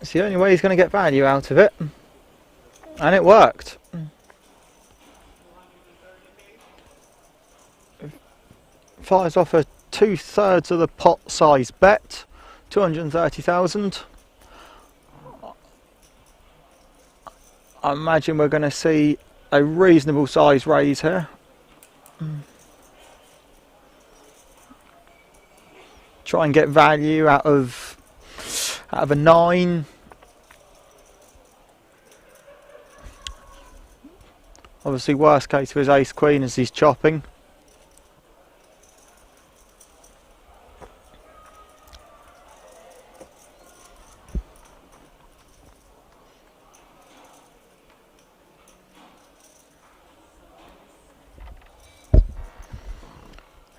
It's the only way he's going to get value out of it, and it worked. Fires off a 2/3 of the pot size bet, 230,000. I imagine we're going to see a reasonable size raise here. Try and get value out of a 9. Obviously worst case for his ace queen as he's chopping.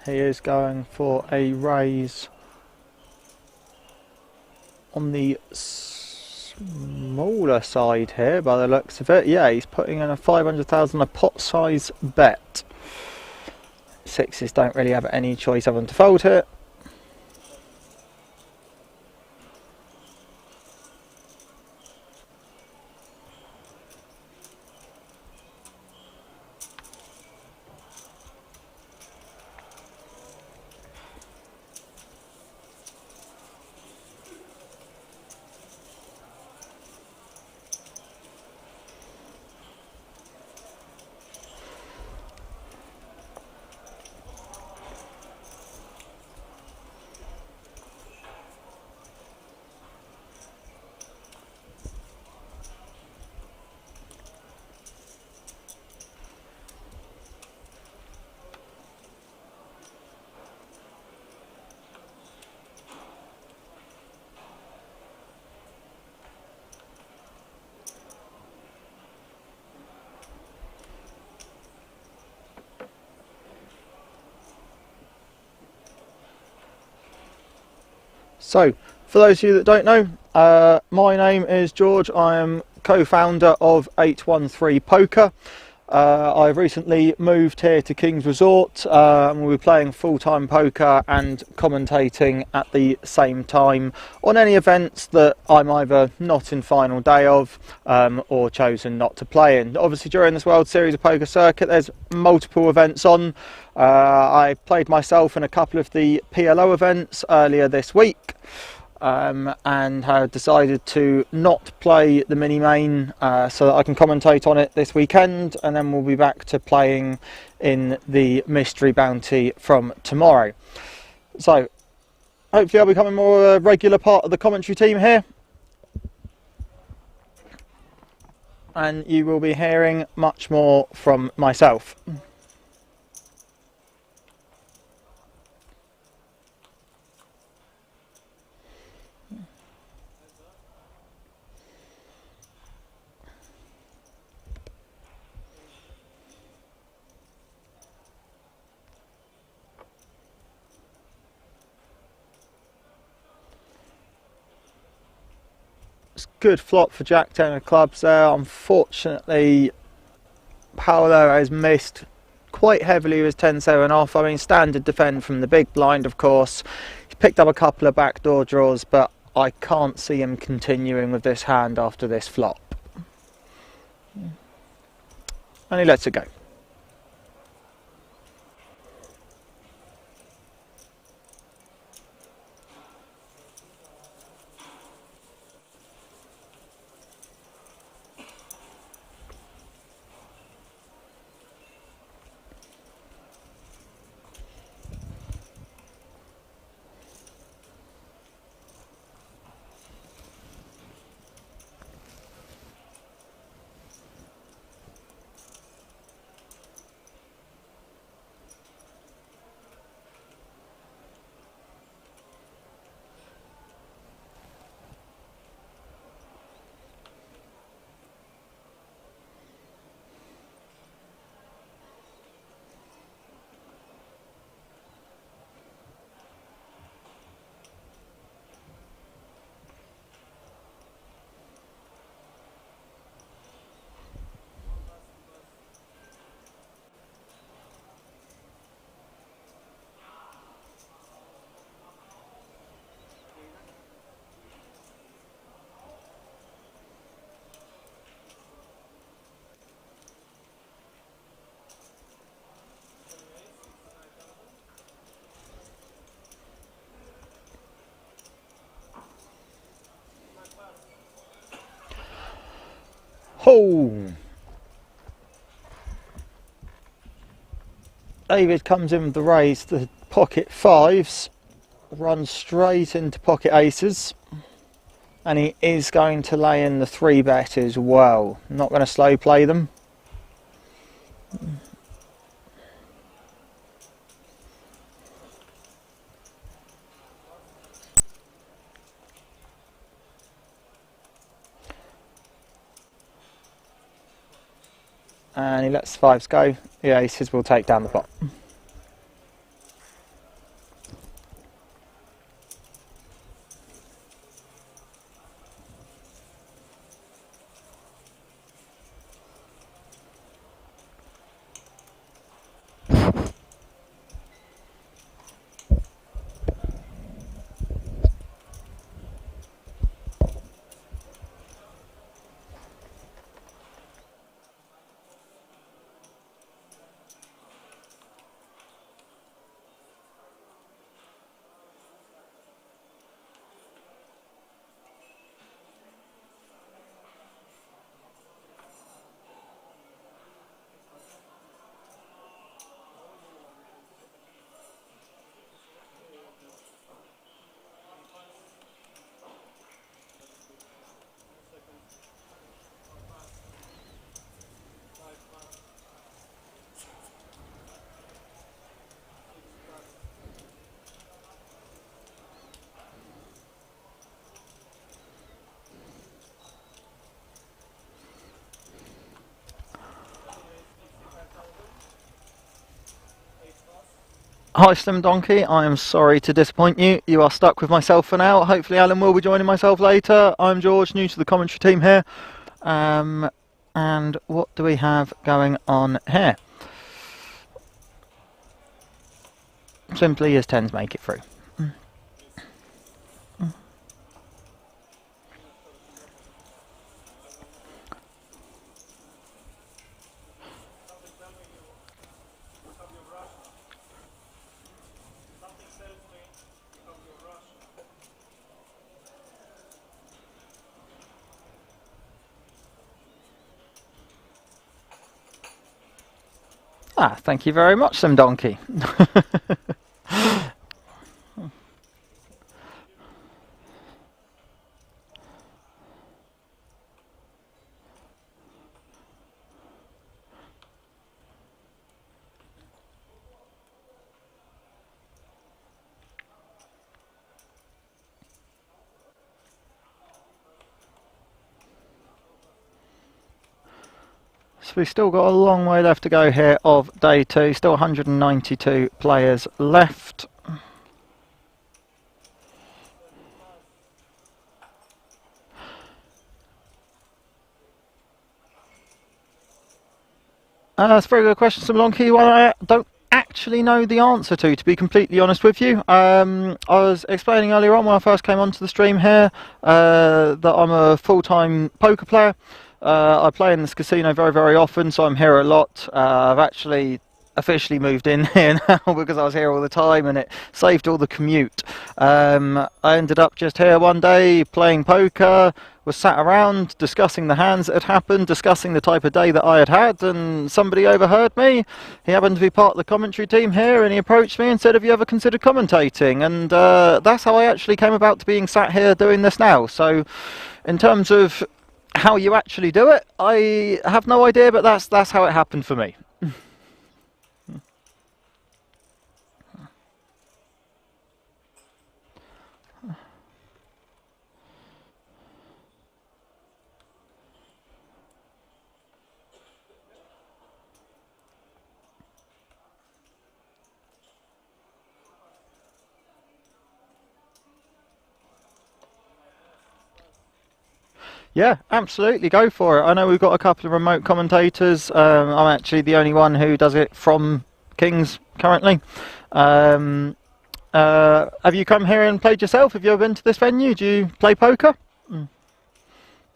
He is going for a raise on the smaller side here by the looks of it. Yeah, he's putting in a 500,000 a pot size bet. Sixes don't really have any choice other than to fold here. So, for those of you that don't know, my name is George. I am co-founder of 813 Poker. I've recently moved here to King's Resort and we'll be playing full-time poker and commentating at the same time on any events that I'm either not in final day of or chosen not to play in. Obviously during this World Series of Poker circuit there's multiple events on. I played myself in a couple of the PLO events earlier this week. And have decided to not play the mini main so that I can commentate on it this weekend, and then we'll be back to playing in the mystery bounty from tomorrow. So hopefully I'll become a more regular part of the commentary team here, and you will be hearing much more from myself. Good flop for Jack 10 of clubs there. Unfortunately, Paolo has missed quite heavily with 10-7 off. I mean, standard defend from the big blind, of course. He's picked up a couple of backdoor draws, but I can't see him continuing with this hand after this flop. And he lets it go. Oh! David comes in with the raise to pocket fives, runs straight into pocket aces, and he is going to lay in the 3-bet as well. Not going to slow play them. And he lets the fives go. The aces will take down the pot. Hi Slim Donkey, I am sorry to disappoint you. You are stuck with myself for now. Hopefully Alan will be joining myself later. I'm George, new to the commentary team here. And what do we have going on here? Simply as 10s make it through. Ah, thank you very much, Slim Donkey. So we've still got a long way left to go here of day 2, still 192 players left. That's a very good question, Simlonki. One I don't actually know the answer to be completely honest with you. I was explaining earlier on when I first came onto the stream here that I'm a full-time poker player. I play in this casino very, very often, so I'm here a lot. I've actually officially moved in here now because I was here all the time and it saved all the commute. I ended up just here one day playing poker, was sat around discussing the hands that had happened, discussing the type of day that I had had, and somebody overheard me. He happened to be part of the commentary team here and he approached me and said, have you ever considered commentating? And that's how I actually came about to being sat here doing this now. So in terms of how you actually do it, I have no idea, but that's how it happened for me. Yeah, absolutely, go for it. I know we've got a couple of remote commentators. I'm actually the only one who does it from Kings currently. Have you come here and played yourself? Have you ever been to this venue? Do you play poker? Mm.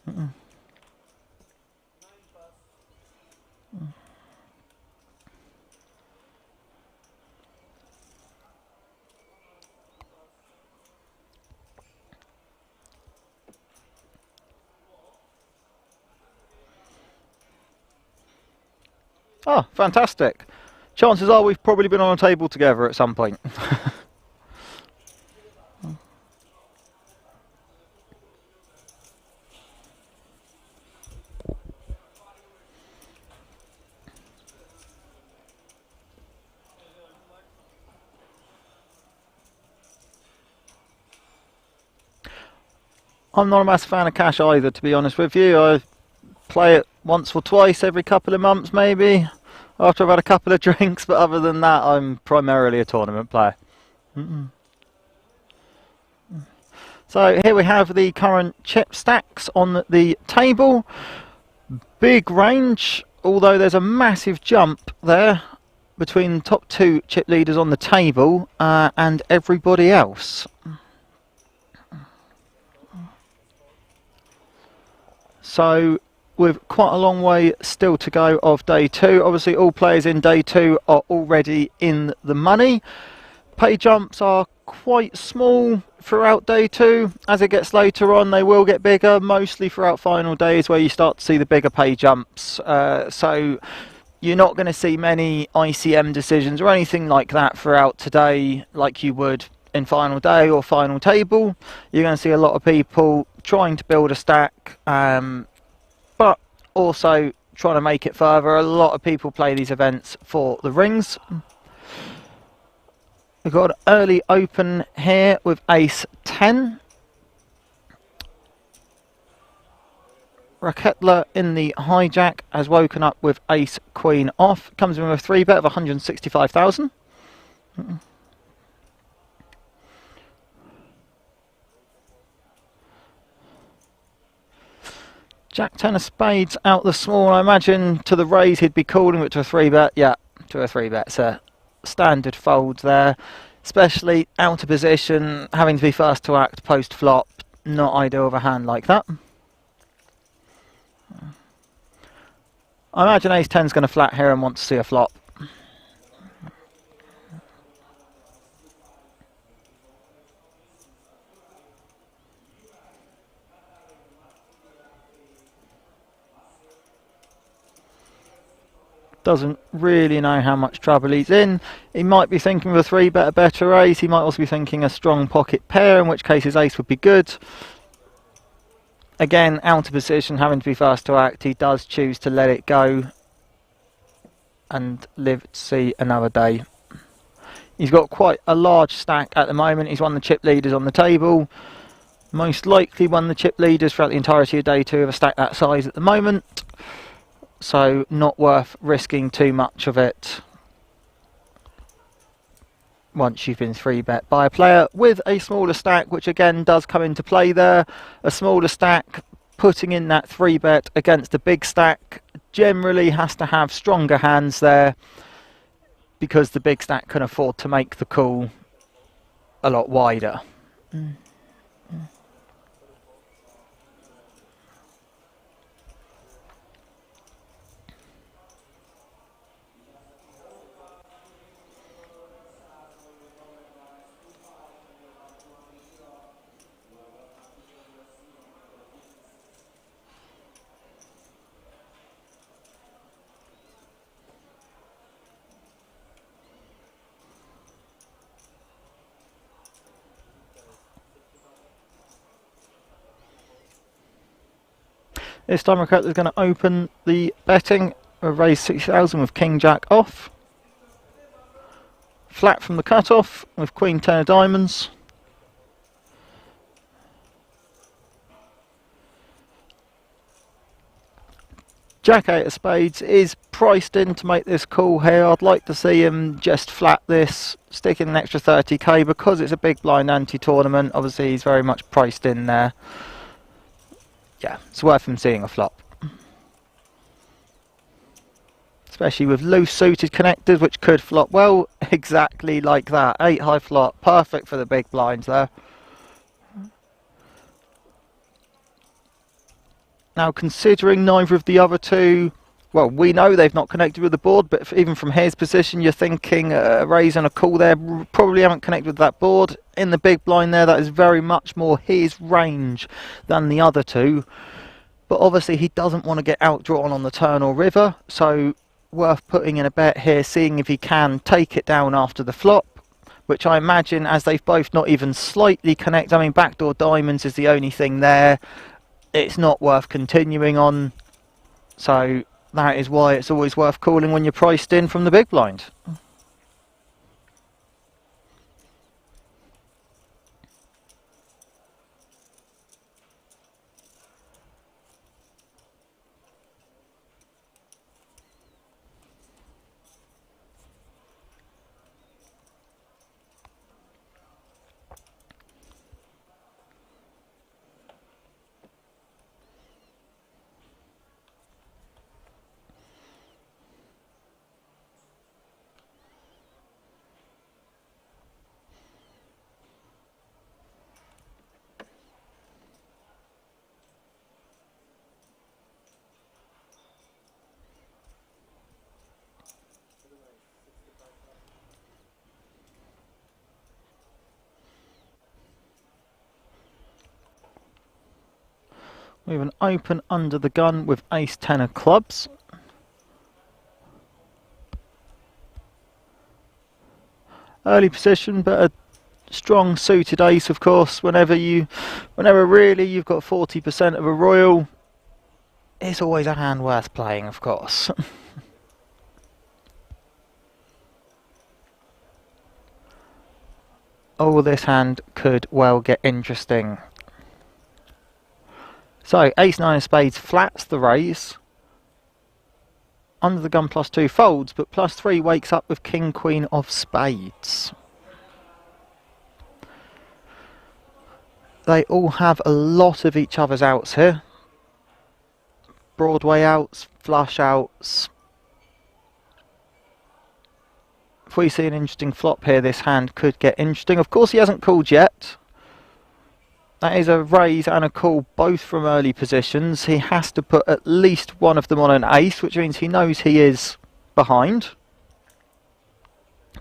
Mm. Oh, fantastic. Chances are we've probably been on a table together at some point. I'm not a massive fan of cash either, to be honest with you. I play it once or twice every couple of months maybe, after I've had a couple of drinks, but other than that I'm primarily a tournament player. So here we have the current chip stacks on the table. Big range, although there's a massive jump there between the top two chip leaders on the table and everybody else. So with quite a long way still to go of day two. Obviously all players in day two are already in the money. Pay jumps are quite small throughout day two. As it gets later on they will get bigger, mostly throughout final days where you start to see the bigger pay jumps. So you're not going to see many ICM decisions or anything like that throughout today like you would in final day or final table. You're going to see a lot of people trying to build a stack, but also trying to make it further. A lot of people play these events for the rings. We've got an early open here with ace 10. Raketla in the hijack has woken up with ace queen off. Comes in with a 3-bet of 165,000. Jack 10 of spades out the small. I imagine to the raise he'd be calling it to a 3-bet. Yeah, to a 3-bet. It's a standard fold there. Especially out of position, having to be first to act post flop. Not ideal of a hand like that. I imagine ace 10's going to flat here and want to see a flop. Doesn't really know how much trouble he's in. He might be thinking of a 3-bet, a better ace. He might also be thinking a strong pocket pair, in which case his ace would be good. Again, out of position, having to be fast to act, he does choose to let it go and live to see another day. He's got quite a large stack at the moment. He's won the chip leaders on the table. Most likely won the chip leaders throughout the entirety of day two of a stack that size at the moment. So not worth risking too much of it once you've been 3-bet by a player with a smaller stack, which again does come into play there. A smaller stack putting in that 3-bet against a big stack generally has to have stronger hands there because the big stack can afford to make the call a lot wider. This time Raketla's going to open the betting. We'll raise 60,000 with King Jack off. Flat from the cutoff with Queen 10 of diamonds. Jack 8 of spades is priced in to make this call here. I'd like to see him just flat this, stick in an extra 30k because it's a big blind anti-tournament. Obviously he's very much priced in there. Yeah, it's worth him seeing a flop. Especially with loose suited connectors, which could flop well, exactly like that. 8 high flop, perfect for the big blinds there. Now, considering neither of the other two, well, we know they've not connected with the board, but even from his position, you're thinking a raise and a call there, probably haven't connected with that board. In the big blind there, that is very much more his range than the other two. But obviously he doesn't want to get outdrawn on the turn or river, so worth putting in a bet here, seeing if he can take it down after the flop, which I imagine, as they've both not even slightly connected, I mean, backdoor diamonds is the only thing there. It's not worth continuing on, so that is why it's always worth calling when you're priced in from the big blind. We have an open under the gun with ace 10 of clubs. Early position, but a strong suited ace, of course. Whenever really you've got 40% of a royal, it's always a hand worth playing, of course. Oh, this hand could well get interesting. So, ace 9 of spades flats the raise. Under the gun +2 folds, but +3 wakes up with king queen of spades. They all have a lot of each other's outs here. Broadway outs, flush outs. If we see an interesting flop here, this hand could get interesting. Of course, he hasn't called yet. That is a raise and a call, both from early positions. He has to put at least one of them on an ace, which means he knows he is behind.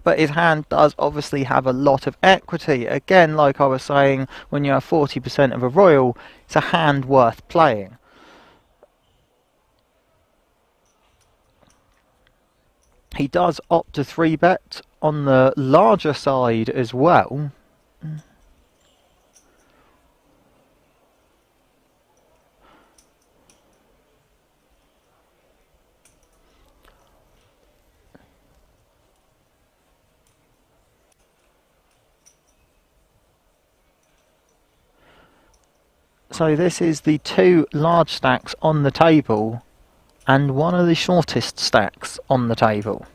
But his hand does obviously have a lot of equity. Again, like I was saying, when you have 40% of a royal, it's a hand worth playing. He does opt to 3-bet on the larger side as well. So this is the 2 large stacks on the table and one of the shortest stacks on the table.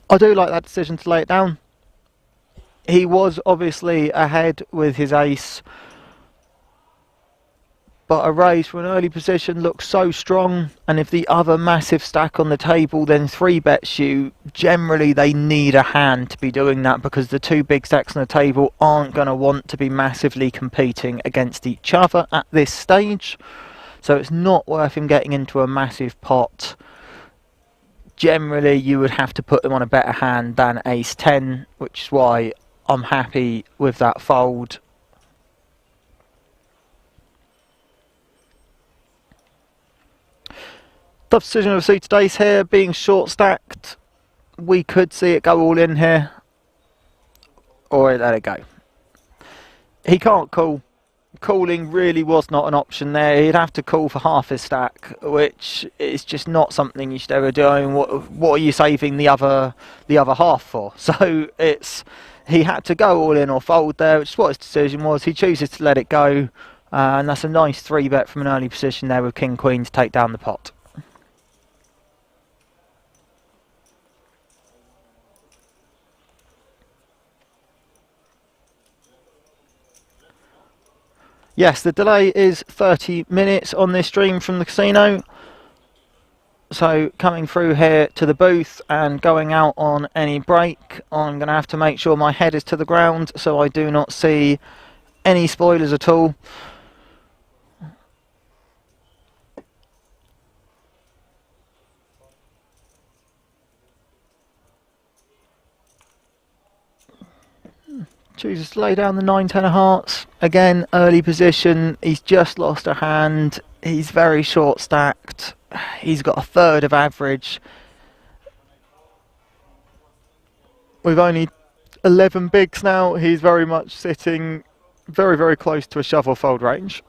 I do like that decision to lay it down. He was obviously ahead with his ace, but a raise from an early position looks so strong, and if the other massive stack on the table then 3-bets you, generally they need a hand to be doing that, because the 2 big stacks on the table aren't going to want to be massively competing against each other at this stage, so it's not worth him getting into a massive pot. Generally you would have to put them on a better hand than ace 10, which is why I'm happy with that fold. Tough decision of a suited ace here, being short stacked. We could see it go all in here, or let it go. He can't call. Calling really was not an option there. He'd have to call for half his stack, which is just not something you should ever do. I mean, what are you saving the other half for? So he had to go all in or fold there, which is what his decision was. He chooses to let it go, and that's a nice 3-bet from an early position there with king queen to take down the pot. Yes, the delay is 30 minutes on this stream from the casino. So coming through here to the booth and going out on any break, I'm going to have to make sure my head is to the ground so I do not see any spoilers at all. Chooses to lay down the 9-10 of hearts. Again, early position. He's just lost a hand. He's very short stacked. He's got a third of average. With only 11 bigs now, he's very much sitting very, very close to a shovel fold range.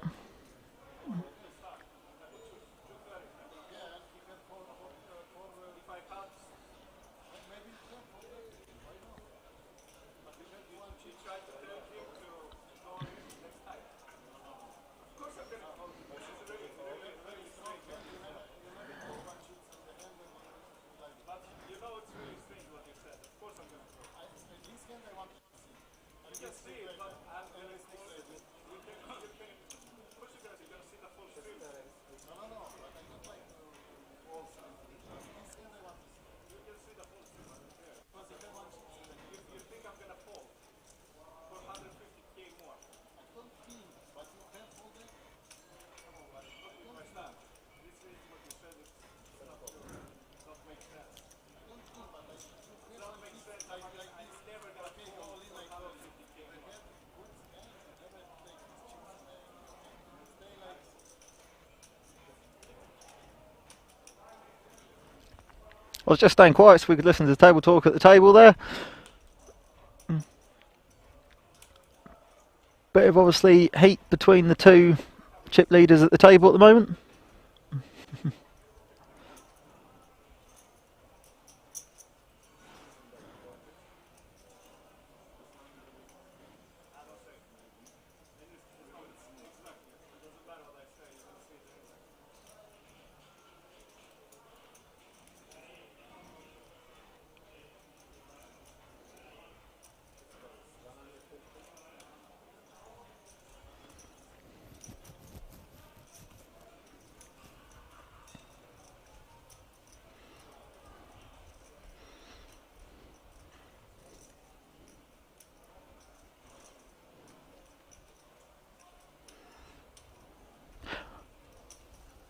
I was just staying quiet so we could listen to the table talk at the table there. Bit of obviously heat between the two chip leaders at the table at the moment.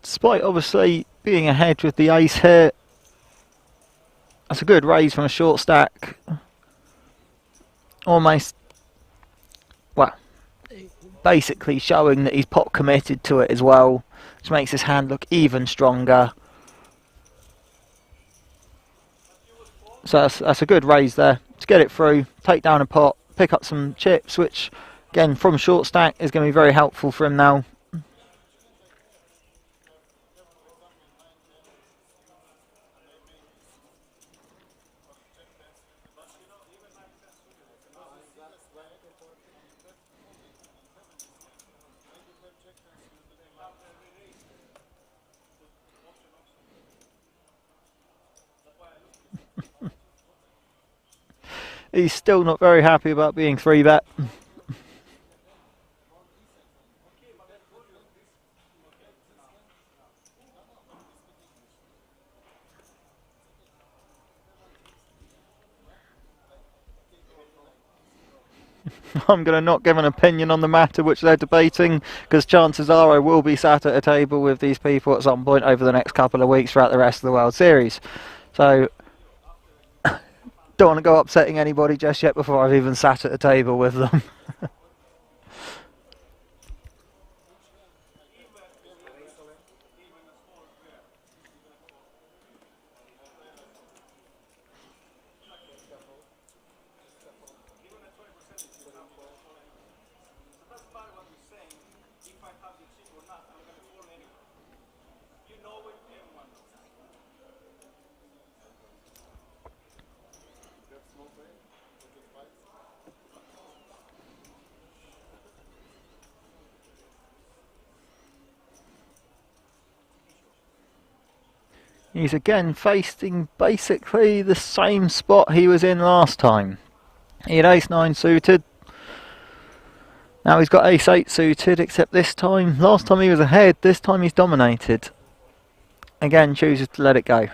Despite obviously being ahead with the ace here, that's a good raise from a short stack. Almost, well, basically showing that he's pot committed to it as well, which makes his hand look even stronger. So that's a good raise there to get it through, take down a pot, pick up some chips, which again from short stack is going to be very helpful for him now. He's still not very happy about being 3-bet. I'm going to not give an opinion on the matter which they're debating, because chances are I will be sat at a table with these people at some point over the next couple of weeks throughout the rest of the World Series. So, don't want to go upsetting anybody just yet before I've even sat at a table with them. He's again facing basically the same spot he was in last time. He had ace-9 suited. Now he's got ace-8 suited, except this time, last time he was ahead, this time he's dominated. Again, chooses to let it go.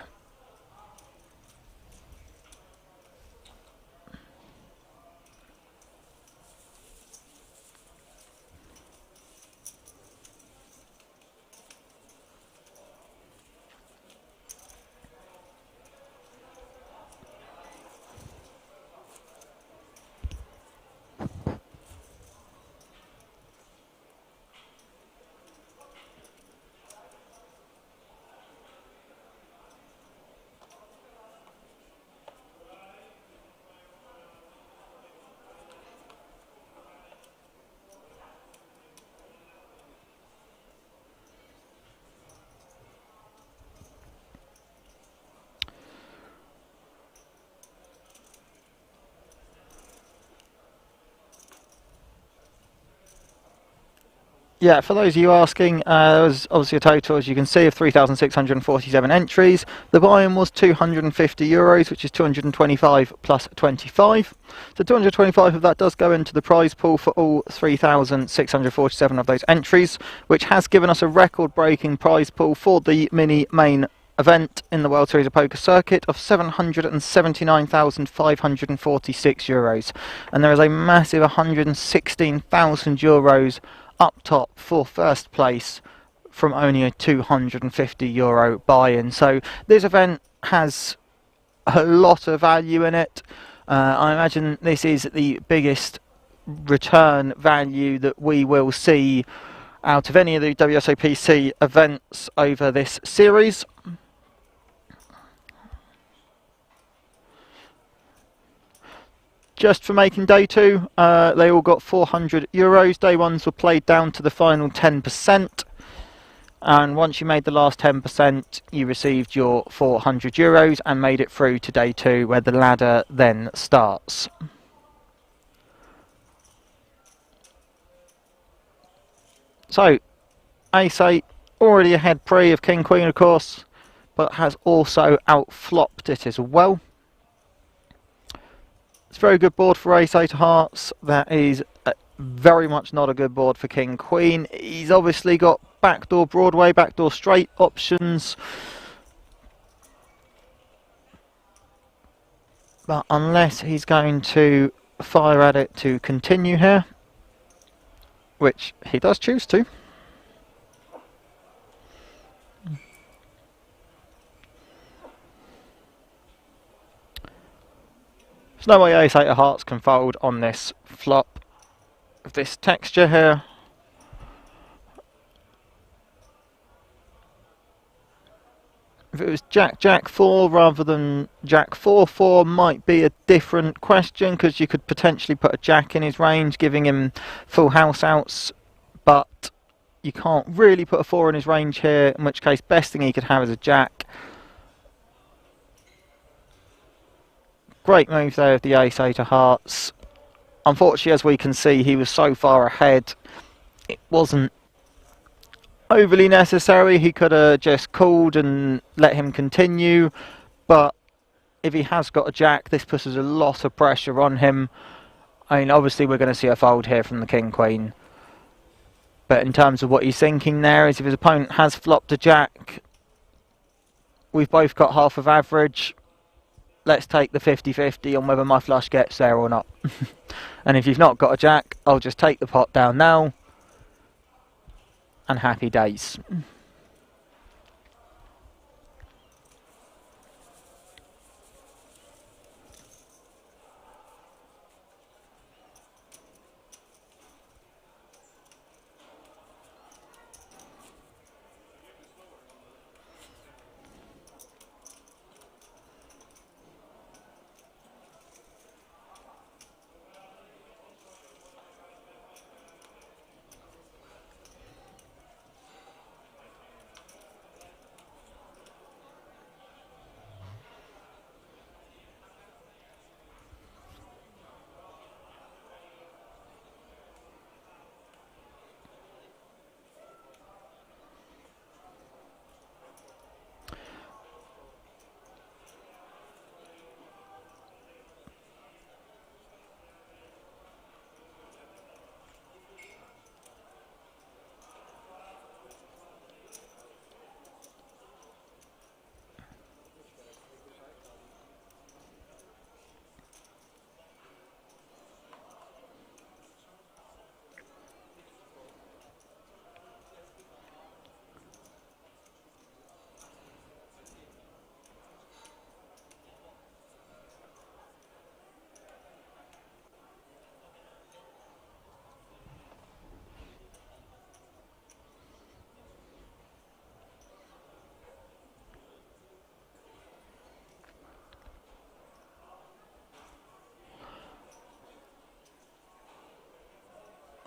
Yeah, for those of you asking, there was obviously a total, as you can see, of 3,647 entries. The buy-in was €250, which is 225 plus 25. So 225 of that does go into the prize pool for all 3,647 of those entries, which has given us a record-breaking prize pool for the mini main event in the World Series of Poker circuit of €779,546. And there is a massive €116,000 up top for first place from only a €250 buy-in. So this event has a lot of value in it. I imagine this is the biggest return value that we will see out of any of the WSOPC events over this series. Just for making day two, they all got €400. Day ones were played down to the final 10%, and once you made the last 10%, you received your €400 and made it through to day two, where the ladder then starts. So, Ace-8 already ahead pre of King Queen, of course, but has also outflopped it as well. It's a very good board for Ace-8 of Hearts. That is very much not a good board for King Queen. He's obviously got backdoor Broadway, backdoor straight options. But unless he's going to fire at it to continue here, which he does choose to. There's no way Ace-8 of Hearts can fold on this flop of this texture here. If it was Jack-Jack-4 rather than Jack-4-4 might be a different question, because you could potentially put a Jack in his range, giving him full house outs, but you can't really put a 4 in his range here, in which case best thing he could have is a Jack. Great move there of the Ace-8 of Hearts. Unfortunately, as we can see, he was so far ahead, it wasn't overly necessary. He could have just called and let him continue, but if he has got a Jack, this puts a lot of pressure on him. I mean, obviously we're going to see a fold here from the King Queen, but in terms of what he's thinking there is, if his opponent has flopped a Jack, we've both got half of average. Let's take the 50-50 on whether my flush gets there or not. And if you've not got a Jack, I'll just take the pot down now, and happy days.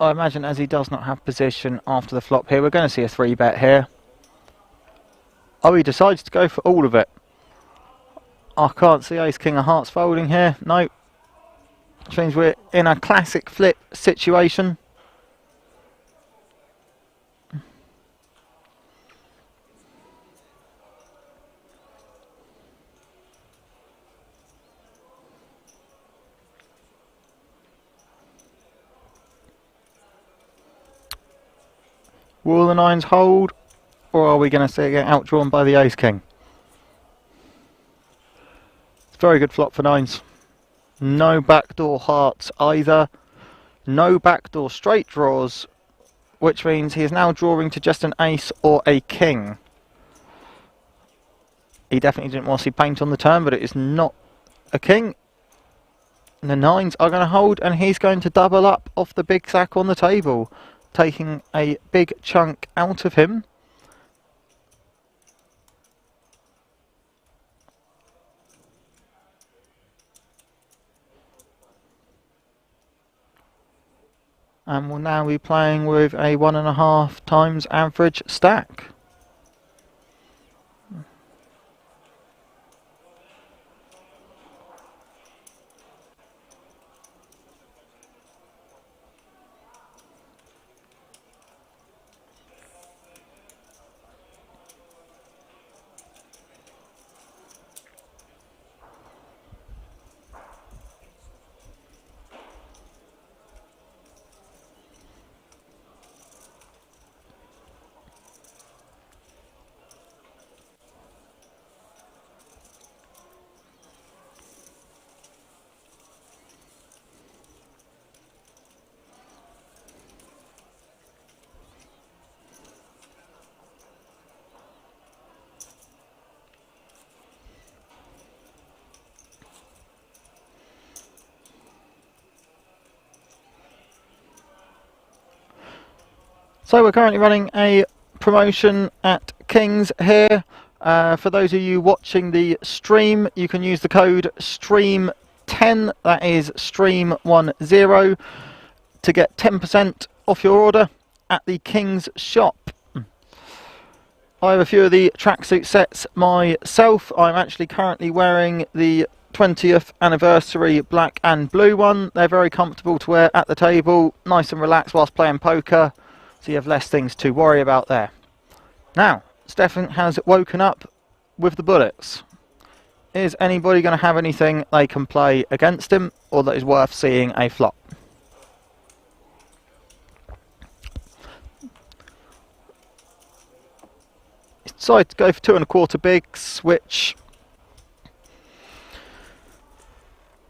I imagine as he does not have position after the flop here, we're going to see a 3-bet here. Oh, he decides to go for all of it. I can't see Ace-King of Hearts folding here. No. Which means we're in a classic flip situation. Will the nines hold, or are we going to see it get outdrawn by the ace king? It's a very good flop for nines. No backdoor hearts either. No backdoor straight draws, which means he is now drawing to just an ace or a king. He definitely didn't want to see paint on the turn, but it is not a king. And the nines are going to hold, and he's going to double up off the big sack on the table, taking a big chunk out of him. And will now be playing with a 1.5 times average stack. So we're currently running a promotion at Kings here. For those of you watching the stream, you can use the code STREAM10, that is STREAM10, to get 10% off your order at the Kings shop. I have a few of the tracksuit sets myself. I'm actually currently wearing the 20th anniversary black and blue one. They're very comfortable to wear at the table, nice and relaxed whilst playing poker. So you have less things to worry about there. Now, Stefan has woken up with the bullets. Is anybody going to have anything they can play against him, or that is worth seeing a flop? He decided to go for 2.25 bigs, which...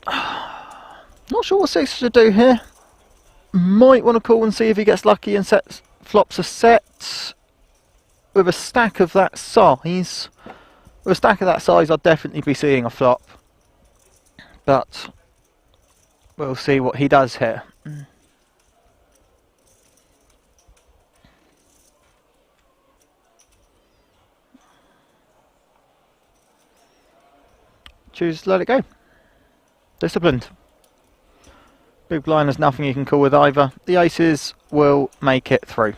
not sure what six to do here. Might want to call and see if he gets lucky and flops a set. With a stack of that size, I'd definitely be seeing a flop. But we'll see what he does here. Choose to let it go. Disciplined. Big blind, there's nothing you can call with either. The aces will make it through.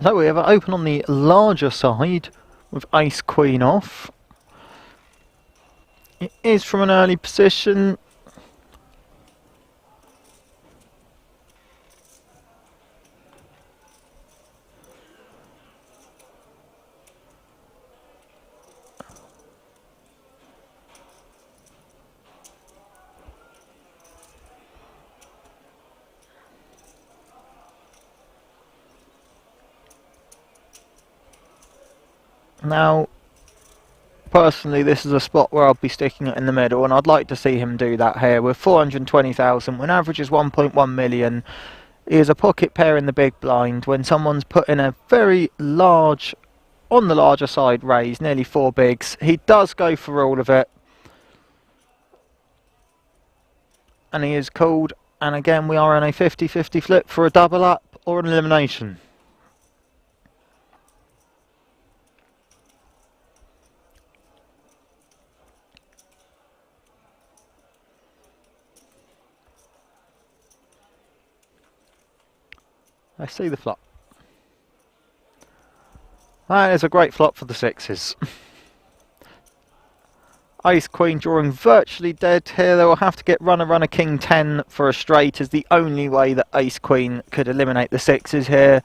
So we have it open on the larger side with ace queen off. It is from an early position. Now, personally, this is a spot where I'll be sticking it in the middle, and I'd like to see him do that here with 420,000. When average is 1.1 million, he is a pocket pair in the big blind. When someone's put in a very large, on the larger side raise, nearly 4 bigs, he does go for all of it. and he is called, and again we are in a 50-50 flip for a double up or an elimination. I see the flop. That is a great flop for the sixes. Ace Queen drawing virtually dead here. They will have to get runner King 10 for a straight as the only way that Ace Queen could eliminate the sixes here.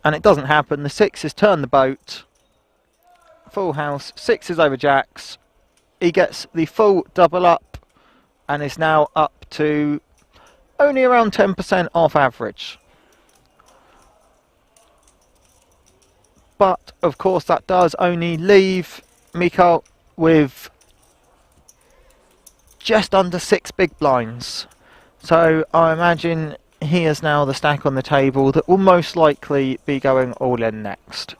And it doesn't happen. The sixes turn the boat. Full house, sixes over jacks. He gets the full double up and is now up to only around 10% off average. But of course that does only leave Mikhail with just under 6 big blinds. So I imagine he is now the stack on the table that will most likely be going all in next.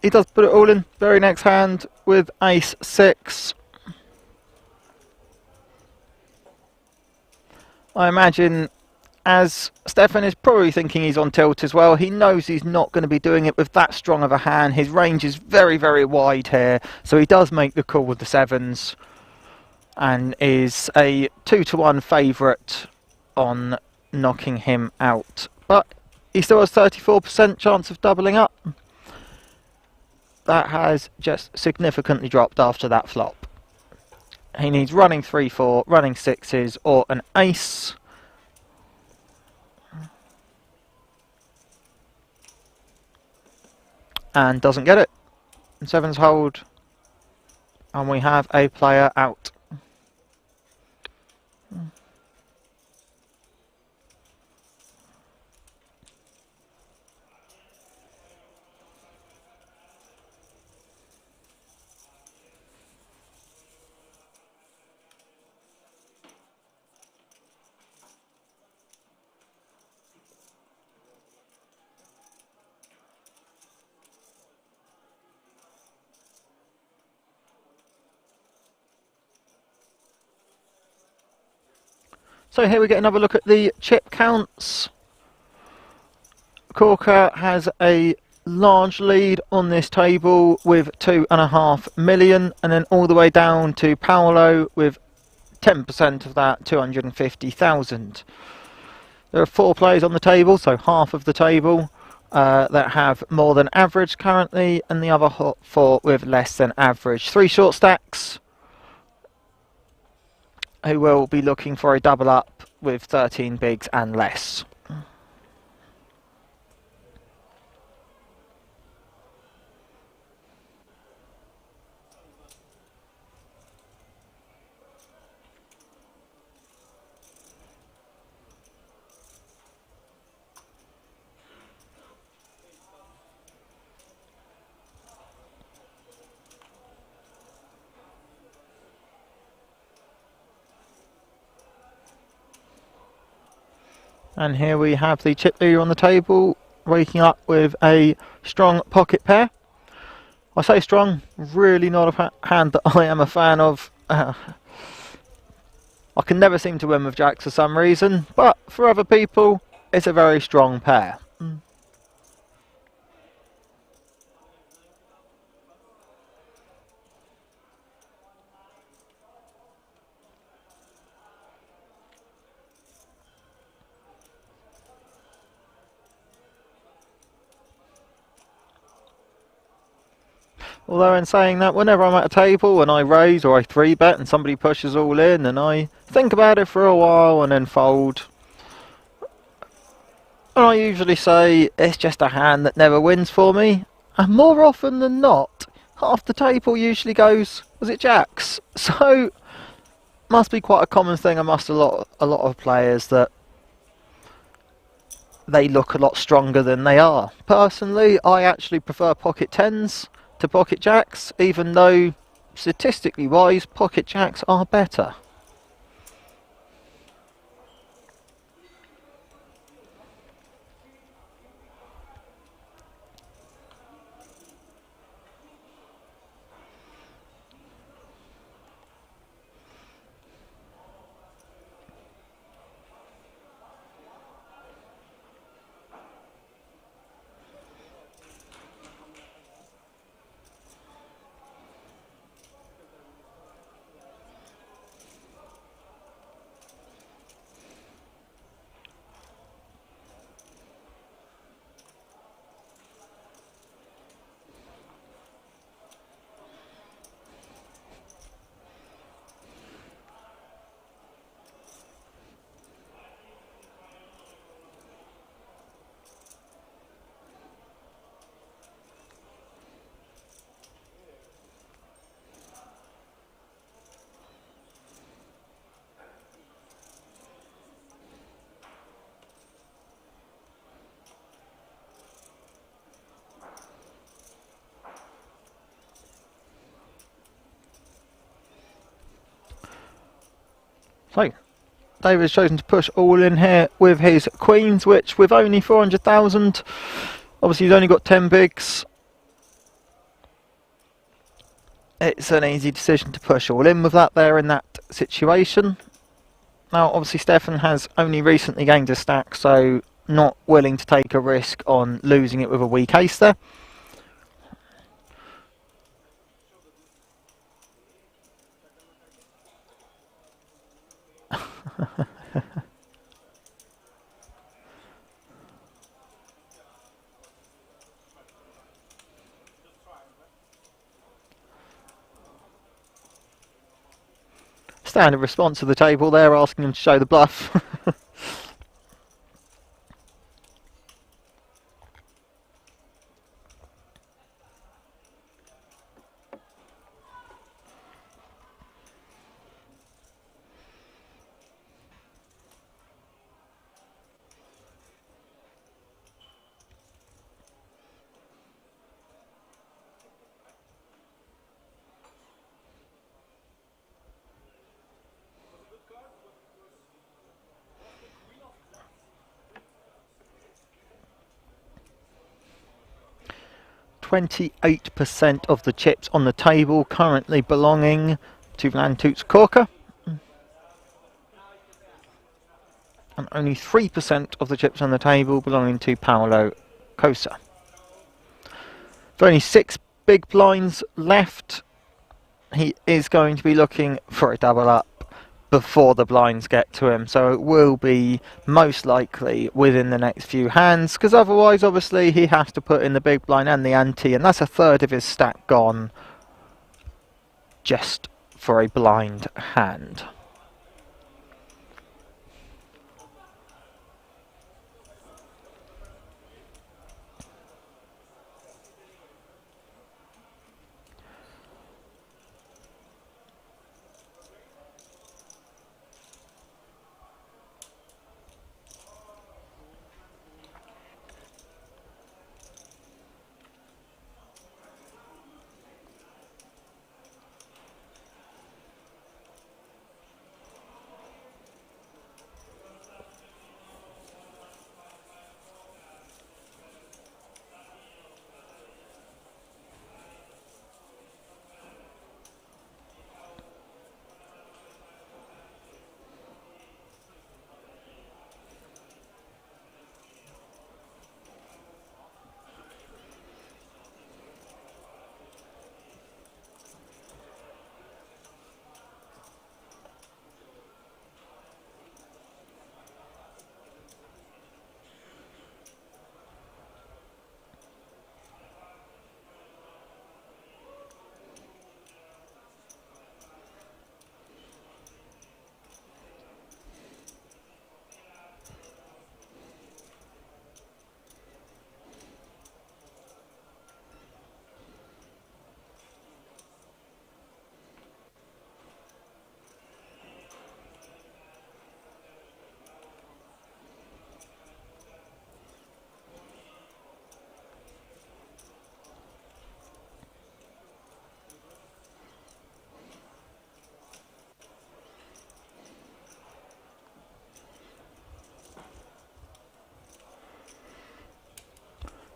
He does put it all in. Very next hand with Ace 6. I imagine, as Stefan is probably thinking he's on tilt as well, he knows he's not going to be doing it with that strong of a hand. His range is very, very wide here, so he does make the call with the sevens and is a 2-to-1 favourite on knocking him out. But he still has 34% chance of doubling up. That has just significantly dropped after that flop. He needs running 3-4, running sixes, or an ace. And doesn't get it. Sevens hold. And we have a player out. So here we get another look at the chip counts. Corker has a large lead on this table with 2.5 million, and then all the way down to Paolo with 10% of that, 250,000. There are 4 players on the table, so half of the table that have more than average currently, and the other 4 with less than average. 3 short stacks who will be looking for a double up with 13 bigs and less. And here we have the chip leader on the table, waking up with a strong pocket pair. I say strong, really not a hand that I am a fan of. I can never seem to win with jacks for some reason, but for other people, it's a very strong pair. Although in saying that, whenever I'm at a table and I raise or I 3-bet and somebody pushes all in and I think about it for a while and then fold, and I usually say it's just a hand that never wins for me, and more often than not, half the table usually goes, was it jacks? So, must be quite a common thing amongst a lot of players that they look a lot stronger than they are. Personally, I actually prefer pocket tens to pocket jacks, even though statistically wise, pocket jacks are better. So, David's chosen to push all in here with his queens, which with only 400,000, obviously he's only got 10 bigs. It's an easy decision to push all in with that there in that situation. Now, obviously Stefan has only recently gained a stack, so not willing to take a risk on losing it with a weak ace there. Standard response to the table there, asking him to show the bluff. 28% of the chips on the table currently belonging to Vlantuts Korka, and only 3% of the chips on the table belonging to Paolo Cosa. With only 6 big blinds left, he is going to be looking for a double up before the blinds get to him, so it will be most likely within the next few hands, because otherwise obviously he has to put in the big blind and the ante, and that's a third of his stack gone just for a blind hand.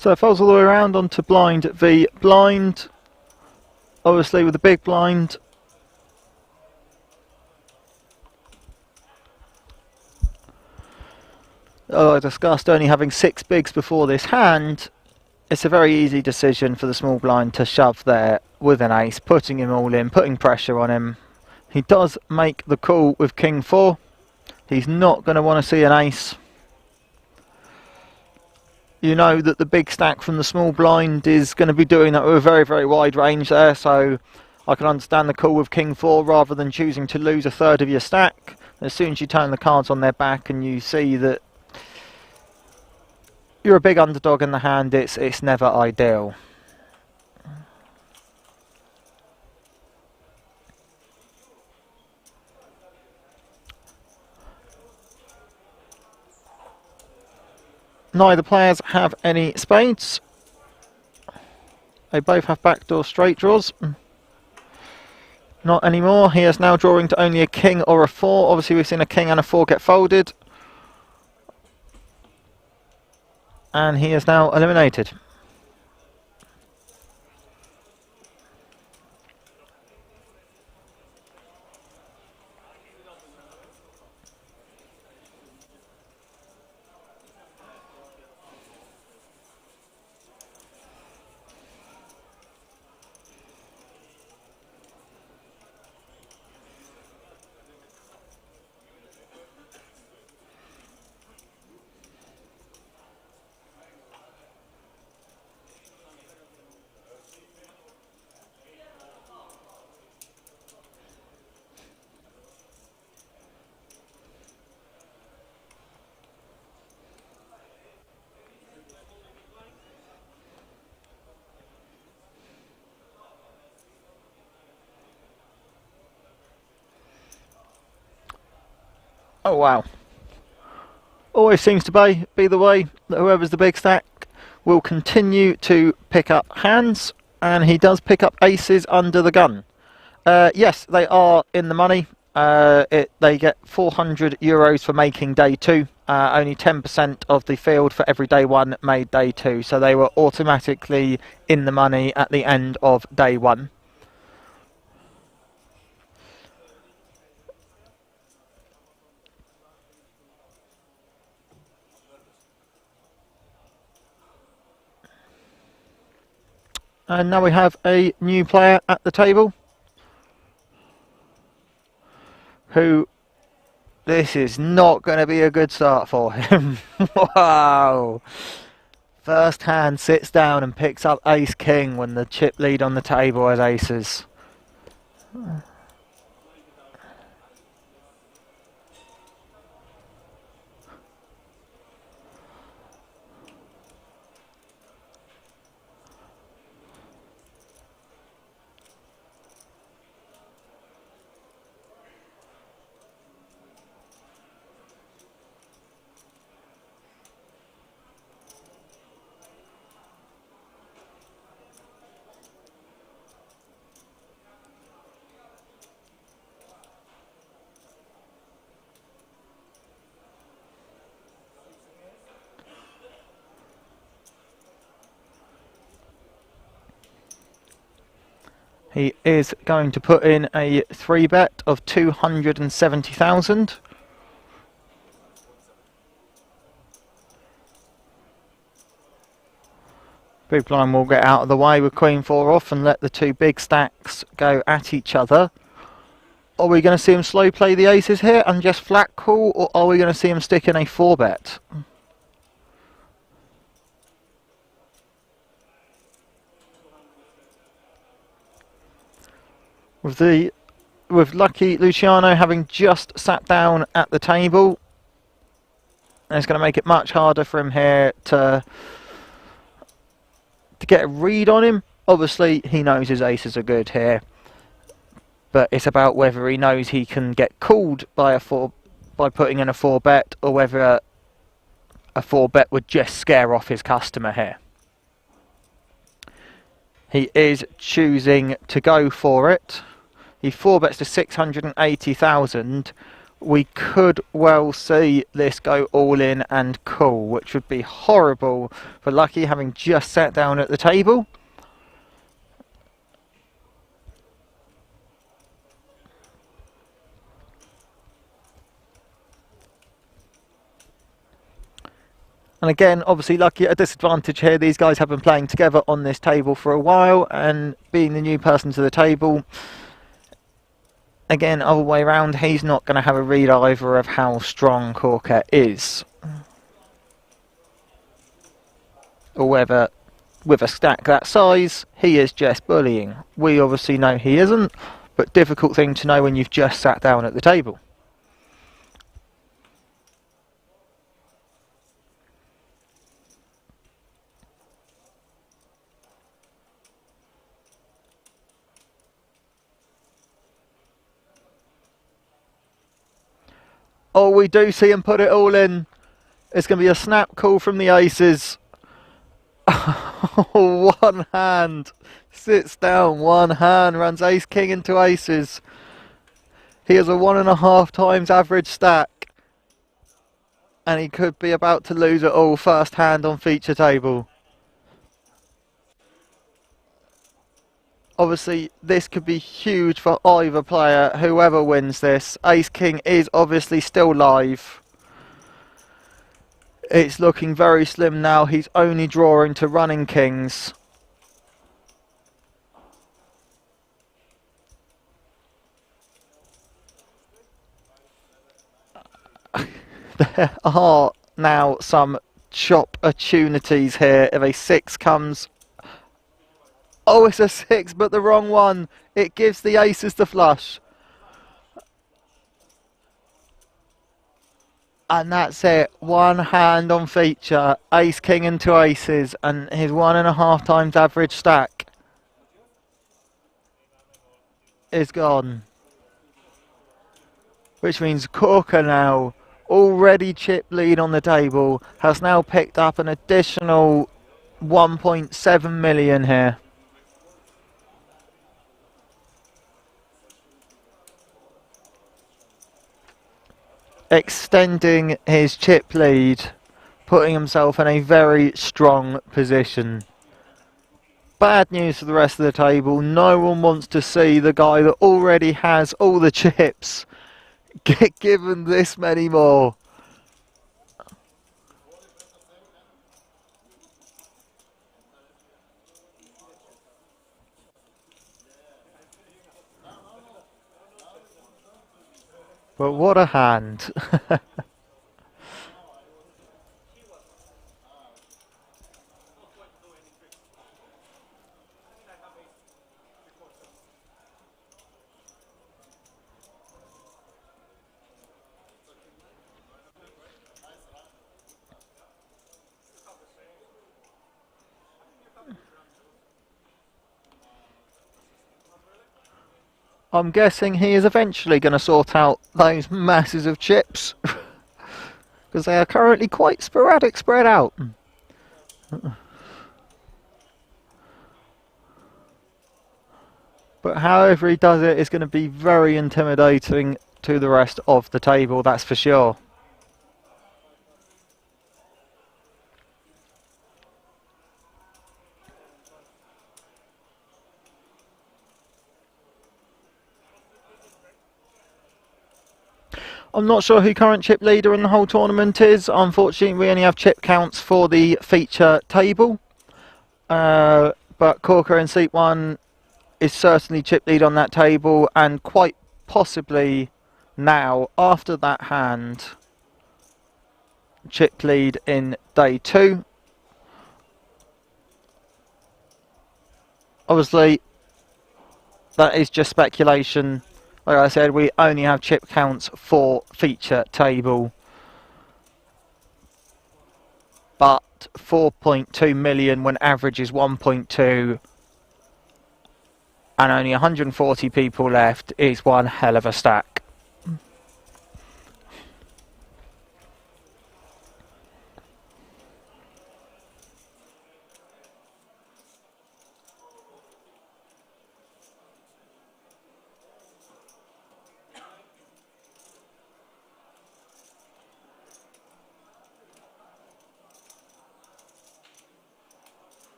So it folds all the way around onto blind v blind. Obviously with the big blind, I discussed only having 6 bigs before this hand. It's a very easy decision for the small blind to shove there with an ace, putting him all in, putting pressure on him. He does make the call with king 4. He's not going to want to see an ace. You know that the big stack from the small blind is going to be doing that with a very, very wide range there, so I can understand the call with king 4 rather than choosing to lose a third of your stack. As soon as you turn the cards on their back and you see that you're a big underdog in the hand, it's never ideal. Neither players have any spades. They both have backdoor straight draws. Not anymore. He is now drawing to only a king or a 4. Obviously we've seen a king and a 4 get folded. And he is now eliminated. Oh wow. Always seems to be the way that whoever's the big stack will continue to pick up hands, and he does pick up aces under the gun. Yes, they are in the money. They get €400 for making day 2. Only 10% of the field for every day 1 made day 2, so they were automatically in the money at the end of day 1. And now we have a new player at the table who, this is not going to be a good start for him. Wow. First hand sits down and picks up ace king when the chip lead on the table has aces. He is going to put in a 3-bet of 270,000. Big blind will get out of the way with queen 4 off and let the 2 big stacks go at each other. Are we going to see him slow play the aces here and just flat call, or are we going to see him stick in a 4-bet? With lucky Luciano having just sat down at the table, and it's going to make it much harder for him here to get a read on him. Obviously he knows his aces are good here, but it's about whether he knows he can get called by putting in a 4-bet, or whether a 4-bet would just scare off his customer here. He is choosing to go for it. He 4-bets to 680,000 we could well see this go all in and call, which would be horrible for Lucky, having just sat down at the table. And again, obviously Lucky at a disadvantage here. These guys have been playing together on this table for a while, and being the new person to the table, again, other way around, he's not going to have a read either of how strong Corker is. Or whether, with a stack that size, he is just bullying. We obviously know he isn't, but difficult thing to know when you've just sat down at the table. Oh, we do see him put it all in. It's going to be a snap call from the aces. One hand. Sits down, one hand, runs ace king into aces. He has a 1.5 times average stack. And he could be about to lose it all first hand on feature table. Obviously, this could be huge for either player, whoever wins this. Ace king is obviously still live. It's looking very slim now. He's only drawing to running kings. There are now some chop opportunities here. If a 6 comes... Oh, it's a 6, but the wrong one. It gives the aces the flush. And that's it. One hand on feature. Ace king into aces. And his 1.5 times average stack is gone. Which means Corker now, already chip lead on the table, has now picked up an additional 1.7 million here. Extending his chip lead, putting himself in a very strong position. Bad news for the rest of the table. No one wants to see the guy that already has all the chips get given this many more. But what a hand. I'm guessing he is eventually going to sort out those masses of chips. Because they are currently quite sporadic spread out. But however he does it, it's going to be very intimidating to the rest of the table, that's for sure. I'm not sure who current chip leader in the whole tournament is. Unfortunately, we only have chip counts for the feature table. But Corker in seat 1 is certainly chip lead on that table, and quite possibly now, after that hand, chip lead in day 2. Obviously, that is just speculation. Like I said, we only have chip counts for feature table. But 4.2 million when average is 1.2 and only 140 people left is one hell of a stack.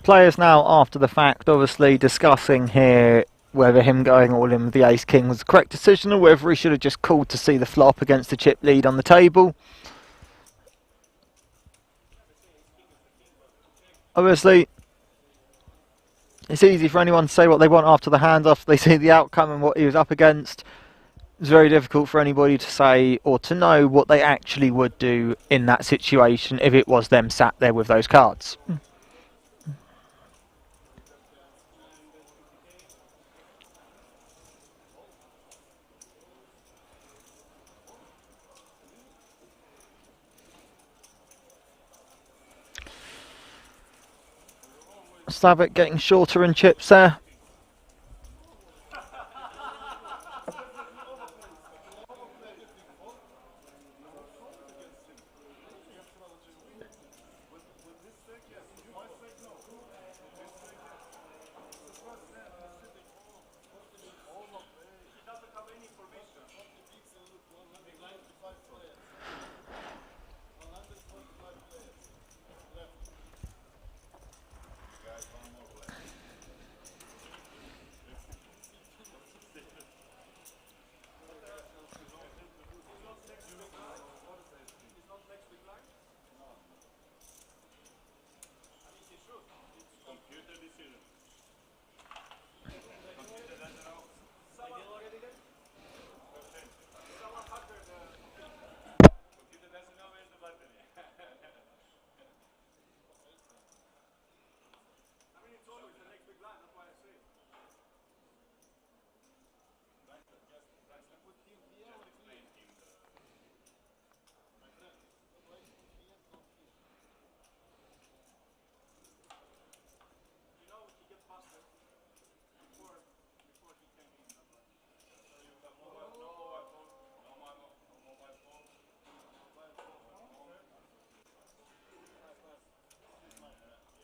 Players now, after the fact, obviously discussing here whether him going all in with the ace-king was the correct decision or whether he should have just called to see the flop against the chip lead on the table. Obviously, it's easy for anyone to say what they want after the hand, after they see the outcome and what he was up against. It's very difficult for anybody to say or to know what they actually would do in that situation if it was them sat there with those cards. Slavic getting shorter in chips there.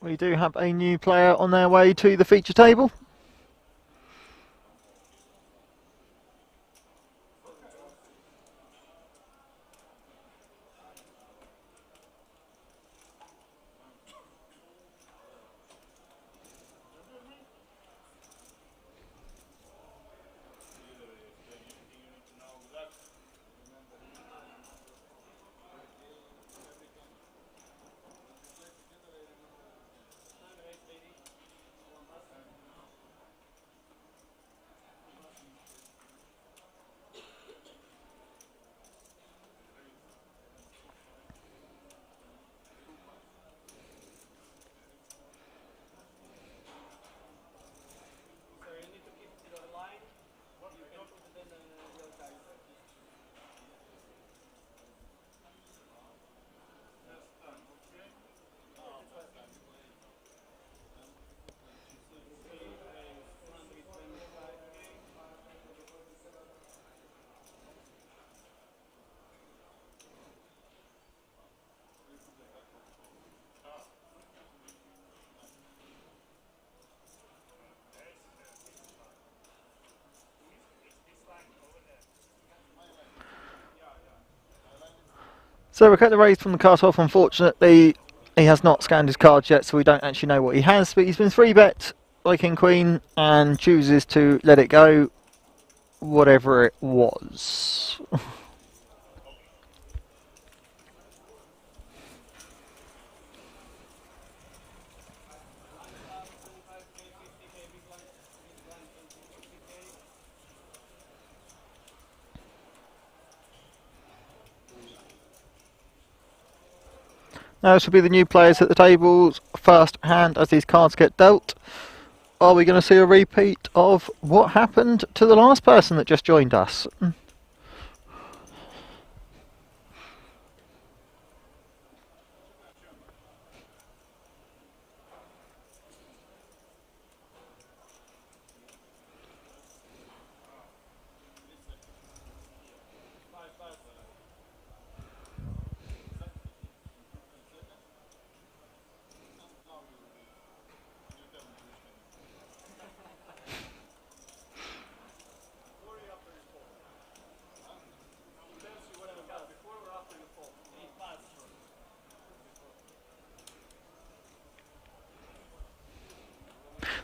We do have a new player on their way to the feature table. So we'll get the raise from the cut-off. Unfortunately, he has not scanned his cards yet, so we don't actually know what he has. But he's been 3-bet by King Queen and chooses to let it go, whatever it was. Now this will be the new players at the tables first hand as these cards get dealt. Are we going to see a repeat of what happened to the last person that just joined us?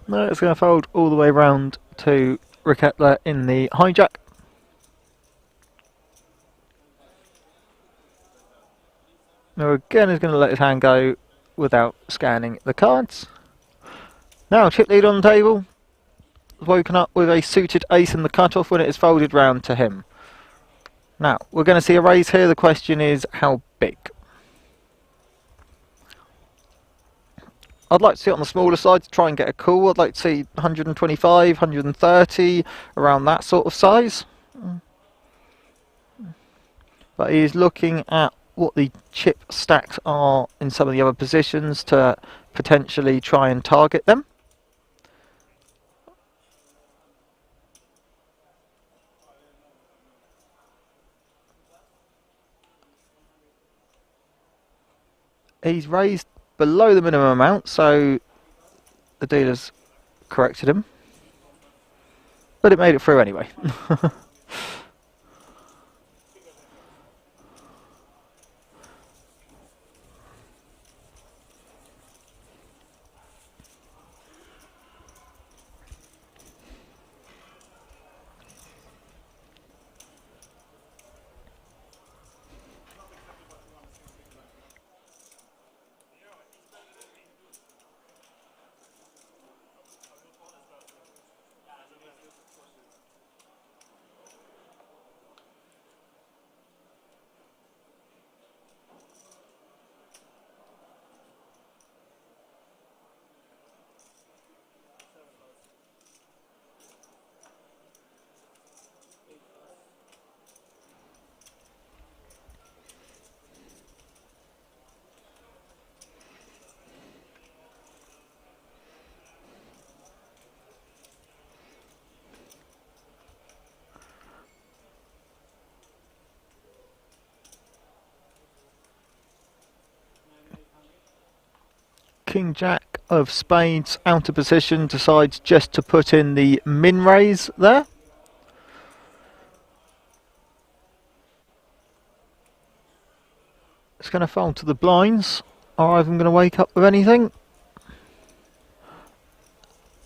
No, it's going to fold all the way round to Ricetta in the hijack. Now again, he's going to let his hand go without scanning the cards. Now chip lead on the table, woken up with a suited ace in the cutoff when it is folded round to him. Now we're going to see a raise here. The question is how big. I'd like to see it on the smaller side to try and get a call. I'd like to see 125, 130, around that sort of size. But he is looking at what the chip stacks are in some of the other positions to potentially try and target them. He's raised below the minimum amount, so the dealer's corrected him. But it made it through anyway. King Jack of spades out of position, decides just to put in the min raise there. It's going to fold to the blinds. Are either going to wake up with anything?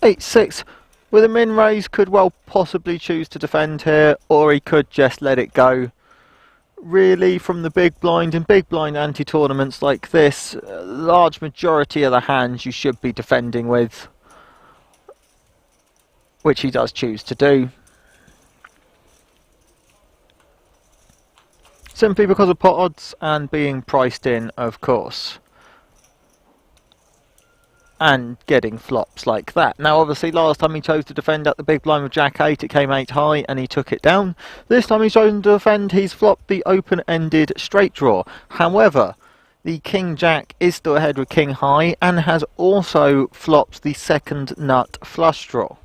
8-6 with a min raise, could well possibly choose to defend here, or he could just let it go. Really, from the big blind and big blind anti-tournaments like this, a large majority of the hands you should be defending with, which he does choose to do. Simply because of pot odds and being priced in, of course. And getting flops like that. Now obviously last time he chose to defend at the big blind with Jack 8, it came 8 high and he took it down. This time he's chosen to defend, he's flopped the open-ended straight draw. However, the King Jack is still ahead with King High and has also flopped the second nut flush draw.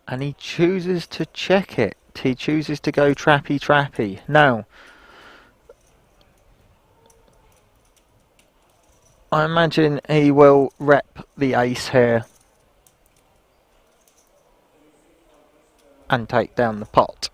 And he chooses to check it. He chooses to go trappy trappy. Now, I imagine he will rep the ace here and take down the pot.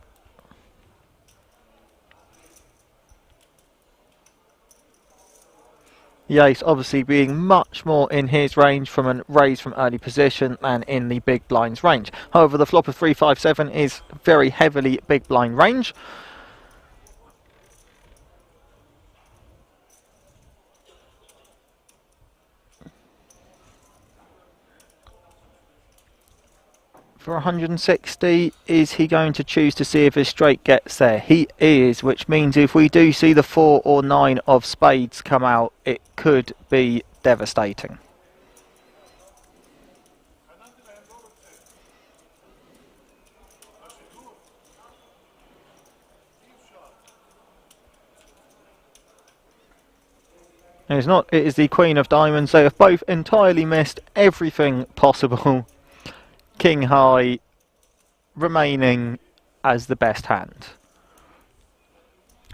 The ace obviously being much more in his range from a raise from early position than in the big blind's range. However, the flop of 3-5-7 is very heavily big blind range. For 160, is he going to choose to see if his straight gets there? He is, which means if we do see the 4 or 9 of spades come out, it could be devastating. And it's not, it is the Queen of Diamonds. They have both entirely missed everything possible. King High remaining as the best hand.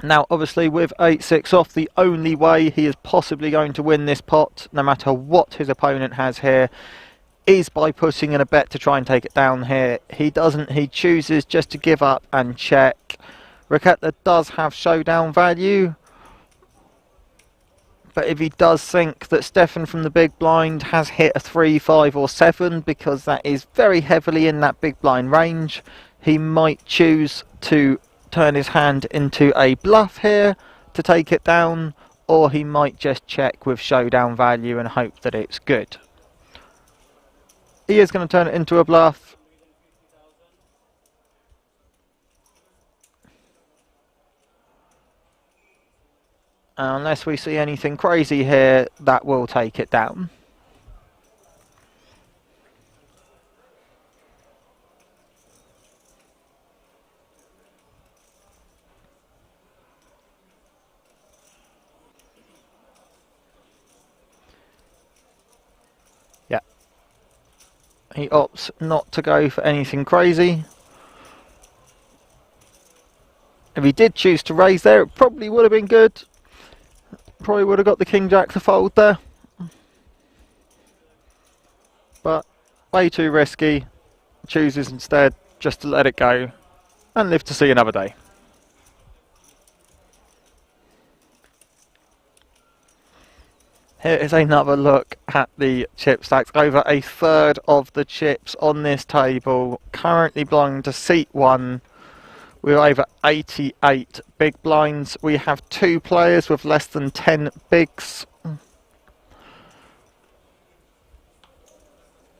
Now obviously with 8-6 off, the only way he is possibly going to win this pot, no matter what his opponent has here, is by putting in a bet to try and take it down here. He doesn't, he chooses just to give up and check. Ricetta does have showdown value, But if he does think that Stefan from the big blind has hit a 3, 5 or 7, because that is very heavily in that big blind range, he might choose to turn his hand into a bluff here to take it down, or he might just check with showdown value and hope that it's good. He is going to turn it into a bluff. Unless we see anything crazy here, that will take it down. Yeah. He opts not to go for anything crazy. If he did choose to raise there, it probably would have been good. Probably would have got the King Jack to fold there. But way too risky. Chooses instead just to let it go and live to see another day. Here is another look at the chip stacks. Over a third of the chips on this table currently belong to seat 1. We're over 88 big blinds. We have 2 players with less than 10 bigs. Who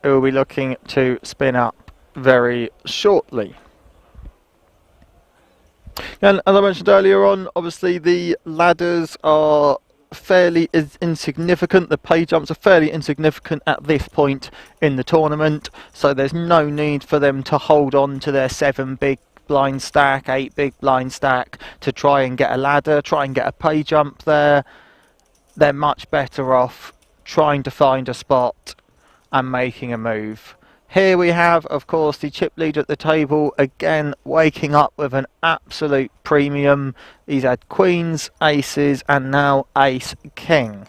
will be looking to spin up very shortly. And as I mentioned earlier on, obviously the ladders are fairly insignificant. The pay jumps are fairly insignificant at this point in the tournament, so there's no need for them to hold on to their 7 big blind stack, 8 big blind stack to try and get a ladder, try and get a pay jump there. They're much better off trying to find a spot and making a move. Here we have, of course, the chip leader at the table, again waking up with an absolute premium. He's had queens, aces, and now ace king.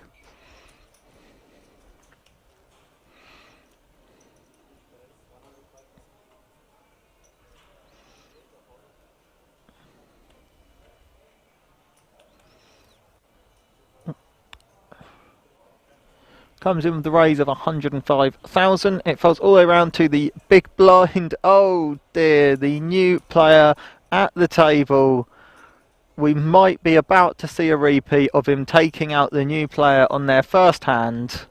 Comes in with the raise of 105,000. It falls all the way around to the big blind. Oh dear, the new player at the table. We might be about to see a repeat of him taking out the new player on their first hand.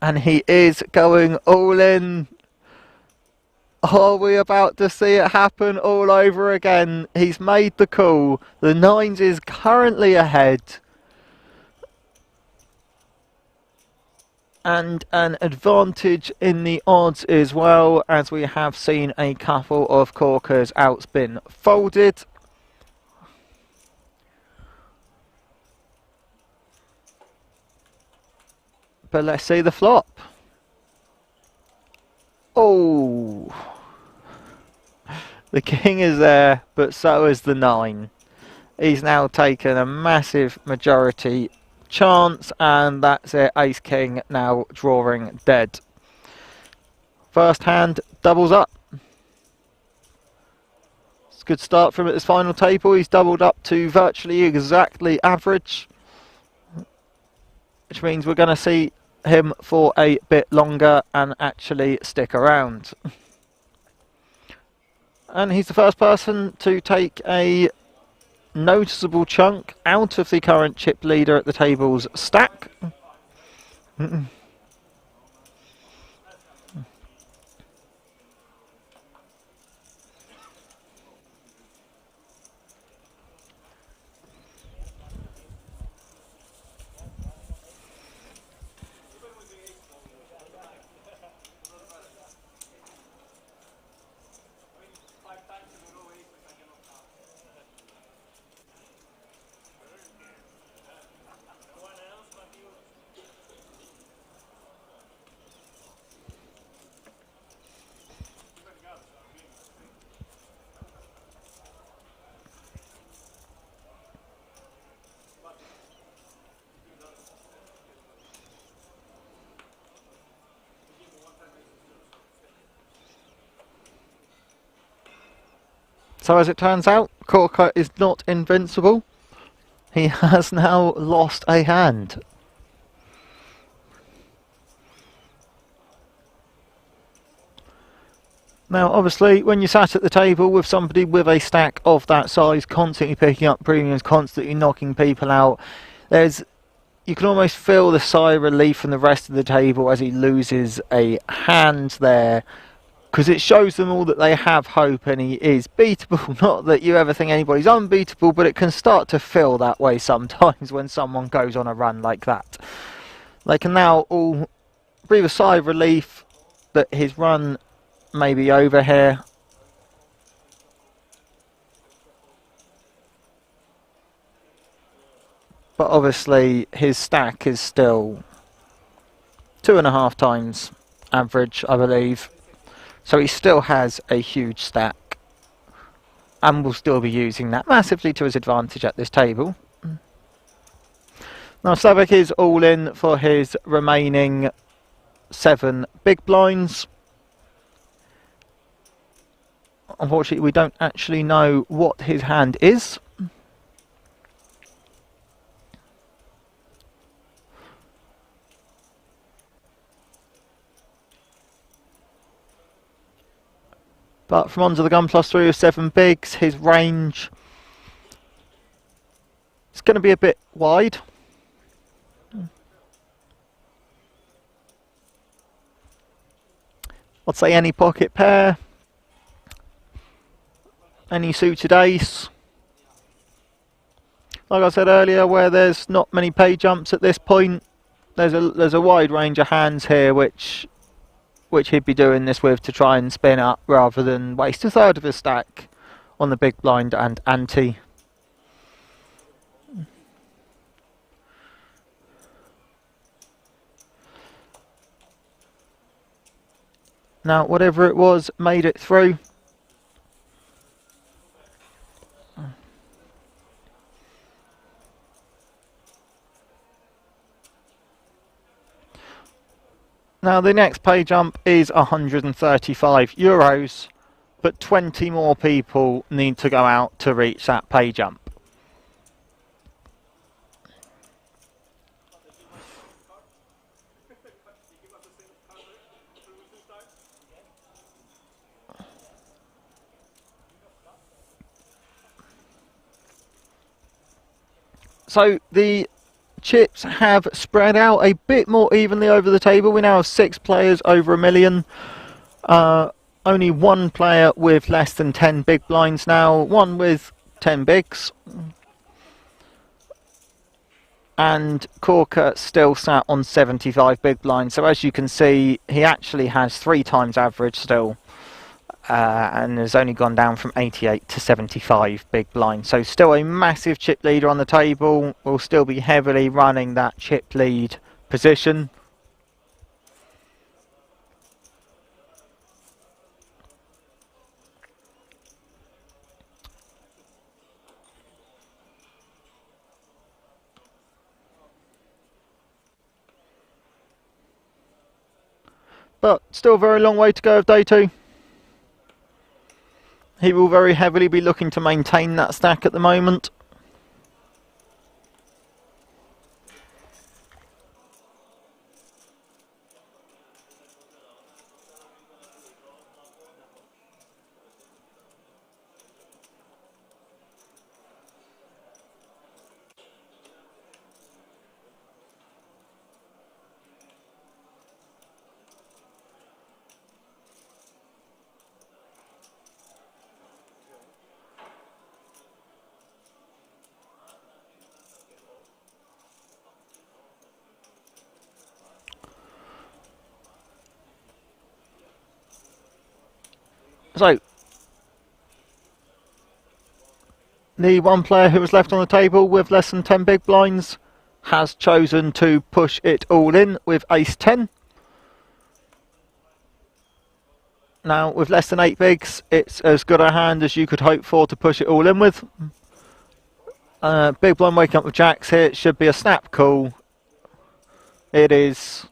And he is going all in. Are we about to see it happen all over again? He's made the call. The 9s is currently ahead. And an advantage in the odds as well, as we have seen a couple of corkers outspin folded. But let's see the flop. Oh, the king is there, but so is the 9. He's now taken a massive majority chance, and that's it. Ace king now drawing dead. First hand doubles up. It's a good start from at this final table. He's doubled up to virtually exactly average, which means we're going to see him for a bit longer and actually stick around. And he's the first person to take a noticeable chunk out of the current chip leader at the table's stack. So as it turns out, corker is not invincible. He has now lost a hand. Now, obviously, when you're sat at the table with somebody with a stack of that size, constantly picking up premiums, constantly knocking people out, you can almost feel the sigh of relief from the rest of the table as he loses a hand there, because it shows them all that they have hope and he is beatable. Not that you ever think anybody's unbeatable, but it can start to feel that way sometimes when someone goes on a run like that. They can now all breathe a sigh of relief that his run may be over here. But obviously his stack is still 2.5 times average, I believe. So he still has a huge stack and will still be using that massively to his advantage at this table. Now Slavik is all in for his remaining 7 big blinds. Unfortunately, we don't actually know what his hand is. But from under the gun +3 with 7 bigs, his range is going to be a bit wide. I'd say any pocket pair, any suited ace. Like I said earlier, where there's not many pay jumps at this point, there's a wide range of hands here which he'd be doing this with to try and spin up rather than waste a third of his stack on the big blind and ante. Now, whatever it was, made it through. Now, the next pay jump is €135, but 20 more people need to go out to reach that pay jump. So the chips have spread out a bit more evenly over the table. We now have 6 players over $1 million. Only 1 player with less than 10 big blinds now, 1 with 10 bigs. And Corker still sat on 75 big blinds. So as you can see, he actually has 3 times average still. And has only gone down from 88 to 75 big blinds. So still a massive chip leader on the table. Will still be heavily running that chip lead position. But still a very long way to go of day 2. He will very heavily be looking to maintain that stack at the moment. So, the 1 player who was left on the table with less than 10 big blinds has chosen to push it all in with ace 10. Now, with less than 8 bigs, it's as good a hand as you could hope for to push it all in with. Big blind waking up with jacks here. It should be a snap call. It is.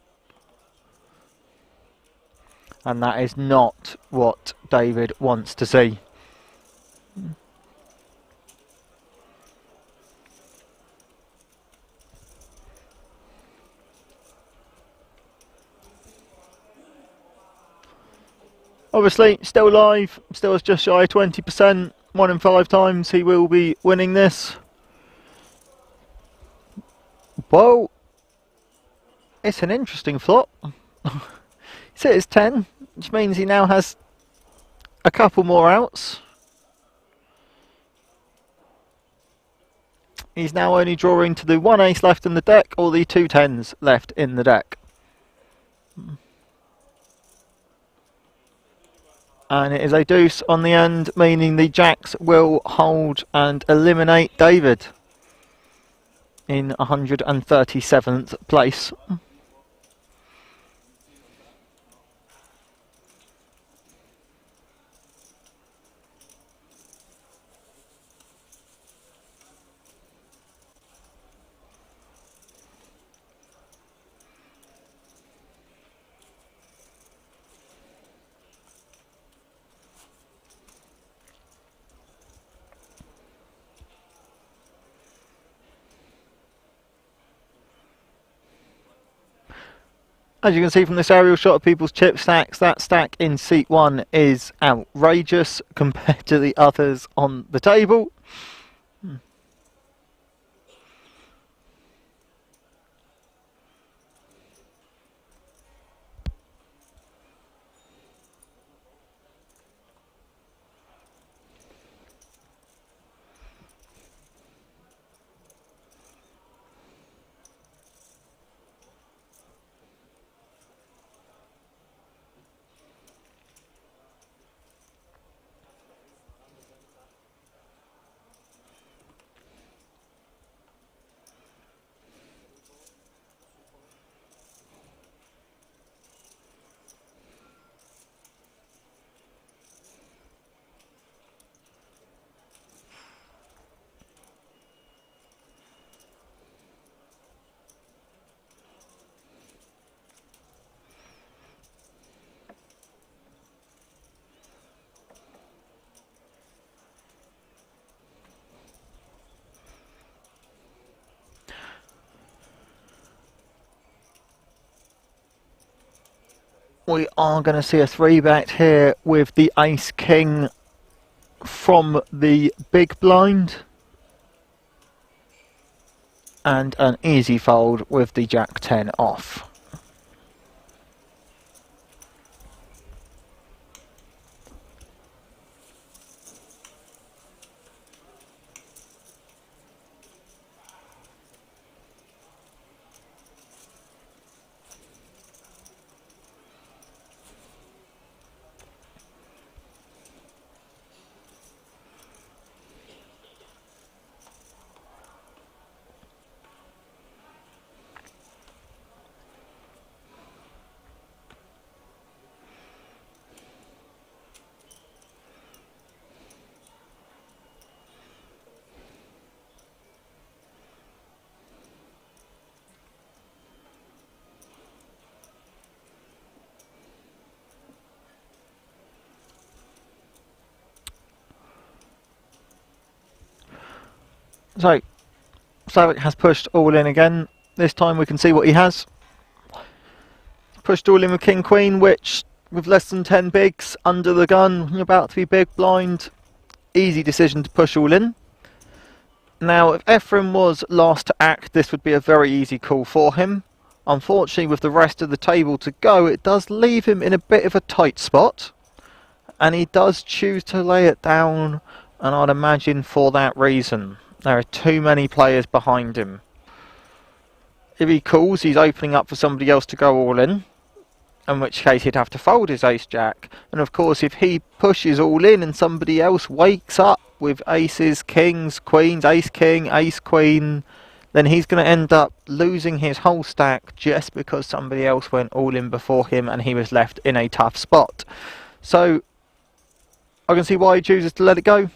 And that is not what David wants to see. Obviously, still live, still is just shy of 20%. 1 in 5 times he will be winning this. Well, it's an interesting flop. So it's 10, which means he now has a couple more outs. He's now only drawing to the 1 ace left in the deck or the 2 tens left in the deck. And it is a deuce on the end, meaning the jacks will hold and eliminate David in 137th place. As you can see from this aerial shot of people's chip stacks, that stack in seat 1 is outrageous compared to the others on the table. We are going to see a 3-bet here with the ace-king from the big blind. And an easy fold with the jack-10 off. So, Slavic has pushed all in again. This time we can see what he has. Pushed all in with King Queen, which with less than 10 bigs under the gun, you're about to be big blind. Easy decision to push all in. Now, if Ephraim was last to act, this would be a very easy call for him. Unfortunately, with the rest of the table to go, it does leave him in a bit of a tight spot. And he does choose to lay it down, and I'd imagine for that reason. There are too many players behind him. If he calls, he's opening up for somebody else to go all in which case he'd have to fold his ace-jack. And of course, if he pushes all in and somebody else wakes up with aces, kings, queens, ace-king, ace-queen, then he's going to end up losing his whole stack just because somebody else went all in before him and he was left in a tough spot. So, I can see why he chooses to let it go.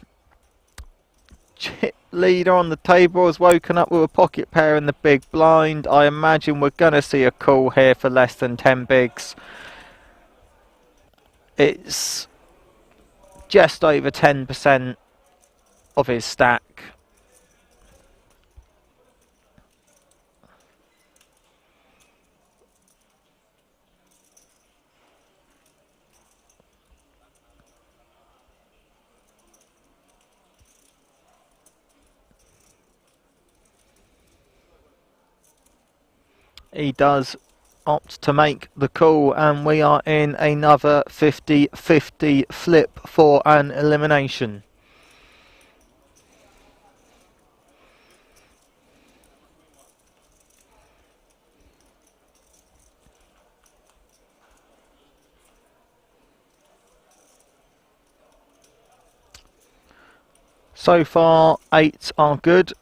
Chip leader on the table has woken up with a pocket pair in the big blind. I imagine we're going to see a call here for less than 10 bigs. It's just over 10% of his stack. He does opt to make the call, and we are in another 50-50 flip for an elimination. So far, 8 are good.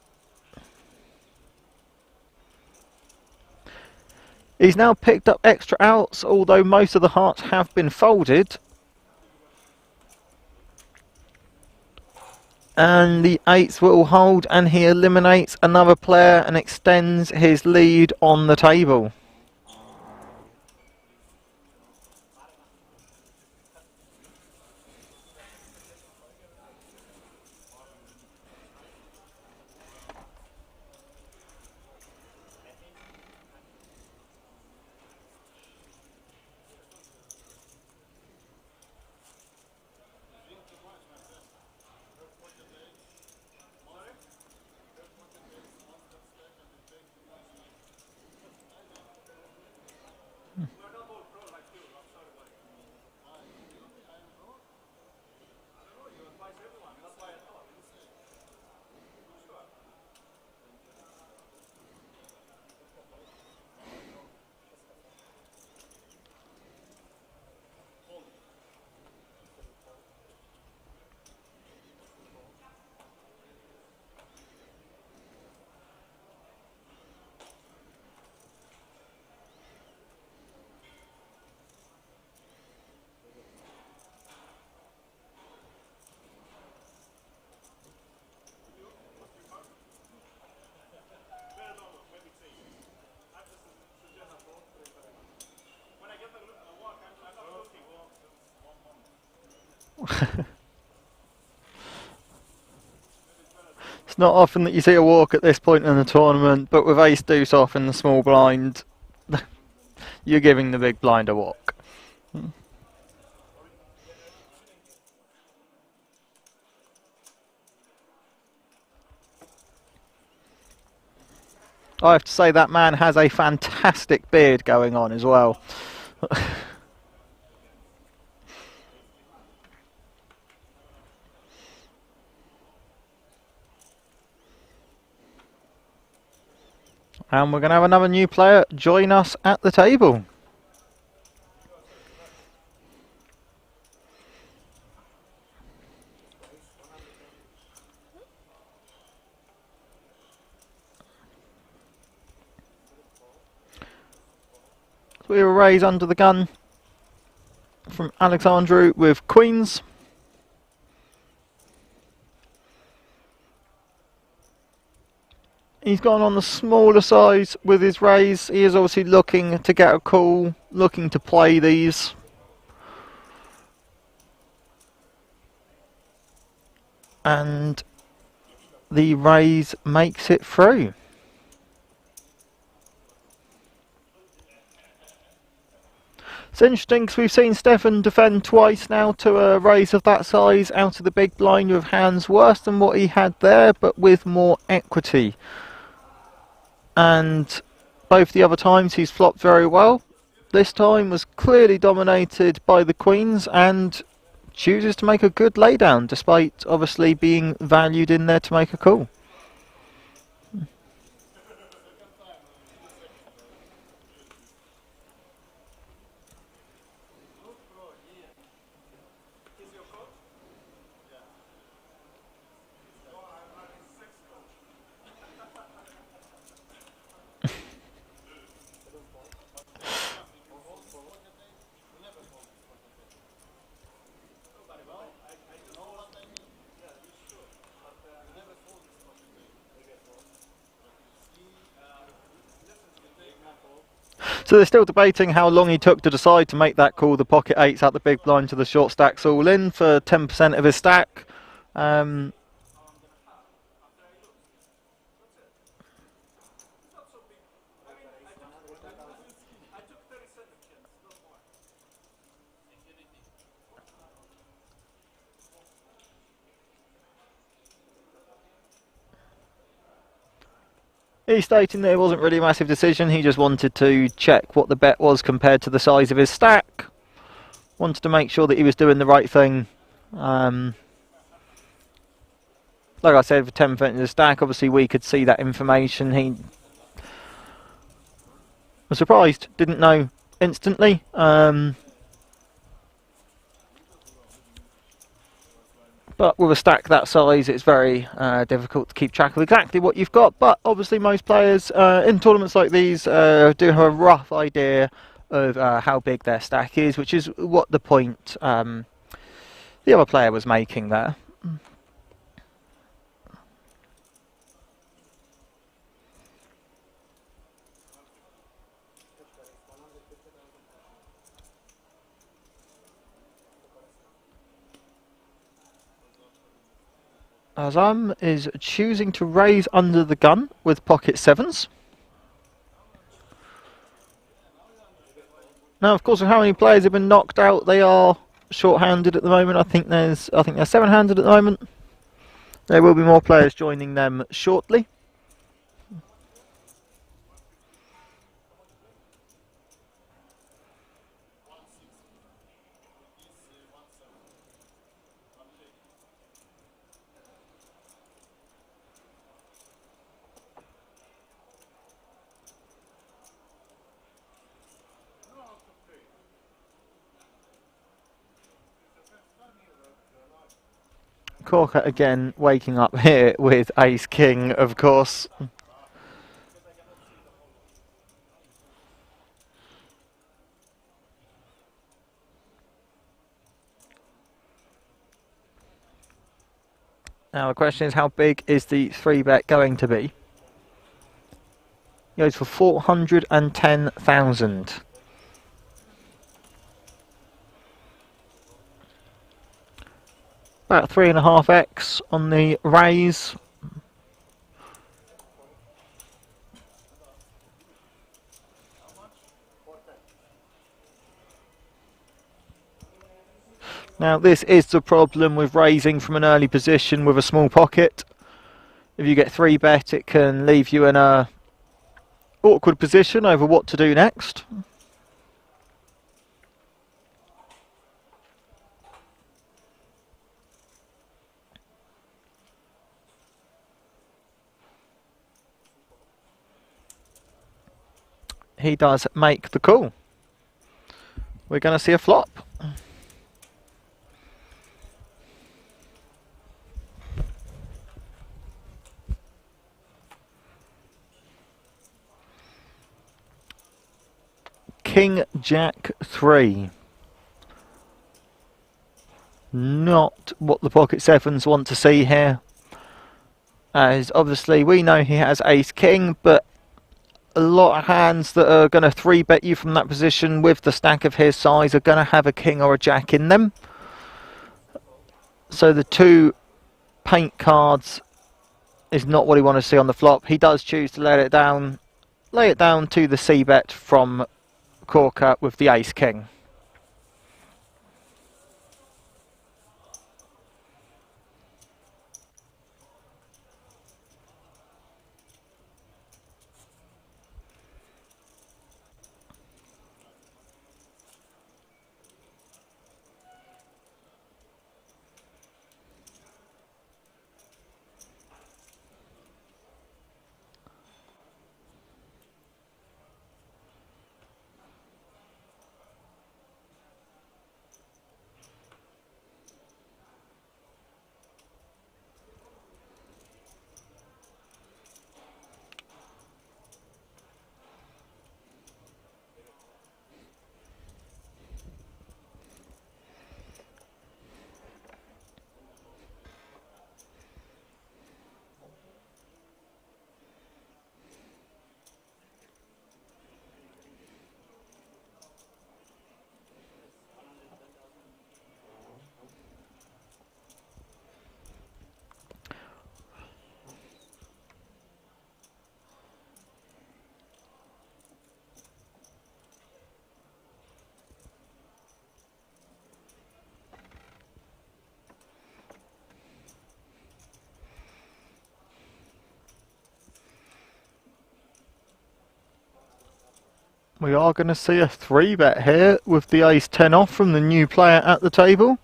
He's now picked up extra outs, although most of the hearts have been folded. And the 8s will hold, and he eliminates another player and extends his lead on the table. It's not often that you see a walk at this point in the tournament, but with ace deuce off in the small blind, you're giving the big blind a walk. I have to say that man has a fantastic beard going on as well. And we're going to have another new player join us at the table. So we will raise under the gun from Alexandru with queens. He's gone on the smaller side with his raise. He is obviously looking to get a call, looking to play these. And the raise makes it through. It's interesting because we've seen Stefan defend twice now to a raise of that size out of the big blind with hands worse than what he had there, but with more equity. And both the other times he's flopped very well. This time was clearly dominated by the queens and chooses to make a good laydown despite obviously being valued in there to make a call. So they're still debating how long he took to decide to make that call. The pocket eights out the big blind to the short stacks all in for 10% of his stack. He's stating that it wasn't really a massive decision, he just wanted to check what the bet was compared to the size of his stack. Wanted to make sure that he was doing the right thing. Like I said, for 10% in the stack, obviously we could see that information. He was surprised, didn't know instantly. But with a stack that size, it's very difficult to keep track of exactly what you've got. But obviously most players in tournaments like these do have a rough idea of how big their stack is, which is what the point the other player was making there. Azam is choosing to raise under the gun with pocket sevens. Now, of course, with how many players have been knocked out, they are short-handed at the moment. I think they're seven-handed at the moment. There will be more players joining them shortly. Corker again waking up here with Ace King, of course. Now the question is, how big is the 3-bet going to be? He goes for 410,000. About 3.5x on the raise. Now this is the problem with raising from an early position with a small pocket. If you get 3-bet, it can leave you in a awkward position over what to do next. He does make the call. We're going to see a flop. King Jack 3. Not what the pocket sevens want to see here. As obviously we know he has Ace King, but a lot of hands that are going to 3-bet you from that position with the stack of his size are going to have a king or a jack in them. So the 2 paint cards is not what he wants to see on the flop. He does choose to lay it down to the C-bet from Corker with the Ace King. We are going to see a 3-bet here with the ace-10 off from the new player at the table.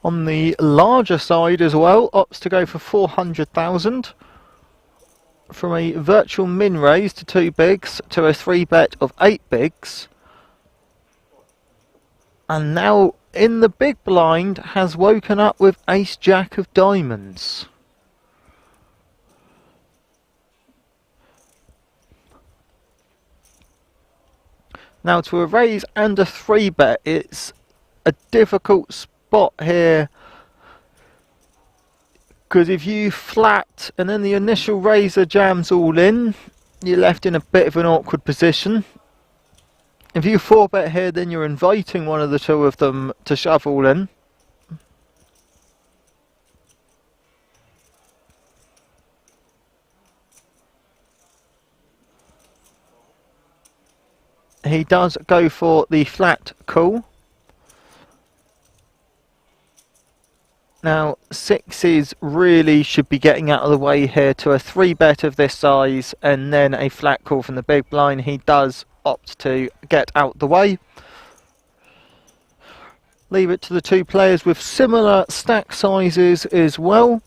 On the larger side as well, opts to go for 400,000. From a virtual min raise to 2 bigs to a 3-bet of 8 bigs. And now in the big blind has woken up with ace-jack of diamonds. Now to a raise and a 3-bet, it's a difficult spot here, because if you flat and then the initial raiser jams all in, you're left in a bit of an awkward position. If you 4-bet here, then you're inviting one of the two of them to shove all in. He does go for the flat call. Now, sixes really should be getting out of the way here to a 3-bet of this size and then a flat call from the big blind. He does opt to get out the way. Leave it to the two players with similar stack sizes as well.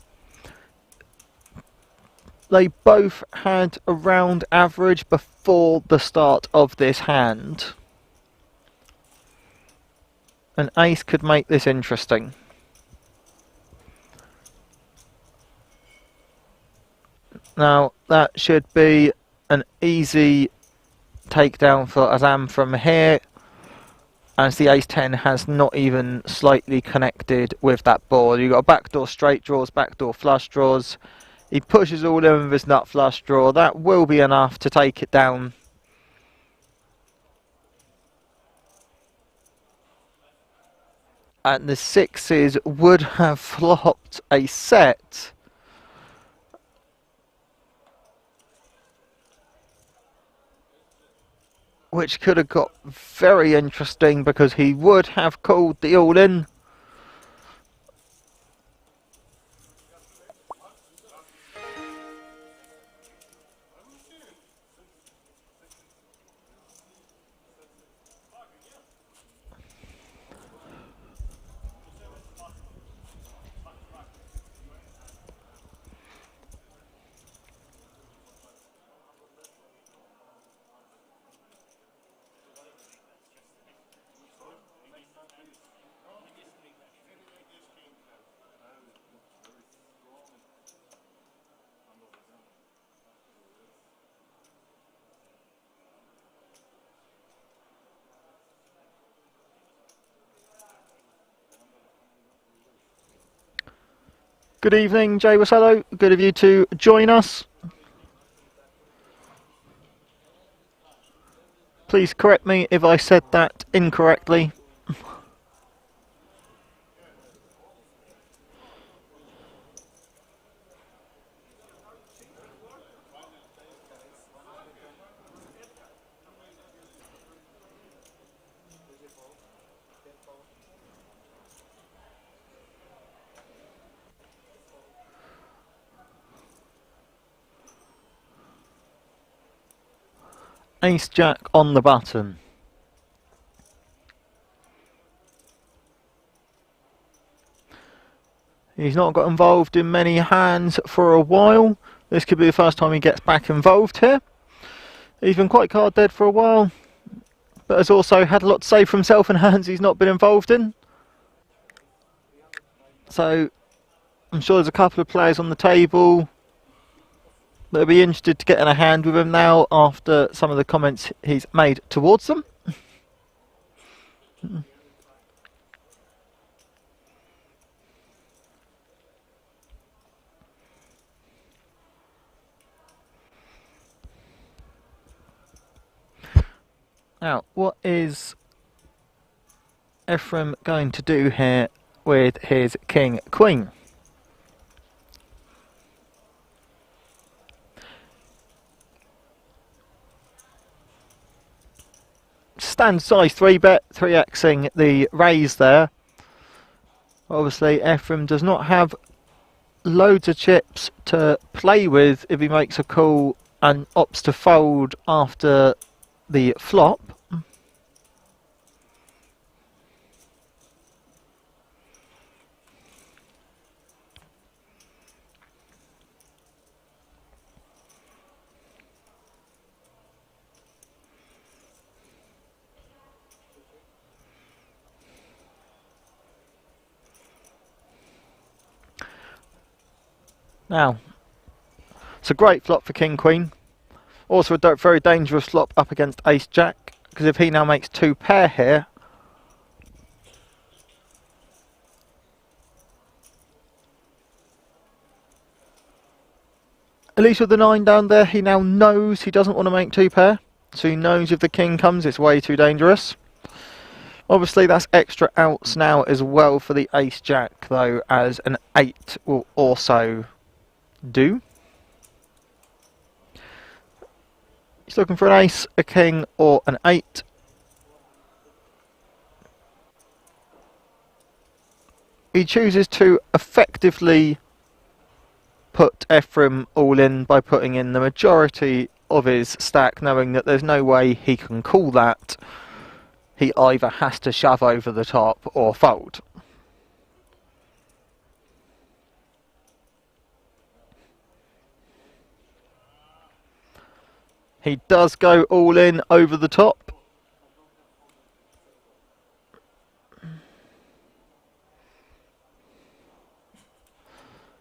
They both had around average before the start of this hand. An ace could make this interesting. Now that should be an easy takedown for Azam from here, as the ace-10 has not even slightly connected with that board. You've got backdoor straight draws, backdoor flush draws. He pushes all in with his nut flush draw. That will be enough to take it down. And the sixes would have flopped a set. Which could have got very interesting, because he would have called the all-in. Good evening, Jay Wasello. Good of you to join us. Please correct me if I said that incorrectly. Ace-jack on the button. He's not got involved in many hands for a while. This could be the first time he gets back involved here. He's been quite card dead for a while, but has also had a lot to say for himself in hands he's not been involved in. So I'm sure there's a couple of players on the table that'll be interested to get in a hand with him now after some of the comments he's made towards them. Now, what is Ephraim going to do here with his king queen? Stand size 3-bet, 3xing the raise there. Obviously Ephraim does not have loads of chips to play with if he makes a call and opts to fold after the flop. Now, it's a great flop for King Queen. Also a very dangerous flop up against Ace Jack, because if he now makes 2 pair here, at least with the 9 down there, he now knows he doesn't want to make 2 pair. So he knows if the king comes, it's way too dangerous. Obviously that's extra outs now as well for the Ace Jack, though, as an 8 will also do. He's looking for an ace, a king, or an 8. He chooses to effectively put Ephraim all in by putting in the majority of his stack, knowing that there's no way he can call that. He either has to shove over the top or fold. He does go all in over the top.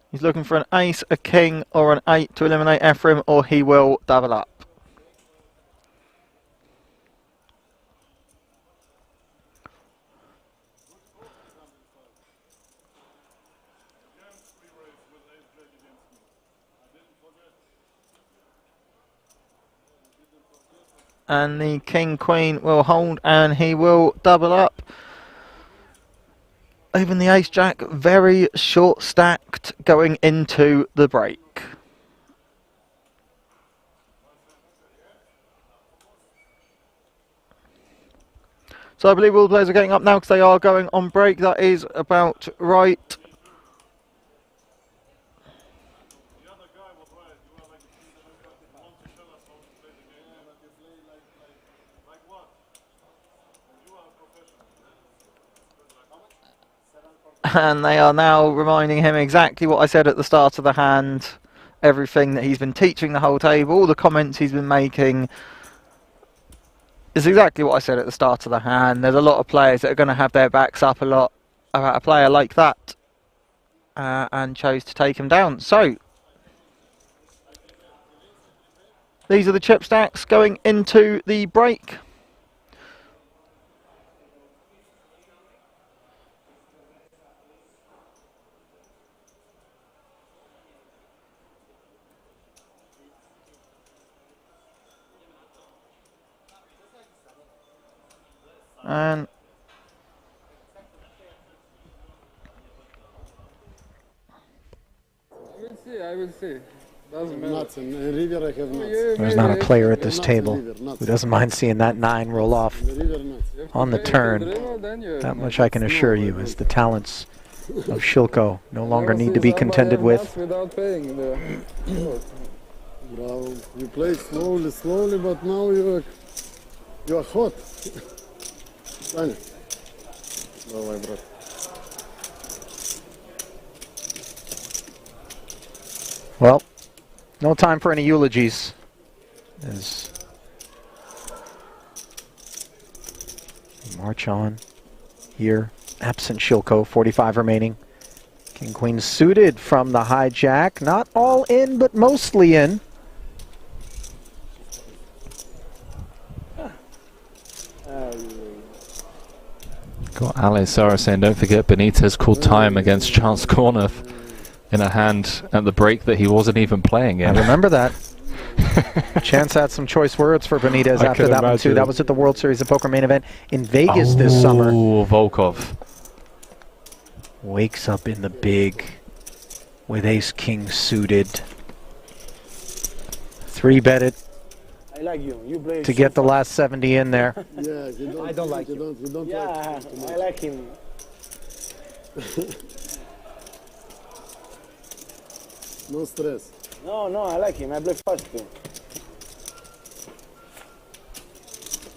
He's looking for an ace, a king, or an 8 to eliminate Ephraim, or he will double up. And the king queen will hold, and he will double up. Even the ace jack very short stacked going into the break. So I believe all the players are getting up now because they are going on break. That is about right. And they are now reminding him exactly what I said at the start of the hand. Everything that he's been teaching the whole table, all the comments he's been making, is exactly what I said at the start of the hand. There's a lot of players that are going to have their backs up a lot about a player like that, and chose to take him down. So these are the chip stacks going into the break. And I will see. Doesn't matter. Nuts. In river I have nuts. There's not a player at this table who doesn't mind seeing that 9 roll off on the turn. That much I can assure you, as the talents of Shilko no longer need to be contended with. Without paying the Bravo. You play slowly, but now you are hot. Таня. Давай, брат. Well, no time for any eulogies. As we march on here, absent Shilko, 45 remaining. King Queen suited from the hijack, not all in, but mostly in. Got Alice Sarah saying, don't forget Benitez called time against Charles Cornuth in a hand at the break that he wasn't even playing in. I remember that. Chance had some choice words for Benitez after that one too. That was at the World Series of Poker main event in Vegas this summer. Oh, Volkov. Wakes up in the big with ace-king suited. 3-bet it I like you. You play to get the last 70 in there. Yeah, you don't, I don't like you him. don't Yeah, like him too I much. like him. No stress. No, I like him. I play fast too.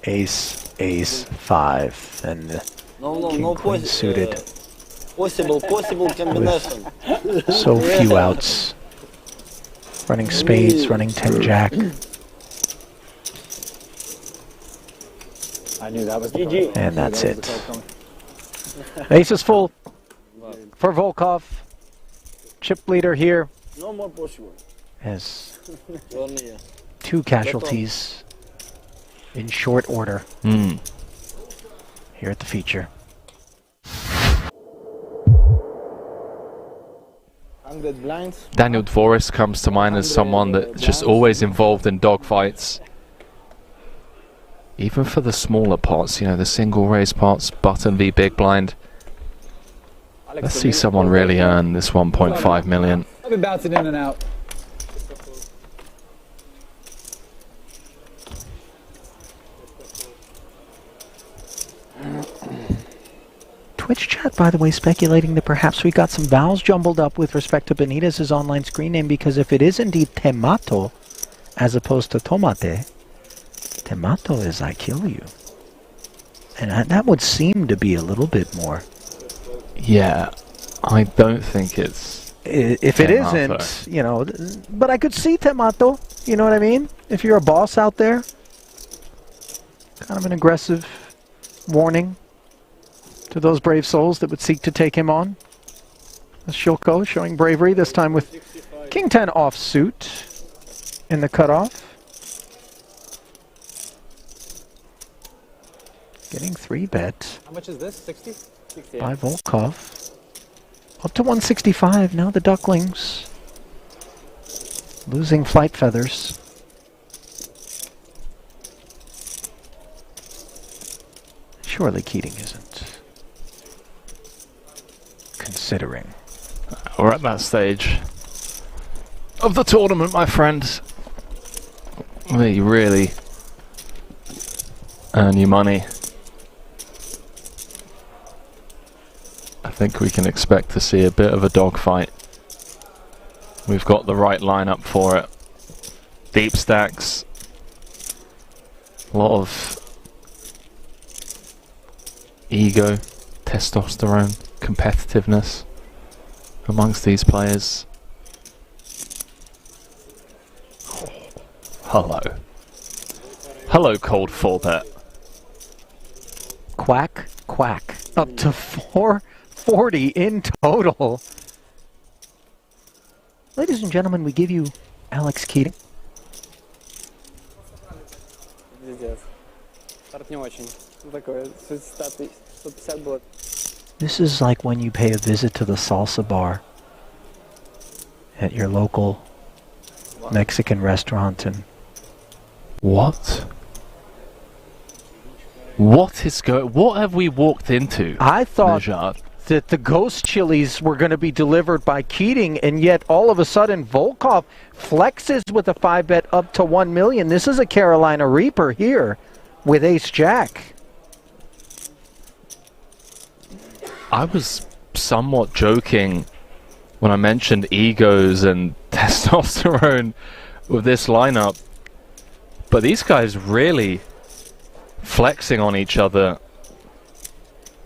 Ace, ace, 5, and No, king no queen suited. possible combination. So few outs. Running spades, running 10 jack. I knew that was GG. And that's it. Ace is full for Volkov. Chip leader here No more possible. has Only, 2 casualties in short order here at the feature. 100 blinds. Daniel Dvoris comes to mind as someone that's just always involved in dogfights. Even for the smaller pots, you know, the single raise pots, button v big blind. Let's see someone really earn this 1.5 million. I've been bouncing in and out. Twitch chat, by the way, speculating that perhaps we got some vowels jumbled up with respect to Benitez's online screen name, because if it is indeed Temato, as opposed to Tomate, Temato is I kill you. And that would seem to be a little bit more. Yeah, I don't think it's... If it isn't, you know, but I could see Temato, you know what I mean? If you're a boss out there, kind of an aggressive warning to those brave souls that would seek to take him on. Shilko showing bravery, this time with King 10 offsuit in the cutoff. Getting 3-bet. How much is this? 60? 60. By Volkov. Up to 165, now the Ducklings losing flight feathers. Surely Keating isn't considering. We're at that stage of the tournament, my friend, where you really earn your money. I think we can expect to see a bit of a dogfight. We've got the right lineup for it. Deep stacks. A lot of ego, testosterone, competitiveness amongst these players. Oh, hello. Hello, cold 4-bet. Quack, quack. Up to 440 in total. Ladies and gentlemen, we give you Alex Keating. This is like when you pay a visit to the salsa bar at your local Mexican restaurant and... What? What have we walked into? I thought Najad? that the ghost chilies were going to be delivered by Keating, and yet all of a sudden Volkov flexes with a 5-bet up to 1 million. This is a Carolina Reaper here with Ace-Jack. I was somewhat joking when I mentioned egos and testosterone with this lineup, but these guys really flexing on each other,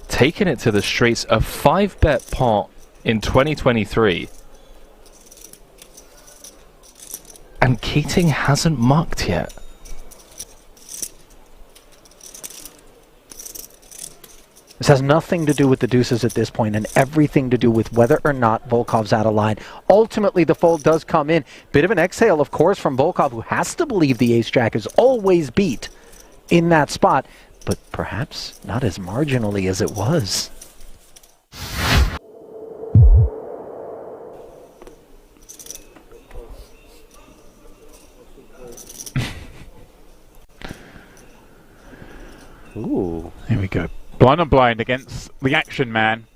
taking it to the streets. A 5-bet pot in 2023, and Keating hasn't mucked yet. This has nothing to do with the deuces at this point, and everything to do with whether or not Volkov's out of line. Ultimately, the fold does come in. Bit of an exhale, of course, from Volkov, who has to believe the ace-jack is always beat in that spot, but perhaps not as marginally as it was. Ooh. Here we go. Blind on blind against the action man.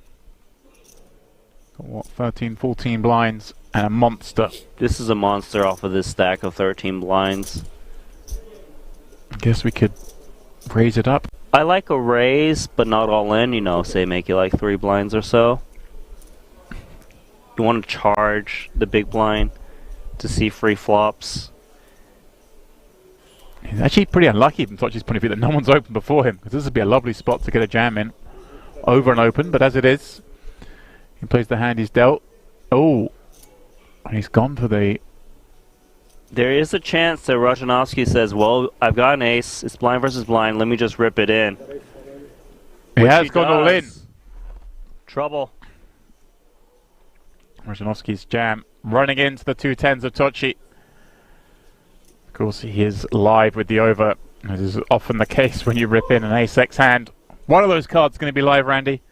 Got what, 13, 14 blinds and a monster. This is a monster off of this stack of 13 blinds. I guess we could raise it up. I like a raise, but not all in, you know, say make it like 3 blinds or so. You want to charge the big blind to see free flops. He's actually pretty unlucky from Tochi's point of view that no one's open before him, because this would be a lovely spot to get a jam in. Over and open, but as it is, he plays the hand he's dealt. Oh, and he's gone for the... There is a chance that Rajanovsky says, well, I've got an ace, it's blind versus blind, let me just rip it in. He Which has gone all in. Trouble. Rajanovsky's jam running into the 2-10s of Tochi. Of course, he is live with the over, as is often the case when you rip in an ace-x hand. One of those cards is going to be live, Randy.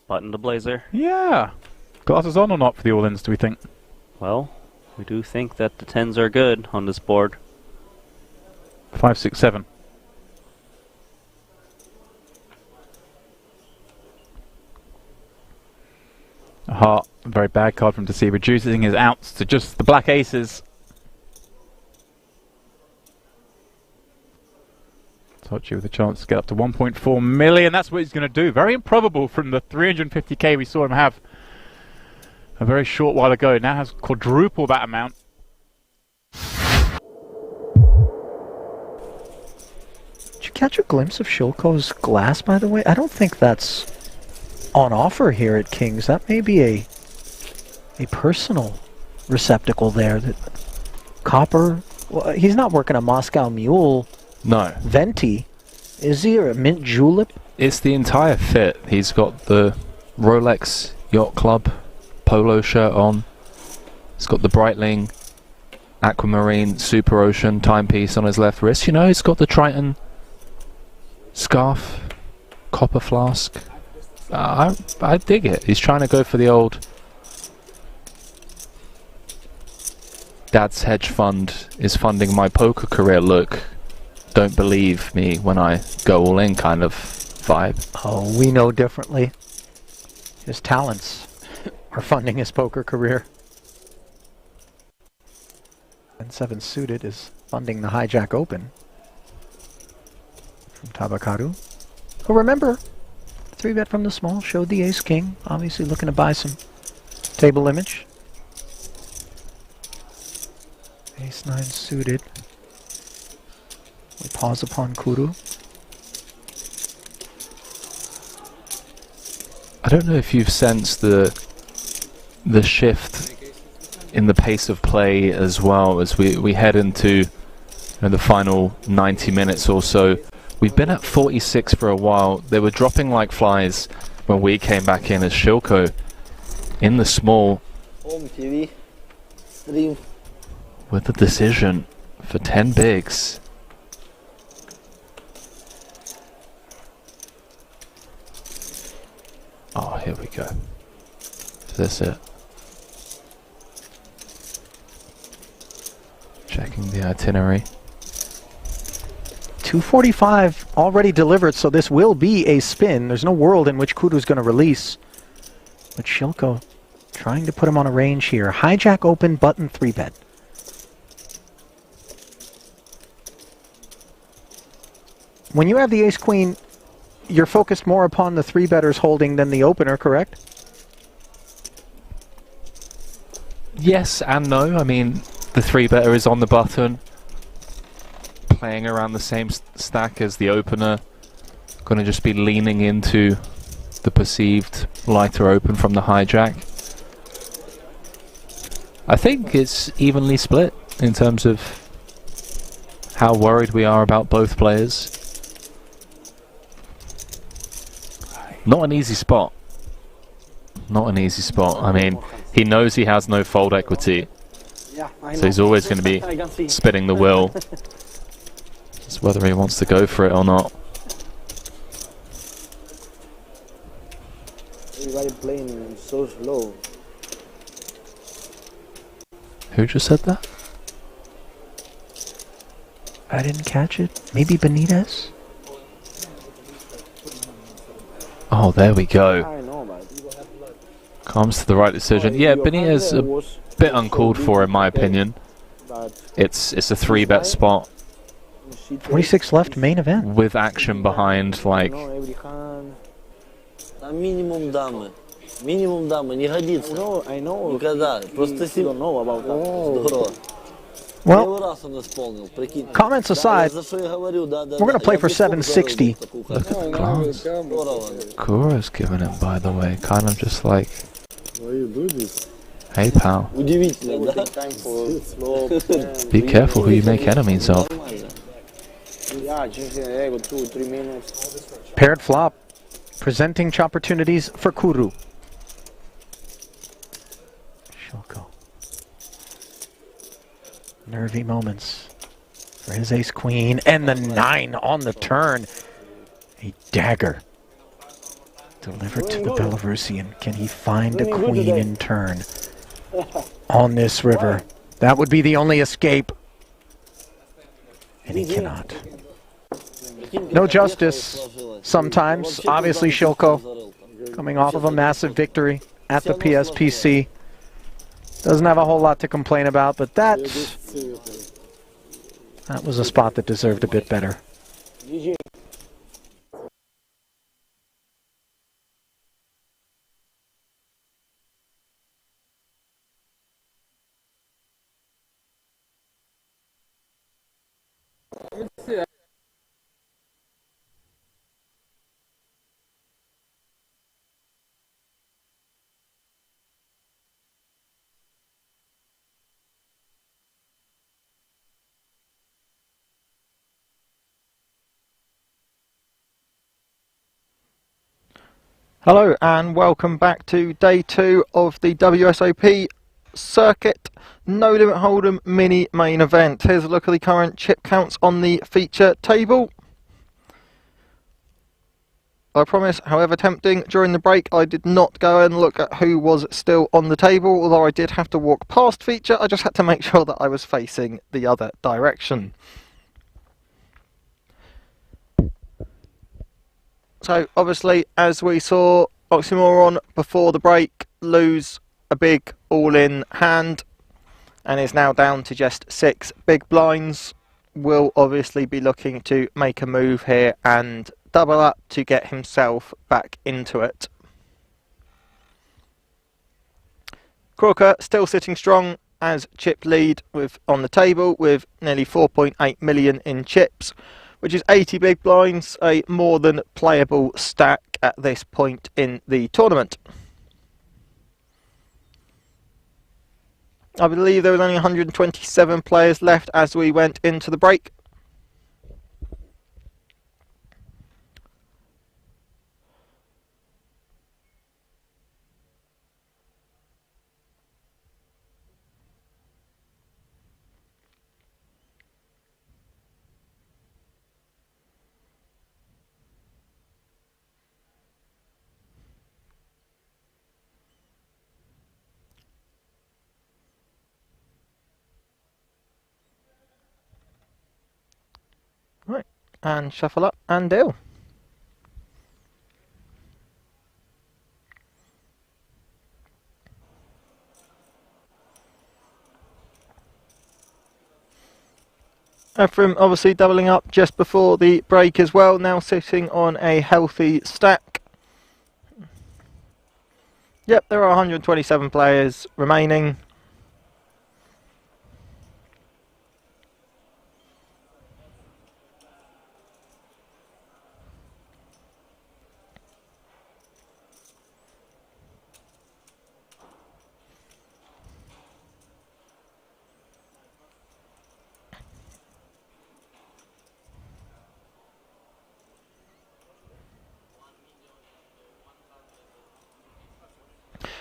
Button to blazer. Yeah. Glasses on or not for the all-ins, do we think? Well, we do think that the 10s are good on this board. 5, 6, 7. A heart, a very bad card from him to see, reducing his outs to just the black aces. Tochi with a chance to get up to 1.4 million. That's what he's going to do. Very improbable from the 350k we saw him have a very short while ago. Now has quadruple that amount. Did you catch a glimpse of Shilko's glass, by the way? I don't think that's on offer here at King's. That may be a personal receptacle there. That copper. Well, he's not working a Moscow Mule. No. Venti. Is he, or a mint julep? It's the entire fit. He's got the Rolex Yacht Club polo shirt on. He's got the Breitling Aquamarine Super Ocean timepiece on his left wrist. You know, he's got the Triton scarf, copper flask. I dig it. He's trying to go for the old Dad's hedge fund is funding my poker career look. Don't believe me when I go all in kind of vibe. Oh, we know differently. His talents are funding his poker career. And 7 suited is funding the Hijack Open from Tabakaru. Oh, remember, 3-bet from the small showed the ace king. Obviously looking to buy some table image. Ace 9 suited. We pause upon Kuru. I don't know if you've sensed the shift in the pace of play as well as we head into the final 90 minutes or so. We've been at 46 for a while. They were dropping like flies when we came back in as Shilko in the small Home TV, stream. with the decision for 10 bigs. Oh, here we go. Is this it? Checking the itinerary. 245 already delivered, so this will be a spin. There's no world in which Kudu's going to release. But Shilko trying to put him on a range here. Hijack open, button 3-bet. When you have the ace-queen, you're focused more upon the 3-betters holding than the opener, correct? Yes and no. I mean, the 3-better is on the button, playing around the same stack as the opener. Going to just be leaning into the perceived lighter open from the hijack. I think it's evenly split in terms of how worried we are about both players. Not an easy spot. Not an easy spot. I mean, he knows he has no fold equity, so he's always going to be spinning the wheel. Just whether he wants to go for it or not. Everybody playing so slow. Who just said that? I didn't catch it. Maybe Benitez? Oh, there we go. I know, man. Comes to the right decision. Yeah, Benitez a bit uncalled for in my opinion. It's a 3-bet spot 26 left, main event. with action behind. Like, A minimum dame. Минимум, да, мы не годится. I know. Никогда. Просто You don't know about that. Здорово. Well, Первый раз он исполнил, прикинь. comments aside, За что я говорю, да, да, we're going да. to play Я for бы сколько 760. заработал такую Look карту. at the class. Здорово. Kura's giving it, by the way. Kind of just like, Why you do this? hey pal, Удивительно, да? Time for slow. be careful who you make enemies of. Нормально. Yeah, just ego 2-3 minutes. Paired flop, presenting opportunities for Kuru. Shilko. Nervy moments for his ace queen and the 9 on the turn. A dagger delivered to the Belarusian. Can he find a queen in turn on this river? That would be the only escape. And he cannot. No justice sometimes. Obviously, Shilko coming off of a massive victory at the PSPC. Doesn't have a whole lot to complain about, but that was a spot that deserved a bit better. Hello and welcome back to day 2 of the WSOP Circuit No Limit Hold'em mini main event. Here's a look at the current chip counts on the feature table. I promise, however tempting, during the break I did not go and look at who was still on the table, although I did have to walk past feature. I just had to make sure that I was facing the other direction. So obviously, as we saw, Oxymoron before the break lose a big all-in hand and is now down to just 6 big blinds. Will obviously be looking to make a move here and double up to get himself back into it. Crocker still sitting strong as chip lead on the table with nearly 4.8 million in chips, which is 80 big blinds, a more than playable stack at this point in the tournament. I believe there was only 127 players left as we went into the break. Right, and shuffle up and deal. Ephraim obviously doubling up just before the break as well, now sitting on a healthy stack. Yep, there are 127 players remaining.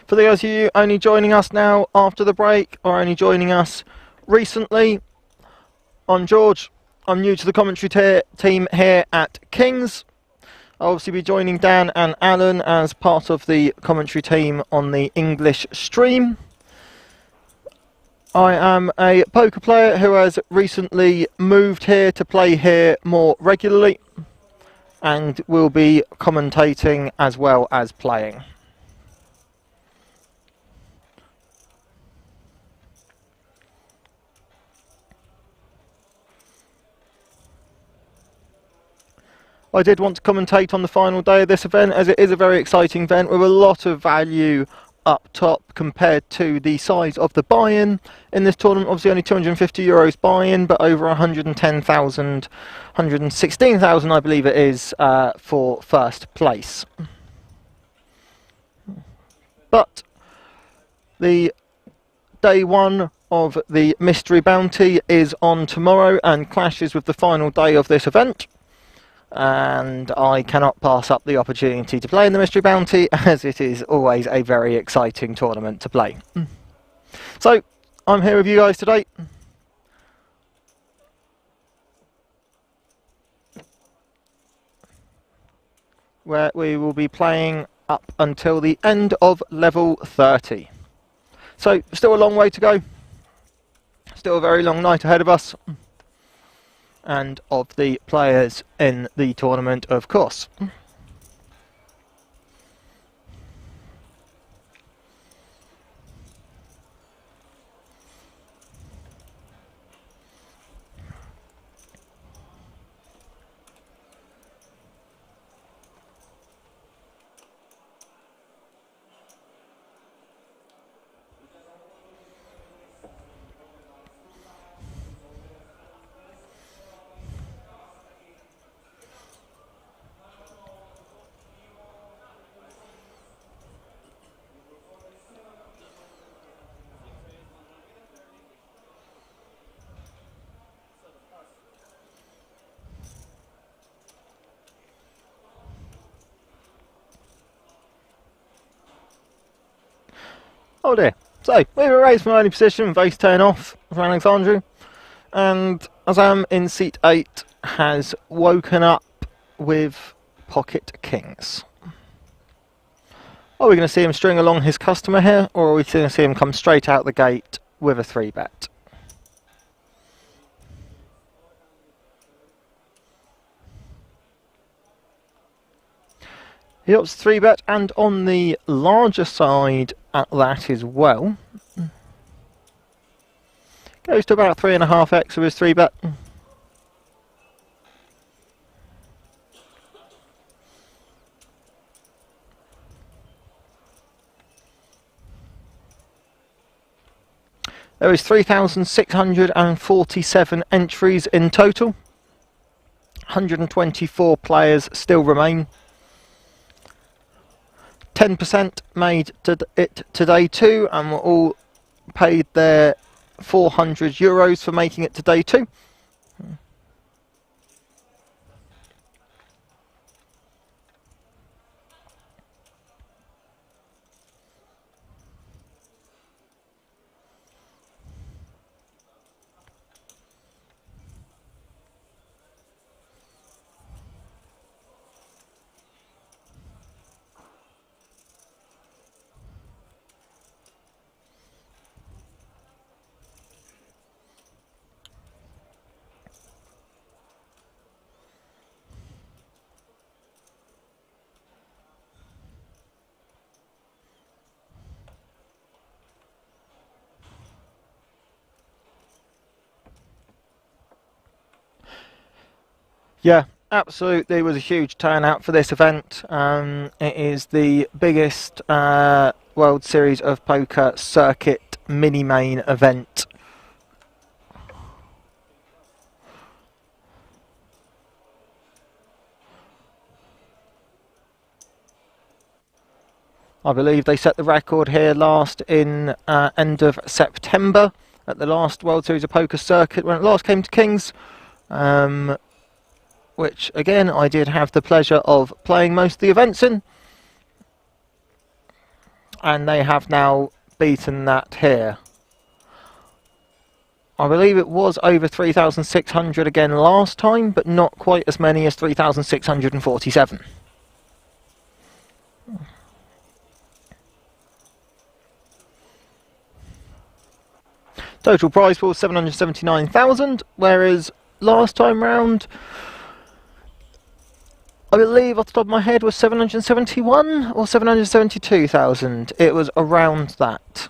For those of you only joining us now after the break or only joining us recently, I'm George. I'm new to the commentary team here at Kings. I'll obviously be joining Dan and Alan as part of the commentary team on the English stream. I am a poker player who has recently moved here to play here more regularly and will be commentating as well as playing. I did want to commentate on the final day of this event, as it is a very exciting event with a lot of value up top compared to the size of the buy-in in this tournament. Obviously only €250 buy-in, but over 110,000, 116,000 I believe it is, for first place. But the day one of the mystery bounty is on tomorrow and clashes with the final day of this event. And I cannot pass up the opportunity to play in the mystery bounty, as it is always a very exciting tournament to play. So I'm here with you guys today. Where we will be playing up until the end of level 30. So still a long way to go. Still a very long night ahead of us. And of the players in the tournament, of course. Oh dear. So, we've erased my early position, base turn off for Alexandru, and Azam in seat 8 has woken up with pocket kings. Are we going to see him string along his customer here, or are we going to see him come straight out the gate with a 3-bet? He opts 3-bet, and on the larger side at that as well. Goes to about 3.5x with his 3-bet. There is 3,647 entries in total. 124 players still remain. 10% made it today too, and were all paid their €400 for making it to day 2. Yeah, absolutely was a huge turnout for this event. It is the biggest World Series of Poker circuit mini-main event. I believe they set the record here last in end of September at the last World Series of Poker circuit when it last came to Kings. Which again I did have the pleasure of playing most of the events in, and they have now beaten that here. I believe it was over 3,600 again last time, but not quite as many as 3,647. Total prize pool 779,000, whereas last time round I believe off the top of my head was 771 or 772,000. It was around that.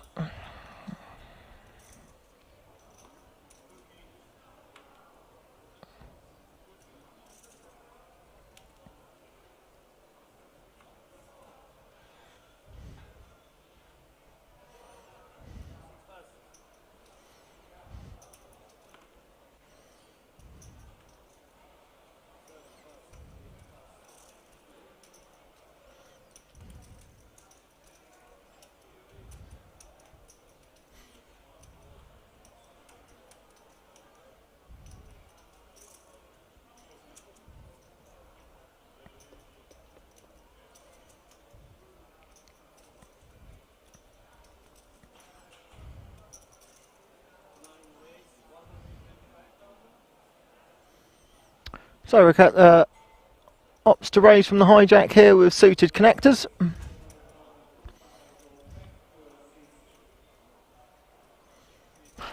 So we get the ops to raise from the hijack here with suited connectors.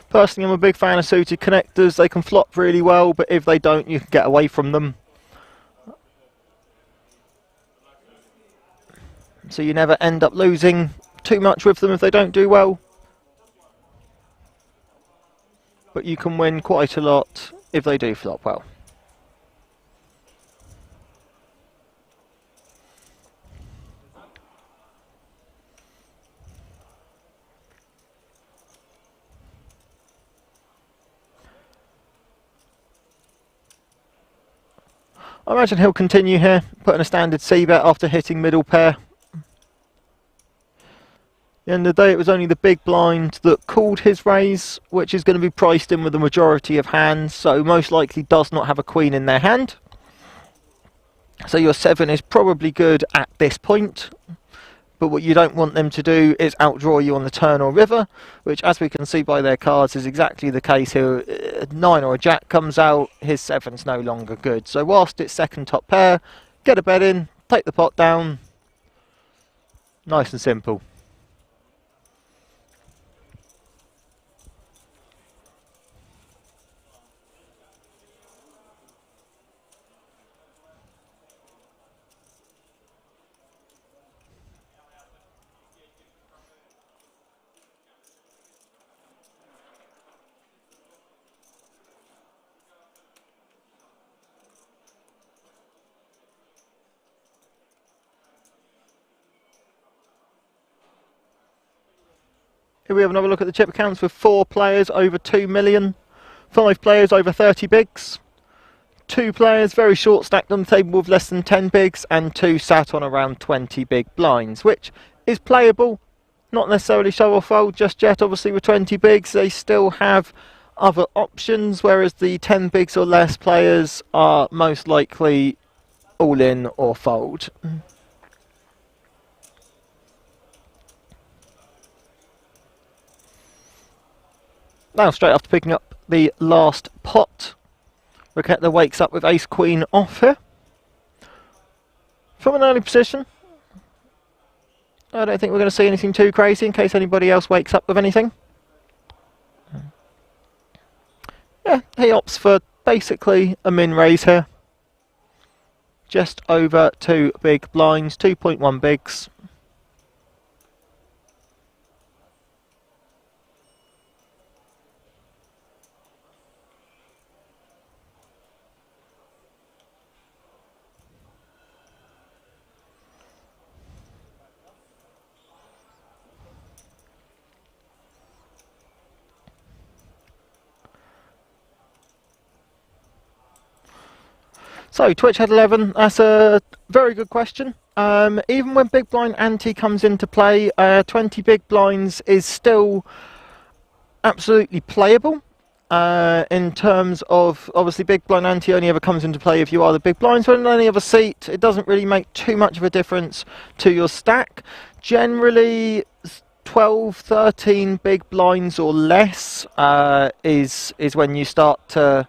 Personally, I'm a big fan of suited connectors. They can flop really well, but if they don't, you can get away from them. So you never end up losing too much with them if they don't do well. But you can win quite a lot if they do flop well. I imagine he'll continue here, putting a standard C-bet after hitting middle pair. At the end of the day, it was only the big blind that called his raise, which is going to be priced in with the majority of hands, so most likely does not have a queen in their hand. So your 7 is probably good at this point, but what you don't want them to do is outdraw you on the turn or river, which, as we can see by their cards, is exactly the case here. A 9 or a jack comes out, his 7's no longer good. So whilst it's second top pair, get a bet in, take the pot down. Nice and simple. Here we have another look at the chip accounts with 4 players over 2 million, 5 players over 30 bigs, 2 players very short stacked on the table with less than 10 bigs, and 2 sat on around 20 big blinds, which is playable, not necessarily show or fold just yet. Obviously with 20 bigs they still have other options, whereas the 10 bigs or less players are most likely all in or fold. Now, straight after picking up the last pot, Raketa wakes up with ace queen off here. From an early position, I don't think we're going to see anything too crazy in case anybody else wakes up with anything. Yeah, he opts for basically a min raise here. Just over 2 big blinds, 2.1 bigs. So, Twitch had 11, that's a very good question. Even when big blind ante comes into play, 20 big blinds is still absolutely playable. In terms of, obviously big blind ante only ever comes into play if you are the big blinds, but in any other seat it doesn't really make too much of a difference to your stack. Generally 12, 13 big blinds or less is when you start to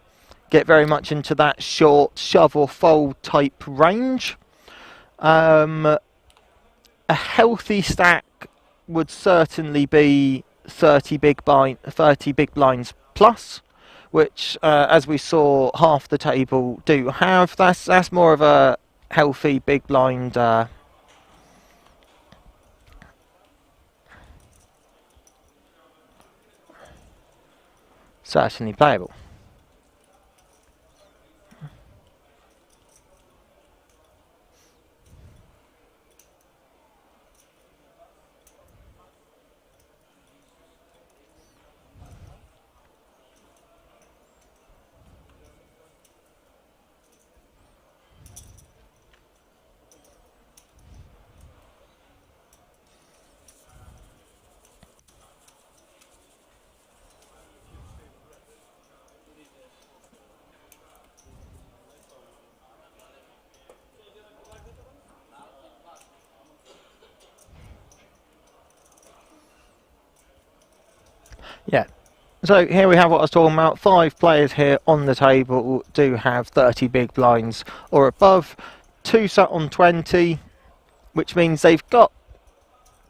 get very much into that short shove or fold type range. A healthy stack would certainly be 30 big blinds plus, which as we saw half the table do have. That's more of a healthy big blind certainly playable. Yeah, So here we have what I was talking about. 5 players here on the table do have 30 big blinds or above. 2 sat on 20, which means they've got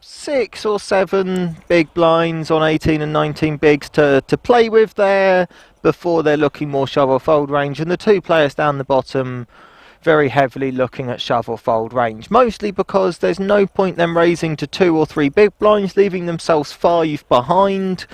6 or 7 big blinds on 18 and 19 bigs to play with there before they're looking more shovel fold range. And the 2 players down the bottom very heavily looking at shovel fold range, mostly because there's no point them raising to 2 or 3 big blinds, leaving themselves 5 behind.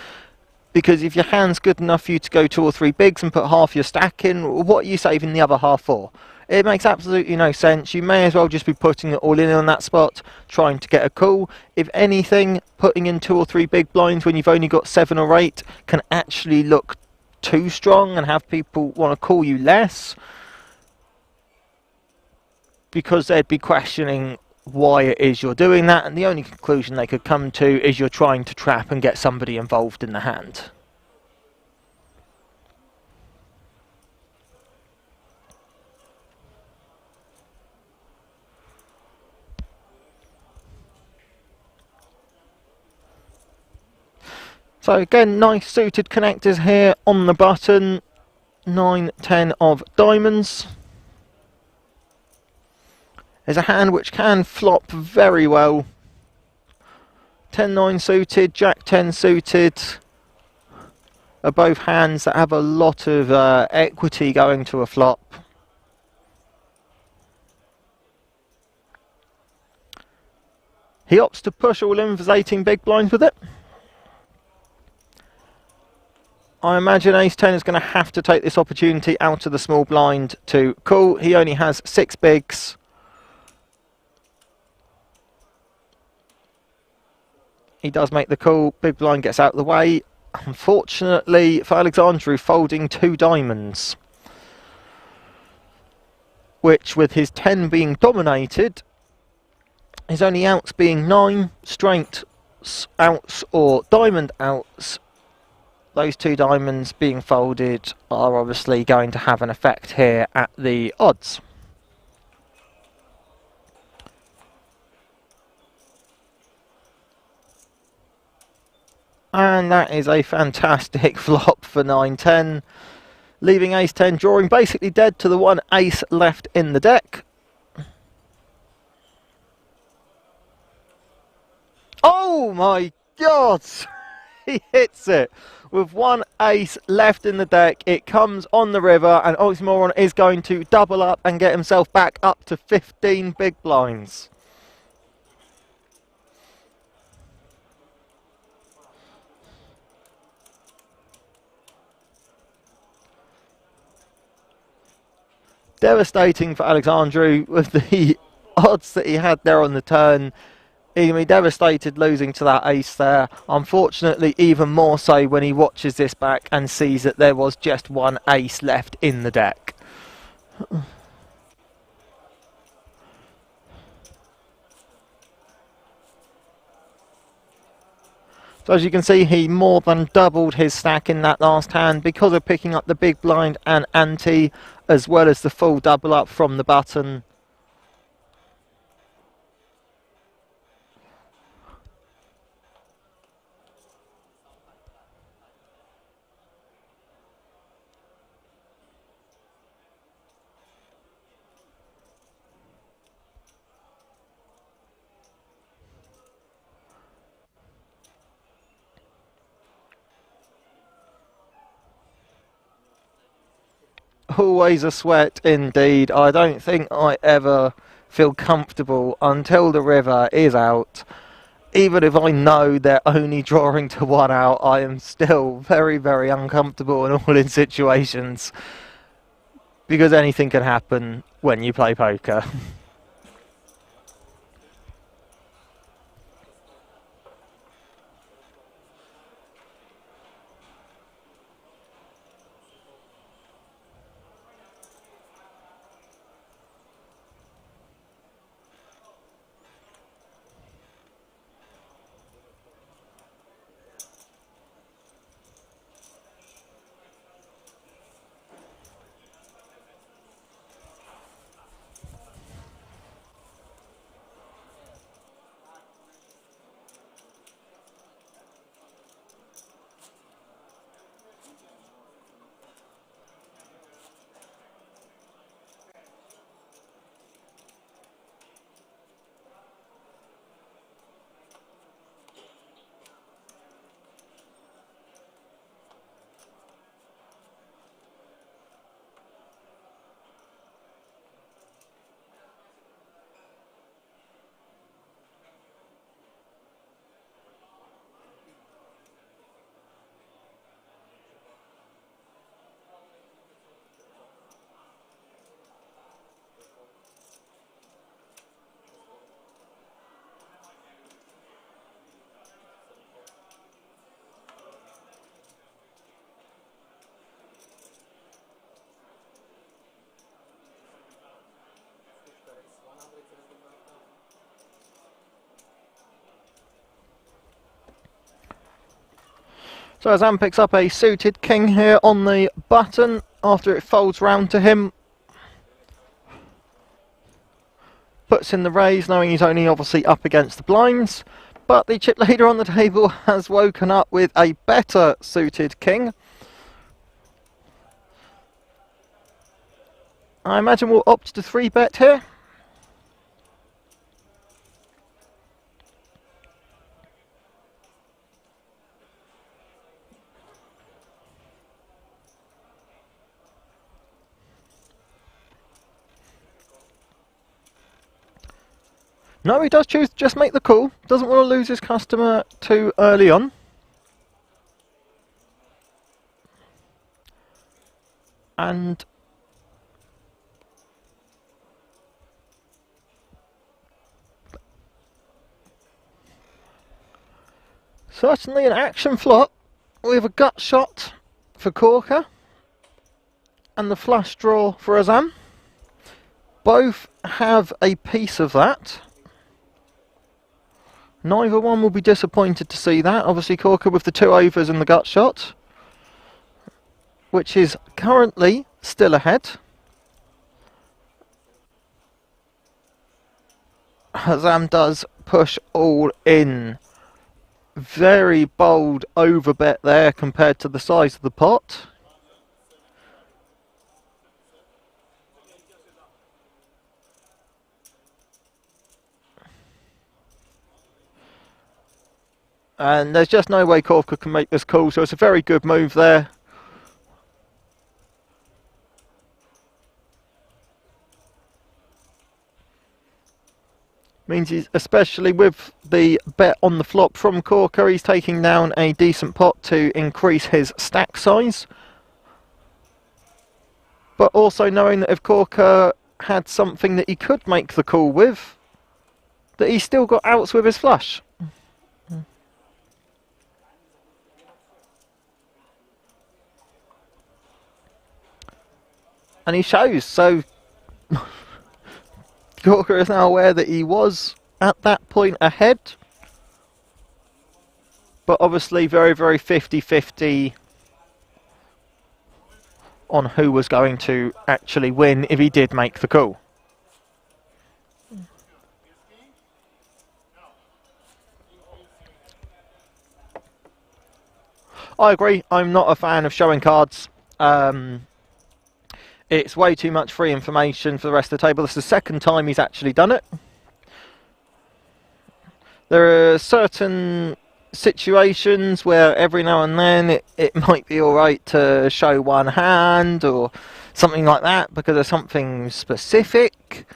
Because if your hand's good enough for you to go 2 or 3 bigs and put half your stack in, what are you saving the other half for? It makes absolutely no sense. You may as well just be putting it all in on that spot, trying to get a call. If anything, putting in 2 or 3 big blinds when you've only got 7 or 8 can actually look too strong and have people want to call you less, because they'd be questioning why it is you're doing that, and the only conclusion they could come to is you're trying to trap and get somebody involved in the hand. So again, nice suited connectors here on the button. 9, 10 of diamonds. There's a hand which can flop very well. 10, 9 suited, Jack 10 suited are both hands that have a lot of equity going to a flop. He opts to push all in for 18 big blinds with it. I imagine Ace 10 is going to have to take this opportunity out of the small blind to call. He only has 6 bigs. He does make the call. Big blind gets out of the way. Unfortunately for Alexandru, folding 2 diamonds, which with his 10 being dominated, his only outs being 9 straight outs or diamond outs. Those 2 diamonds being folded are obviously going to have an effect here at the odds. And that is a fantastic flop for 9-10, leaving Ace 10 drawing basically dead to the 1 ace left in the deck. Oh my god! He hits it with 1 ace left in the deck. It comes on the river, and Oxymoron is going to double up and get himself back up to 15 big blinds. Devastating for Alexandru with the odds that he had there on the turn. He's going to be devastated losing to that ace there. Unfortunately, even more so when he watches this back and sees that there was just 1 ace left in the deck. So as you can see, he more than doubled his stack in that last hand because of picking up the big blind and ante, as well as the full double up from the button. Always a sweat indeed. I don't think I ever feel comfortable until the river is out. Even if I know they're only drawing to 1 out, I am still very, very uncomfortable in all in situations, because anything can happen when you play poker. So Azam picks up a suited king here on the button after it folds round to him. Puts in the raise, knowing he's only obviously up against the blinds. But the chip leader on the table has woken up with a better suited king. I imagine we'll opt to 3-bet here. No, he does choose to just make the call. Doesn't want to lose his customer too early on. And certainly an action flop with a gut shot for Corker and the flush draw for Azam. Both have a piece of that. Neither one will be disappointed to see that. Obviously Corker with the 2 overs and the gut shot, which is currently still ahead. Azam does push all in. Very bold overbet there compared to the size of the pot. And there's just no way Corker can make this call, so it's a very good move there. Means he's, especially with the bet on the flop from Corker, he's taking down a decent pot to increase his stack size. But also knowing that if Corker had something that he could make the call with, that he's still got outs with his flush. And he shows, so Corker is now aware that he was at that point ahead, but obviously very, very 50-50 on who was going to actually win if he did make the call. I agree, I'm not a fan of showing cards. It's way too much free information for the rest of the table. This is the second time he's actually done it. There are certain situations where every now and then it might be alright to show one hand or something like that because of something specific.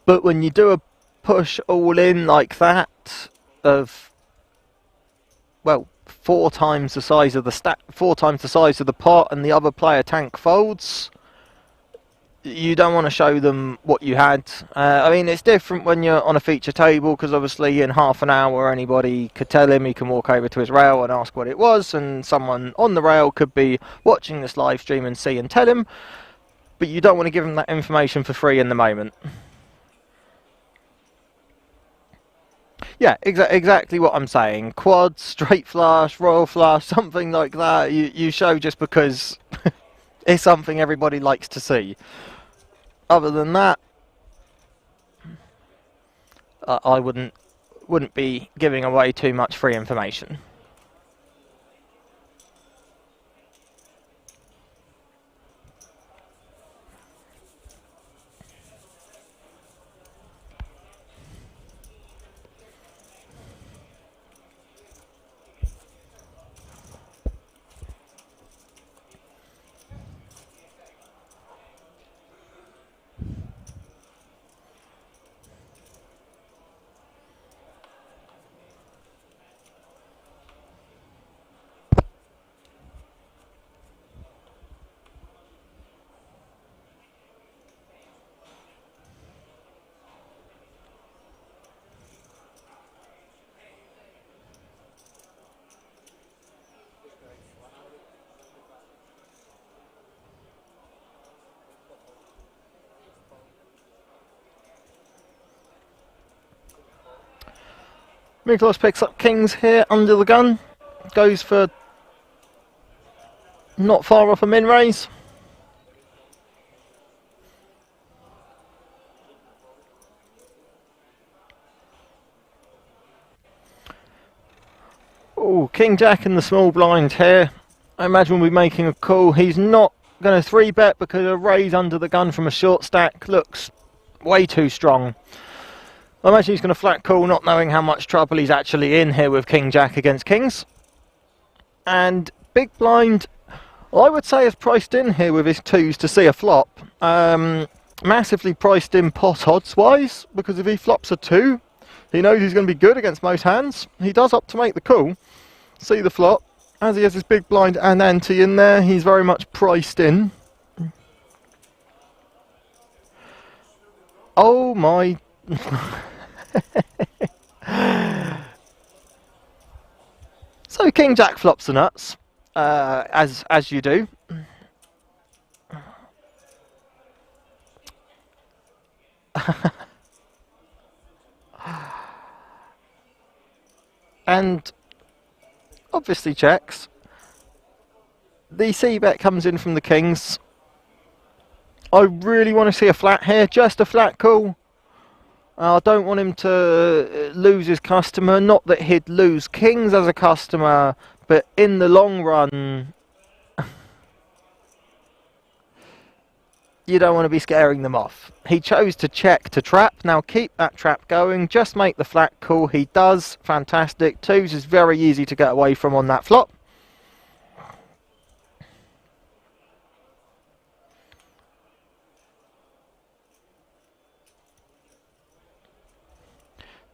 But when you do a push all in like that of, well, 4 times the size of the stack, 4 times the size of the pot, and the other player tank folds, you don't want to show them what you had. I mean, it's different when you're on a feature table, because obviously in half an hour anybody could tell him, he can walk over to his rail and ask what it was, and someone on the rail could be watching this live stream and see and tell him, but you don't want to give him that information for free in the moment. Yeah, exactly what I'm saying. Quad, straight flush, royal flush, something like that. You show just because it's something everybody likes to see. Other than that, I wouldn't be giving away too much free information. Miklos picks up kings here under the gun. Goes for not far off a min raise. Oh, King Jack in the small blind here. I imagine we'll be making a call. He's not going to 3-bet because a raise under the gun from a short stack looks way too strong. I imagine he's going to flat call, not knowing how much trouble he's actually in here with King Jack against Kings. And big blind, I would say, is priced in here with his 2s to see a flop. Massively priced in pot odds wise, because if he flops a 2, he knows he's going to be good against most hands. He does opt to make the call, see the flop. As he has his big blind and ante in there, he's very much priced in. Oh my... So King Jack flops the nuts, as you do. And obviously checks. The c-bet comes in from the Kings. I really want to see a flat here, just a flat call. I don't want him to lose his customer. Not that he'd lose Kings as a customer, but in the long run, you don't want to be scaring them off. He chose to check to trap. Now keep that trap going. Just make the flat call. He does. Fantastic. 2s is very easy to get away from on that flop.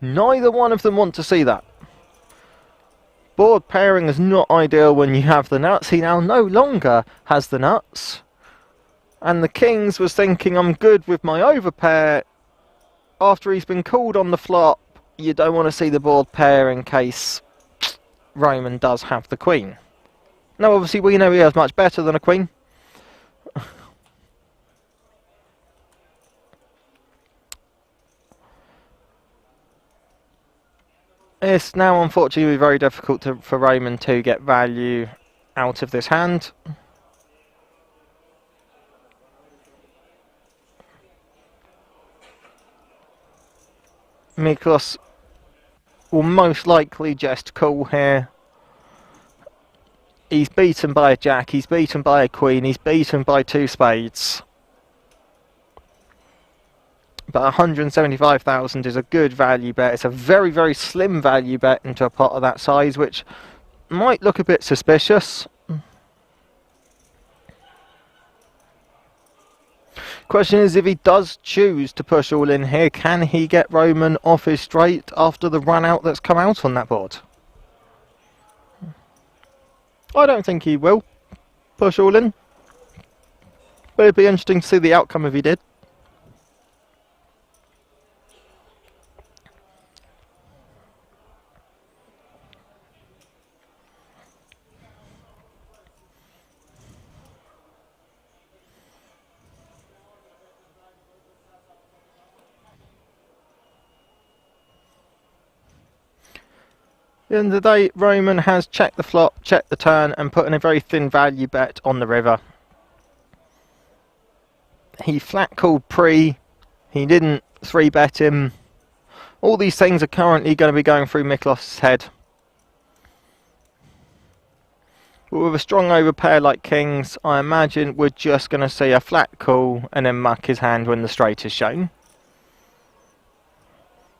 Neither one of them want to see that. Board pairing is not ideal when you have the nuts. He now no longer has the nuts. And the Kings was thinking, I'm good with my overpair. After he's been called on the flop, you don't want to see the board pair in case Roman does have the queen. Now obviously we know he has much better than a queen. It's now unfortunately very difficult for Roman to get value out of this hand. Miklos will most likely just call here. He's beaten by a jack, he's beaten by a queen, he's beaten by 2 spades. But 175,000 is a good value bet. It's a very, very slim value bet into a pot of that size, which might look a bit suspicious. Question is, if he does choose to push all in here, can he get Roman off his straight after the run out that's come out on that board? I don't think he will push all in, but it'd be interesting to see the outcome if he did. At the end of the day, Roman has checked the flop, checked the turn, and put in a very thin value bet on the river. He flat called pre, he didn't 3-bet him. All these things are currently going to be going through Miklos' head. But with a strong overpair like Kings, I imagine we're just going to see a flat call and then muck his hand when the straight is shown.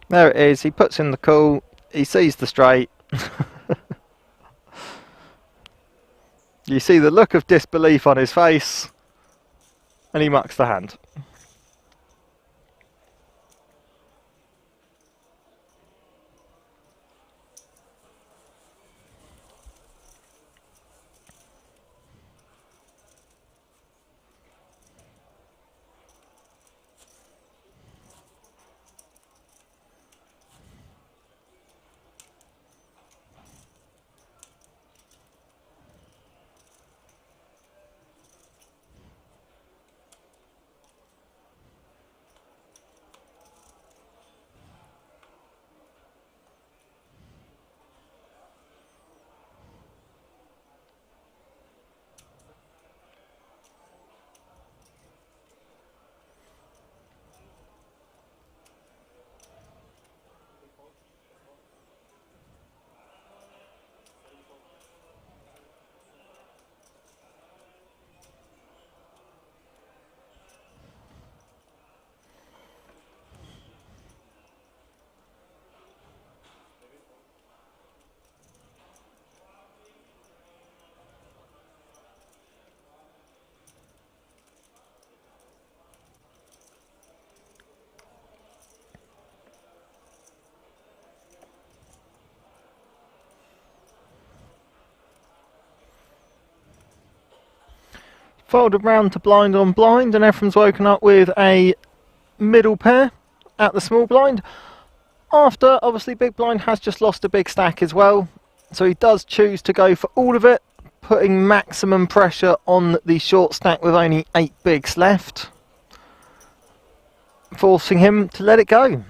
There it is, he puts in the call, he sees the straight. You see the look of disbelief on his face, and he mucks the hand. Folded round to blind on blind, and Ephraim's woken up with a middle pair at the small blind. After, obviously, big blind has just lost a big stack as well, so he does choose to go for all of it, putting maximum pressure on the short stack with only 8 bigs left, forcing him to let it go.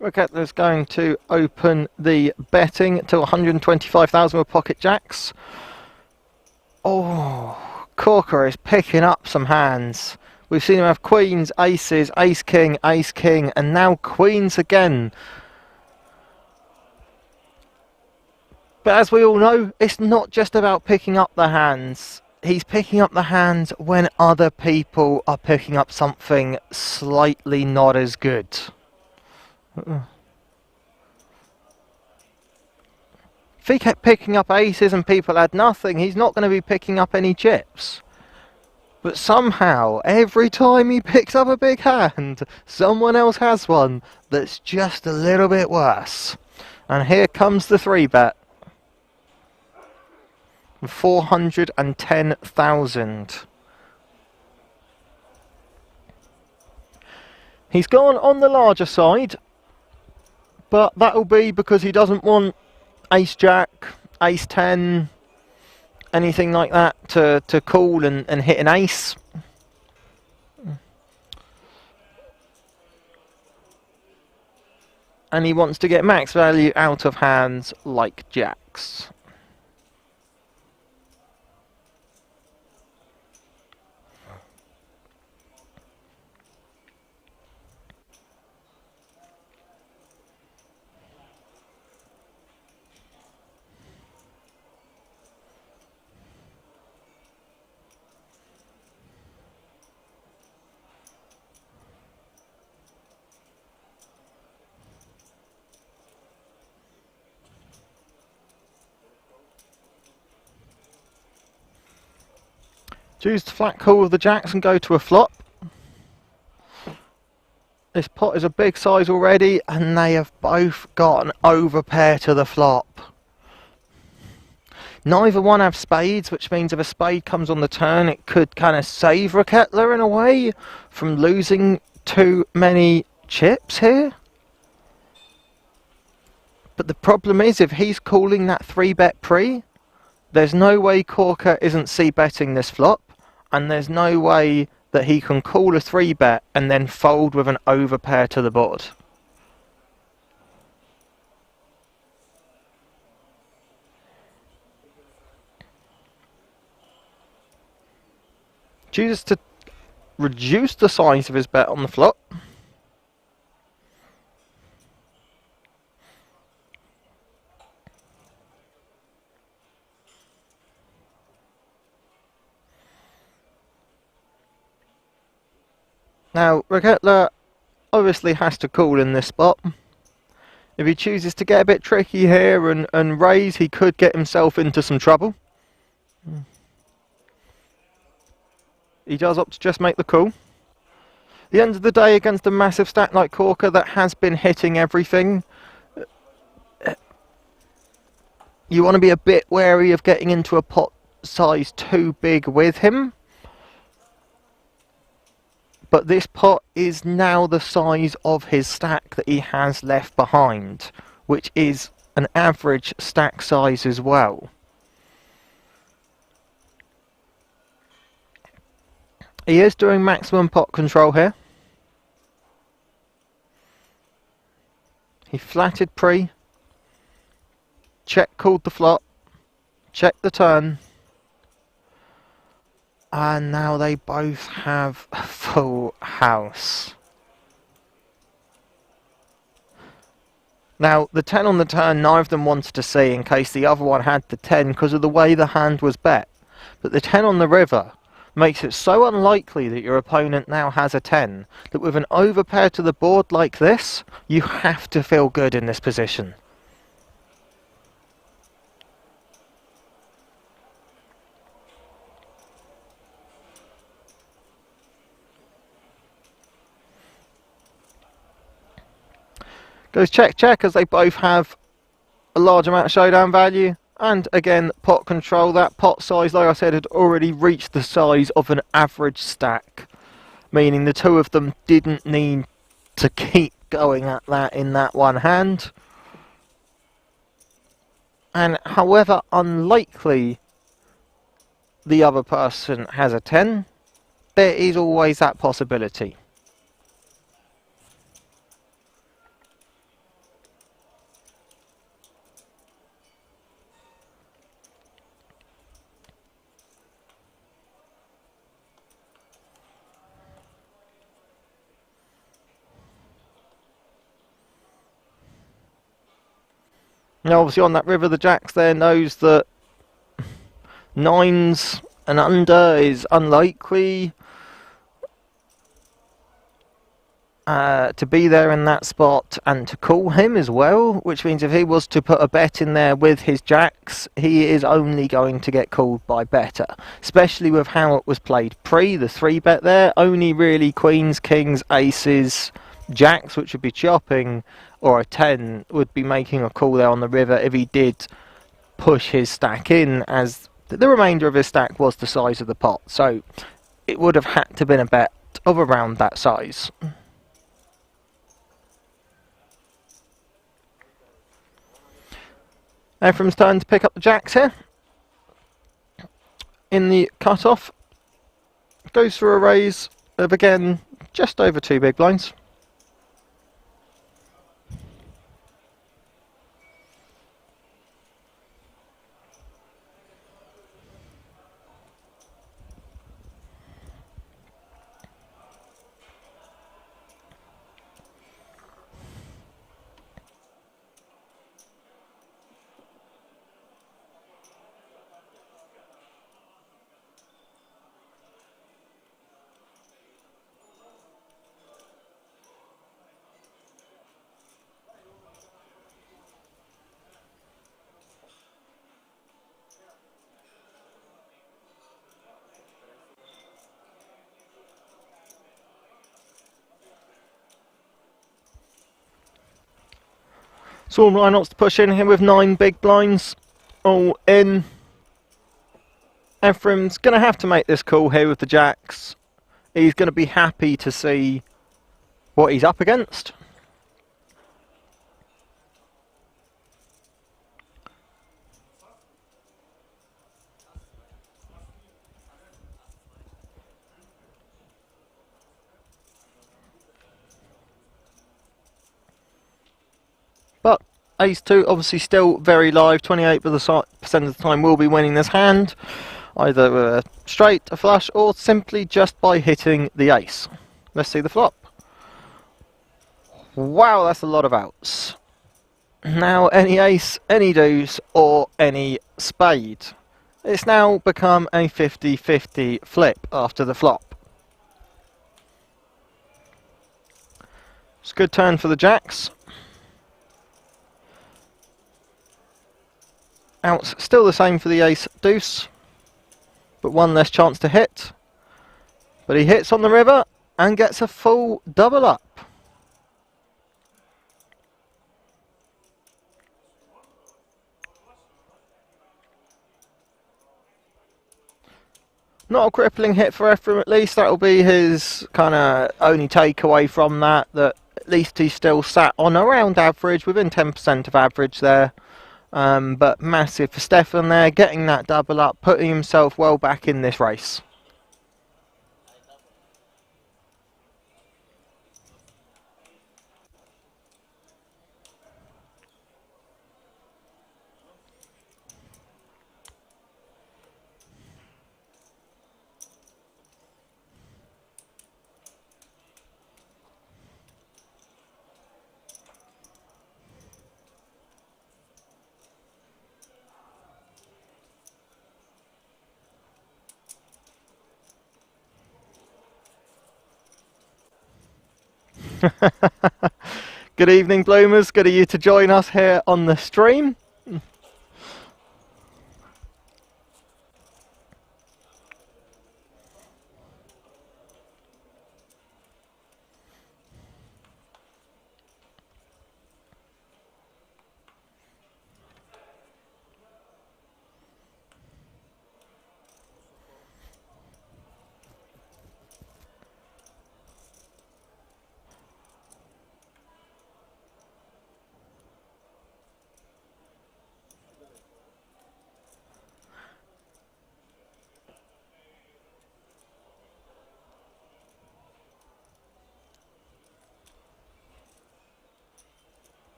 Raketta's going to open the betting to 125,000 with pocket jacks. Oh, Corker is picking up some hands. We've seen him have queens, aces, ace king, and now queens again. But as we all know, it's not just about picking up the hands. He's picking up the hands when other people are picking up something slightly not as good. If he kept picking up aces and people had nothing, he's not going to be picking up any chips. But somehow, every time he picks up a big hand, someone else has one that's just a little bit worse. And here comes the 3-bet. 410,000. He's gone on the larger side, but that'll be because he doesn't want ace jack, ace 10, anything like that to call and hit an ace. And he wants to get max value out of hands like jacks. Choose to flat call with the jacks and go to a flop. This pot is a big size already, and they have both got an overpair to the flop. Neither one have spades, which means if a spade comes on the turn, it could kind of save Raketla in a way from losing too many chips here. But the problem is, if he's calling that 3-bet pre, there's no way Corker isn't c-betting this flop. And there's no way that he can call a 3-bet and then fold with an overpair to the board. Chooses to reduce the size of his bet on the flop. Now, Raketla obviously has to call in this spot. If he chooses to get a bit tricky here and raise, he could get himself into some trouble. He does opt to just make the call. At the end of the day, against a massive stack like Corker that has been hitting everything, you want to be a bit wary of getting into a pot size too big with him. But this pot is now the size of his stack that he has left behind, which is an average stack size as well. He is doing maximum pot control here. He flatted pre. Check called the flop. Check the turn. And now they both have a full house. Now, the 10 on the turn, neither of them wanted to see in case the other one had the 10 because of the way the hand was bet. But the 10 on the river makes it so unlikely that your opponent now has a 10 that with an overpair to the board like this, you have to feel good in this position. Goes check check as they both have a large amount of showdown value. And again, pot control. That pot size, like I said, had already reached the size of an average stack. Meaning the two of them didn't need to keep going at that in that one hand. And however unlikely the other person has a 10, there is always that possibility. Now obviously on that river the jacks there knows that 9s and under is unlikely to be there in that spot and to call him as well, which means if he was to put a bet in there with his jacks, he is only going to get called by better, especially with how it was played pre, the 3-bet there, only really queens, kings, aces, jacks, which would be chopping, or a 10 would be making a call there on the river if he did push his stack in, as the remainder of his stack was the size of the pot. So it would have had to have been a bet of around that size. Ephraim's turn to pick up the jacks here. In the cut-off, goes through a raise of, again, just over 2 big blinds. Small lineups to push in here with 9 big blinds all in. Ephraim's going to have to make this call here with the jacks. He's going to be happy to see what he's up against. But Ace-2 obviously still very live, 28% of the time will be winning this hand, either with a straight, a flush, or simply just by hitting the ace. Let's see the flop. Wow, that's a lot of outs. Now any ace, any deuce, or any spade. It's now become a 50-50 flip after the flop. It's a good turn for the jacks. Outs still the same for the ace deuce, but one less chance to hit. But he hits on the river and gets a full double up. Not a crippling hit for Ephraim, at least. That will be his kind of only takeaway from that, that at least he still sat on around average, within 10% of average there. But massive for Stefan there, getting that double up, putting himself well back in this race. Good evening, Bloomers. Good of you to join us here on the stream.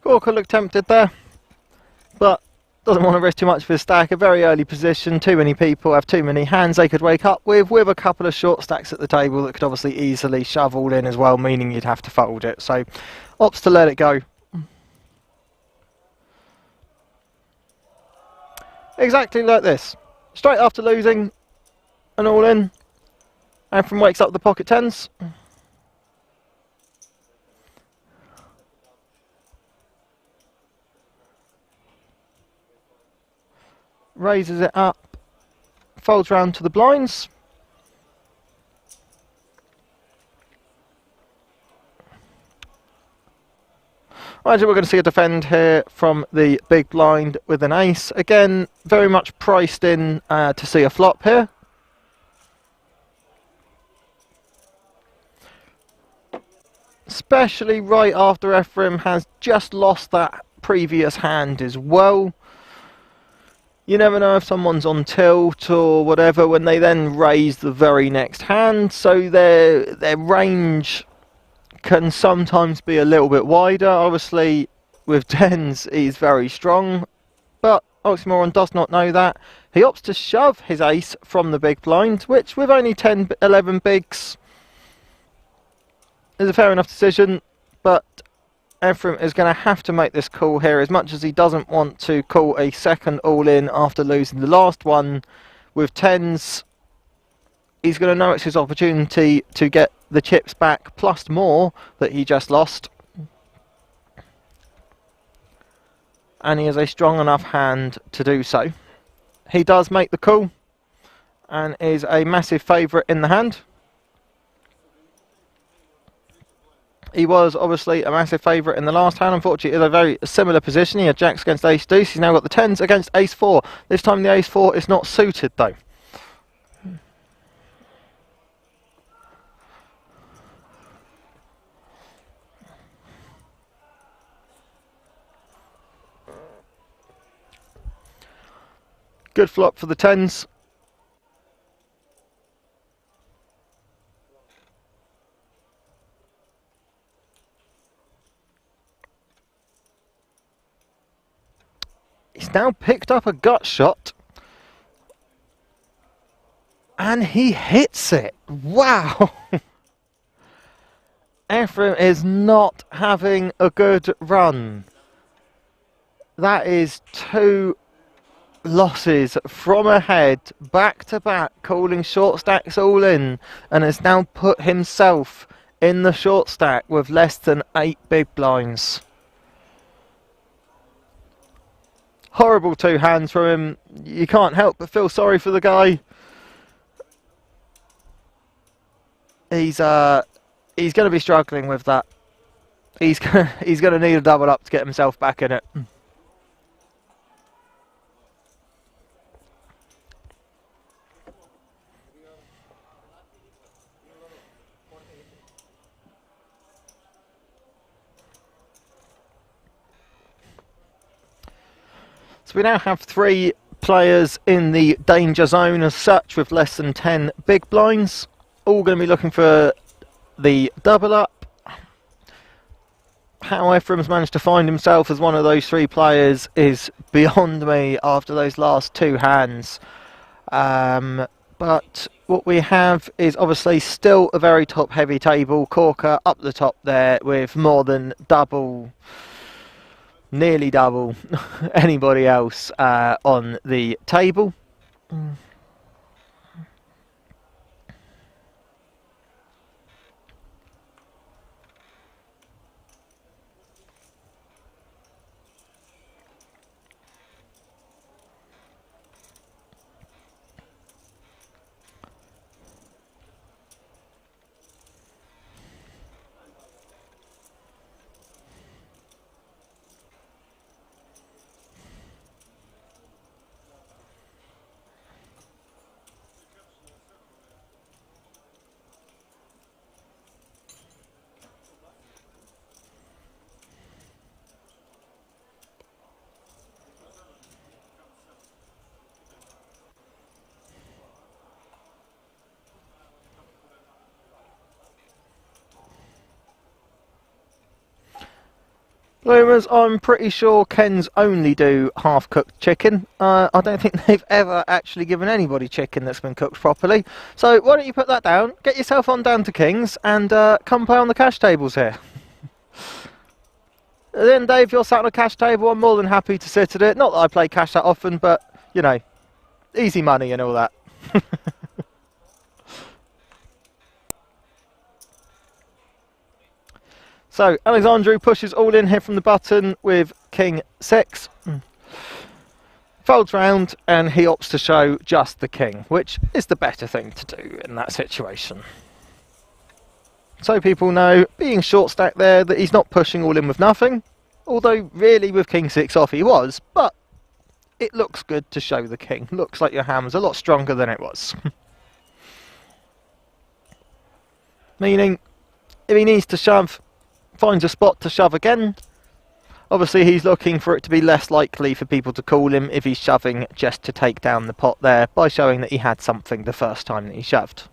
Corker looked tempted there, but doesn't want to risk too much of his stack. A very early position, too many people have too many hands they could wake up with a couple of short stacks at the table that could obviously easily shove all in as well, meaning you'd have to fold it. So opts to let it go. Exactly like this. Straight after losing an all in, Ephraim wakes up the pocket tens. Raises it up, folds round to the blinds. Right, we're going to see a defend here from the big blind with an ace. Again, very much priced in to see a flop here. Especially right after Ephraim has just lost that previous hand as well. You never know if someone's on tilt or whatever when they then raise the very next hand, so their range can sometimes be a little bit wider. Obviously, with tens, he's very strong, but Oxymoron does not know that. He opts to shove his ace from the big blind, which with only 10, 11 bigs is a fair enough decision, but Ephraim is going to have to make this call here, as much as he doesn't want to call a second all-in after losing the last one. With tens, he's going to know it's his opportunity to get the chips back, plus more that he just lost. And he has a strong enough hand to do so. He does make the call, and is a massive favourite in the hand. He was obviously a massive favourite in the last hand. Unfortunately, in a very similar position. He had jacks against ace deuce. He's now got the tens against ace four. This time the ace four is not suited though. Good flop for the tens. He's now picked up a gut shot, and he hits it. Wow! Ephraim is not having a good run. That is 2 losses from ahead, back to back, calling short stacks all in, and has now put himself in the short stack with less than 8 big blinds. Horrible 2 hands from him. You can't help but feel sorry for the guy. He's going to be struggling with that. He's going to need a double up to get himself back in it. So we now have 3 players in the danger zone as such, with less than 10 big blinds. All going to be looking for the double up. How Ephraim's managed to find himself as one of those 3 players is beyond me after those last 2 hands. But what we have is obviously still a very top heavy table. Corker up the top there with more than double, nearly double anybody else on the table. Loomers, I'm pretty sure Kens only do half-cooked chicken. I don't think they've ever actually given anybody chicken that's been cooked properly. So why don't you put that down, get yourself on down to Kings, and come play on the cash tables here. Then, Dave, you're sat on a cash table. I'm more than happy to sit at it. Not that I play cash that often, but, you know, easy money and all that. So, Alexandru pushes all in here from the button with King 6. Folds round, and he opts to show just the king, which is the better thing to do in that situation. So people know, being short stacked there, that he's not pushing all in with nothing. Although, really, with King 6 off he was, but it looks good to show the king. Looks like your ham's a lot stronger than it was. Meaning, if he needs to shove, finds a spot to shove again. Obviously he's looking for it to be less likely for people to call him if he's shoving just to take down the pot there by showing that he had something the first time that he shoved.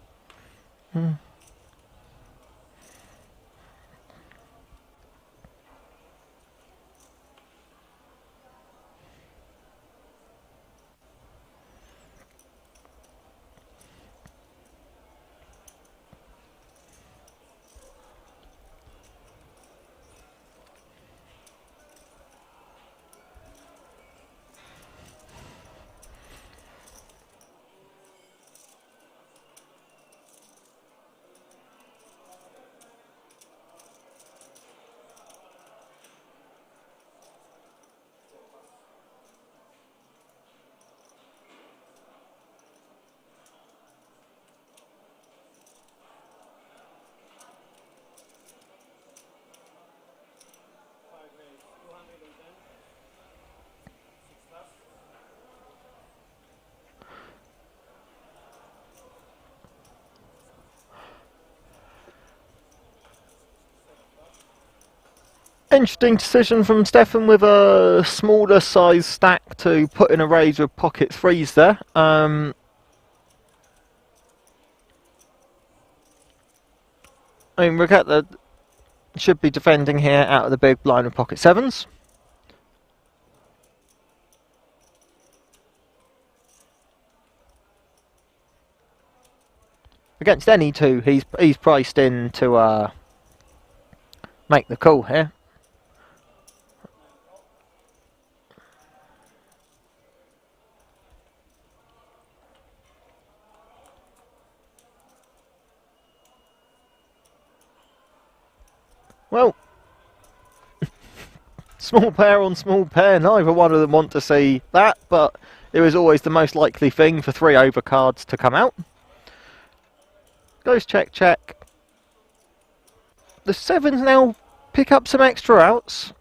Interesting decision from Stefan with a smaller size stack to put in a raise with pocket threes there. I mean, Riquetta should be defending here out of the big blind with pocket sevens. Against any two, he's priced in to make the call here. Well, small pair on small pair, neither one of them want to see that, but it was always the most likely thing for 3 overcards to come out. Goes check, check. The sevens now pick up some extra outs.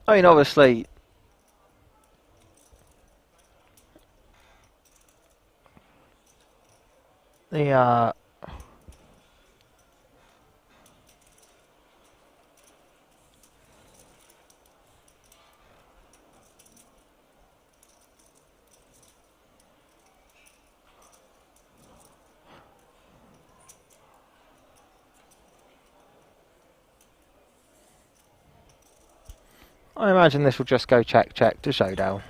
I mean, obviously, the I imagine this will just go check, check to showdown.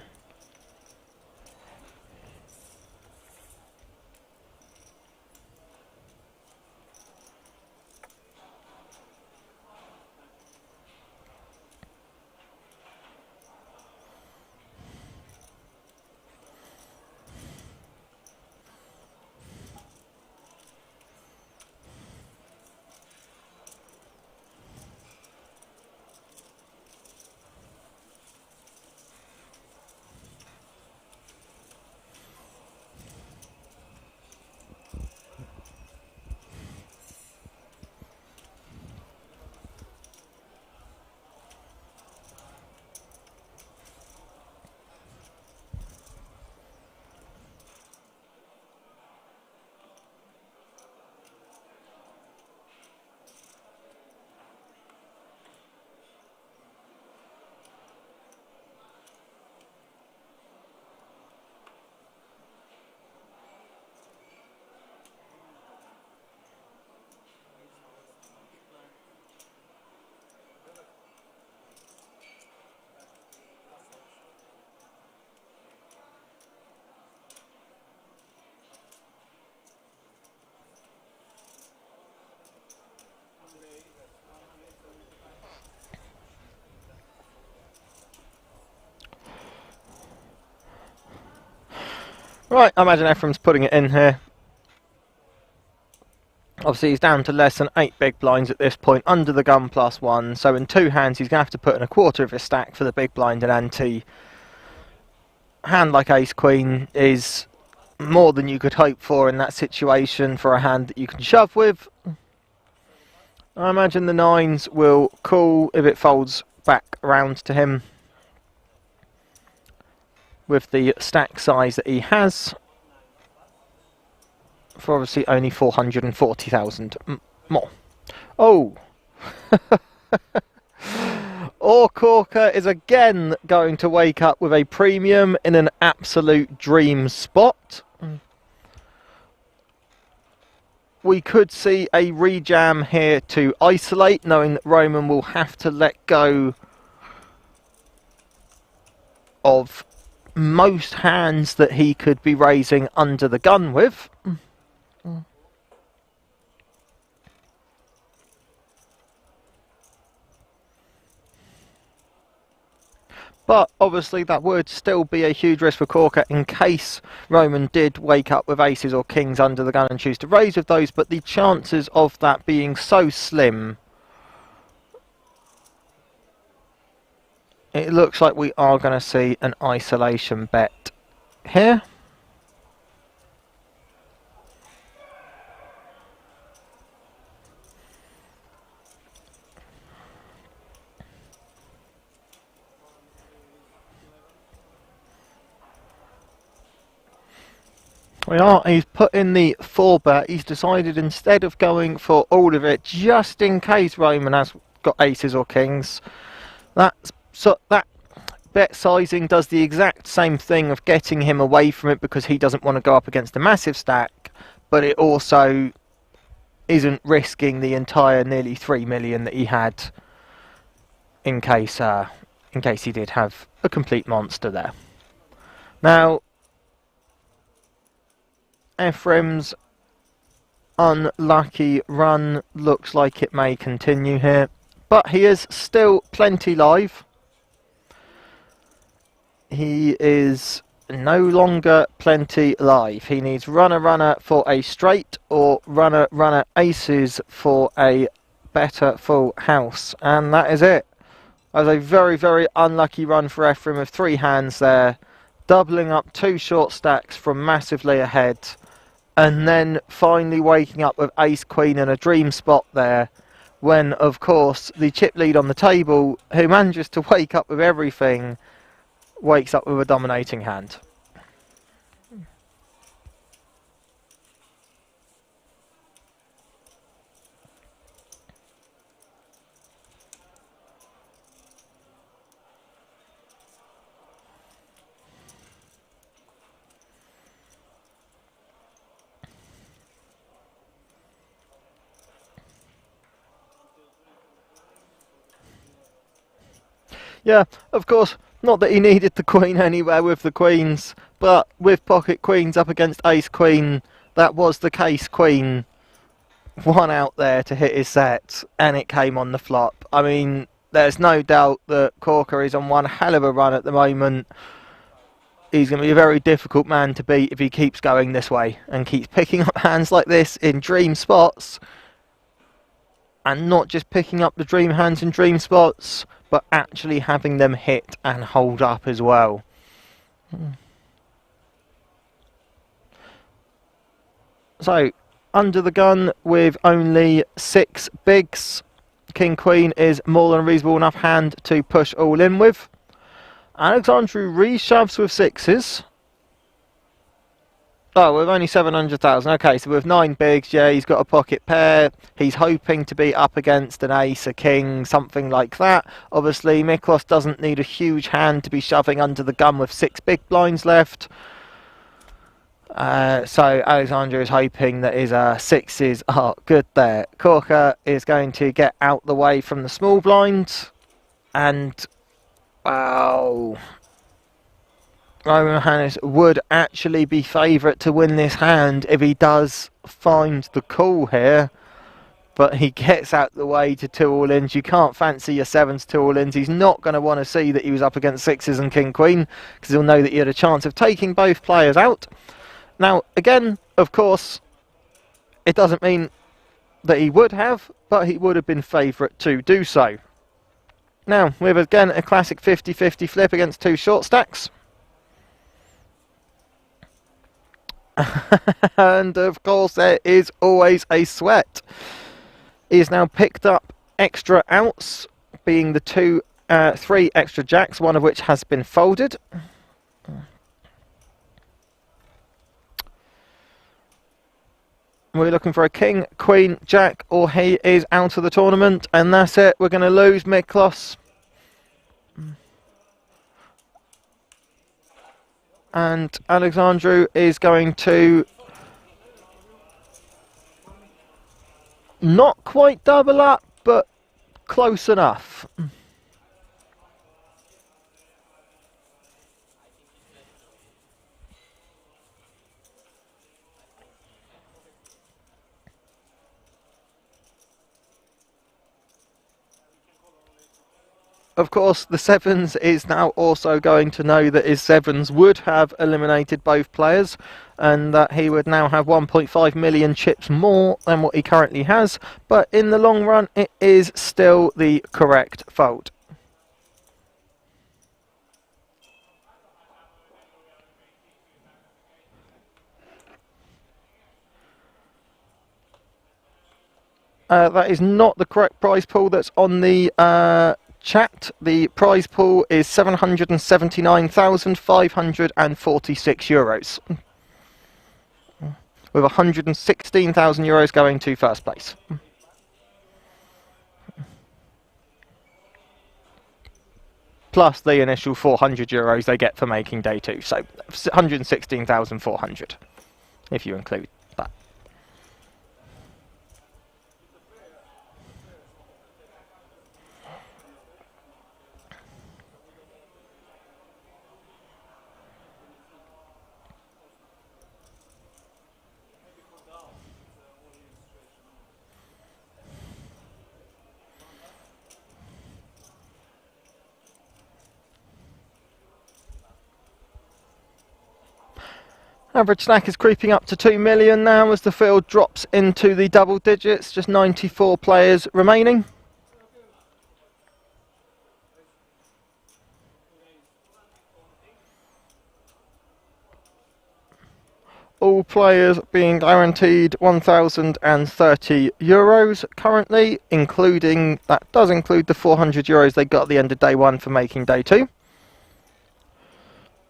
Right, I imagine Ephraim's putting it in here. Obviously he's down to less than 8 big blinds at this point, under the gun +1, so in 2 hands he's going to have to put in a quarter of his stack for the big blind and ante. A hand like Ace Queen is more than you could hope for in that situation for a hand that you can shove with. I imagine the 9s will call if it folds back around to him with the stack size that he has, for obviously only 440,000 more. Oh! Or Corker is again going to wake up with a premium in an absolute dream spot. We could see a rejam here to isolate, knowing that Roman will have to let go of most hands that he could be raising under the gun with. But obviously that would still be a huge risk for Corker in case Roman did wake up with aces or kings under the gun and choose to raise with those, but the chances of that being so slim, it looks like we are going to see an isolation bet here. He's put in the 4-bet. He's decided instead of going for all of it, just in case Roman has got aces or kings, that bet sizing does the exact same thing of getting him away from it because he doesn't want to go up against a massive stack, but it also isn't risking the entire nearly 3 million that he had in case he did have a complete monster there. Now, Ephraim's unlucky run looks like it may continue here, but he is still plenty live. He is no longer plenty live. He needs runner for a straight or runner aces for a better full house, and that is it. That was a very, very unlucky run for Ephraim of 3 hands there, doubling up 2 short stacks from massively ahead, and then finally waking up with ace queen and a dream spot there, when of course the chip lead on the table, who manages to wake up with everything, wakes up with a dominating hand. Yeah, of course, not that he needed the queen anywhere with the queens, but with pocket queens up against ace queen, that was the case queen. One out there to hit his set, and it came on the flop. I mean, there's no doubt that Corker is on one hell of a run at the moment. He's going to be a very difficult man to beat if he keeps going this way and keeps picking up hands like this in dream spots. And not just picking up the dream hands in dream spots, but actually having them hit and hold up as well. So, under the gun with only 6 bigs, King Queen is more than a reasonable enough hand to push all in with. Alexandru reshoves with 6s. Oh, with only 700,000. Okay, so with 9 bigs, yeah, he's got a pocket pair. He's hoping to be up against an ace, a king, something like that. Obviously, Miklos doesn't need a huge hand to be shoving under the gun with 6 big blinds left. So Alexandru is hoping that his 6s are good there. Corker is going to get out the way from the small blind. And, wow, Roman Hannes would actually be favourite to win this hand if he does find the call here. But he gets out the way to 2 all-ins. You can't fancy your 7s 2 all-ins. He's not going to want to see that he was up against 6s and King Queen, because he'll know that he had a chance of taking both players out. Now, again, of course, it doesn't mean that he would have, but he would have been favourite to do so. Now, we have again a classic 50-50 flip against two short stacks. And of course there is always a sweat. He has now picked up extra outs, being the three extra jacks, one of which has been folded. We're looking for a king, queen, jack, or he is out of the tournament, and that's it. We're going to lose Miklos. And Alexandru is going to not quite double up, but close enough. Of course, the sevens is now also going to know that his sevens would have eliminated both players, and that he would now have 1.5 million chips more than what he currently has, but in the long run it is still the correct fold. That is not the correct prize pool that's on the chat. The prize pool is €779,546, with €116,000 going to first place. Plus the initial €400 they get for making day two, so 116,400 if you include that. Average stack is creeping up to 2 million now as the field drops into the double digits, just 94 players remaining. All players being guaranteed €1,030 currently, including, that does include the €400 they got at the end of day one for making day two.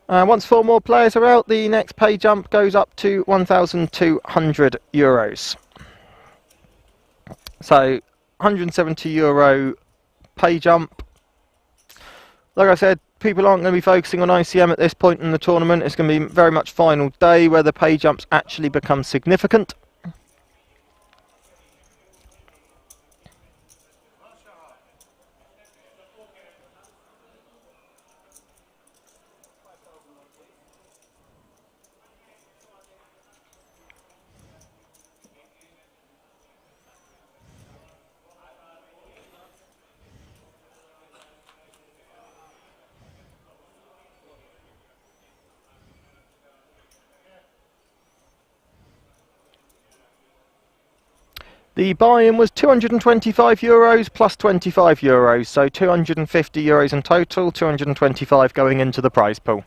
Once 4 more players are out, the next pay jump goes up to €1,200. So, €170 pay jump. Like I said, people aren't going to be focusing on ICM at this point in the tournament. It's going to be very much final day where the pay jumps actually become significant. The buy-in was €225 plus €25, so €250 in total, 225 going into the prize pool.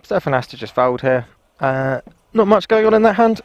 Stefan has to just fold here. Not much going on in that hand.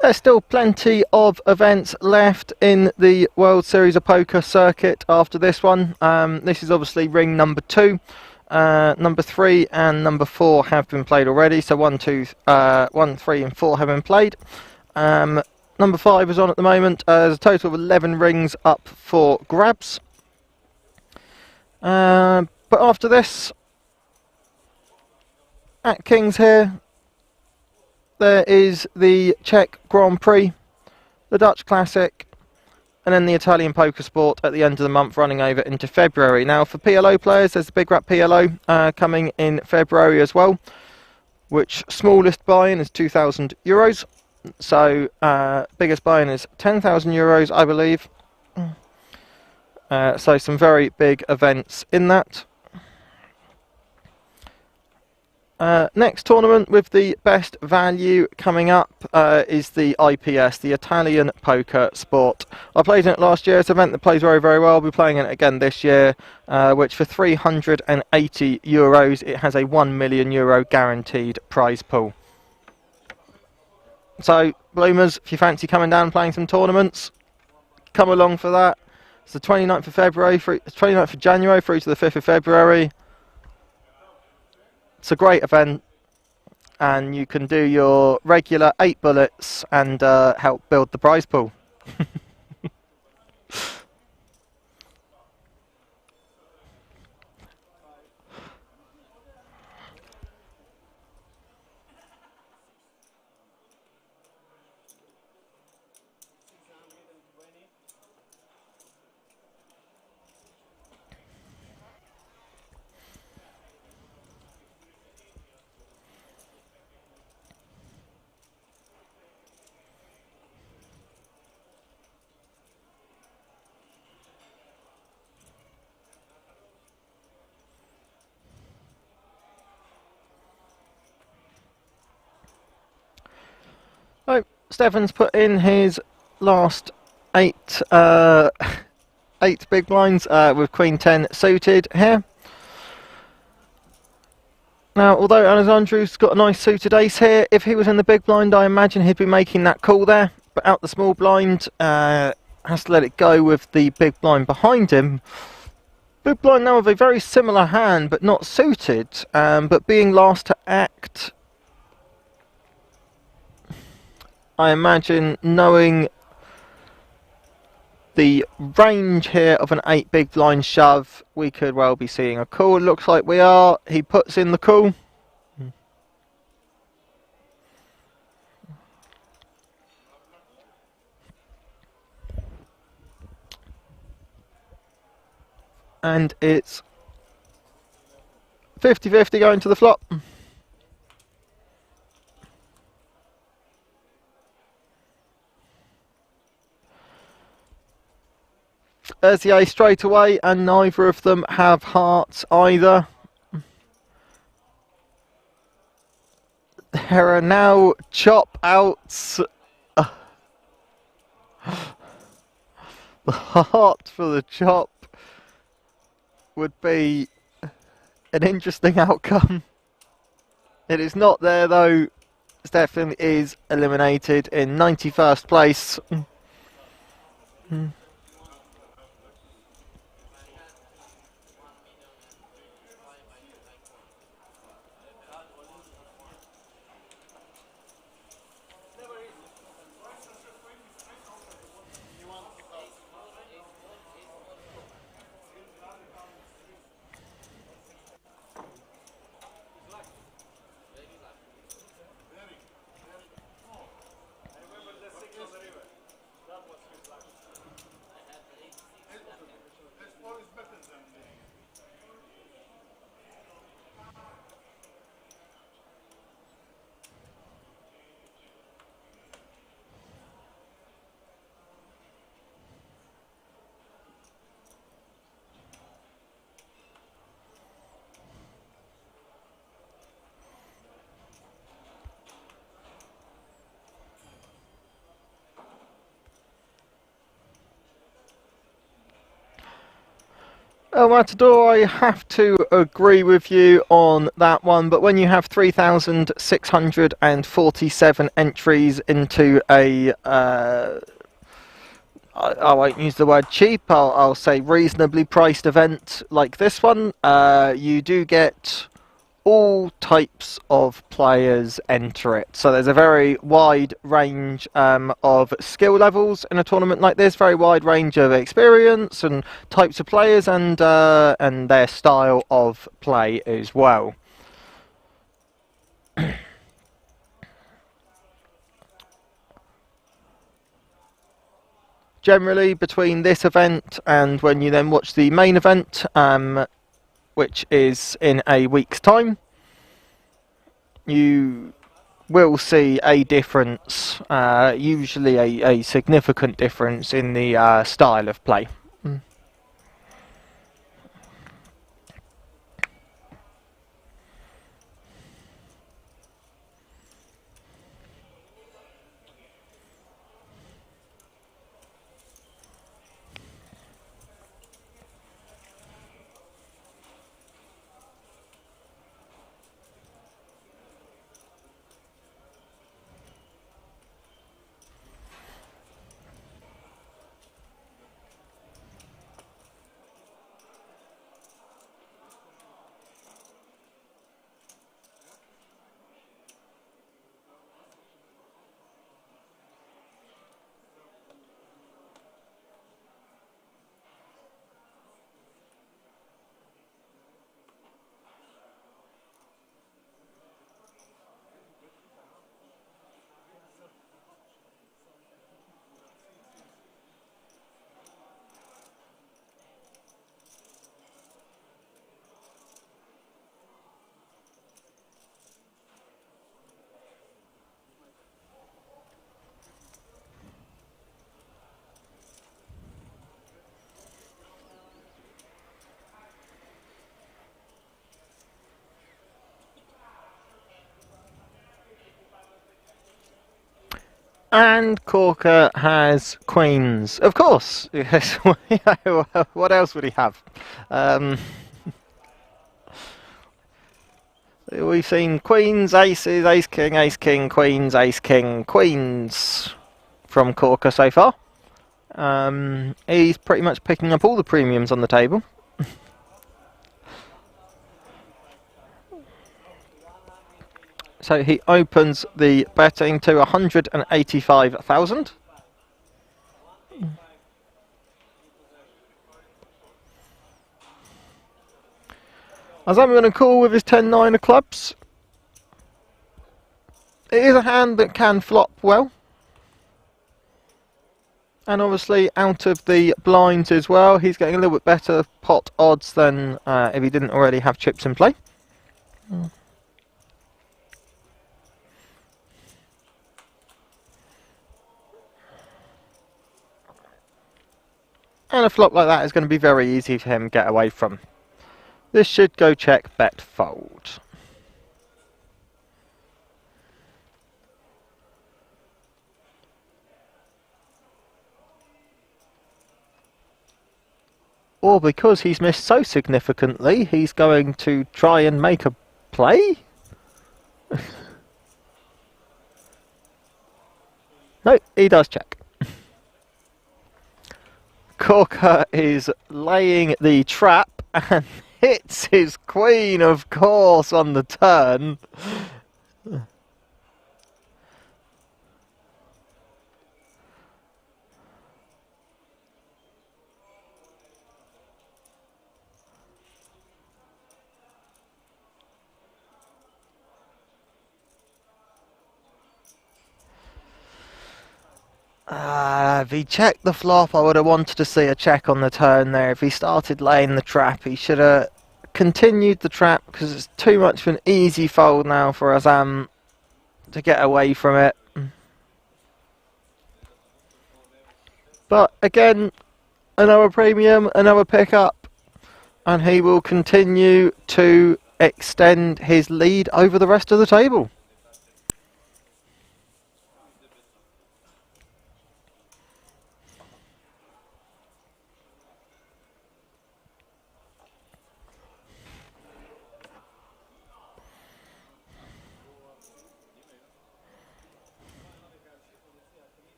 There's still plenty of events left in the World Series of Poker circuit after this one. This is obviously ring number 2. Number 3 and number 4 have been played already. So 1, 3 and 4 have been played. Number 5 is on at the moment. There's a total of 11 rings up for grabs. But after this, at King's here, there is the Czech Grand Prix, the Dutch Classic, and then the Italian Poker Sport at the end of the month, running over into February. Now, for PLO players, there's the Big Rat PLO coming in February as well, which smallest buy-in is €2,000. So, biggest buy-in is €10,000, I believe. So, some very big events in that. Next tournament with the best value coming up is the IPS, the Italian Poker Sport. I played in it last year. It's an event that plays very, very well. I'll be playing it again this year, which for €380, it has a €1 million guaranteed prize pool. So, Bloomers, if you fancy coming down and playing some tournaments, come along for that. It's the 29th of February, 29th of January through to the 5th of February. It's a great event, and you can do your regular 8 bullets and help build the prize pool. Oh, Stefan's put in his last 8 big blinds with Queen 10 suited here. Now, although Alessandro's got a nice suited ace here, if he was in the big blind, I imagine he'd be making that call there. But out the small blind, has to let it go with the big blind behind him. Big blind now with a very similar hand, but not suited, but being last to act. I imagine, knowing the range here of an 8 big blind shove, we could well be seeing a call. Looks like we are. He puts in the call. And it's 50-50 going to the flop. There's the ace straight away, and neither of them have hearts either. There are now chop outs. The heart for the chop would be an interesting outcome. It is not there though. Stefan is eliminated in 91st place. Well, Matador, I have to agree with you on that one, but when you have 3,647 entries into a, I won't use the word cheap, I'll say reasonably priced event like this one, you do get all types of players enter it. So there's a very wide range of skill levels in a tournament like this, very wide range of experience and types of players and their style of play as well. Generally, between this event and when you then watch the main event, which is in a week's time, you will see a difference, usually a significant difference in the style of play. And Corker has queens, of course. Yes. What else would he have? We've seen queens, aces, ace king, queens, ace king, queens from Corker so far. He's pretty much picking up all the premiums on the table. So he opens the betting to 185,000. As I'm going to call with his 10-9 of clubs. It is a hand that can flop well. And obviously out of the blinds as well, he's getting a little bit better pot odds than if he didn't already have chips in play. And a flop like that is going to be very easy for him to get away from. This should go check, bet, fold. Or because he's missed so significantly, he's going to try and make a play? No, he does check. Corker is laying the trap and hits his queen, of course, on the turn. If he checked the flop, I would have wanted to see a check on the turn there. If he started laying the trap, he should have continued the trap, because it's too much of an easy fold now for Azam to get away from it. But again, another premium, another pickup, and he will continue to extend his lead over the rest of the table.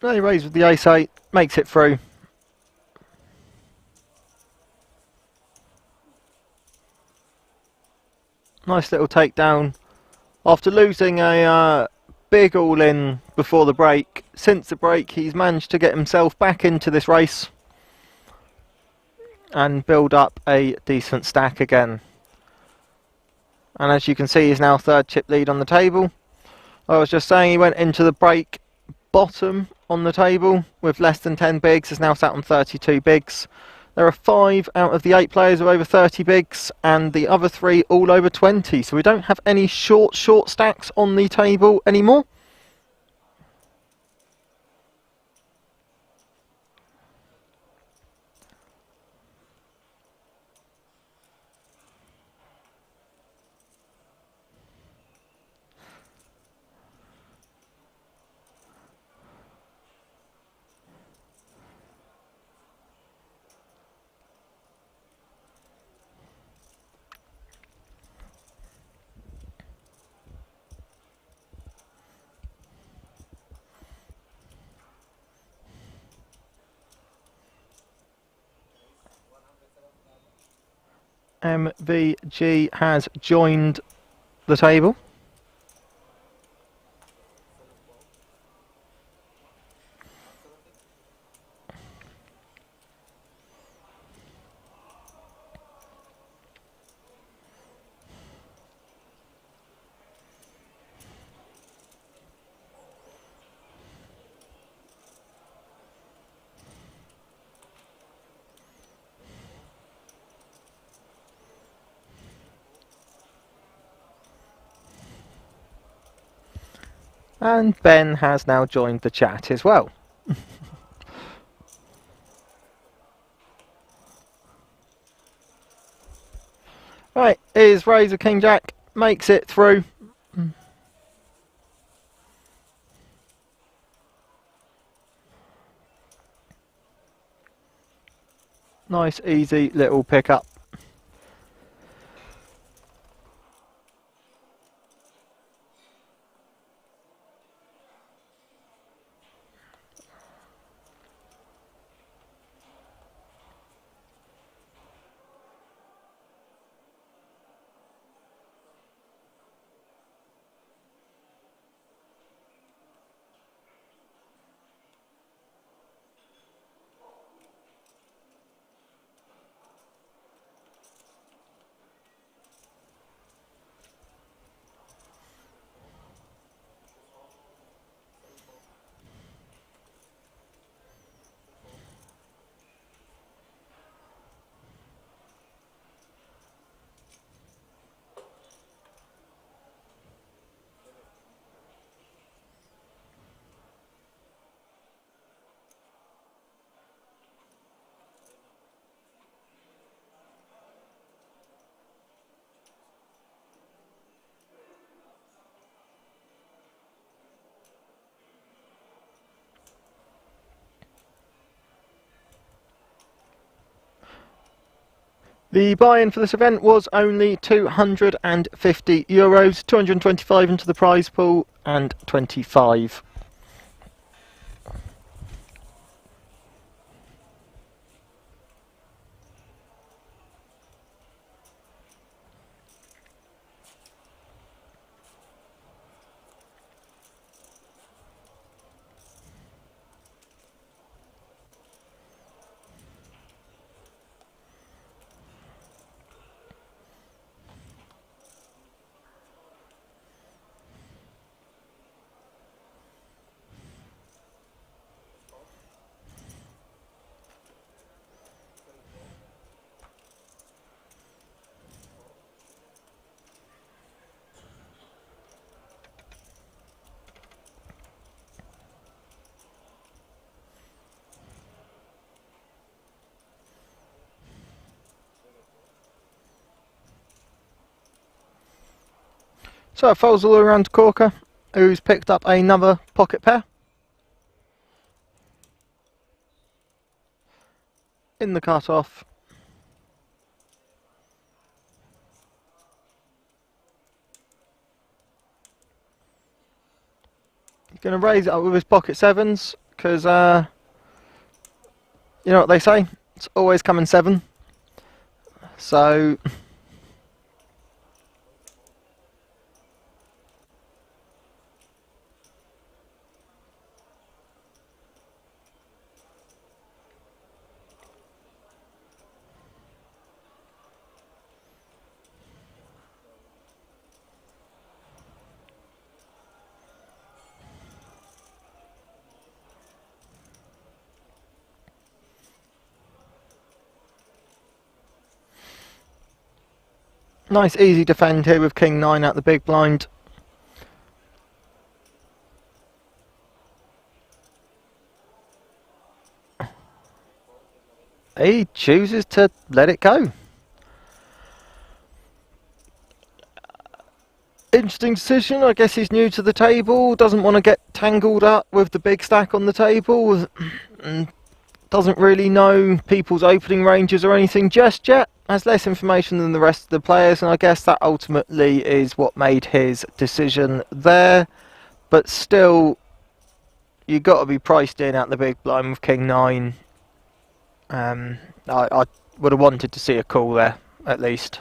There he raises with the ace-8, makes it through. Nice little takedown. After losing a big all-in before the break, since the break he's managed to get himself back into this race and build up a decent stack again. And as you can see, he's now third chip lead on the table. I was just saying he went into the break bottom on the table with less than 10 bigs, is now sat on 32 bigs. There are 5 out of the 8 players with over 30 bigs and the other 3 all over 20, so we don't have any short stacks on the table anymore. MVG has joined the table. And Ben has now joined the chat as well. Right, here's Razor King Jack, makes it through. Nice, easy little pickup. The buy-in for this event was only €250, 225 into the prize pool and 25. So it folds all the way around to Corker, who's picked up another pocket pair. In the cut-off. He's going to raise it up with his pocket sevens, because you know what they say, it's always coming 7. So nice easy defend here with King 9 out the big blind. He chooses to let it go. Interesting decision. I guess he's new to the table, doesn't want to get tangled up with the big stack on the table, and doesn't really know people's opening ranges or anything just yet. Has less information than the rest of the players, and I guess that ultimately is what made his decision there. But still, you've got to be priced in at the big blind with King 9. I would have wanted to see a call there, at least.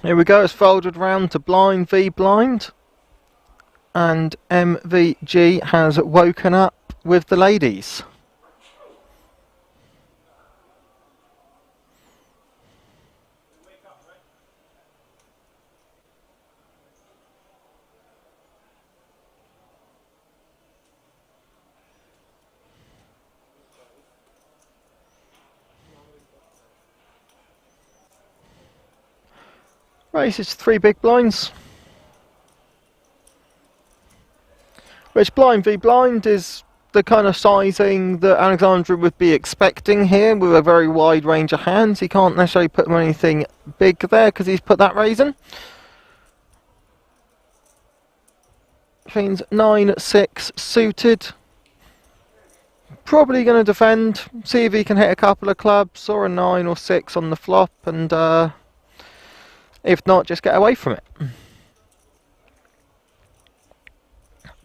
Here we go, it's folded round to blind v blind, and MVG has woken up with the ladies. Race is 3 big blinds, which blind v blind is the kind of sizing that Alexandra would be expecting here, with a very wide range of hands. He can't necessarily put anything big there because he's put that raising. Means 9-6 suited. Probably going to defend, see if he can hit a couple of clubs or a 9 or 6 on the flop, and if not, just get away from it.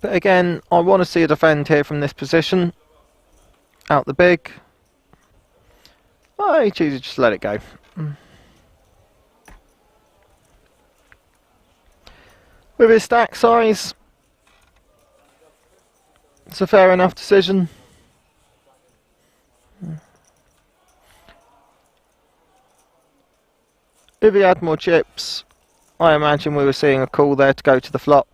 But again, I want to see a defend here from this position. Out the big. Oh, he chooses to just let it go. With his stack size, it's a fair enough decision. If he had more chips, I imagine we were seeing a call there to go to the flop.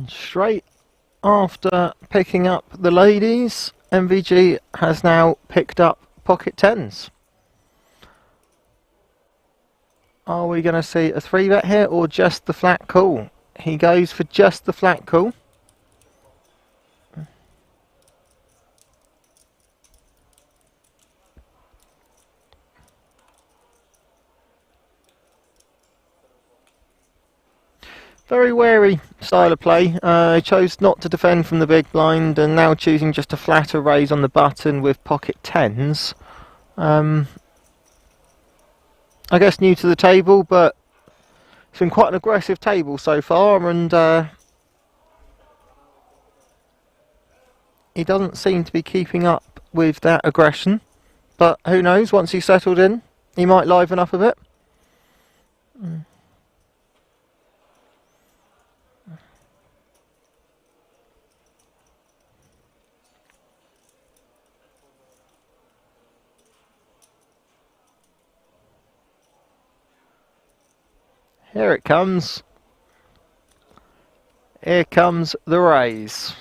Straight after picking up the ladies, MVG has now picked up pocket tens. Are we going to see a 3-bet here or just the flat call? He goes for just the flat call. Very wary style of play. He chose not to defend from the big blind and now choosing just a flatter raise on the button with pocket tens. I guess new to the table, but it's been quite an aggressive table so far, and he doesn't seem to be keeping up with that aggression. But who knows, once he's settled in, he might liven up a bit. Here it comes. Here comes the raise.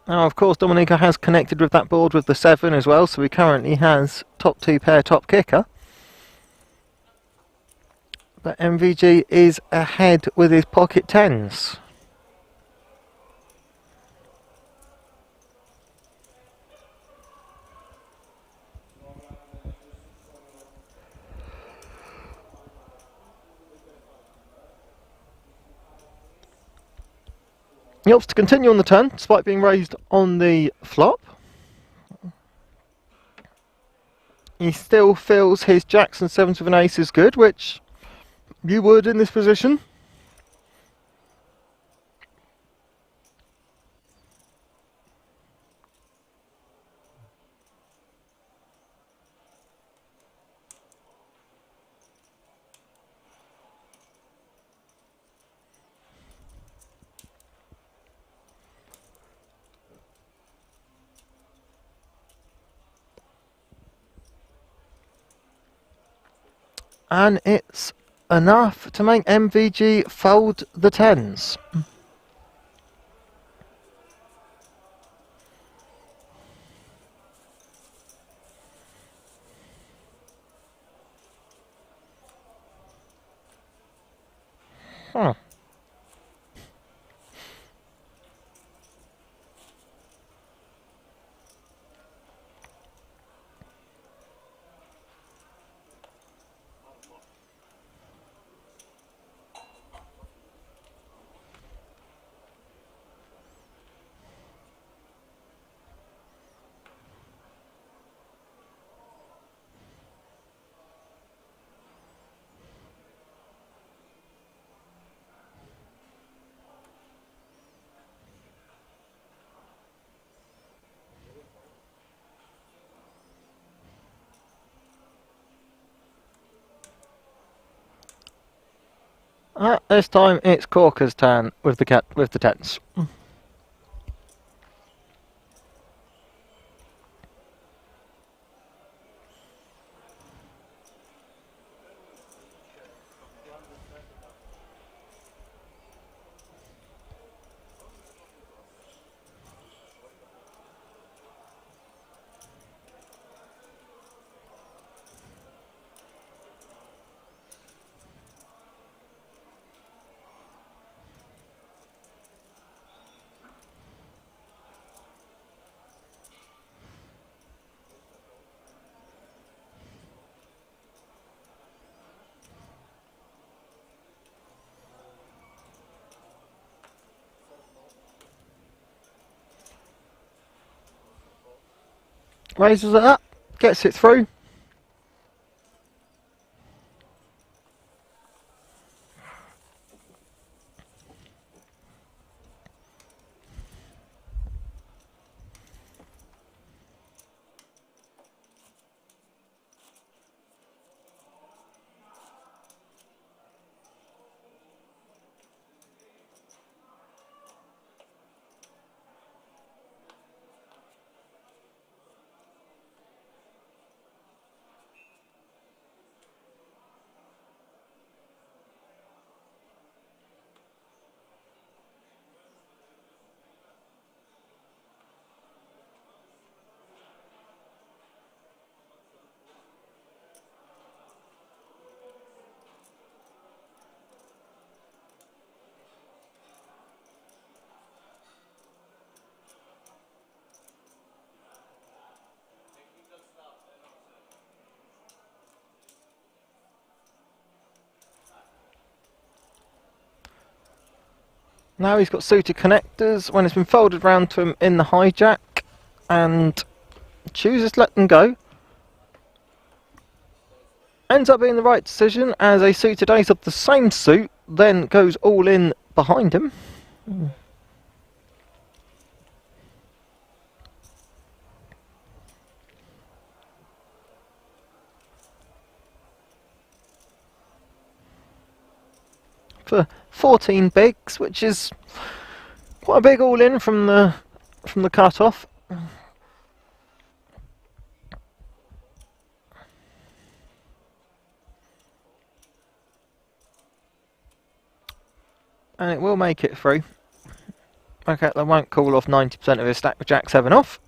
Now, of course, Dominica has connected with that board with the 7 as well, so he currently has top 2 pair, top kicker. But MVG is ahead with his pocket tens. He opts to continue on the turn, despite being raised on the flop. He still feels his jacks and 7s with an ace is good, which you would in this position. And it's enough to make MVG fold the 10s. Huh. This time it's Corker's turn with the 10s. Raises it up, gets it through. Now he's got suited connectors when it's been folded round to him in the hijack, and chooses to let them go. Ends up being the right decision, as a suited ace of the same suit then goes all in behind him. For 14 bigs, which is quite a big all in from the cut off. And it will make it through. Okay, they won't call off 90% of his stack with Jack 7 off.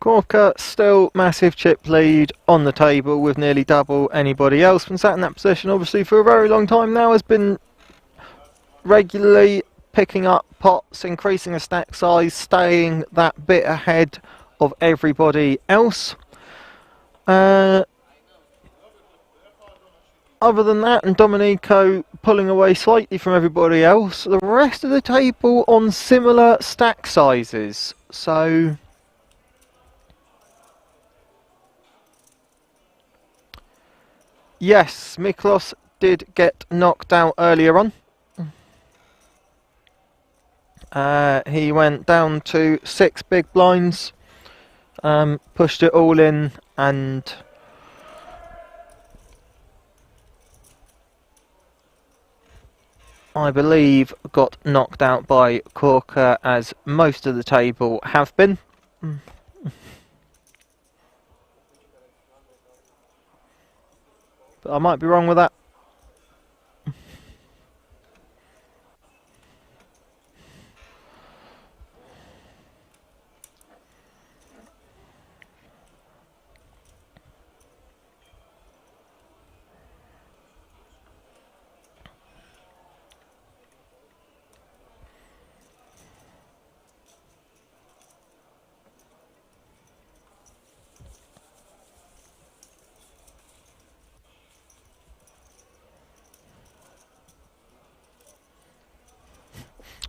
Corker still massive chip lead on the table with nearly double anybody else. Been sat in that position obviously for a very long time now, has been regularly picking up pots, increasing the stack size, staying that bit ahead of everybody else. Other than that, and Domenico pulling away slightly from everybody else, the rest of the table on similar stack sizes. So yes, Miklos did get knocked out earlier on. He went down to 6 big blinds, pushed it all in, and I believe got knocked out by Corker, as most of the table have been. But I might be wrong with that.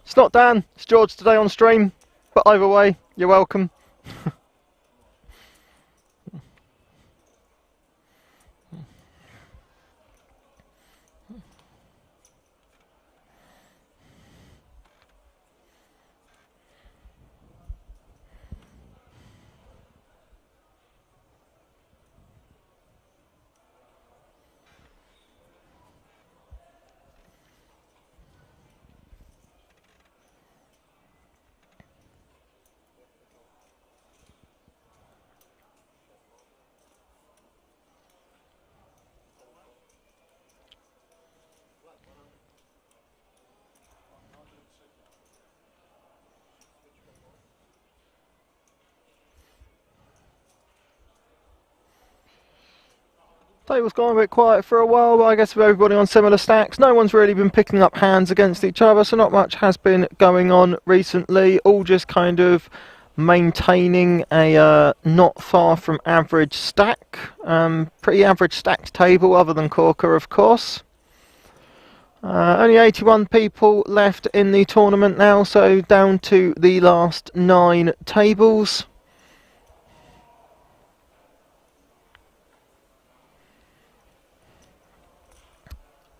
It's not Dan, it's George today on stream, but either way, you're welcome. Table's gone a bit quiet for a while, but I guess with everybody on similar stacks, no one's really been picking up hands against each other, so not much has been going on recently. All just kind of maintaining a not far from average stack. Pretty average stacked table, other than Corker, of course. Only 81 people left in the tournament now, so down to the last 9 tables.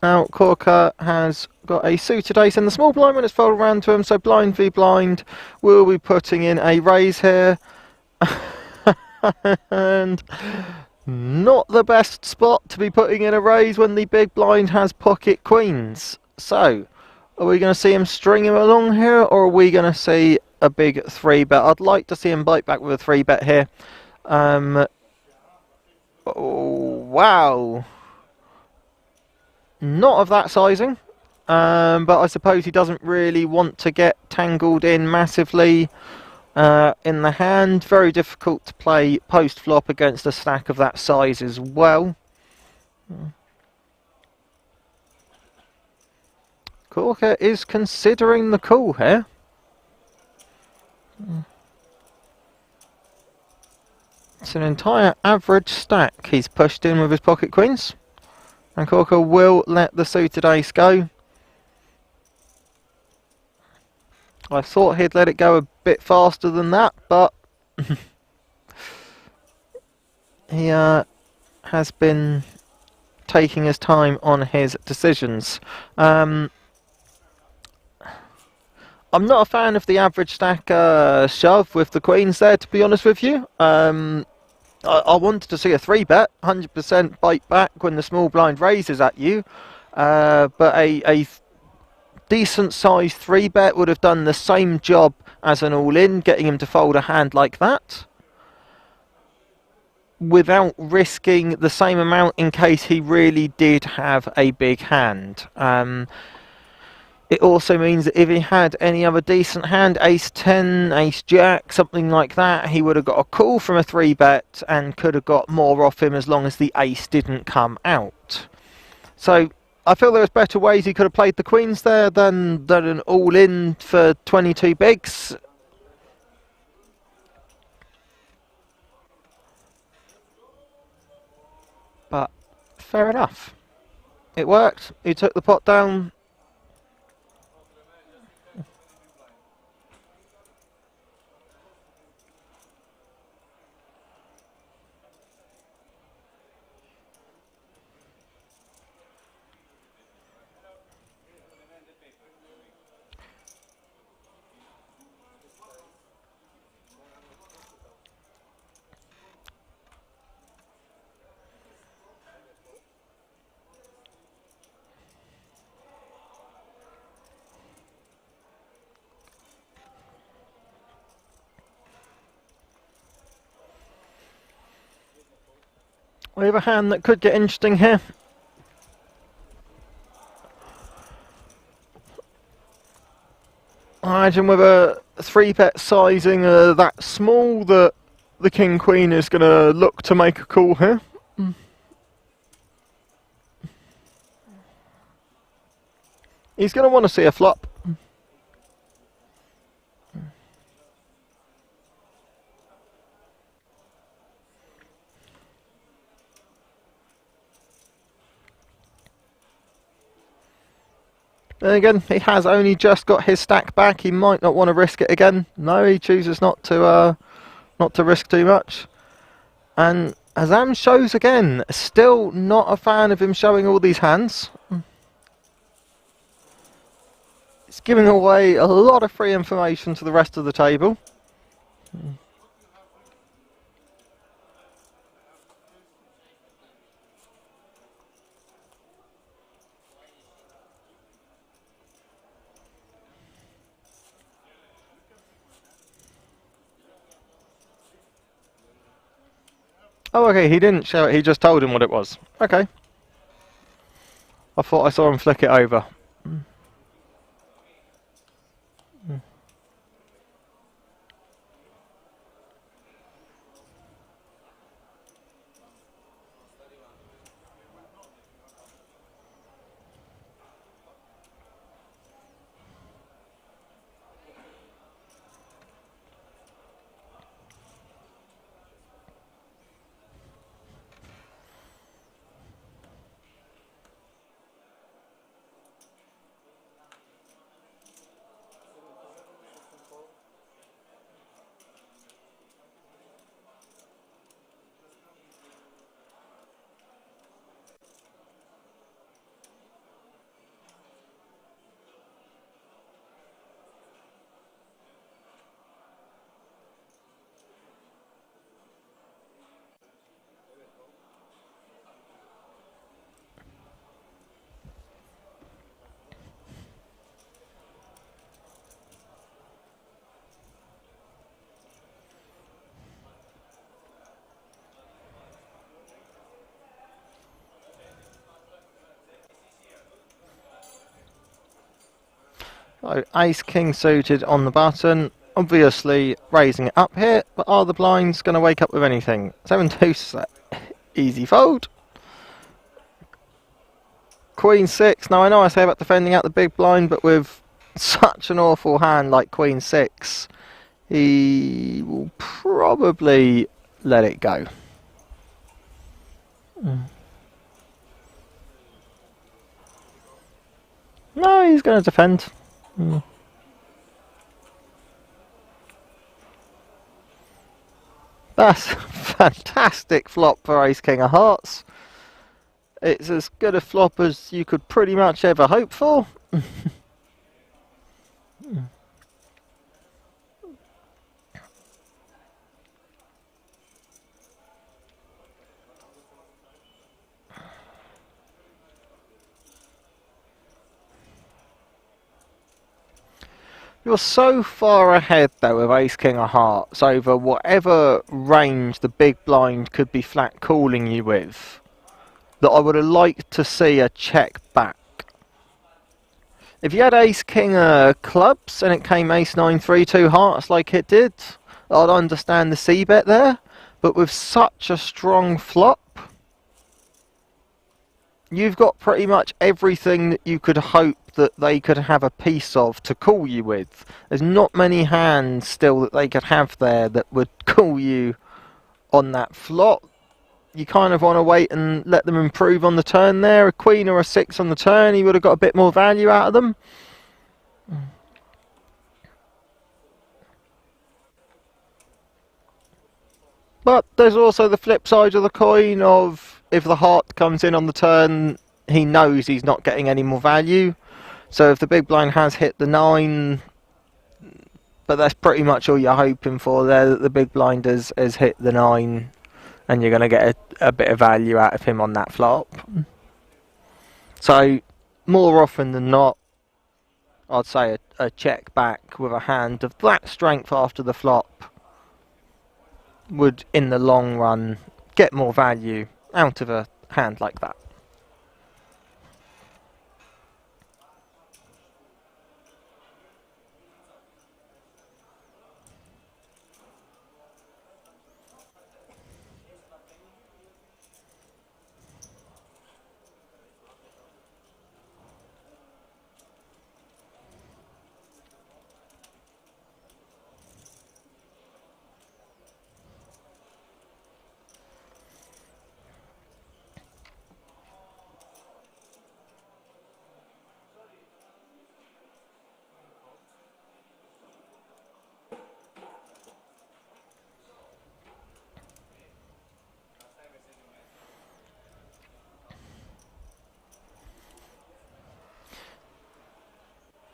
Now, Corker has got a suited ace in the small blind when it's folded around to him, so blind v blind will be putting in a raise here. And not the best spot to be putting in a raise when the big blind has pocket queens. So, are we going to see him string him along here, or are we going to see a big 3-bet? I'd like to see him bite back with a 3-bet here. Oh, wow. Not of that sizing, but I suppose he doesn't really want to get tangled in massively in the hand. Very difficult to play post-flop against a stack of that size as well. Corker is considering the call here. It's an entire average stack he's pushed in with his pocket queens. And Corker will let the suited ace go. I thought he'd let it go a bit faster than that, but he has been taking his time on his decisions. I'm not a fan of the average stack shove with the queens there, to be honest with you. I wanted to see a 3-bet, 100% bite back when the small blind raises at you, but a decent size 3-bet would have done the same job as an all-in, getting him to fold a hand like that, without risking the same amount in case he really did have a big hand. It also means that if he had any other decent hand, ace 10, ace jack, something like that, he would have got a call from a 3-bet and could have got more off him as long as the ace didn't come out. So I feel there was better ways he could have played the queens there than an all-in for 22 bigs. But fair enough. It worked. He took the pot down. We have a hand that could get interesting here. I imagine with a 3-bet sizing that small that the king-queen is going to look to make a call here. He's going to want to see a flop. Then again, he has only just got his stack back. He might not want to risk it again. No, he chooses not to risk too much. And Azam shows again, still not a fan of him showing all these hands. It's giving away a lot of free information to the rest of the table. Oh, okay, he didn't show it, he just told him what it was. Okay. I thought I saw him flick it over. So, ace king suited on the button. obviously raising it up here, but are the blinds going to wake up with anything? 7 deuce, easy fold. Queen 6, now I know I say about defending out the big blind, but with such an awful hand like Queen 6, he will probably let it go. No, he's going to defend. That's fantastic flop for Ace King of Hearts. It's as good a flop as you could pretty much ever hope for. You're so far ahead though with Ace King of Hearts over whatever range the big blind could be flat calling you with, that I would have liked to see a check back. If you had Ace King of clubs and it came Ace 9 3 2 hearts like it did, I'd understand the C bet there, but with such a strong flop, you've got pretty much everything that you could hope that they could have a piece of to call you with. There's not many hands still that they could have there that would call you on that flop. You kind of want to wait and let them improve on the turn there. A queen or a 6 on the turn, he would have got a bit more value out of them. But there's also the flip side of the coin of if the heart comes in on the turn, he knows he's not getting any more value. So if the big blind has hit the 9, but that's pretty much all you're hoping for there, that the big blind has hit the 9 and you're going to get a bit of value out of him on that flop. So more often than not, I'd say a check back with a hand of that strength after the flop would in the long run get more value out of a hand like that.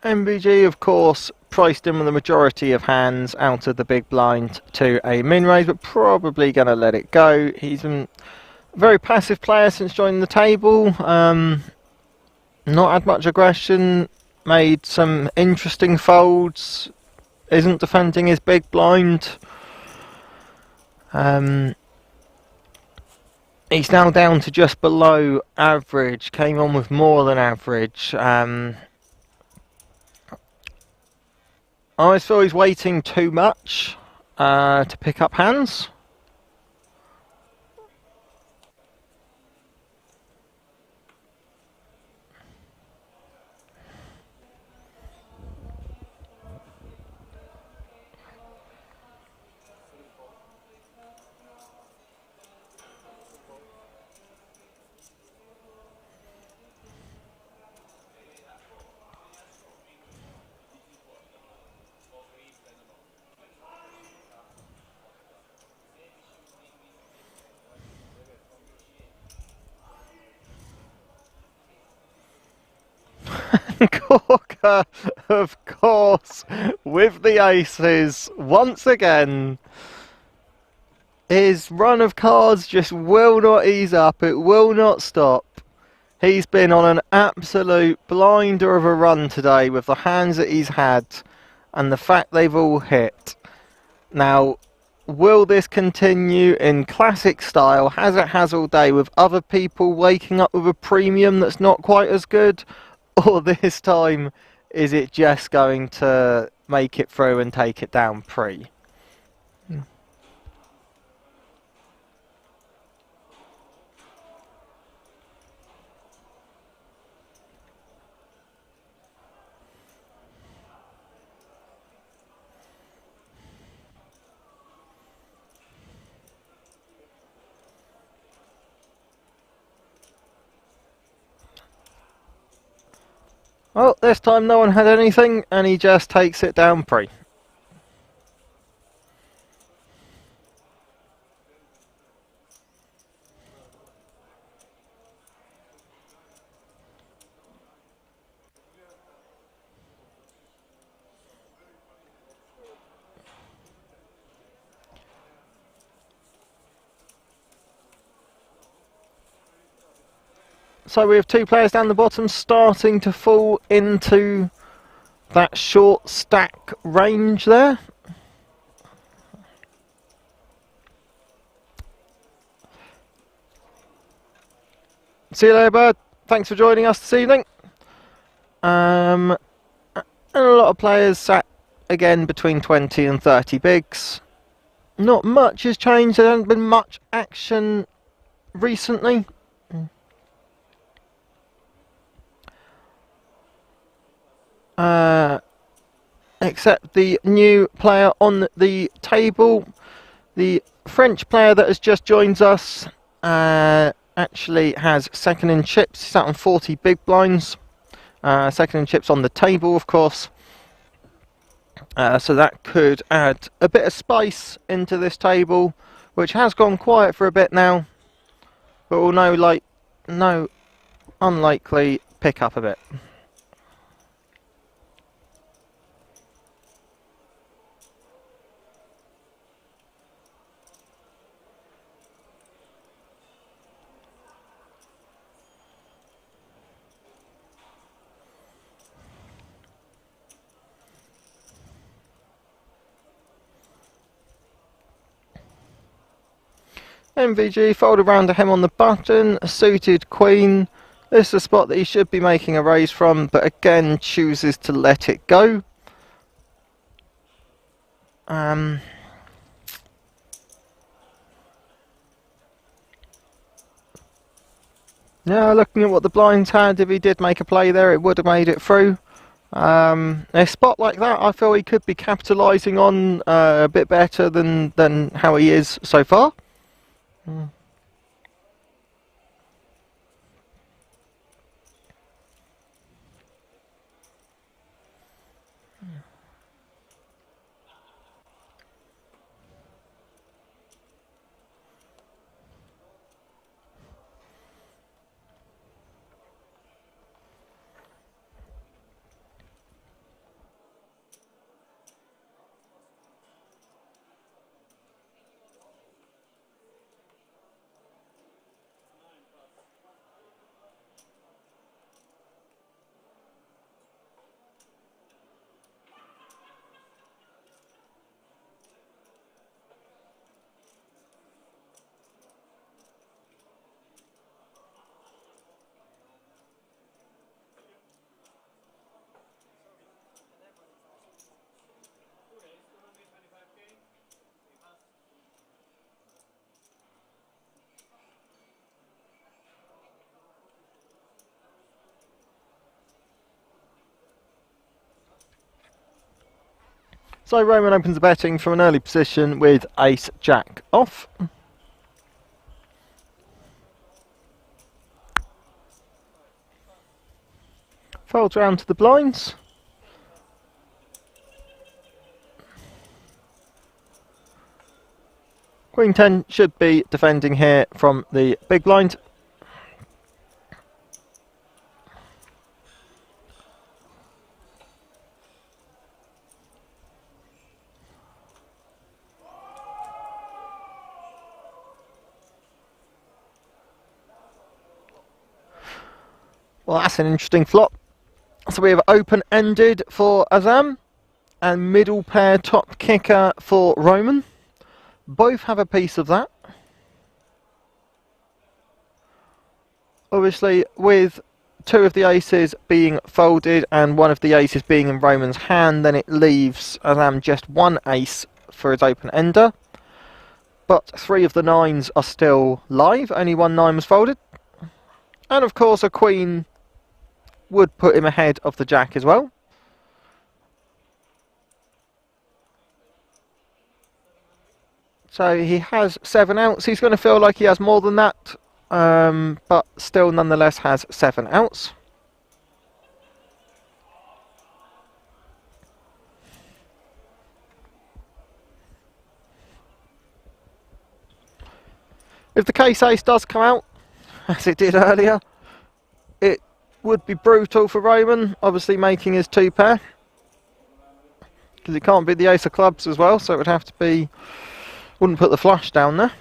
MVG, of course, priced in with the majority of hands out of the big blind to a min raise, but probably going to let it go. He's a very passive player since joining the table. Not had much aggression, made some interesting folds, isn't defending his big blind. He's now down to just below average, came on with more than average. I always feel he's waiting too much to pick up hands. Corker, of course, with the aces once again. His run of cards just will not ease up, it will not stop. He's been on an absolute blinder of a run today with the hands that he's had and the fact they've all hit. Now, will this continue in classic style, as it has all day, with other people waking up with a premium that's not quite as good? Or this time, is it just going to make it through and take it down pre. Well, this time no one had anything, and he just takes it down pre. So we have two players down the bottom starting to fall into that short stack range there. See you later, bud. Thanks for joining us this evening. And a lot of players sat again between 20 and 30 bigs. Not much has changed. There hasn't been much action recently. Except the new player on the table, the French player that has just joined us, actually has second in chips. He's sat on 40 big blinds. Second in chips on the table, of course. So that could add a bit of spice into this table, which has gone quiet for a bit now, but will no unlikely pick up a bit. MVG fold around to him on the button, a suited queen. This is a spot that he should be making a raise from, but again chooses to let it go. Yeah, looking at what the blinds had, if he did make a play there, it would have made it through. A spot like that, I feel he could be capitalising on a bit better than how he is so far. So Roman opens the betting from an early position with ace jack off. Folds round to the blinds. Queen 10 should be defending here from the big blind. Well, that's an interesting flop. So we have open-ended for Azam and middle pair top kicker for Roman. Both have a piece of that. Obviously, with two of the aces being folded and one of the aces being in Roman's hand, then it leaves Azam just one ace for his open ender. But three of the nines are still live, only one nine was folded. And of course a queen would put him ahead of the jack as well. So he has 7 outs. He's going to feel like he has more than that, but still nonetheless has 7 outs. If the case ace does come out, as it did earlier, it would be brutal for Roman, obviously making his 2 pair. Because it can't be the ace of clubs as well, so it would have to be, wouldn't put the flush down there.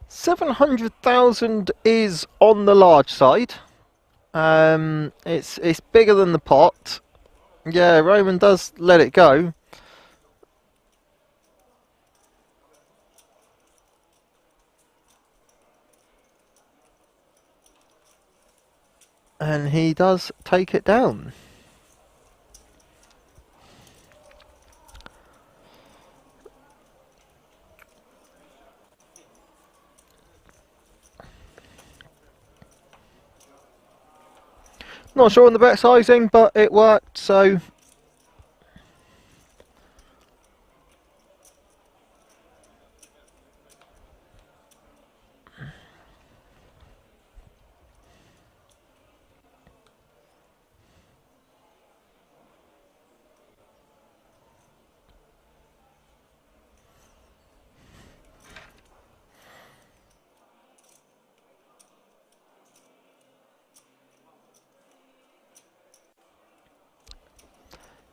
$700,000 is on the large side. It's bigger than the pot. Yeah, Roman does let it go. And he does take it down. Not sure on the bet sizing, but it worked, so...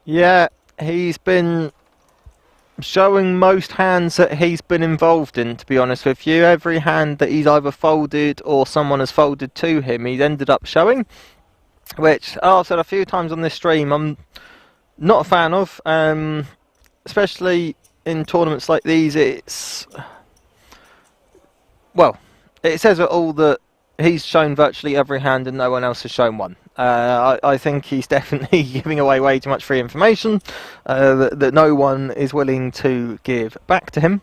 Yeah, he's been showing most hands that he's been involved in, to be honest with you. Every hand that he's either folded or someone has folded to him, he's ended up showing. Which, I've said a few times on this stream, I'm not a fan of. Especially in tournaments like these, it's... Well, it says it all that he's shown virtually every hand and no one else has shown one. I think he's definitely giving away way too much free information that no one is willing to give back to him.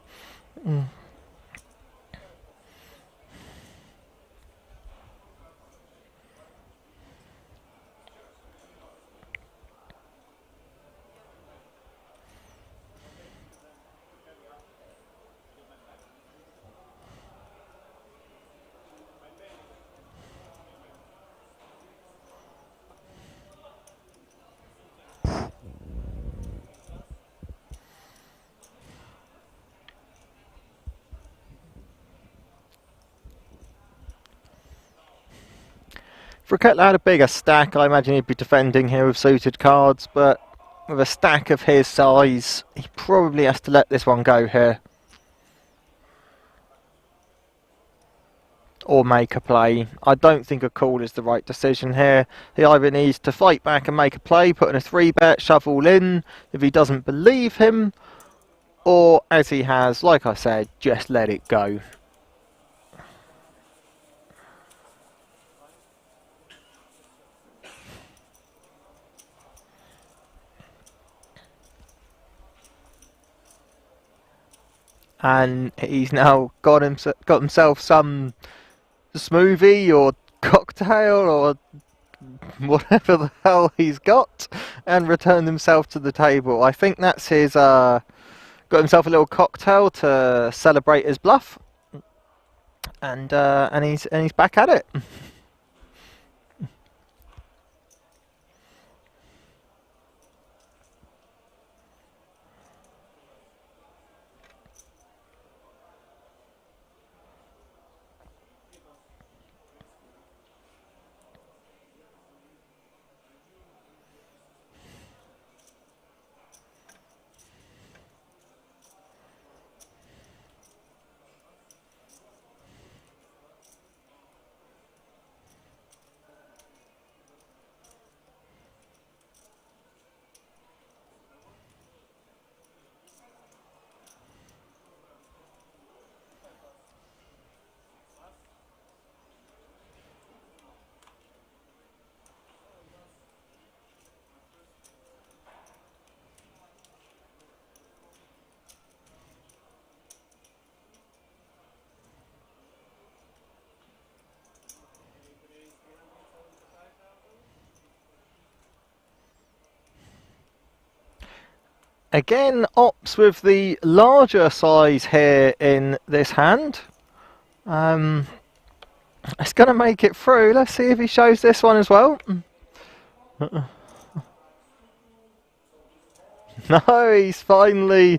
If Raketla had a bigger stack, I imagine he'd be defending here with suited cards, but with a stack of his size, he probably has to let this one go here. Or make a play. I don't think a call is the right decision here. He either needs to fight back and make a play, put in a 3-bet, shove all in, if he doesn't believe him, or, as he has, like I said, just let it go. And he's now got himself some smoothie or cocktail or whatever the hell he's got, and returned himself to the table. I think that's his, got himself a little cocktail to celebrate his bluff, and he's back at it. again opts with the larger size here in this hand. It's going to make it through. Let's see if he shows this one as well. No, he's finally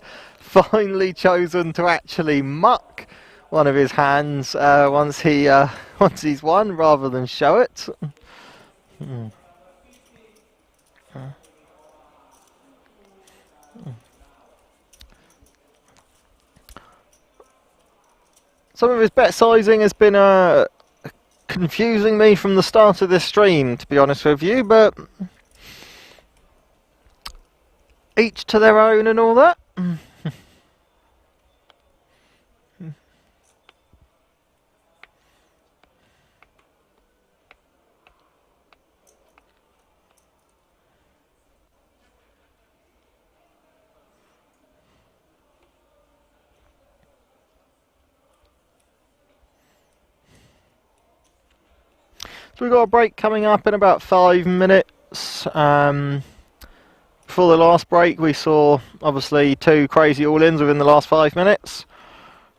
chosen to actually muck one of his hands once he's won, rather than show it. Some of his bet sizing has been confusing me from the start of this stream, to be honest with you, but each to their own and all that. So we've got a break coming up in about 5 minutes. Before the last break, we saw obviously 2 crazy all-ins within the last 5 minutes,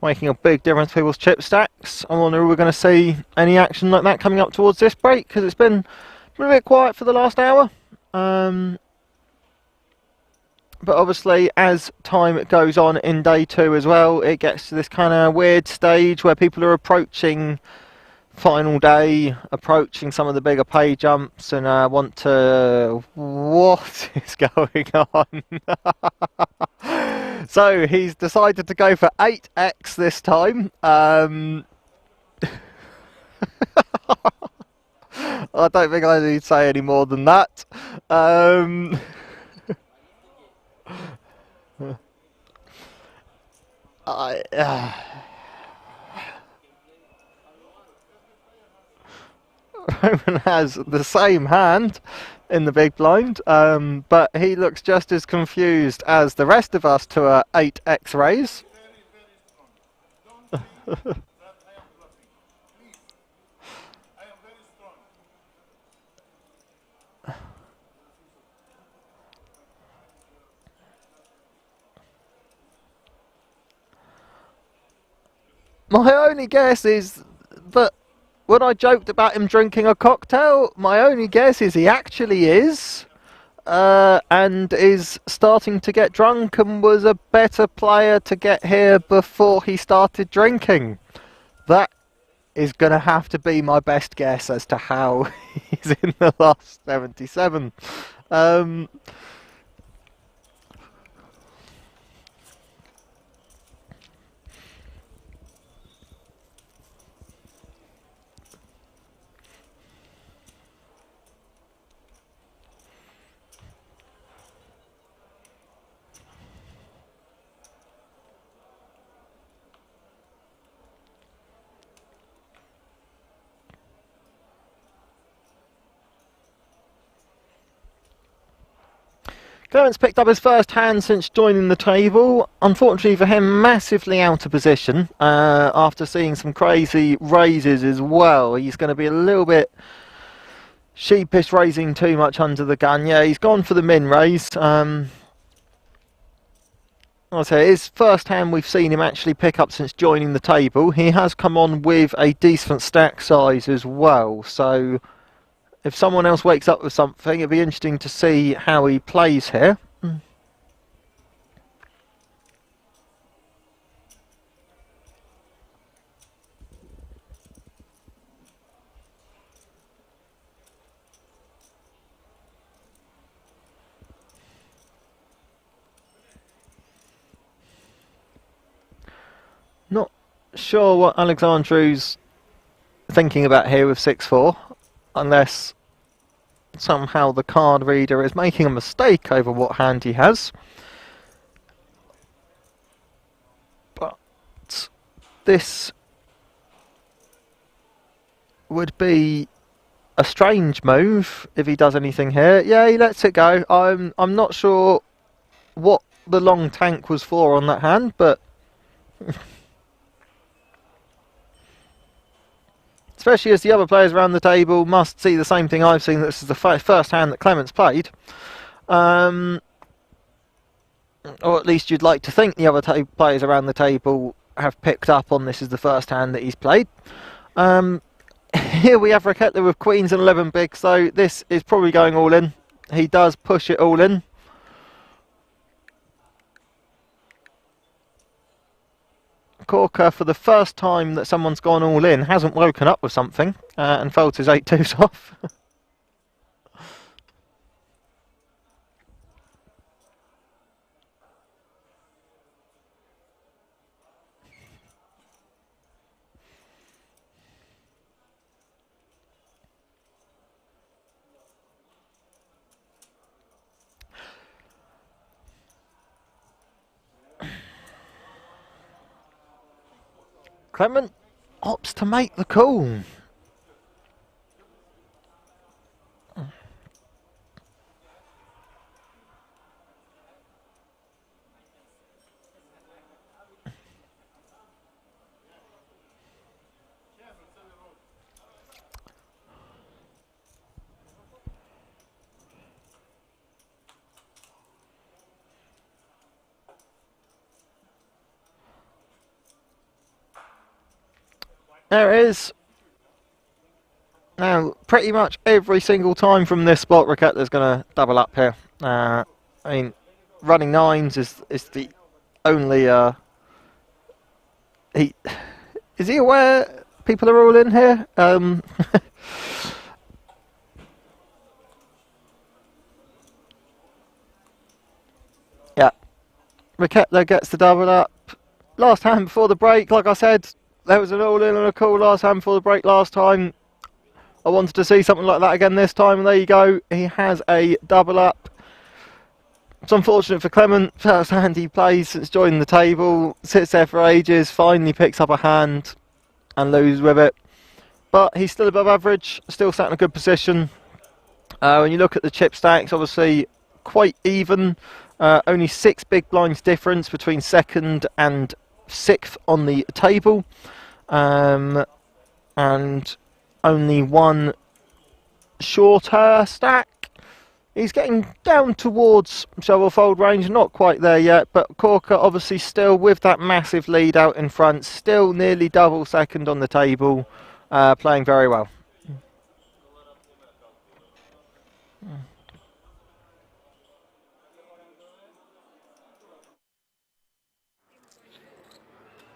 making a big difference to people's chip stacks. I wonder if we're going to see any action like that coming up towards this break, because it's been a bit quiet for the last hour. But obviously, as time goes on in day 2 as well, it gets to this kind of weird stage where people are approaching final day, approaching some of the bigger pay jumps, and want to... What is going on? So he's decided to go for 8x this time. I don't think I need to say any more than that. Roman has the same hand in the big blind, but he looks just as confused as the rest of us to a 8x raise. My only guess is that when I joked about him drinking a cocktail, my only guess is he actually is, and is starting to get drunk and was a better player to get here before he started drinking. That is going to have to be my best guess as to how he's in the last 77. Clement's picked up his first hand since joining the table. Unfortunately for him, massively out of position after seeing some crazy raises as well. He's going to be a little bit sheepish raising too much under the gun. Yeah, he's gone for the min raise. I'll say his first hand we've seen him actually pick up since joining the table. He has come on with a decent stack size as well, so if someone else wakes up with something, it'd be interesting to see how he plays here. Not sure what Alexandru's thinking about here with 6-4, unless somehow the card reader is making a mistake over what hand he has. But this would be a strange move if he does anything here. Yeah, he lets it go. I'm not sure what the long tank was for on that hand, but especially as the other players around the table must see the same thing I've seen. This is the first hand that Clement's played. or at least you'd like to think the other players around the table have picked up on this as the first hand that he's played. Here we have Raketa with queens and 11 big, so this is probably going all in. He does push it all in. Corker, for the first time that someone's gone all in, hasn't woken up with something and felt his 8-2s off. Clement opts to make the call. There it is. Now, pretty much every single time from this spot, Raketa's going to double up here. I mean, running nines is the only... Is he aware people are all in here? Yeah. Raketa gets the double up. Last hand before the break, like I said, there was an all-in and a call last hand before the break last time. I wanted to see something like that again this time, and there you go. He has a double up. It's unfortunate for Clement. First hand he plays since joining the table. Sits there for ages, finally picks up a hand and loses with it. But he's still above average, still sat in a good position. When you look at the chip stacks, obviously quite even. Only 6 big blinds difference between second and 6th on the table. And only 1 shorter stack. He's getting down towards shovel fold range, not quite there yet, but Corker obviously still with that massive lead out in front, still nearly double second on the table, playing very well.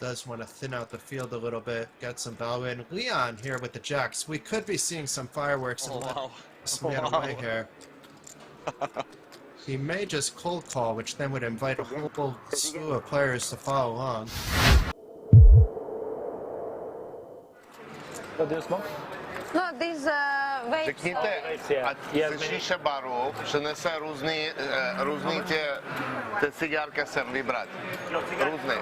Does want to thin out the field a little bit, get some value in. Leon here with the jacks. We could be seeing some fireworks and let this man away here. He may just cold call, which then would invite a whole slew of players to follow along. What do you smoke? No, these vapes. Řekněte, ať slyšíše baru, přinese různý ty cigárka sem vybrat. Různý.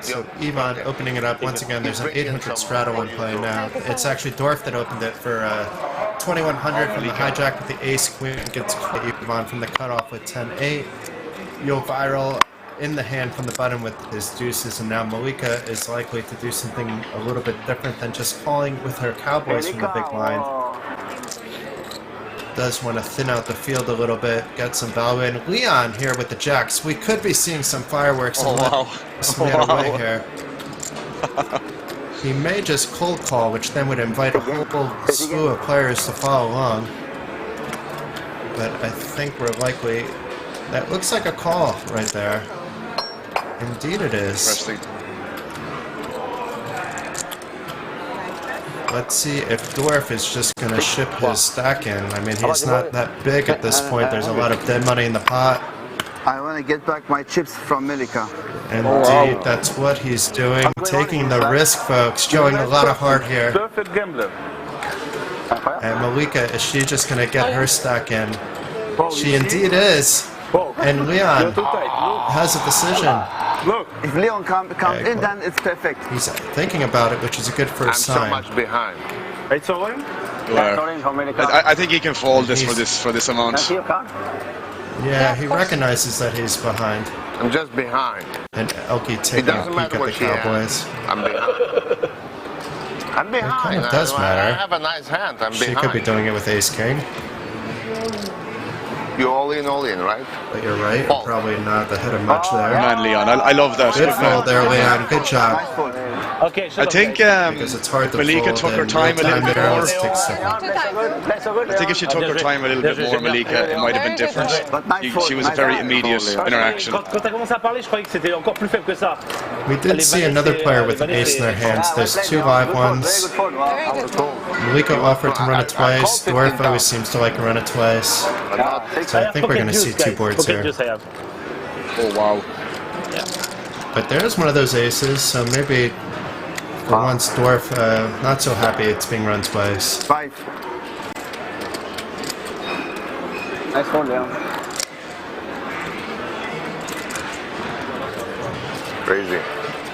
So Ivan opening it up once again. There's an 800 straddle in play now. It's actually Dorf that opened it for 2100 from the hijack with the ace queen. Gets Ivan from the cutoff with 10-8. Yo viral in the hand from the button with his deuces, and now Malika is likely to do something a little bit different than just calling with her cowboys from the big blind. Does want to thin out the field a little bit, get some value in. Leon here with the jacks. We could be seeing some fireworks and let this man away here. He may just cold call, which then would invite a whole slew of players to follow along. But I think we're likely... That looks like a call right there. Indeed it is. Let's see if Dorf is just going to ship his stack in. I mean, he's not that big at this point. There's a lot of dead money in the pot. I want to get back my chips from Milika. Indeed, that's what he's doing. Taking the risk, folks. Showing a lot of heart here. And Malika, is she just going to get her stack in? She indeed is. And Leon has a decision. Look, if Leon comes in, then it's perfect. He's thinking about it, which is a good first sign. I'm so much behind. It's all in? I think he can fold this for this amount. Yeah, he recognizes that he's behind. I'm just behind. And Elke taking a peek at the Cowboys. I'm behind. I'm behind. It kind of does matter. I have a nice hand. I'm she behind. Could be doing it with Ace King. You all in, right? But you're right, I'm probably not ahead of much there. Good man, Leon. I love that. Good fold there, Leon. Good job. Okay, I think Because it's hard to Malika fold took her in time a real little bit there. more. Let's take a second. I think if she took her time a little bit more, Malika, it might have been different. She was a very immediate interaction. We did see another player with an ace in their hands. There's two live ones. Malika offered to run it twice. Dwarf always seems to like to run it twice. So I think we're going to see two boards here. Oh, wow. But there's one of those aces, so maybe for once Dwarf not so happy it's being run twice. 5. Nice one, Leon. Crazy.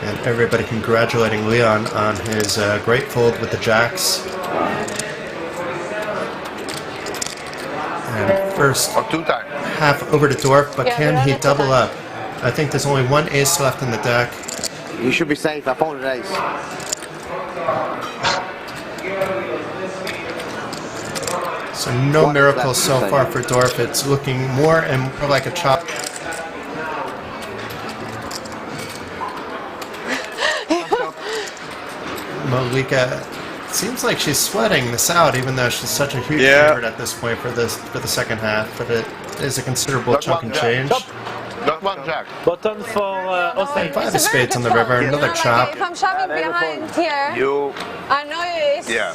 And everybody congratulating Leon on his great fold with the jacks. And first half over to Dwarf, but can he double up? I think there's only one ace left in the deck. You should be safe. I folded ace. So no miracles so far for Dwarf. It's looking more and more like a chop. Malika seems like she's sweating this out, even though she's such a huge favorite at this point for the second half. But it is a considerable chunk and change. Not one jack. Button for And 5 of spades on the river, another chop. If I'm shoving behind here, I know it is. Yeah.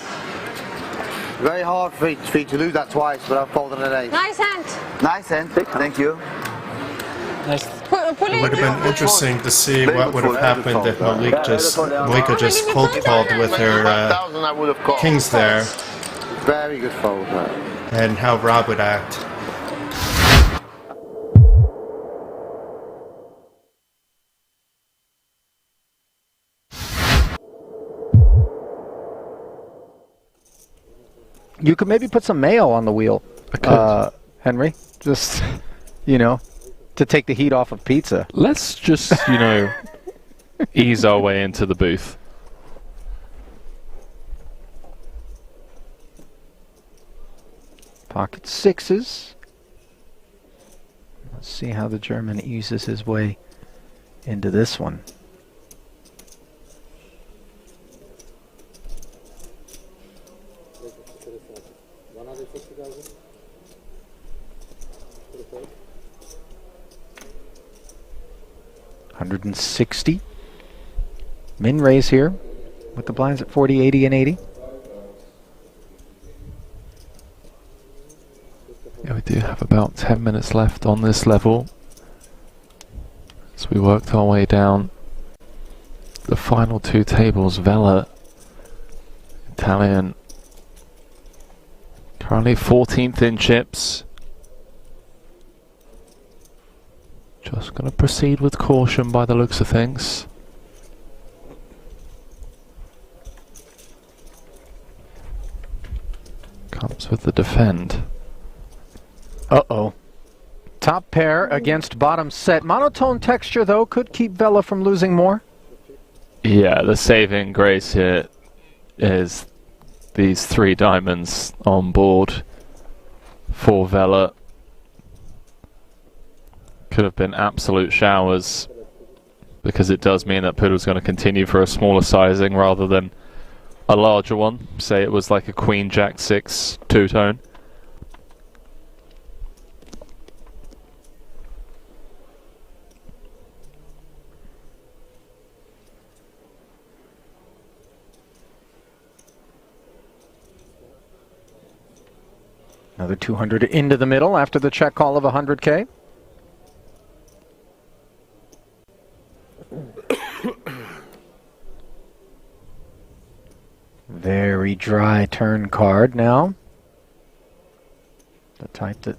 Very hard for you to lose that twice, but I've folded an ace. Nice hand. Nice hand. Thank you. Pull It it. would have been interesting to see what would have happened if Malika just cold called with her kings there, Very good fold. and how Rob would act. You could maybe put some mayo on the wheel, Henry. Just, to take the heat off of pizza. Let's just, ease our way into the booth. Pocket sixes. Let's see how the German eases his way into this one. $160. Min raise here with the blinds at 40, 80, and 80. Yeah, we do have about 10 minutes left on this level. So we worked our way down the final two tables. Vela, Italian, currently 14th in chips. Just going to proceed with caution by the looks of things. Comes with the defend. Uh-oh. Top pair against bottom set. Monotone texture, though, could keep Vela from losing more. Yeah, the saving grace here is these 3 diamonds on board for Vela. Could have been absolute showers, because it does mean that Poodle's going to continue for a smaller sizing rather than a larger one. Say it was like a Queen Jack 6 two-tone. Another 200 into the middle after the check call of 100K. Very dry turn card now. The type that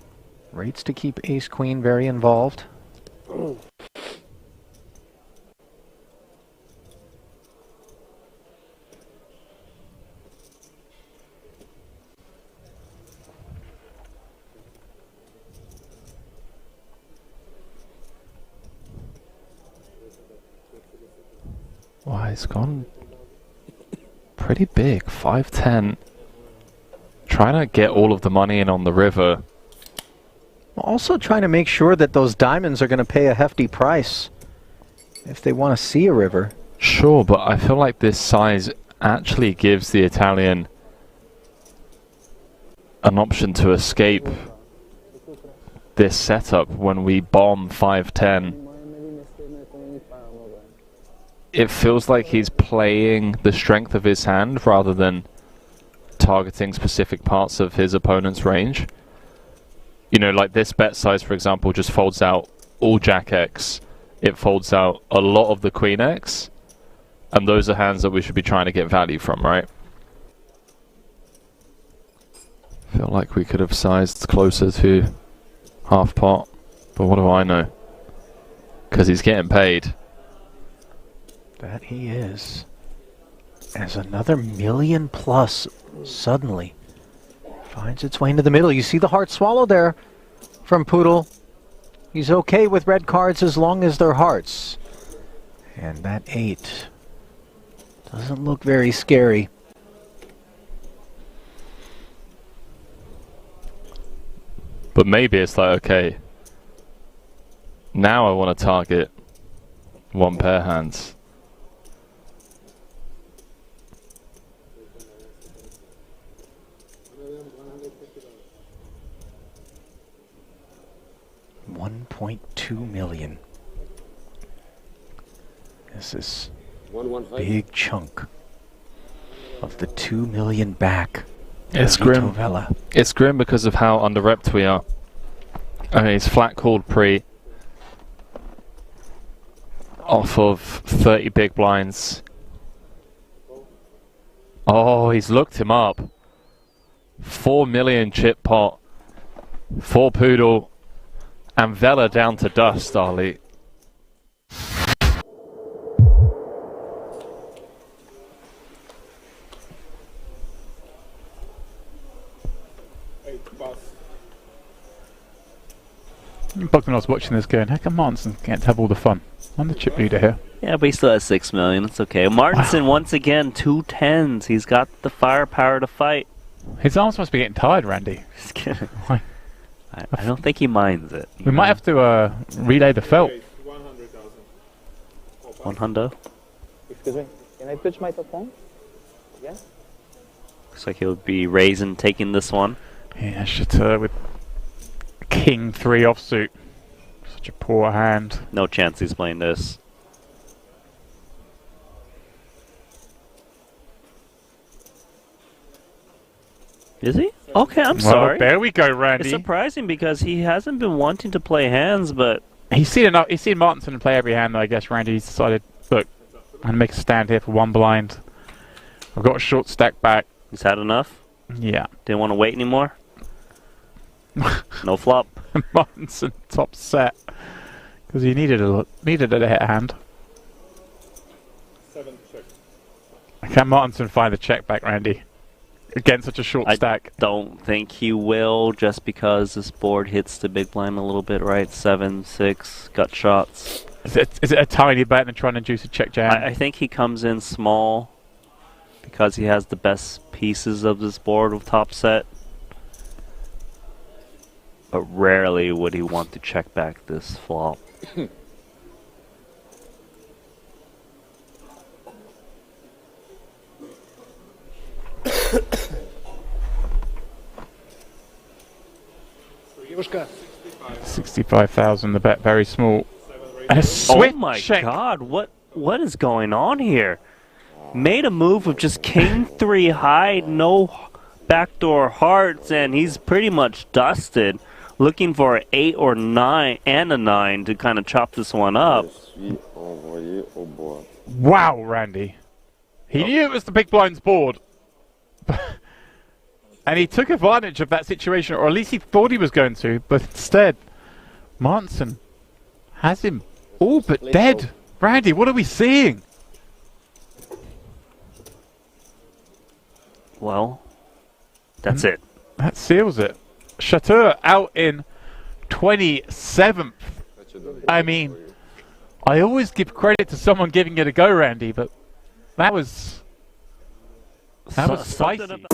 rates to keep ace-queen very involved. Wow, he's gone pretty big, 5-10. Trying to get all of the money in on the river. Also trying to make sure that those diamonds are going to pay a hefty price if they want to see a river. Sure, but I feel like this size actually gives the Italian an option to escape this setup when we bomb 5-10. It feels like he's playing the strength of his hand rather than targeting specific parts of his opponent's range. You know, like this bet size, for example, just folds out all Jack X. It folds out a lot of the Queen X. And those are hands that we should be trying to get value from, right? Feel like we could have sized closer to half pot. But what do I know? Because he's getting paid. That he is. As another million plus suddenly finds its way into the middle. You see the heart swallow there from Poodle. He's okay with red cards as long as they're hearts. And that 8 doesn't look very scary. But maybe it's like, okay, now I want to target one pair hands. $1.2 million. This is a big chunk of the 2 million back. It's grim. Vela. It's grim because of how under-repped we are. I mean, he's flat called pre off of 30 big blinds. Oh, he's looked him up. 4 million chip pot for Poodle and Vela down to dust, Ali. Bogdanov's watching this going, how come Martinson can't have all the fun? I'm the chip leader here. Yeah, but he still has 6 million. It's okay. Martinson, once again, 2 10s. He's got the firepower to fight. His arms must be getting tired, Randy. Just kidding. I don't think he minds it. We might have to relay the felt. 100. Excuse me, can I pitch my top one? Yeah? Looks like he'll be raising, taking this one. Yeah, Chateau with King 3 offsuit. Such a poor hand. No chance he's playing this. Is he? Okay, I'm sorry. There we go, Randy. It's surprising because he hasn't been wanting to play hands, but He's seen enough. He's seen Martinson play every hand, though. I guess Randy's decided, look, I'm gonna make a stand here for one blind. I've got a short stack back. He's had enough. Yeah. Didn't want to wait anymore. No flop. Martinson top set because he needed a hit hand. 7 check. Can Martinson find the check back, Randy? Against such a short stack. I don't think he will, just because this board hits the big blind a little bit, right? 7, 6, gut shots. Is it a tiny bet and trying to induce a check jam? I think he comes in small because he has the best pieces of this board with top set. But rarely would he want to check back this flop. $65,000. The bet very small. And a switch Oh my check. God! What is going on here? Made a move with just King 3 high, no backdoor hearts, and he's pretty much dusted. Looking for an 8 or 9 and a 9 to kind of chop this one up. Wow, Randy. He knew it was the big blind's board. And he took advantage of that situation, or at least he thought he was going to, but instead, Martinson has him all but dead. Randy, what are we seeing? Well, that's it. That seals it. Chateau out in 27th. I mean, I always give credit to someone giving it a go, Randy, but that was spicy.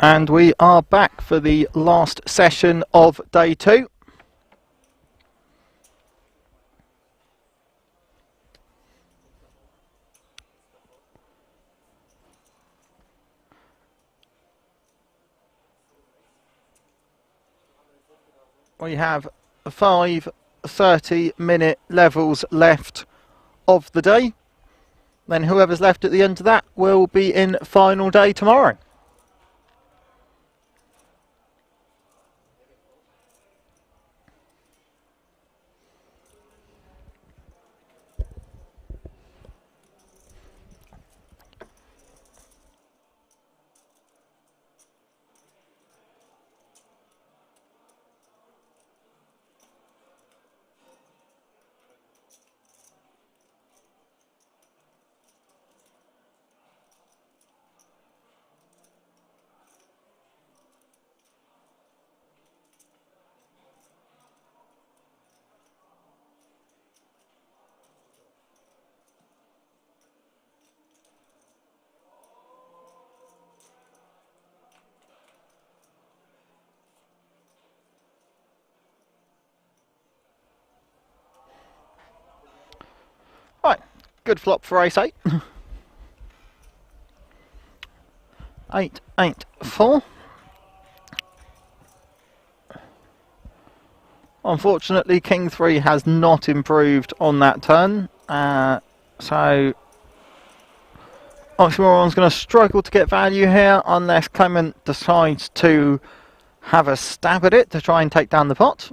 And we are back for the last session of day 2. We have 5 30-minute levels left of the day. Then whoever's left at the end of that will be in final day tomorrow. Right, good flop for ace 8. 8, 8, 4. Unfortunately, king 3 has not improved on that turn, so Oxymoron's going to struggle to get value here unless Clement decides to have a stab at it to try and take down the pot.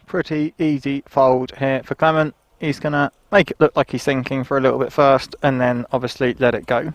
Pretty easy fold here for Clement. He's going to make it look like he's thinking for a little bit first and then obviously let it go.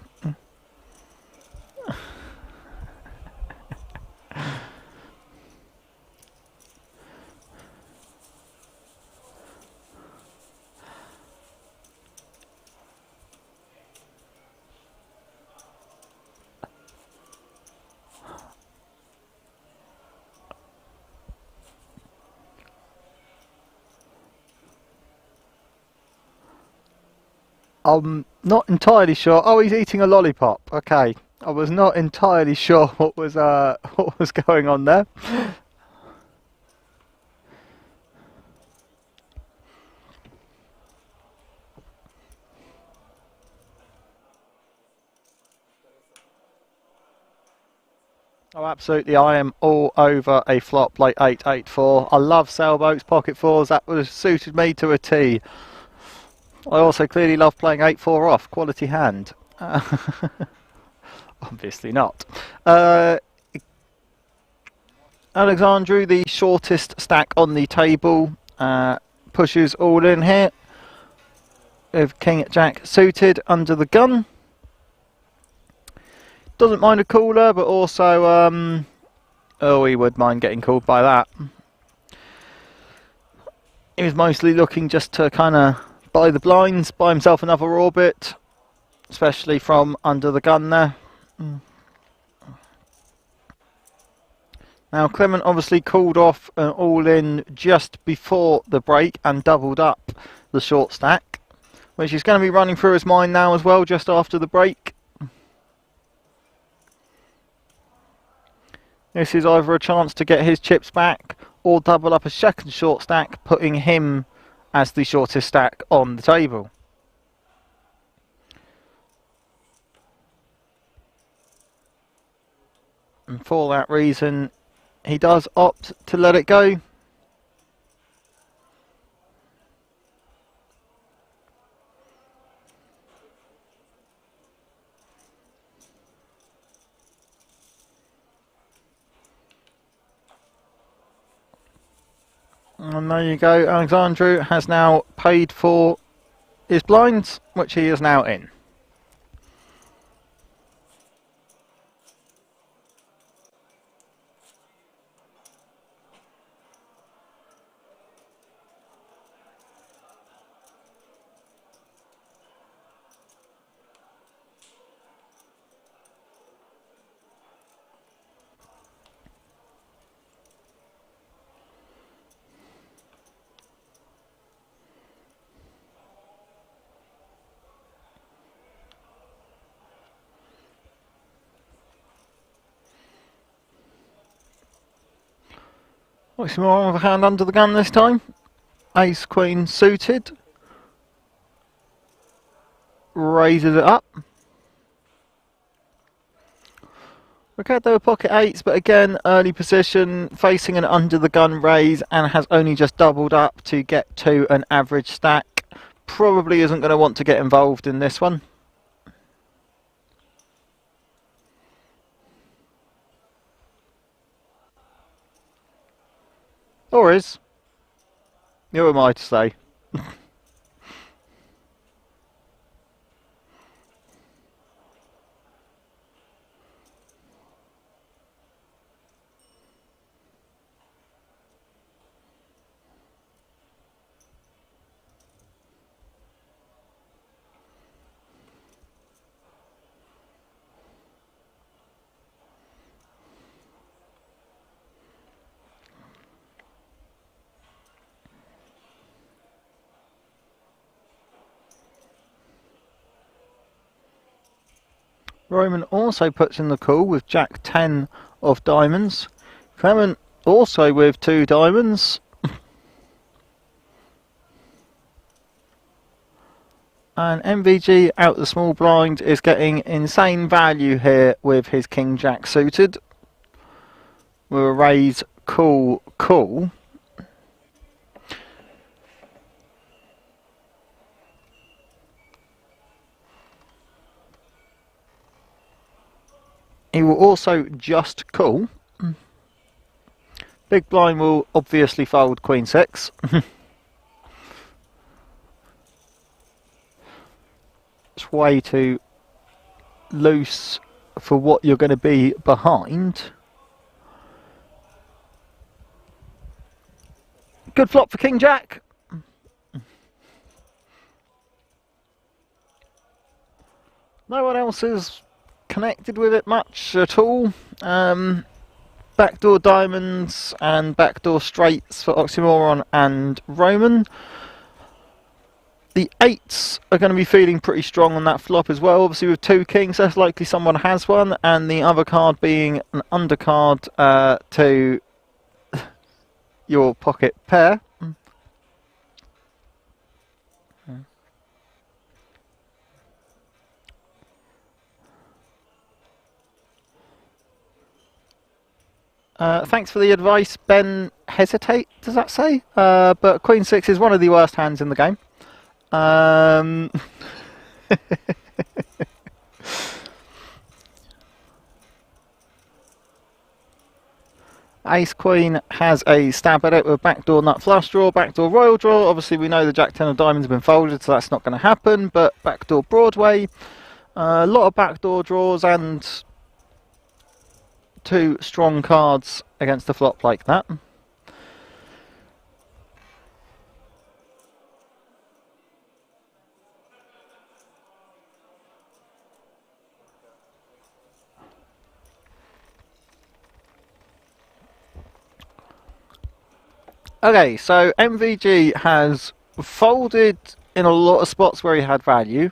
I'm not entirely sure. Oh, he's eating a lollipop. Okay, I was not entirely sure what was going on there. Oh, absolutely! I am all over a flop like 8-8-4. I love sailboats, pocket fours. That would have suited me to a T. I also clearly love playing 8-4 off. Quality hand. Obviously not. Alexandru, the shortest stack on the table, pushes all in here with King Jack suited under the gun. Doesn't mind a cooler, but also, oh, he would mind getting called by that. He was mostly looking just to kind of buy the blinds, buy himself another orbit, especially from under the gun there. Now Clement obviously called off an all-in just before the break and doubled up the short stack, which is going to be running through his mind now as well just after the break. This is either a chance to get his chips back or double up a second short stack, putting him as the shortest stack on the table. And for that reason, he does opt to let it go. And there you go, Alexandru has now paid for his blinds, which he is now in. Oxymoron with a hand under the gun this time. Ace Queen suited. Raises it up. Okay, they were pocket eights, but again, early position, facing an under the gun raise, and has only just doubled up to get to an average stack. Probably isn't going to want to get involved in this one. Or is. Who am I to say? Roman also puts in the call with Jack 10 of diamonds. Clement also with 2 diamonds. And MVG out the small blind is getting insane value here with his King Jack suited. With a raise, call. He will also just call. Big blind will obviously fold Queen 6. It's way too loose for what you're going to be behind. Good flop for King Jack. No one else is connected with it much at all. Backdoor diamonds and backdoor straights for Oxymoron and Roman. The 8s are going to be feeling pretty strong on that flop as well. Obviously with 2 kings, that's likely someone has one, and the other card being an undercard to your pocket pair. Thanks for the advice, Ben. Hesitate, does that say? But Queen 6 is one of the worst hands in the game. Ace Queen has a stab at it with backdoor nut flush draw, backdoor royal draw. Obviously we know the Jack 10 of diamonds have been folded, so that's not going to happen, but backdoor Broadway. A lot of backdoor draws and 2 strong cards against a flop like that. Okay, so MVG has folded in a lot of spots where he had value.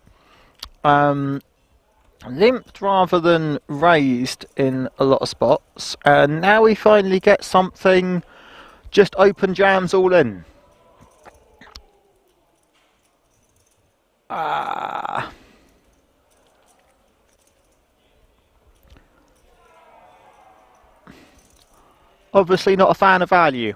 Limped rather than raised in a lot of spots, and now we finally get something, just open jams all in. Obviously not a fan of value.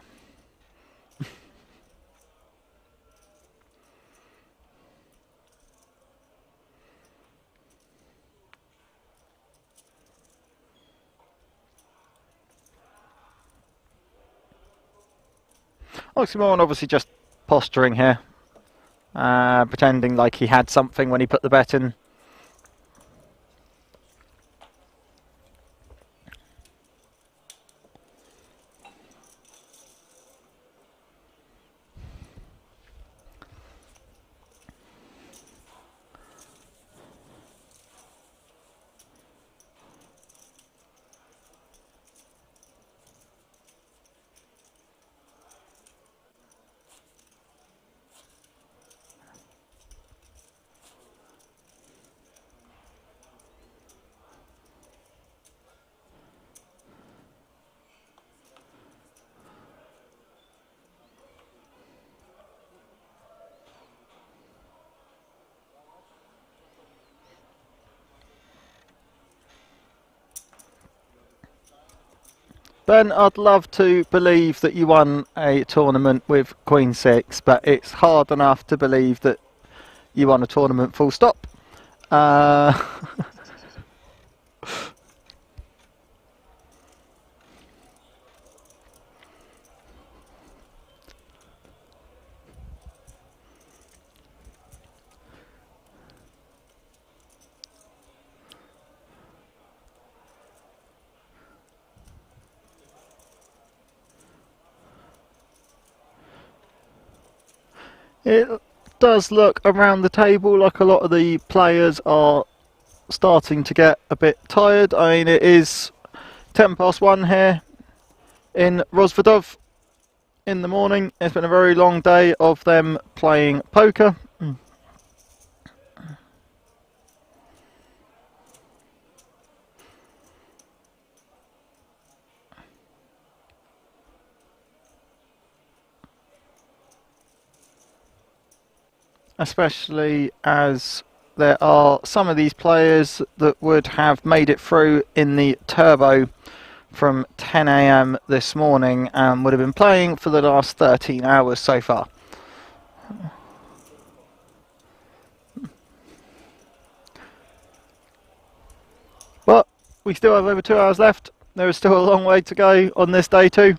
Oxymoron obviously just posturing here, pretending like he had something when he put the bet in. Ben, I'd love to believe that you won a tournament with Queen 6, but it's hard enough to believe that you won a tournament full stop. It does look around the table like a lot of the players are starting to get a bit tired. I mean, it is 1:10 here in Rozvadov in the morning. It's been a very long day of them playing poker. Especially as there are some of these players that would have made it through in the turbo from 10 AM this morning and would have been playing for the last 13 hours so far. But we still have over 2 hours left. There is still a long way to go on this day too.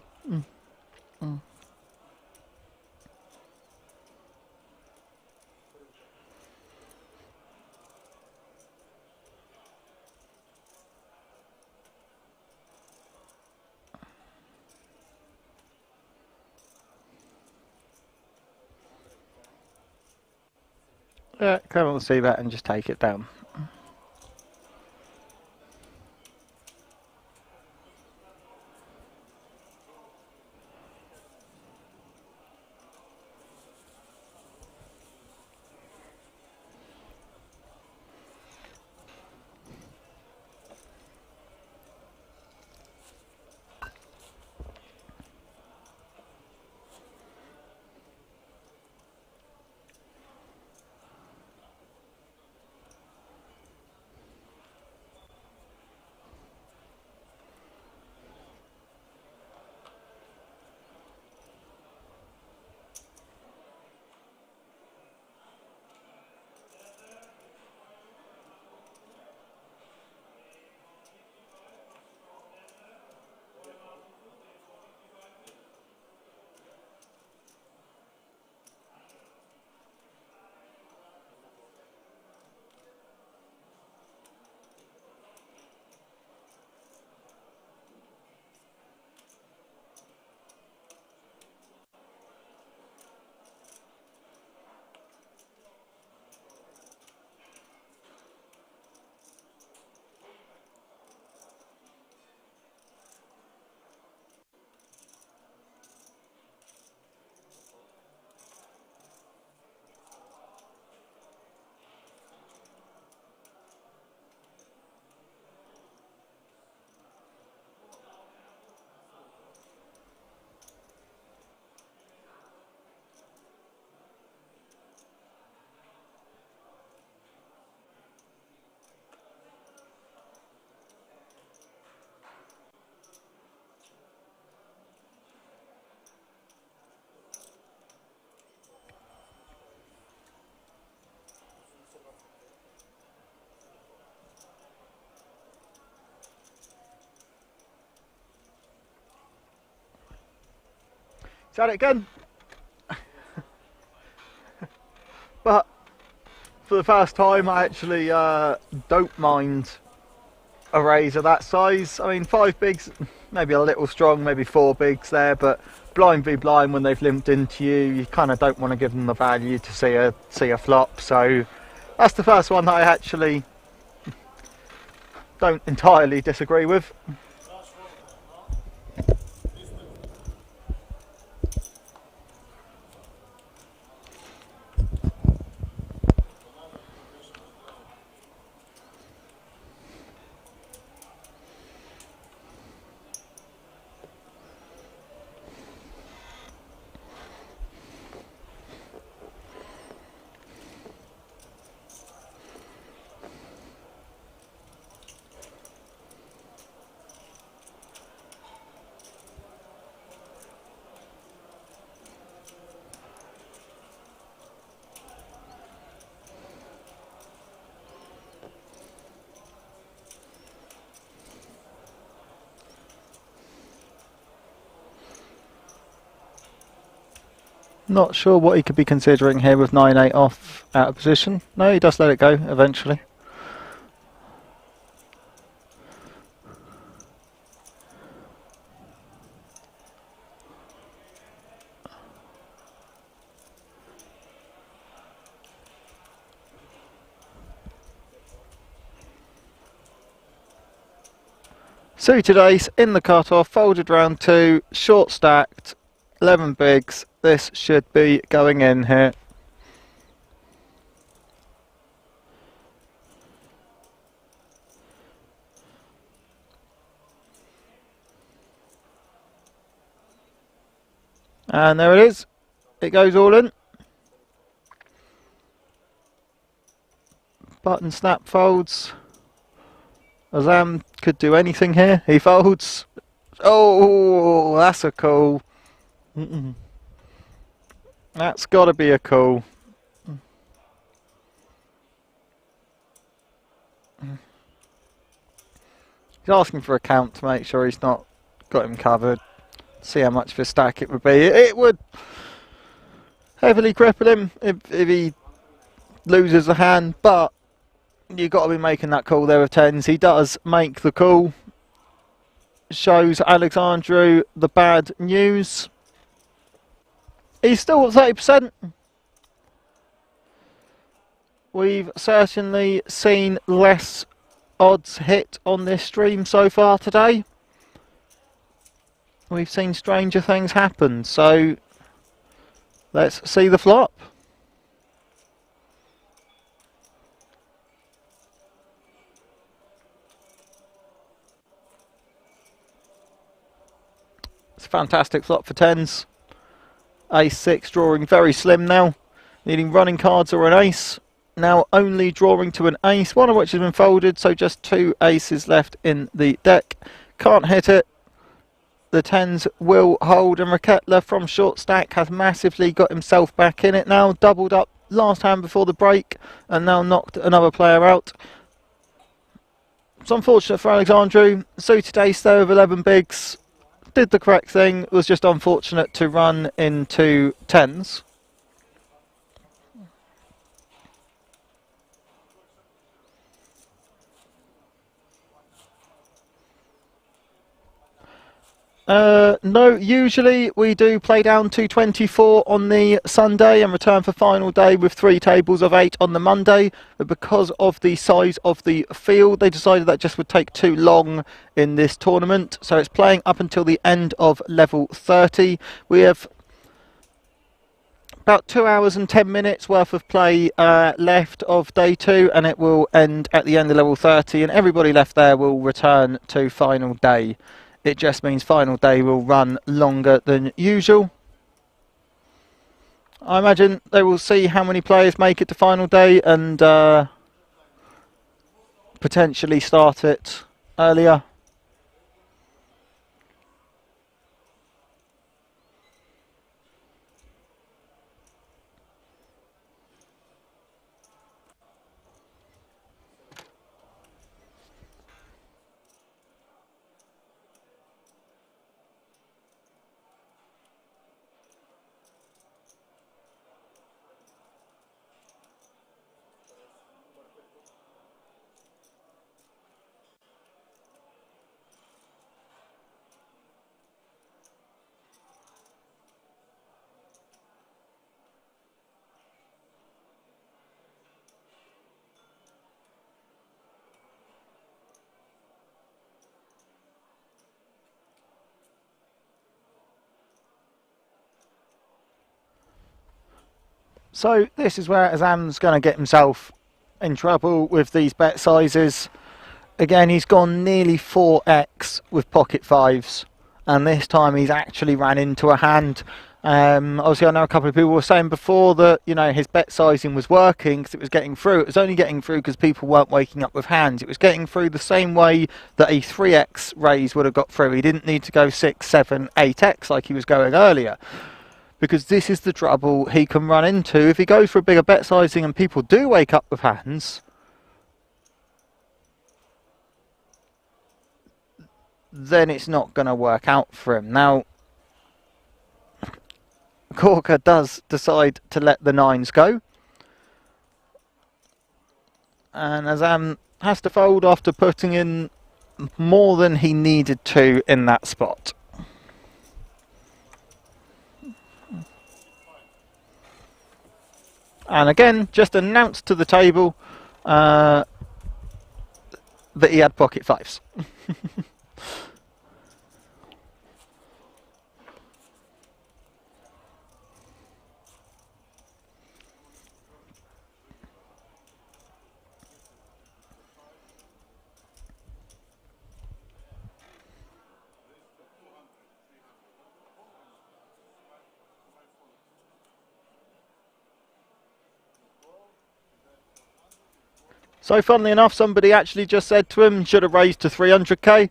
Yeah, come on, see that and just take it down. Try it again. But for the first time I actually don't mind a raise of that size. I mean, 5 bigs, maybe a little strong, maybe 4 bigs there, but blind v blind when they've limped into you, you kind of don't want to give them the value to see a flop. So that's the first one that I actually don't entirely disagree with. Not sure what he could be considering here with 9-8 off out of position. No, he does let it go eventually. Suited ace in the cut-off, folded round 2, short stacked, 11 bigs. This should be going in here. And there it is. It goes all in. Button snap folds. Azam could do anything here. He folds. Oh, that's a call. That's got to be a call. He's asking for a count to make sure he's not got him covered. See how much of a stack it would be. It would heavily cripple him if he loses the hand, but you've got to be making that call there with tens. He does make the call. Shows Alexandru the bad news. He's still at 30%. We've certainly seen less odds hit on this stream so far today. We've seen stranger things happen, so let's see the flop. It's a fantastic flop for tens. Ace-6 drawing very slim now, needing running cards or an ace. Now only drawing to an ace, one of which has been folded, so just 2 aces left in the deck. Can't hit it. The tens will hold, and Raketla from short stack has massively got himself back in it now. Doubled up last hand before the break and now knocked another player out. It's unfortunate for Alexandru. Suited ace there with 11 bigs. Did the correct thing, was just unfortunate to run into tens. No, usually we do play down to 24 on the Sunday and return for final day with 3 tables of 8 on the Monday. But because of the size of the field, they decided that just would take too long in this tournament. So it's playing up until the end of level 30. We have about 2 hours and 10 minutes worth of play left of day 2, and it will end at the end of level 30, and everybody left there will return to final day. It just means final day will run longer than usual. I imagine they will see how many players make it to final day and potentially start it earlier. So this is where Azam's going to get himself in trouble with these bet sizes. Again, he's gone nearly 4x with pocket fives, and this time he's actually ran into a hand. Obviously, I know a couple of people were saying before that, you know, his bet sizing was working because it was getting through. It was only getting through because people weren't waking up with hands. It was getting through the same way that a 3x raise would have got through. He didn't need to go 6, 7, 8x like he was going earlier. Because this is the trouble he can run into. If he goes for a bigger bet sizing and people do wake up with hands, then it's not going to work out for him. Now, Corker does decide to let the nines go. And Azam has to fold after putting in more than he needed to in that spot. And again, just announced to the table that he had pocket fives. So funnily enough, somebody actually just said to him, should have raised to 300k.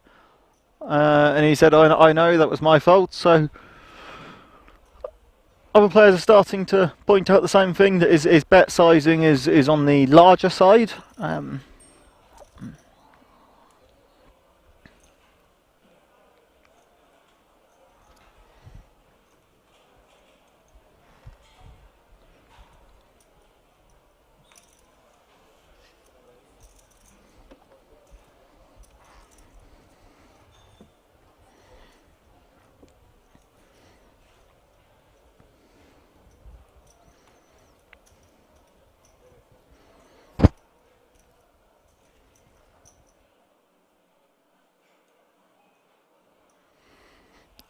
And he said, I know, that was my fault. So other players are starting to point out the same thing, that his bet sizing is on the larger side.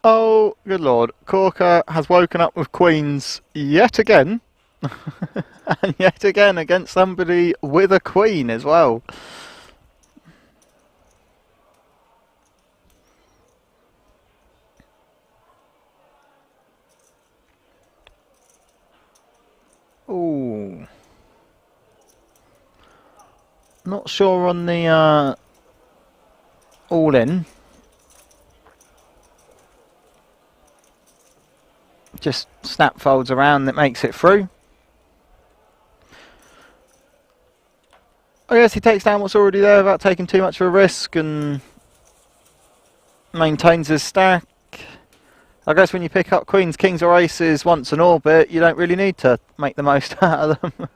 Oh, good lord. Corker has woken up with queens yet again. And yet again against somebody with a queen as well. Ooh. Not sure on the all-in. Just snap folds around that makes it through. I guess he takes down what's already there without taking too much of a risk and maintains his stack. I guess when you pick up queens, kings or aces once in orbit, you don't really need to make the most out of them.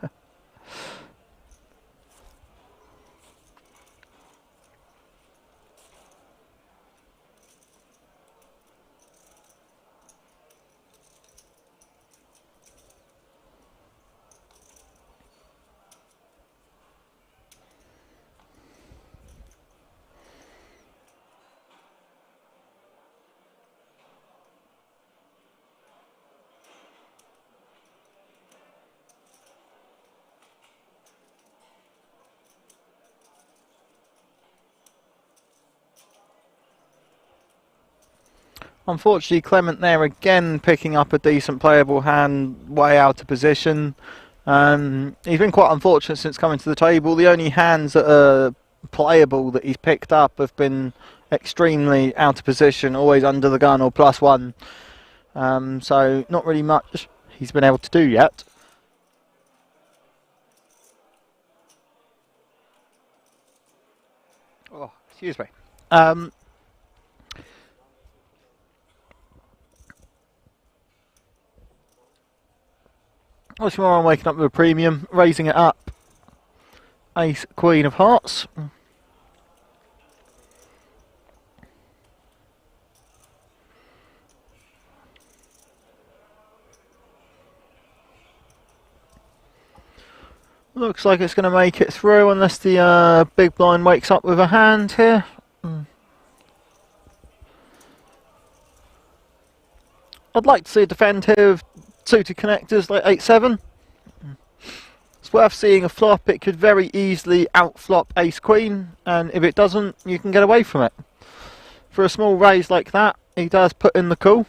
Unfortunately, Clement there again picking up a decent playable hand way out of position. He's been quite unfortunate since coming to the table. The only hands that are playable that he's picked up have been extremely out of position, always under the gun or +1. So not really much he's been able to do yet. Oh, excuse me. Once more, I'm waking up with a premium, raising it up. Ace, Queen of Hearts. Looks like it's going to make it through unless the big blind wakes up with a hand here. I'd like to see a defend here of suited connectors like 8-7. It's worth seeing a flop. It could very easily outflop ace-queen, and if it doesn't, you can get away from it. For a small raise like that, he does put in the call.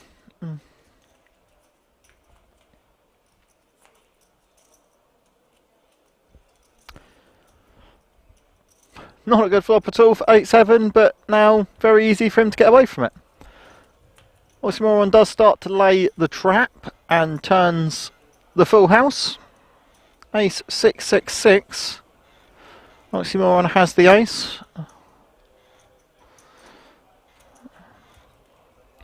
Not a good flop at all for 8-7, but now very easy for him to get away from it. Oxymoron does start to lay the trap and turns the full house. Ace 6-6-6. Oxymoron has the ace.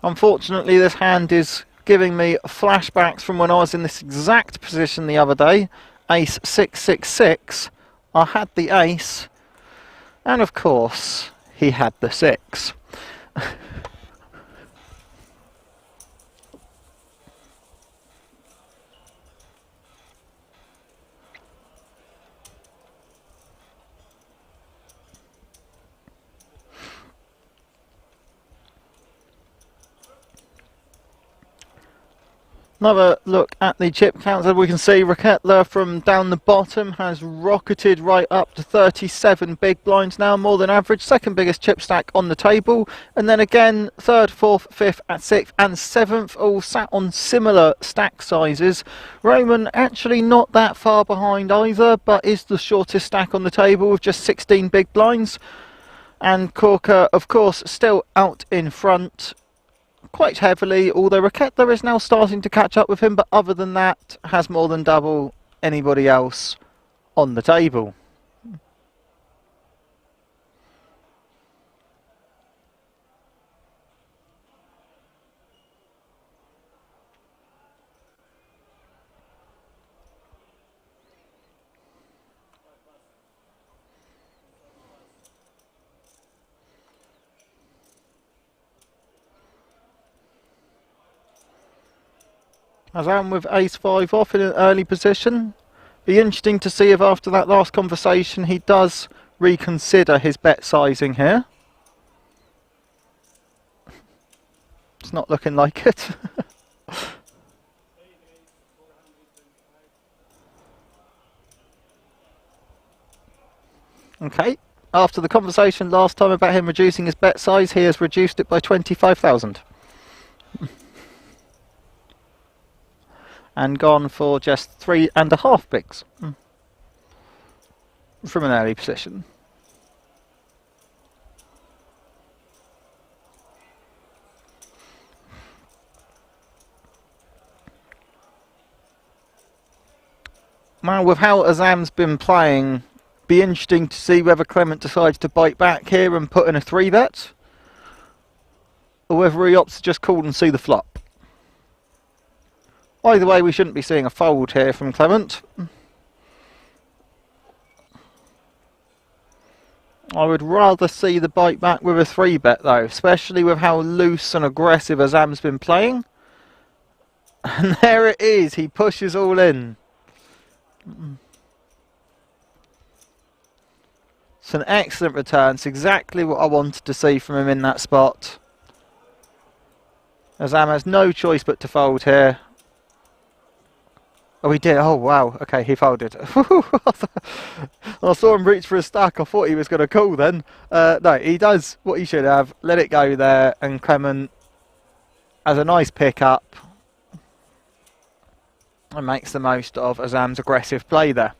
Unfortunately, this hand is giving me flashbacks from when I was in this exact position the other day. Ace 666. I had the ace, and of course, he had the 6. Another look at the chip counts. As we can see, Raketla from down the bottom has rocketed right up to 37 big blinds now, more than average. Second biggest chip stack on the table. And then again, third, fourth, fifth, and sixth and seventh all sat on similar stack sizes. Roman actually not that far behind either, but is the shortest stack on the table with just 16 big blinds. And Corker, of course, still out in front quite heavily, although Raketla is now starting to catch up with him, but other than that, has more than double anybody else on the table. Azam with ace-5 off in an early position. Be interesting to see if after that last conversation he does reconsider his bet sizing here. It's not looking like it. Okay, after the conversation last time about him reducing his bet size, he has reduced it by 25,000. And gone for just 3.5 bigs from an early position. Now, with how Azam's been playing, be interesting to see whether Clement decides to bite back here and put in a 3-bet, or whether he opts to just call and see the flop. Either way, we shouldn't be seeing a fold here from Clement. I would rather see the bite back with a 3-bet though, especially with how loose and aggressive Azam's been playing. And there it is, he pushes all in. It's an excellent return, it's exactly what I wanted to see from him in that spot. Azam has no choice but to fold here. Oh, he did. Oh, wow. Okay, he folded. I saw him reach for a stack. I thought he was going to call then. No, he does what he should have. Let it go there. And Clement has a nice pick-up and makes the most of Azam's aggressive play there.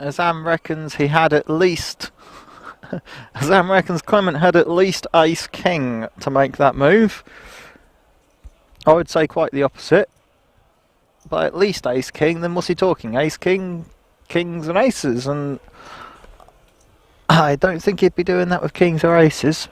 Azam reckons he had at least... Azam reckons Clement had at least ace-king to make that move. I would say quite the opposite. But at least ace-king, then what's he talking? Ace-king, kings and aces, and... I don't think he'd be doing that with kings or aces.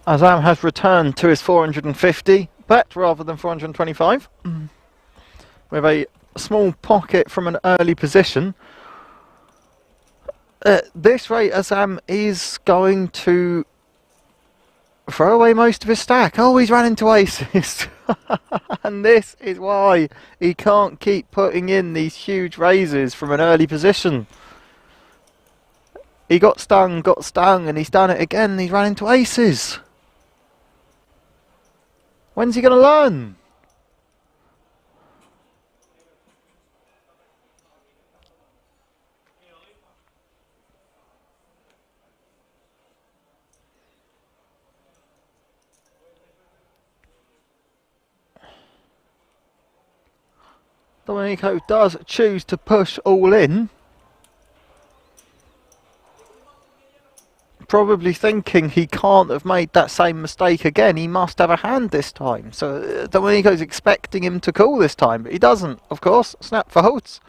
Azam has returned to his 450 bet rather than 425 with a small pocket from an early position. At this rate, Azam is going to throw away most of his stack. Oh, he's ran into aces. And this is why he can't keep putting in these huge raises from an early position. He got stung, and he's done it again, and he's ran into aces. When's he going to learn? Domenico does choose to push all in. Probably thinking he can't have made that same mistake again. He must have a hand this time. So Domenico's expecting him to call this time, but he doesn't, of course. Snap folds.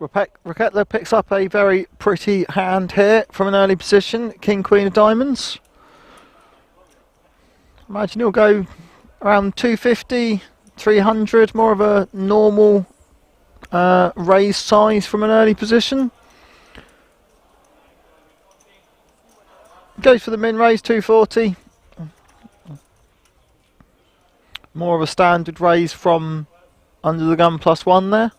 Raketla picks up a very pretty hand here from an early position. King, Queen of Diamonds. Imagine he'll go around 250, 300, more of a normal raise size from an early position. Goes for the min raise, 240. More of a standard raise from under the gun +1 there.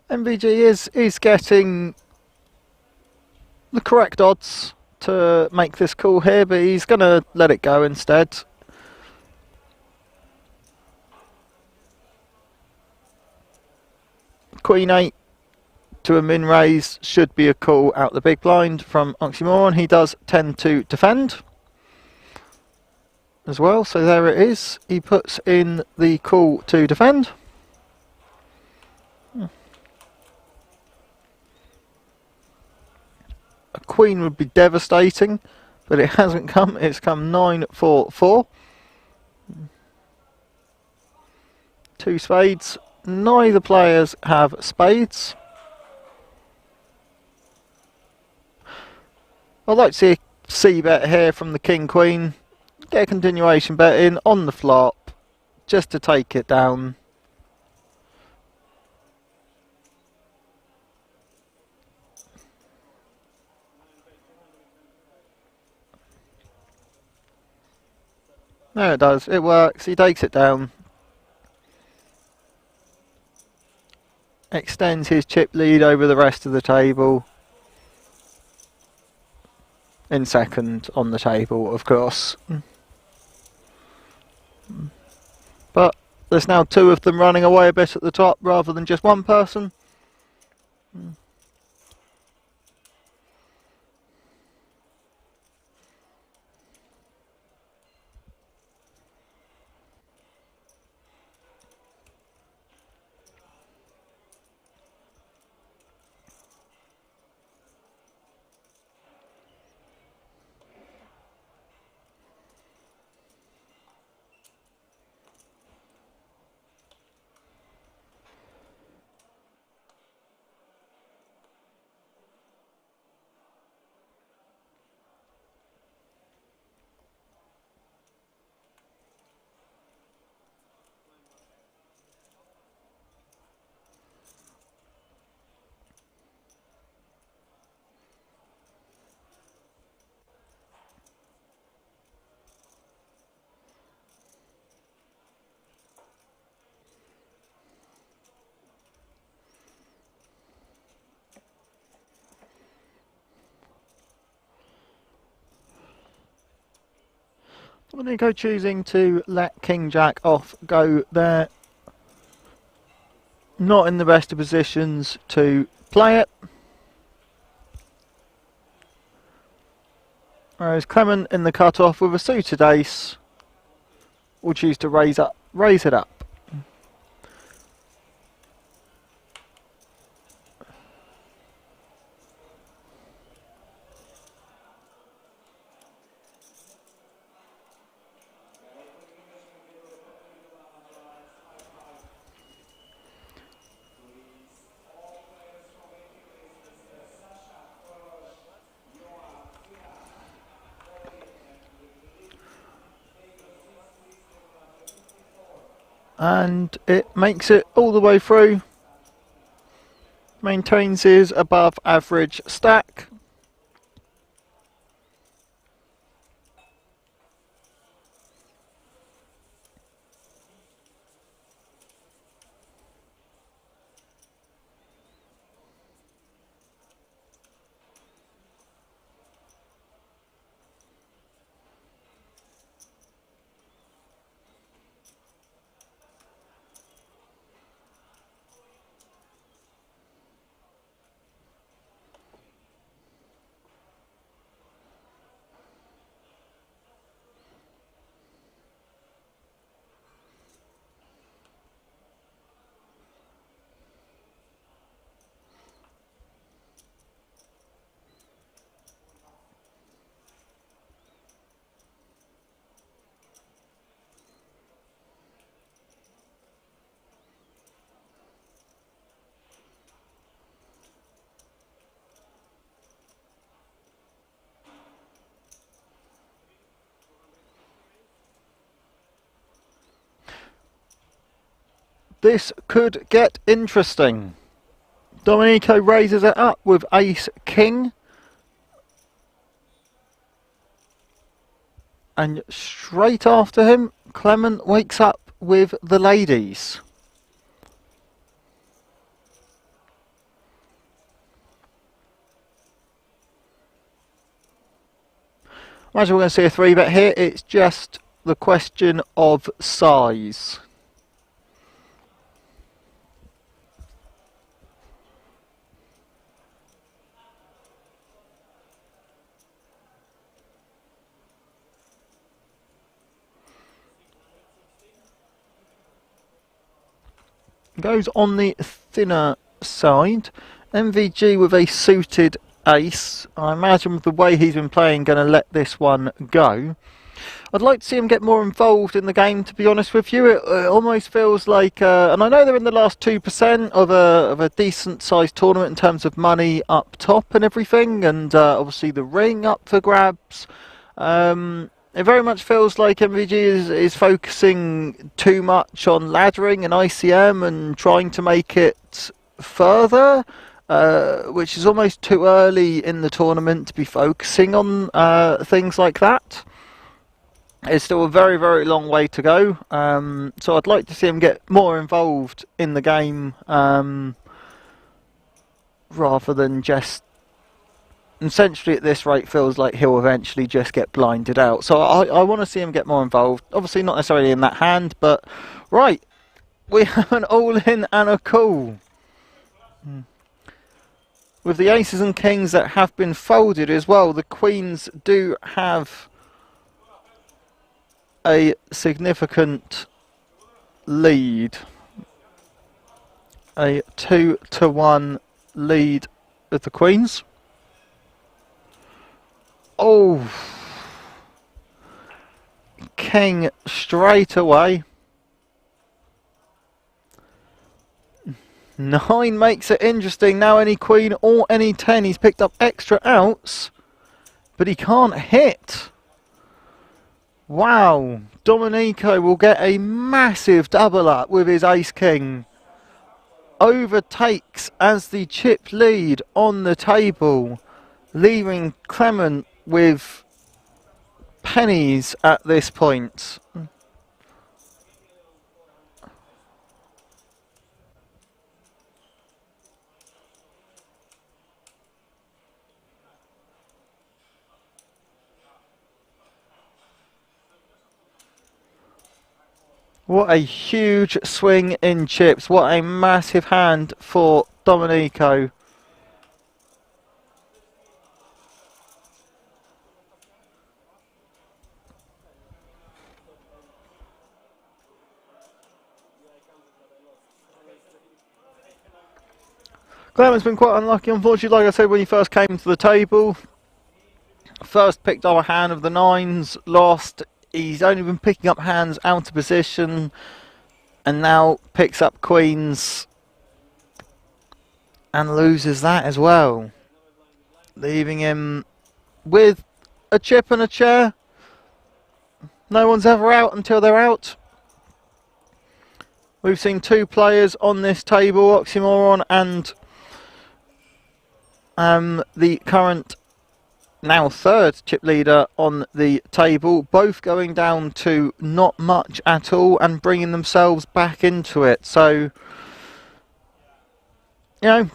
MVG is getting the correct odds to make this call here, but he's going to let it go instead. Queen 8 to a min raise should be a call out the big blind from Oxymoron. He does tend to defend as well, so there it is. He puts in the call to defend. A queen would be devastating, but it hasn't come. It's come 9-4-4. 2 spades. Neither players have spades. I'd like to see a C bet here from the King Queen. Get a continuation bet in on the flop just to take it down. There it does, it works, he takes it down. Extends his chip lead over the rest of the table. In second on the table, of course. But there's now 2 of them running away a bit at the top rather than just one person. Domenico choosing to let King Jack off go there. Not in the best of positions to play it. Whereas Clement in the cut-off with a suited ace will choose to raise it up. And it makes it all the way through. Maintains his above average stack. This could get interesting. Domenico raises it up with ace king. And straight after him, Clement wakes up with the ladies. Imagine we're going to see a 3-bet here. It's just the question of size. Goes on the thinner side. MVG with a suited ace. I imagine with the way he's been playing, going to let this one go. I'd like to see him get more involved in the game, to be honest with you. It almost feels like, and I know they're in the last 2% of a decent sized tournament in terms of money up top and everything, and obviously the ring up for grabs. It very much feels like MVG is focusing too much on laddering and ICM and trying to make it further, which is almost too early in the tournament to be focusing on things like that. It's still a very, very long way to go, so I'd like to see him get more involved in the game rather than just... Essentially at this rate feels like he'll eventually just get blinded out. So I want to see him get more involved. Obviously not necessarily in that hand, but right, we have an all-in and a call. With the aces and kings that have been folded as well, the queens do have a significant lead. A 2-1 lead of the queens. Oh, king straight away. 9 makes it interesting. Now any queen or any 10. He's picked up extra outs, but he can't hit. Wow, Domenico will get a massive double up with his ace king. Overtakes as the chip lead on the table, leaving Clement with pennies at this point. What a huge swing in chips. What a massive hand for Domenico. Clement's been quite unlucky, unfortunately. Like I said, when he first came to the table, first picked up a hand of the nines, lost. He's only been picking up hands out of position, and now picks up queens and loses that as well, leaving him with a chip and a chair. No one's ever out until they're out. We've seen two players on this table, Oxymoron and the current, now third chip leader on the table, both going down to not much at all and bringing themselves back into it. So, you know,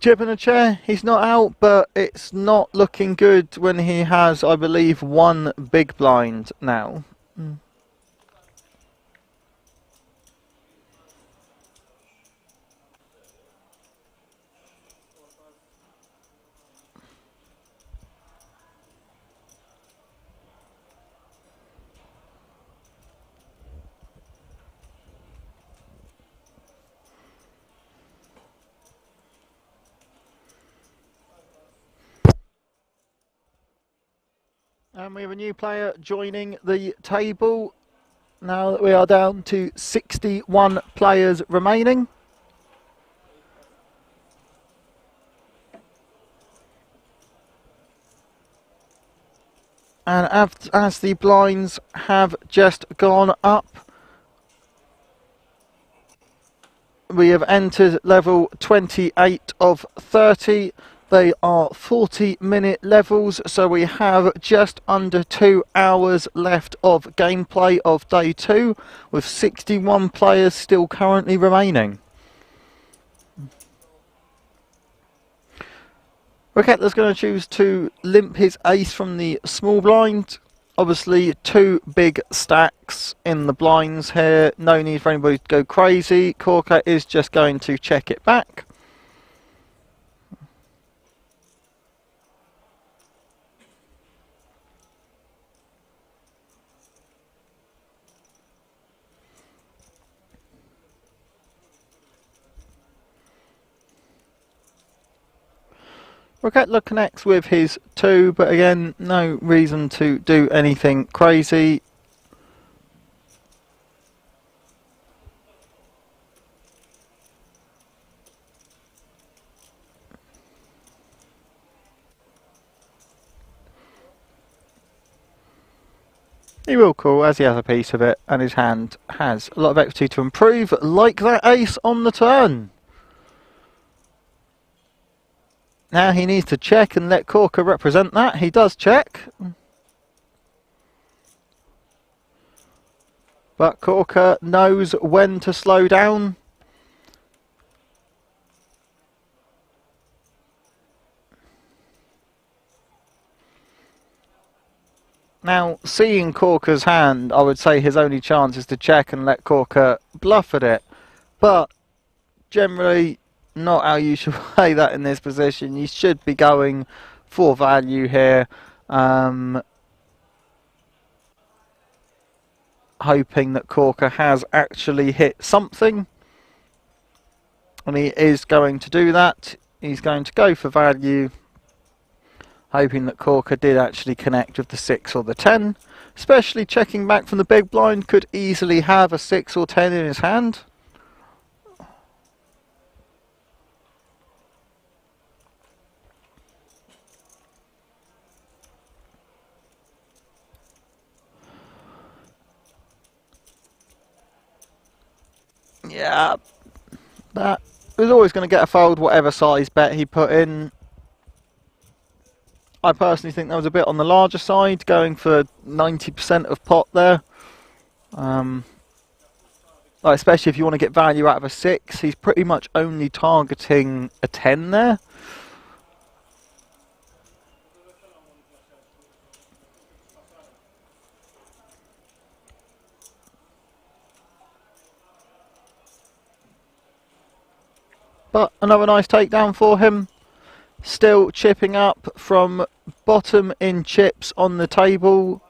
chip in a chair, he's not out, but it's not looking good when he has, I believe, one big blind now. And we have a new player joining the table now that we are down to 61 players remaining. And as the blinds have just gone up, we have entered level 28 of 30. They are 40-minute levels, so we have just under 2 hours left of gameplay of day 2, with 61 players still currently remaining. Raketta's going to choose to limp his ace from the small blind. Obviously, 2 big stacks in the blinds here. No need for anybody to go crazy. Corker is just going to check it back. Raketa connects with his 2, but again, no reason to do anything crazy. He will call as he has a piece of it, and his hand has a lot of equity to improve, like that ace on the turn. Now he needs to check and let Corker represent that. He does check. But Corker knows when to slow down. Now, seeing Corker's hand, I would say his only chance is to check and let Corker bluff at it. But generally, not how you should play that in this position. You should be going for value here, hoping that Corker has actually hit something, and he is going to do that. He's going to go for value, hoping that Corker did actually connect with the 6 or the 10, especially checking back from the big blind. Could easily have a 6 or 10 in his hand. Yeah, that was always going to get a fold, whatever size bet he put in. I personally think that was a bit on the larger side, going for 90% of pot there. Especially if you want to get value out of a 6, he's pretty much only targeting a 10 there. But another nice takedown for him. Still chipping up from bottom in chips on the table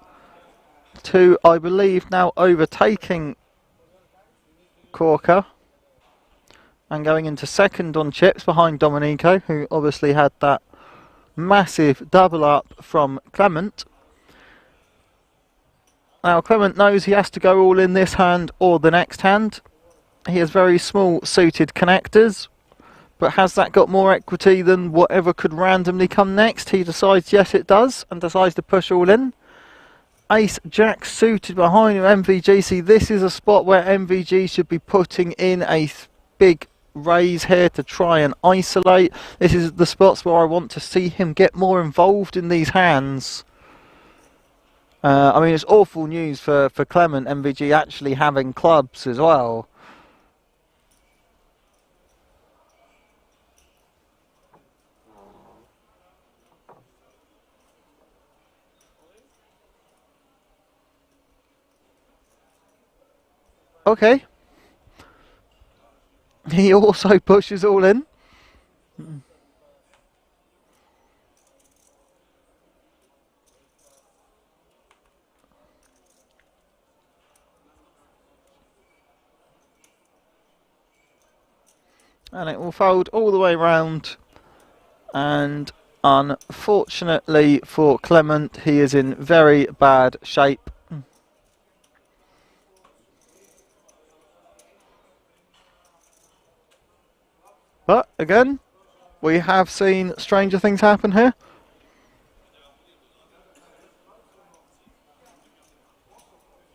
to, I believe, now overtaking Corker and going into second on chips behind Domenico, who obviously had that massive double up from Clement. Now Clement knows he has to go all in this hand or the next hand. He has very small suited connectors, but has that got more equity than whatever could randomly come next? He decides yes it does, and decides to push all in. Ace Jack suited behind him, MVG. See, this is a spot where MVG should be putting in a big raise here to try and isolate. This is the spots where I want to see him get more involved in these hands. I mean, it's awful news for Clement, MVG actually having clubs as well. Okay. He also pushes all in. And it will fold all the way round. And unfortunately for Clement, he is in very bad shape. But again, we have seen stranger things happen here.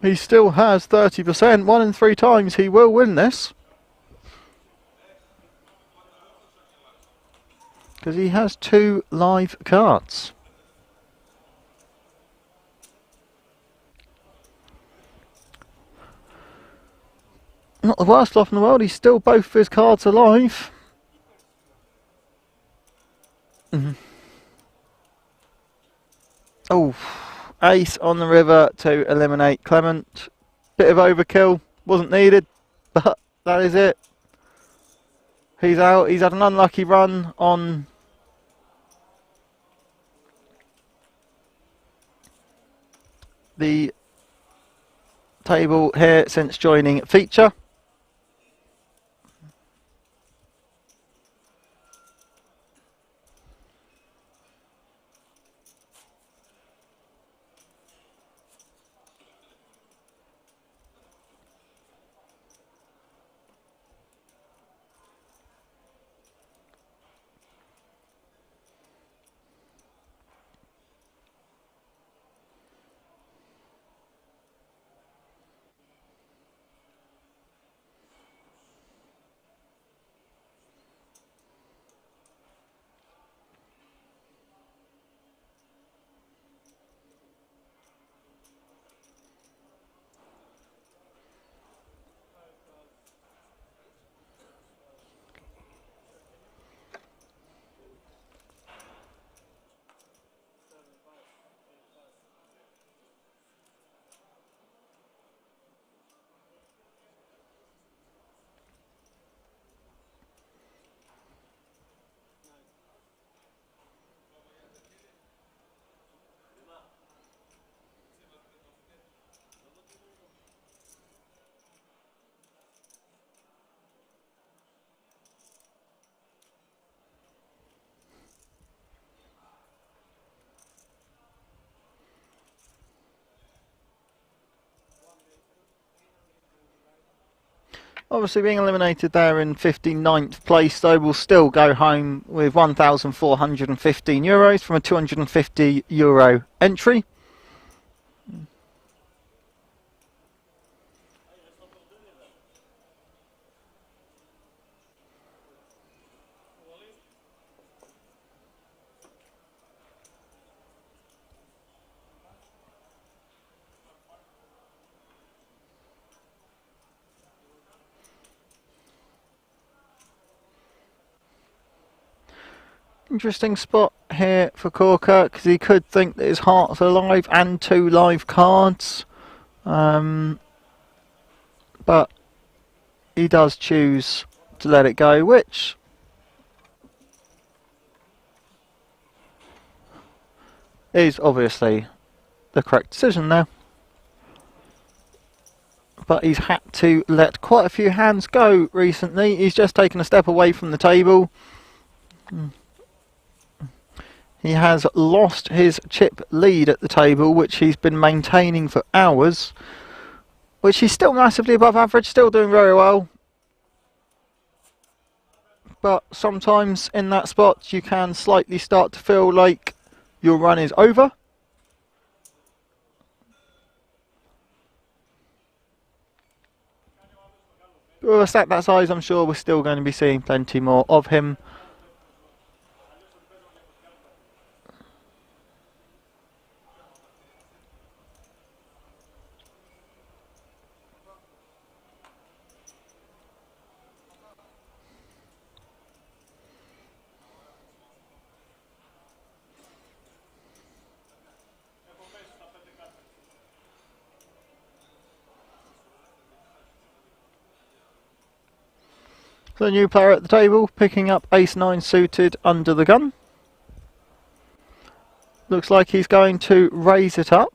He still has 30%. 1 in 3 times he will win this. Because he has 2 live cards. Not the worst off in the world. He's still both of his cards alive. Oh, ace on the river to eliminate Clement. Bit of overkill, wasn't needed, but that is it. He's out. He's had an unlucky run on the table here since joining feature. Obviously being eliminated there in 59th place, though, will still go home with €1,415 from a €250 entry. Interesting spot here for Corker, because he could think that his heart's alive and 2 live cards. But he does choose to let it go, which is obviously the correct decision there. But he's had to let quite a few hands go recently. He's just taken a step away from the table. He has lost his chip lead at the table, which he's been maintaining for hours, which he's still massively above average, still doing very well. But sometimes in that spot you can slightly start to feel like your run is over. With a stack that size, I'm sure we're still going to be seeing plenty more of him. The new player at the table, picking up ace-9 suited under the gun. Looks like he's going to raise it up.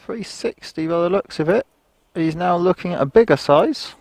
.360 by the looks of it. He's now looking at a bigger size.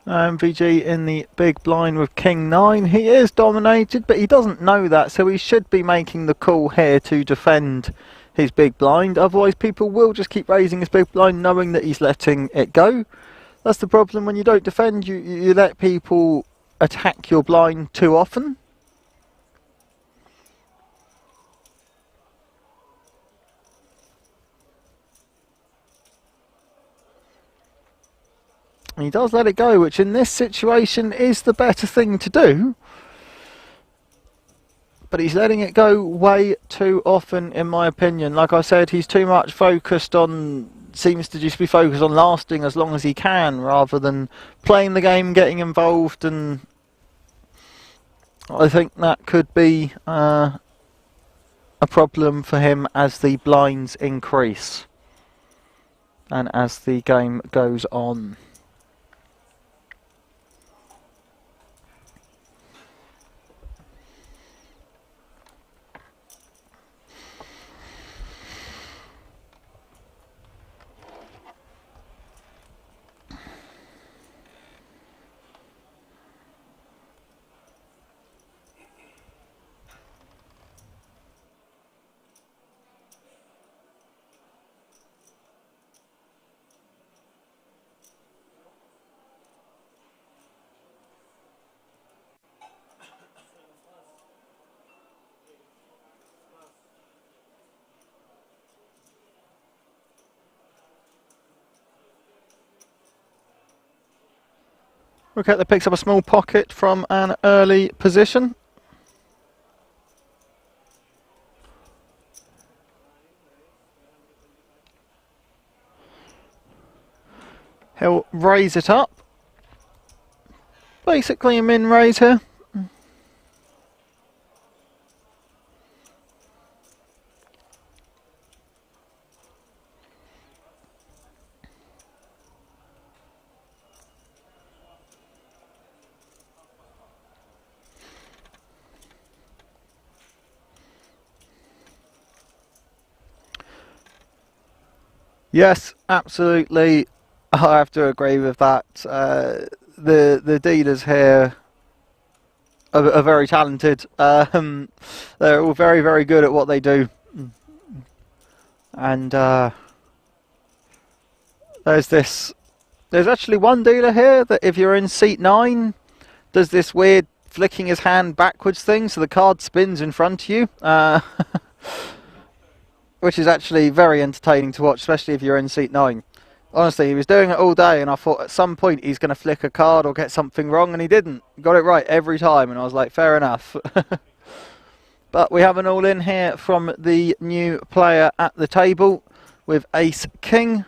MVG in the big blind with King 9. He is dominated, but he doesn't know that, so he should be making the call here to defend his big blind. Otherwise, people will just keep raising his big blind, knowing that he's letting it go. That's the problem when you don't defend. You let people attack your blind too often. He does let it go, which in this situation is the better thing to do. But he's letting it go way too often, in my opinion. Like I said, he's too much focused on, seems to just be focused on lasting as long as he can, rather than playing the game, getting involved, and I think that could be a problem for him as the blinds increase and as the game goes on. Wicket that picks up a small pocket from an early position. He'll raise it up. Basically a min raise here. Yes, absolutely. I have to agree with that. The dealers here are very talented. They're all very, very good at what they do. And there's actually one dealer here that if you're in seat 9, does this weird flicking his hand backwards thing so the card spins in front of you, which is actually very entertaining to watch, especially if you're in seat 9. Honestly, he was doing it all day, and I thought at some point he's going to flick a card or get something wrong, and he didn't. He got it right every time, and I was like, fair enough. But we have an all-in here from the new player at the table with Ace King.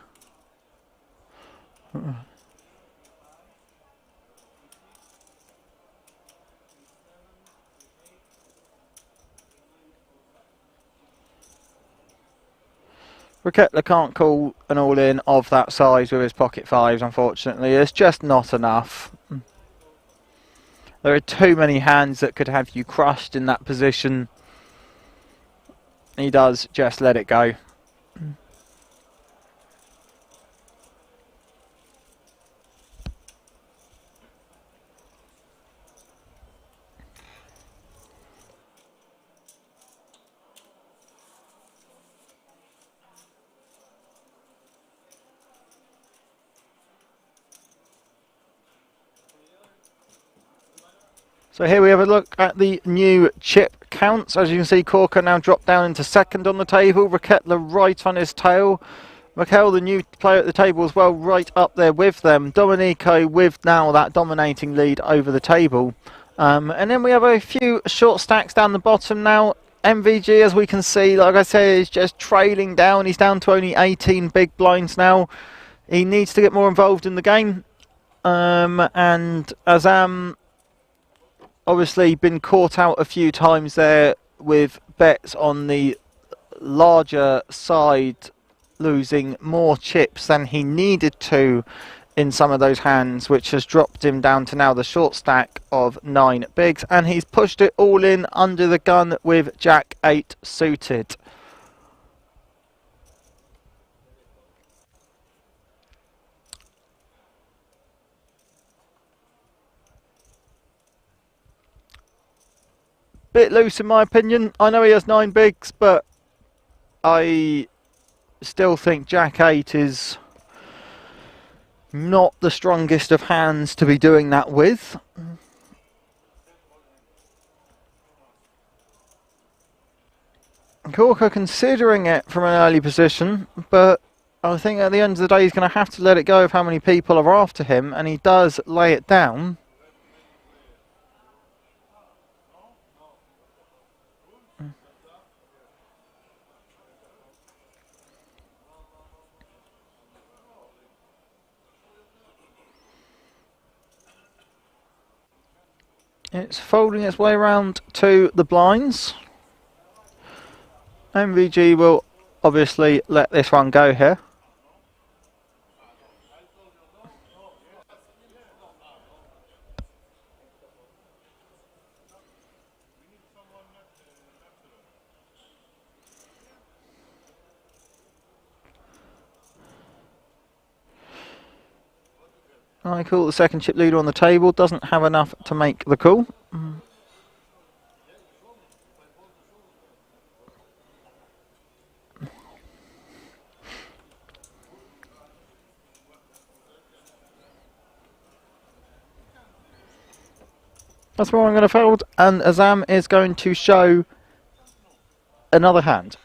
Raketla can't call an all-in of that size with his pocket 5s, unfortunately. It's just not enough. There are too many hands that could have you crushed in that position. He does just let it go. So here we have a look at the new chip counts. As you can see, Corker now dropped down into second on the table. Raketla right on his tail. Mikhail, the new player at the table as well, right up there with them. Domenico with now that dominating lead over the table. And then we have a few short stacks down the bottom now. MVG, as we can see, like I said, is just trailing down. He's down to only 18 big blinds now. He needs to get more involved in the game. And Azam obviously been caught out a few times there with bets on the larger side, losing more chips than he needed to in some of those hands, which has dropped him down to now the short stack of 9 bigs, and he's pushed it all in under the gun with Jack 8 suited. Bit loose in my opinion. I know he has 9 bigs, but I still think Jack 8 is not the strongest of hands to be doing that with. Corker considering it from an early position, but I think at the end of the day he's going to have to let it go of how many people are after him, and he does lay it down. It's folding its way around to the blinds. MVG will obviously let this one go here. I call the second chip leader on the table, doesn't have enough to make the call. That's where I'm going to fold, and Azam is going to show another hand.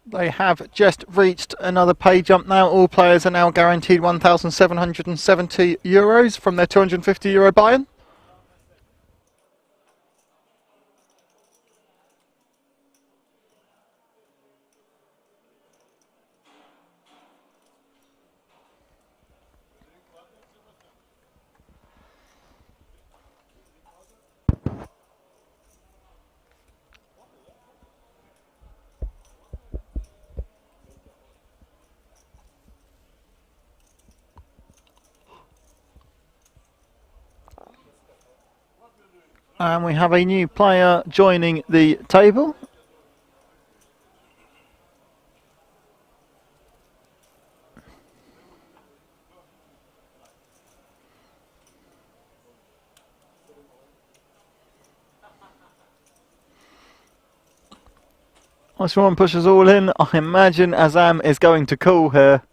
They have just reached another pay jump now. All players are now guaranteed €1,770 from their €250 buy-in. And we have a new player joining the table. Once one pushes all in, I imagine Azam is going to call here.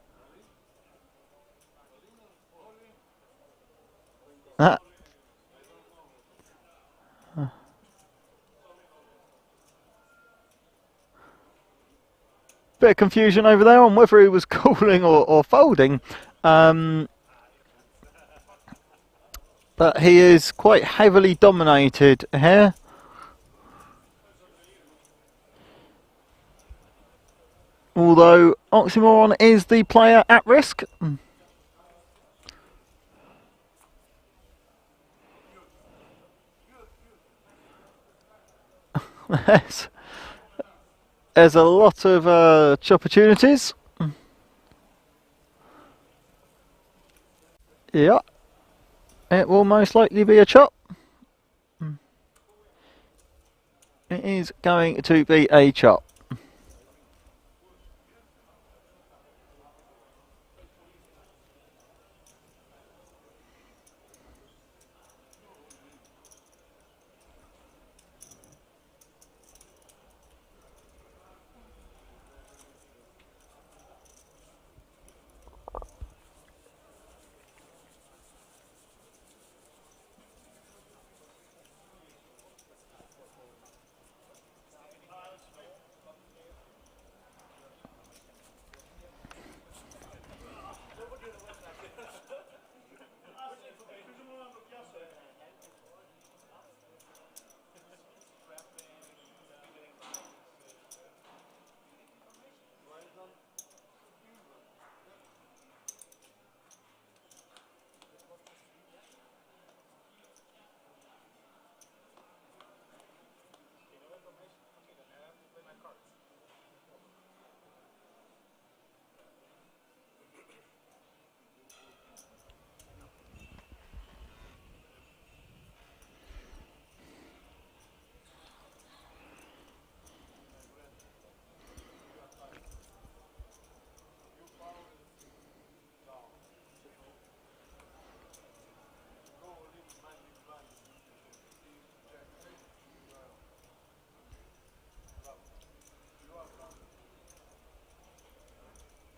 Bit of confusion over there on whether he was calling or folding. But he is quite heavily dominated here. Although Oxymoron is the player at risk. There's a lot of opportunities. Yeah, it will most likely be a chop. It is going to be a chop.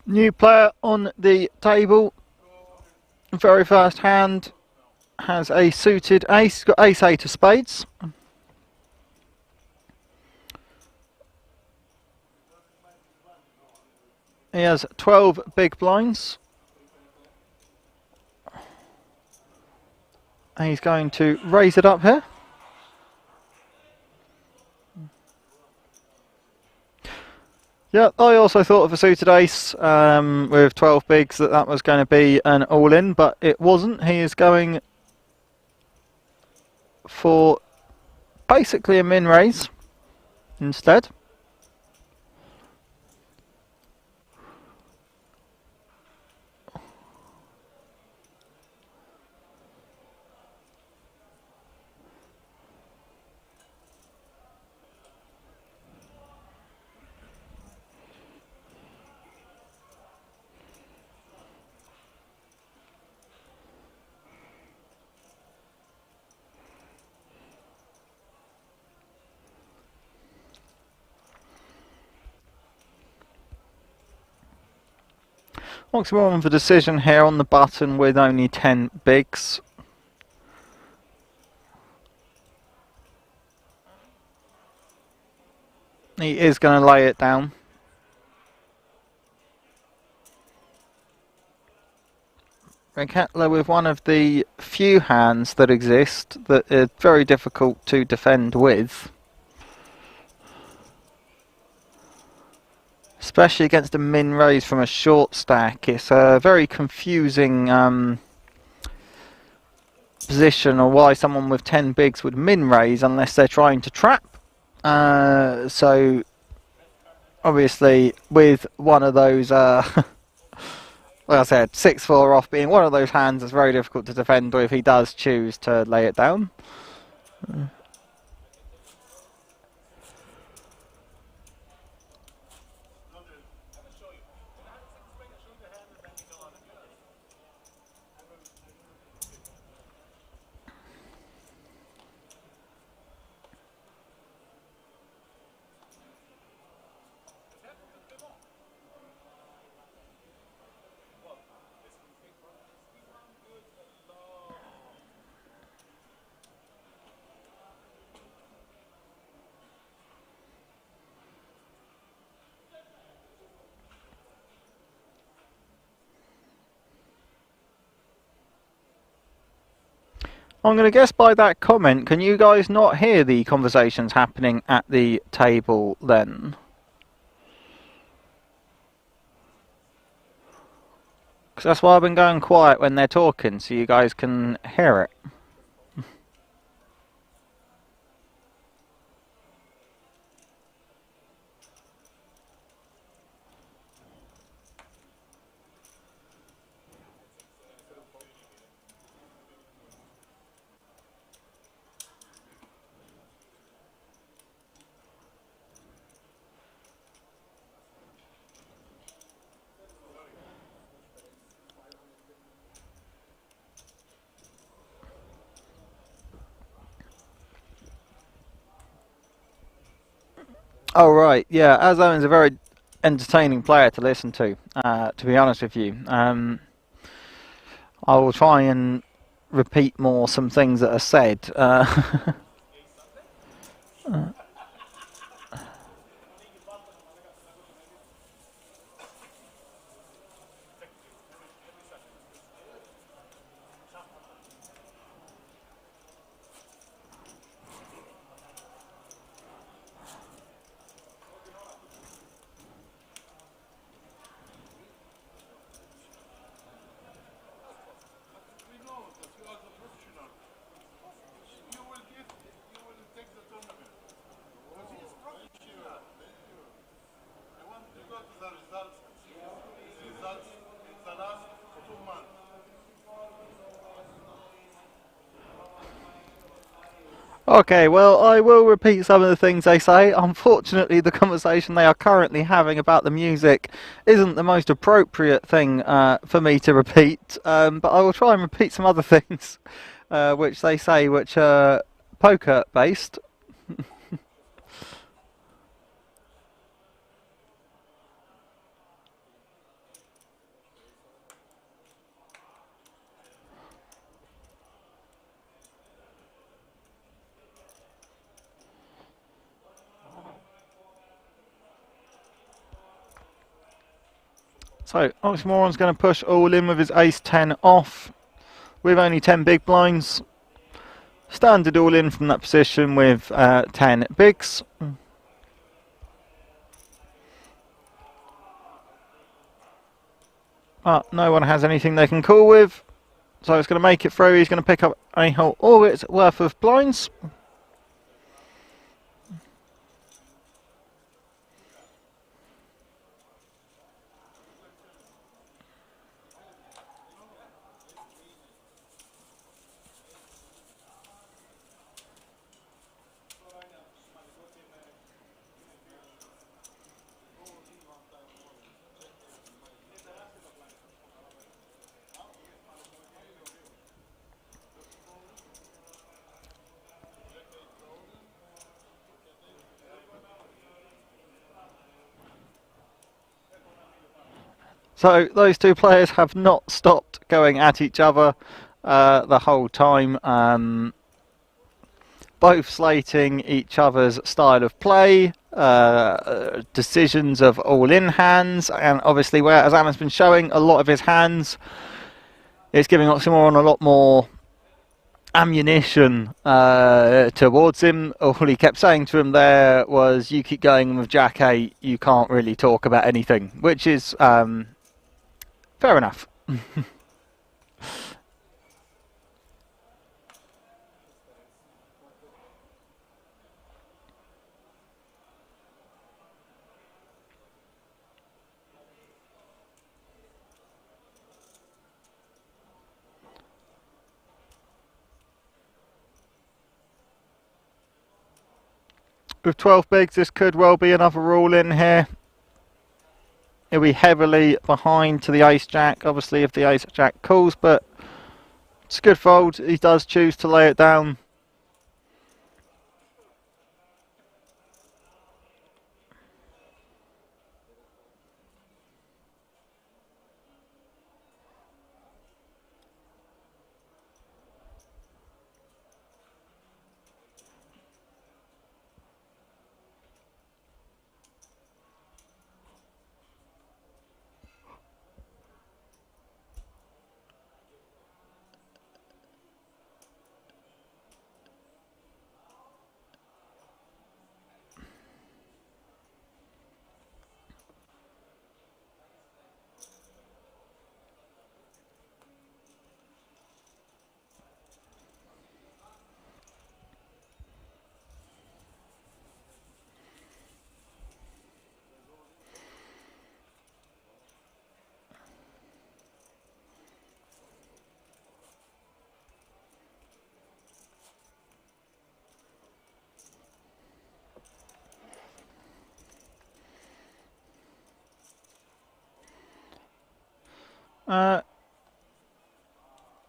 New player on the table. Very first hand has a suited ace. He's got ace 8 of spades. He has 12 big blinds. And he's going to raise it up here. Yeah, I also thought of a suited ace with 12 bigs that was going to be an all-in, but it wasn't. He is going for basically a min raise instead. Oxymoron for decision here on the button with only 10 bigs. He is going to lay it down. Raketla with one of the few hands that exist that are very difficult to defend with. Especially against a min raise from a short stack. It's a very confusing position, or why someone with 10 bigs would min raise unless they're trying to trap. So obviously with one of those like I said, 6-4 off being one of those hands is very difficult to defend with. He does choose to lay it down. I'm going to guess by that comment, can you guys not hear the conversations happening at the table then? Because that's why I've been going quiet when they're talking, so you guys can hear it. Oh right, yeah, Azam is a very entertaining player to listen to be honest with you. I will try and repeat more some things that are said. Okay, well, I will repeat some of the things they say. Unfortunately, the conversation they are currently having about the music isn't the most appropriate thing for me to repeat, but I will try and repeat some other things which they say, which are poker-based. So, Oxymoron's going to push all in with his ace-10 off, with only 10 big blinds. Standard all in from that position with 10 bigs. But no one has anything they can call with, so it's going to make it through. He's going to pick up a whole orbit's worth of blinds. So those two players have not stopped going at each other the whole time, both slating each other's style of play, decisions of all-in hands, and obviously where Azam has been showing a lot of his hands, it's giving Oxymoron a lot more ammunition towards him. All he kept saying to him there was, you keep going with Jack 8, you can't really talk about anything, which is fair enough. With 12 bigs, this could well be another rule in here. He'll be heavily behind to the ace-jack, obviously, if the ace-jack calls, but it's a good fold. He does choose to lay it down.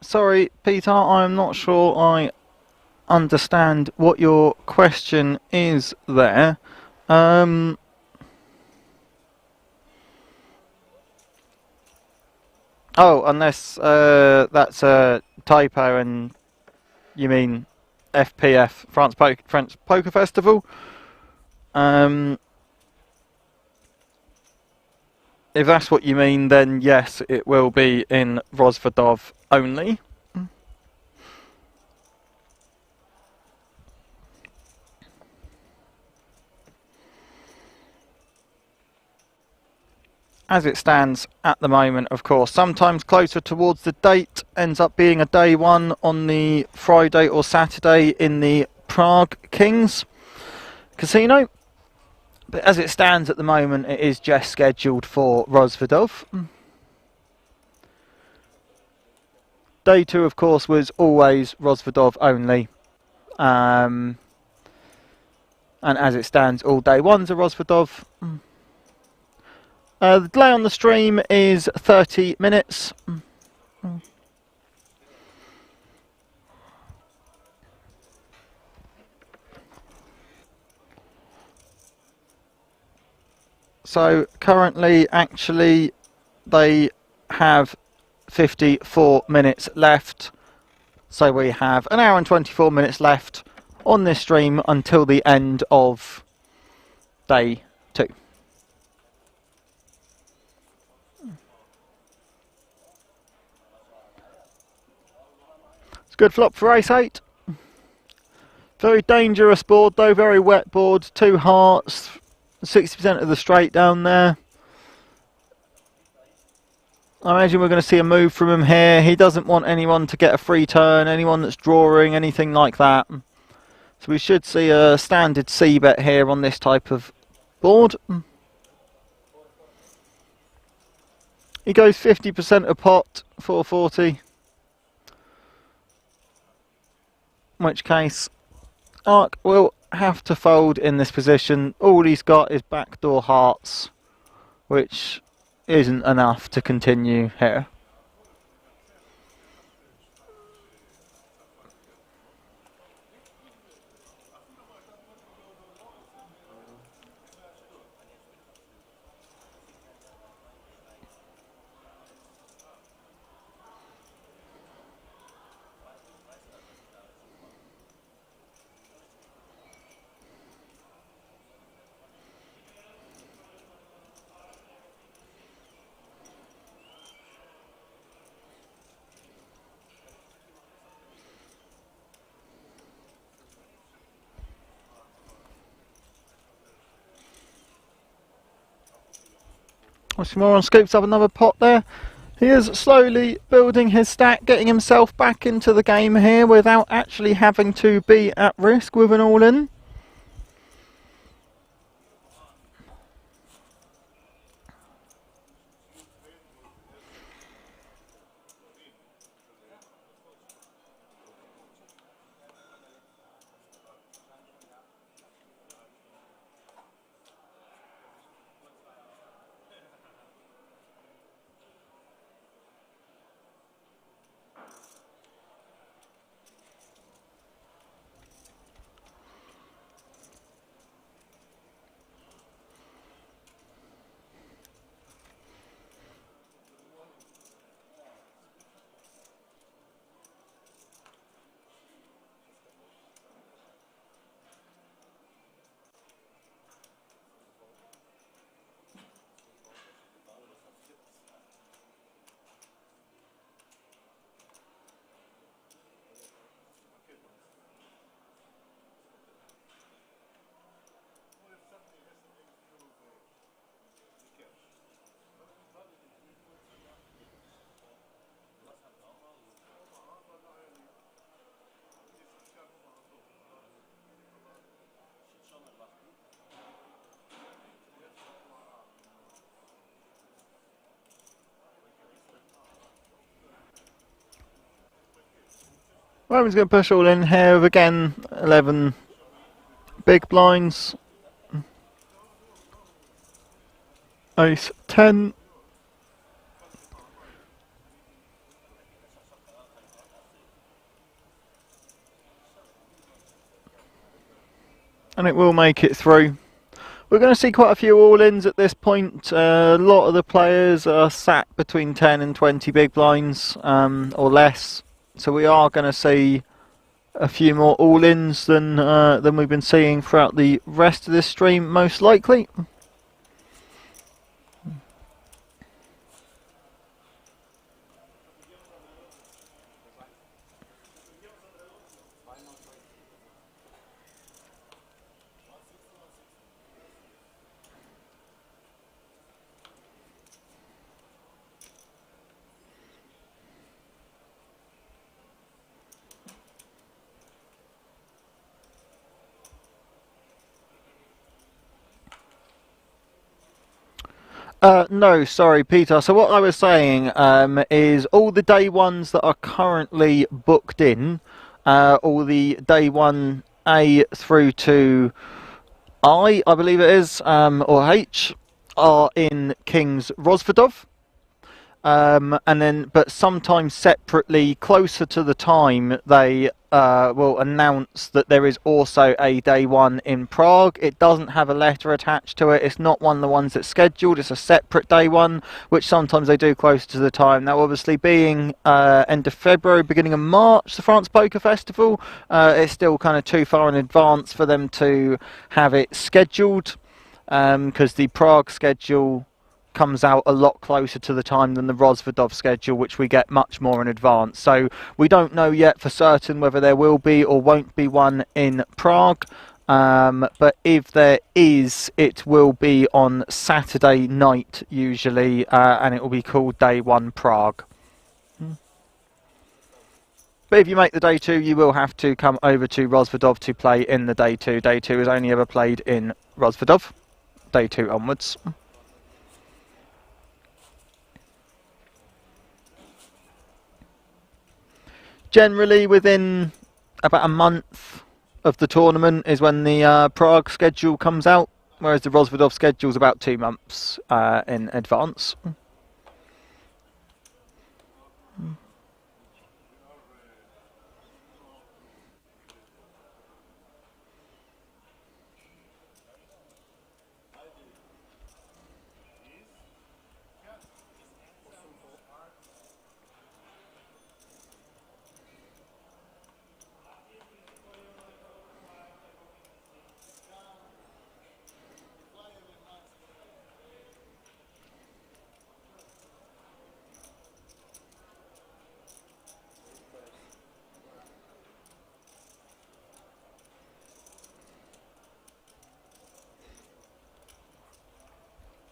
Sorry, Peter, I'm not sure I understand what your question is there. Oh, unless that's a typo and you mean FPF, French Poker Festival. If that's what you mean, then yes, it will be in Rozvadov only. As it stands at the moment, of course, sometimes closer towards the date ends up being a day one on the Friday or Saturday in the Prague Kings Casino. But as it stands at the moment, it is just scheduled for Rozvadov. Day two, of course, was always Rozvadov only. And as it stands, all day ones are Rozvadov. The delay on the stream is 30 minutes. So currently, actually, they have 54 minutes left. So we have an hour and 24 minutes left on this stream until the end of day two. It's a good flop for ace 8. Very dangerous board though, very wet board, 2 hearts, 60% of the straight down there. I imagine we're going to see a move from him here. He doesn't want anyone to get a free turn, anyone that's drawing, anything like that. So we should see a standard C-bet here on this type of board. He goes 50% a pot, 440. In which case, Ark will have to fold in this position. All he's got is backdoor hearts, which isn't enough to continue here. Oxymoron scoops up another pot there. He is slowly building his stack, getting himself back into the game here without actually having to be at risk with an all-in. Roman's going to push all in here with again 11 big blinds. Ace 10. And it will make it through. We're going to see quite a few all-ins at this point. A lot of the players are sat between 10 and 20 big blinds or less. So we are going to see a few more all-ins than we've been seeing throughout the rest of this stream, most likely. No, sorry, Peter. So what I was saying is all the day ones that are currently booked in, all the day 1A through to I believe it is, or H, are in King's Rosvedov. And then, but sometimes separately, closer to the time, they will announce that there is also a day 1 in Prague. It doesn't have a letter attached to it. It's not one of the ones that's scheduled. It's a separate day 1, which sometimes they do closer to the time. Now, obviously, being end of February, beginning of March, the France Poker Festival, it's still kind of too far in advance for them to have it scheduled, because the Prague schedule comes out a lot closer to the time than the Rosvedov schedule, which we get much more in advance. So we don't know yet for certain whether there will be or won't be one in Prague, but if there is, it will be on Saturday night usually, and it will be called Day 1 Prague. But if you make the Day 2, you will have to come over to Rosvedov to play in the Day 2. Day 2 is only ever played in Rosvedov, Day 2 onwards. Generally, within about a month of the tournament is when the Prague schedule comes out, whereas the Rosvedov schedule is about 2 months in advance.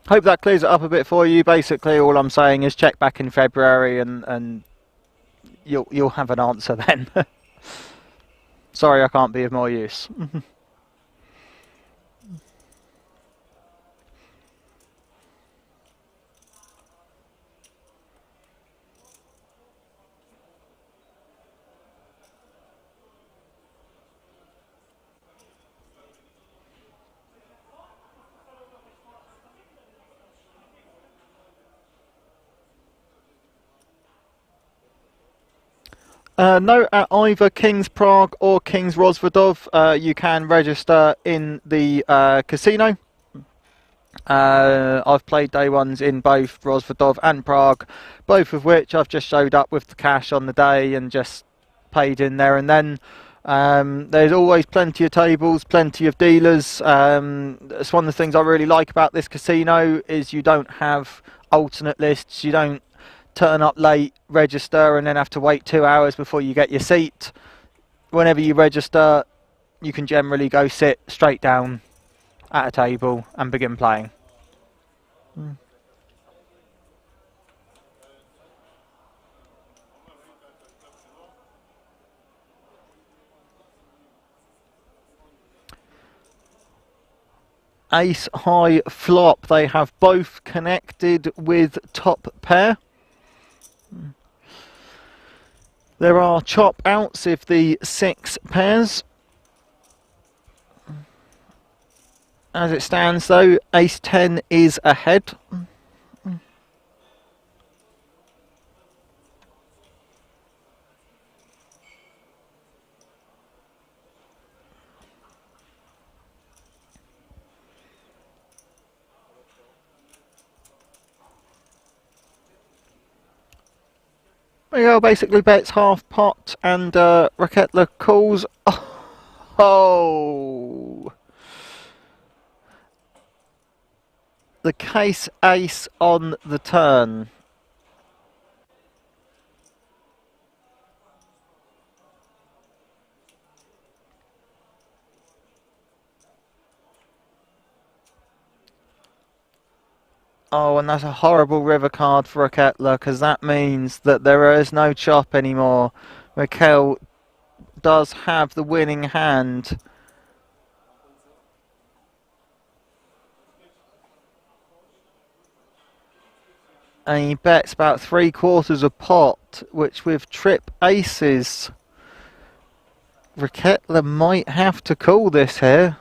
Hope that clears it up a bit for you. Basically, all I'm saying is check back in February, and you'll have an answer then. Sorry, I can't be of more use. No, at either King's Prague or King's Rozvadov, you can register in the casino. I've played day ones in both Rozvadov and Prague, both of which I've just showed up with the cash on the day and just paid in there and then. There's always plenty of tables, plenty of dealers. It's one of the things I really like about this casino is you don't have alternate lists. You don't turn up late, register, and then have to wait 2 hours before you get your seat. Whenever you register, you can generally go sit straight down at a table and begin playing. Ace high flop, they have both connected with top pair. There are chop outs if the 6 pairs. As it stands though, ace 10 is ahead. Miguel basically bets half pot and Raketla calls. Oh! The case ace on the turn. Oh, and that's a horrible river card for Raketla, because that means that there is no chop anymore. Raquel does have the winning hand. And he bets about 3/4 a pot, which with trip aces, Raketla might have to call this here.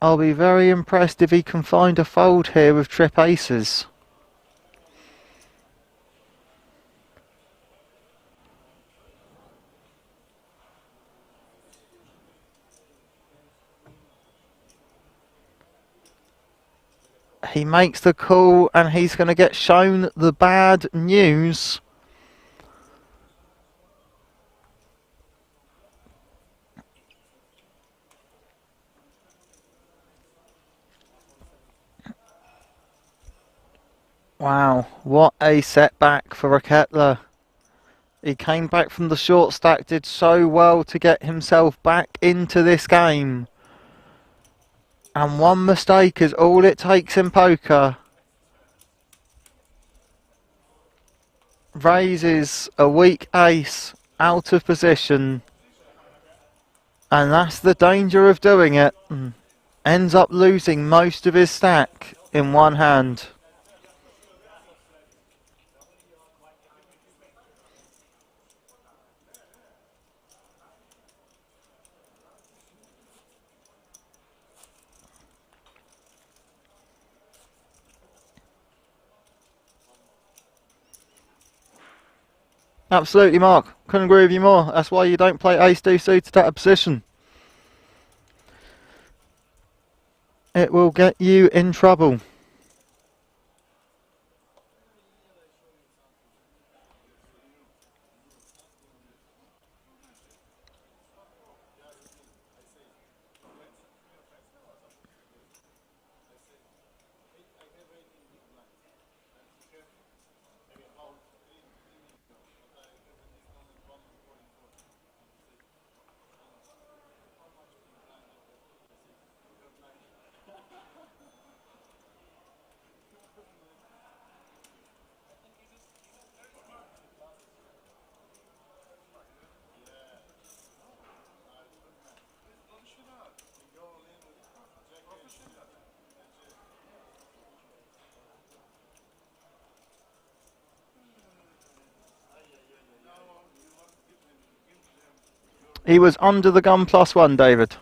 I'll be very impressed if he can find a fold here with trip aces. He makes the call and he's going to get shown the bad news. Wow, what a setback for Raketla. He came back from the short stack, did so well to get himself back into this game. And one mistake is all it takes in poker. Raises a weak ace out of position. And that's the danger of doing it. Ends up losing most of his stack in one hand. Absolutely, Mark. Couldn't agree with you more. That's why you don't play ace-deuce suited at a position. It will get you in trouble. He was under the gun +1, David.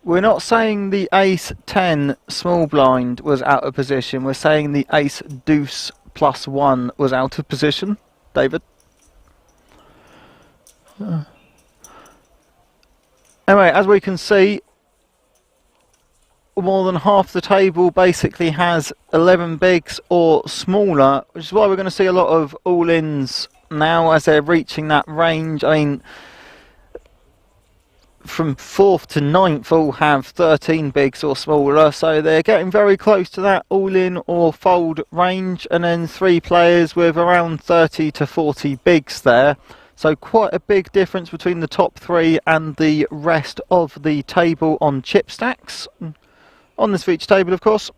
We're not saying the ace-10 small blind was out of position. We're saying the ace-deuce +1 was out of position, David. Anyway, as we can see, more than half the table basically has 11 bigs or smaller, which is why we're going to see a lot of all-ins now as they're reaching that range. I mean, from 4th to 9th all have 13 bigs or smaller, so they're getting very close to that all-in or fold range, and then 3 players with around 30 to 40 bigs there. So quite a big difference between the top 3 and the rest of the table on chip stacks. On this feature table, of course.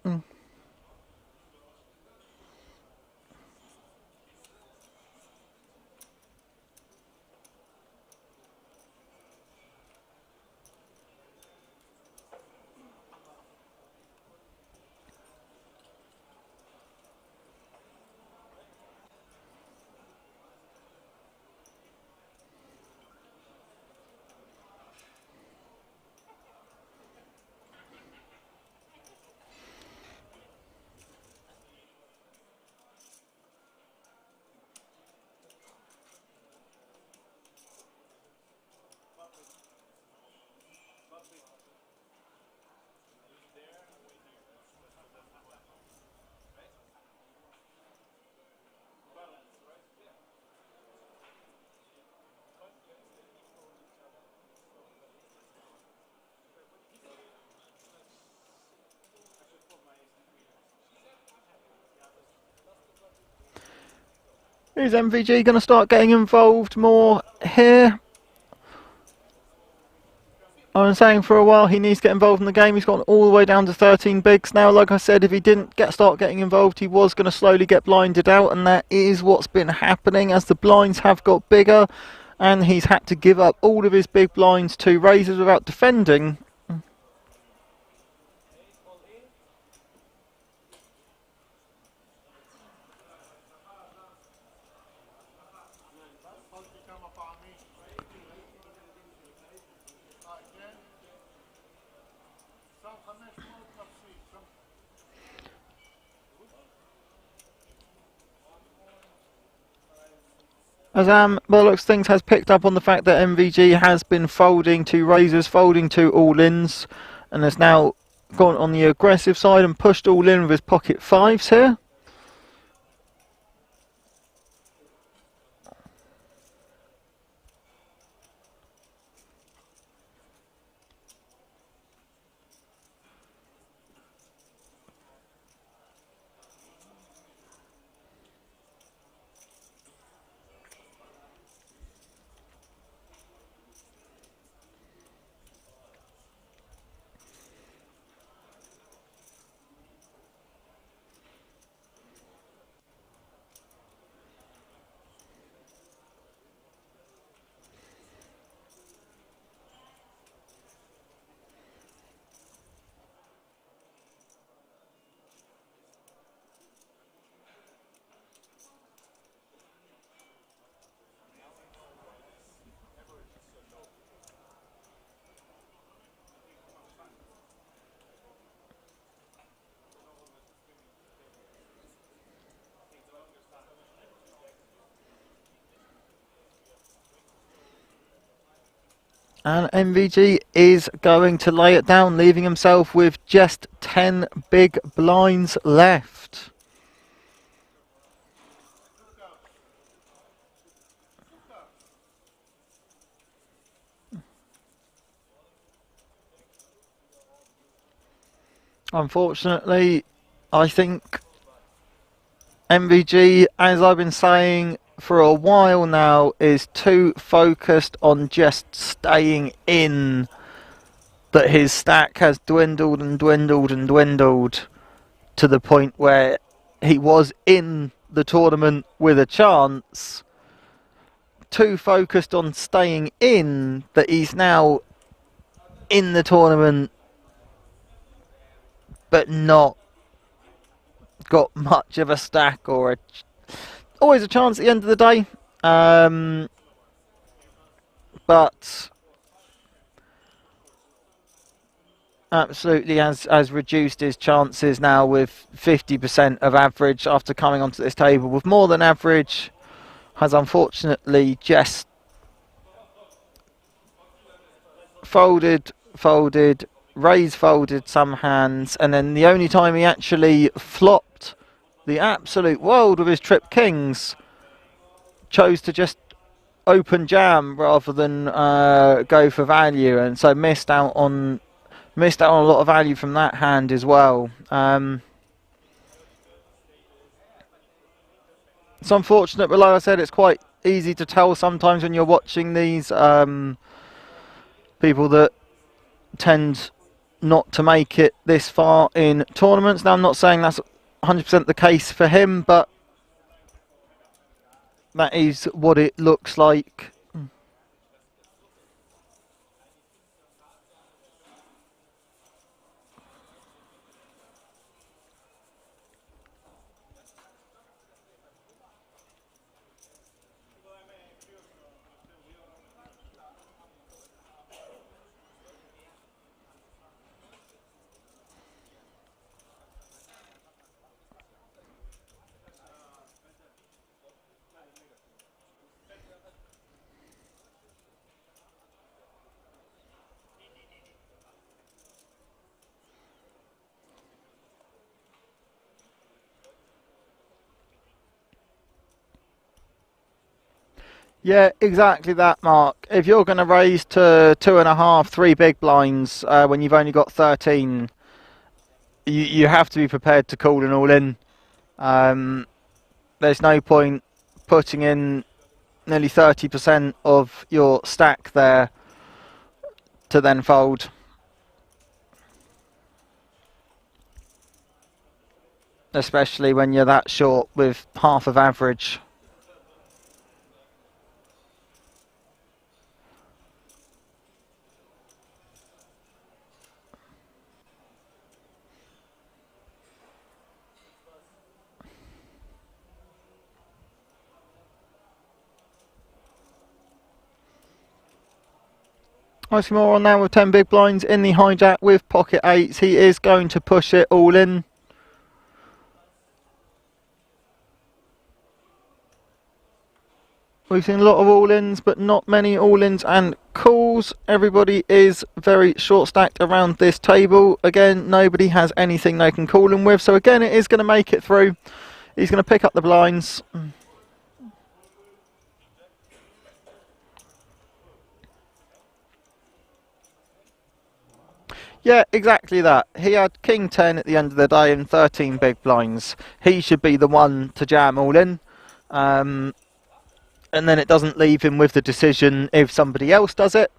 Is MVG going to start getting involved more here? I've been saying for a while he needs to get involved in the game. He's gone all the way down to 13 bigs now. Like I said, if he didn't start getting involved, he was going to slowly get blinded out, and that is what's been happening as the blinds have got bigger, and he's had to give up all of his big blinds to raisers without defending. As by the looks of things has picked up on the fact that MVG has been folding to raisers, folding to all-ins, and has now gone on the aggressive side and pushed all in with his pocket fives here. And MVG is going to lay it down, leaving himself with just 10 big blinds left. Unfortunately, I think MVG, as I've been saying for a while now, is too focused on just staying in, that his stack has dwindled and dwindled and dwindled to the point where he was in the tournament with a chance. Too focused on staying in that he's now in the tournament but not got much of a stack or always a chance at the end of the day, but absolutely has reduced his chances now with 50% of average after coming onto this table with more than average. Has unfortunately just folded, raised, folded some hands, and then the only time he actually flopped the absolute world with his trip kings, chose to just open jam rather than go for value, and so missed out on a lot of value from that hand as well. It's unfortunate, but like I said, it's quite easy to tell sometimes when you're watching these people that tend not to make it this far in tournaments. Now, I'm not saying that's 100% the case for him, but that is what it looks like. Yeah, exactly that, Mark. If you're going to raise to 2.5, 3 big blinds when you've only got 13, you have to be prepared to call an all in. There's no point putting in nearly 30% of your stack there to then fold. Especially when you're that short with half of average. More on now with 10 big blinds in the hijack with pocket eights. He is going to push it all in. We've seen a lot of all-ins, but not many all-ins and calls. Everybody is very short-stacked around this table. Again, nobody has anything they can call him with. So again, it is going to make it through. He's going to pick up the blinds. Yeah, exactly that. He had King 10 at the end of the day and 13 big blinds. He should be the one to jam all in. And then it doesn't leave him with the decision if somebody else does it.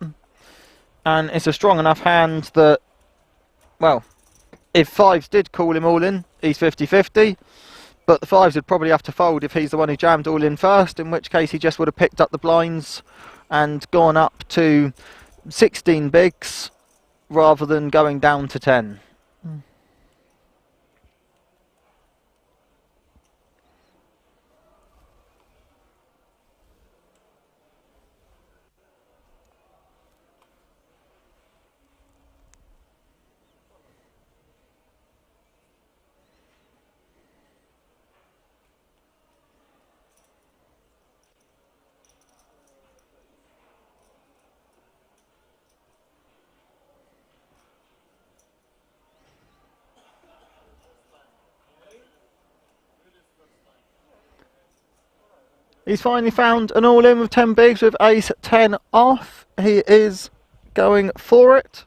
And it's a strong enough hand that, well, if fives did call him all in, he's 50-50. But the fives would probably have to fold if he's the one who jammed all in first, in which case he just would have picked up the blinds and gone up to 16 bigs rather than going down to 10. He's finally found an all-in with 10 bigs with ace 10 off. He is going for it.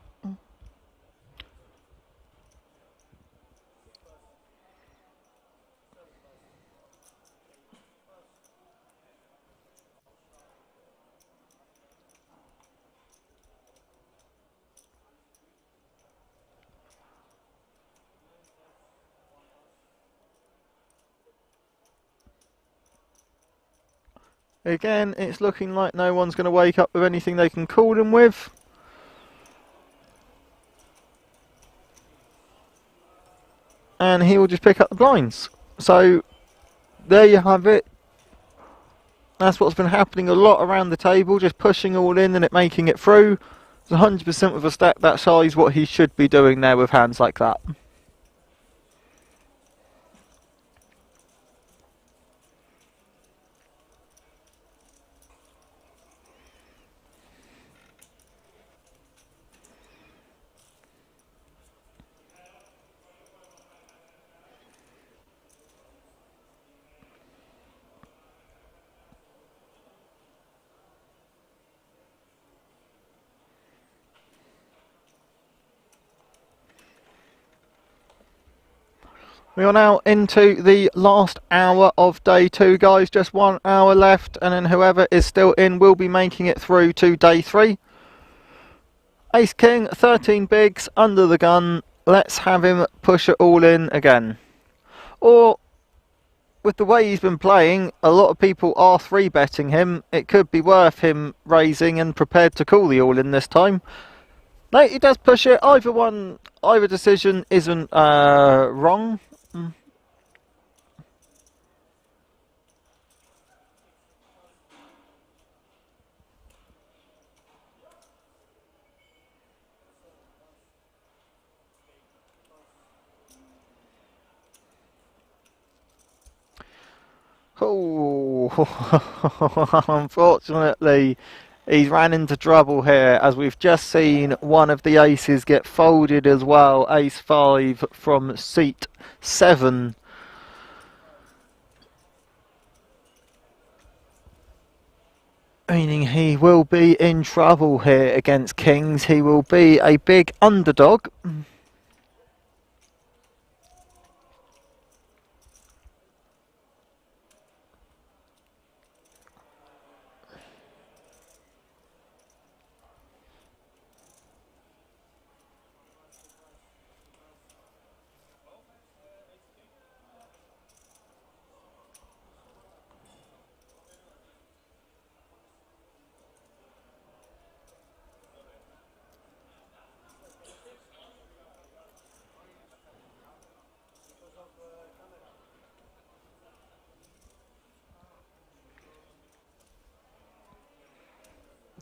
Again, it's looking like no one's going to wake up with anything they can call him with. And he will just pick up the blinds. So, there you have it. That's what's been happening a lot around the table, just pushing all in and it making it through. It's 100% with a stack that size what he should be doing there with hands like that. We are now into the last hour of day 2, guys. Just 1 hour left, and then whoever is still in will be making it through to day 3. Ace King, 13 bigs, under the gun. Let's have him push it all in again. Or, with the way he's been playing, a lot of people are 3-betting him. It could be worth him raising and prepared to call the all-in this time. No, he does push it. Either decision isn't wrong. Oh, unfortunately, he's ran into trouble here, as we've just seen one of the aces get folded as well. Ace 5 from seat 7. Meaning he will be in trouble here against kings. He will be a big underdog.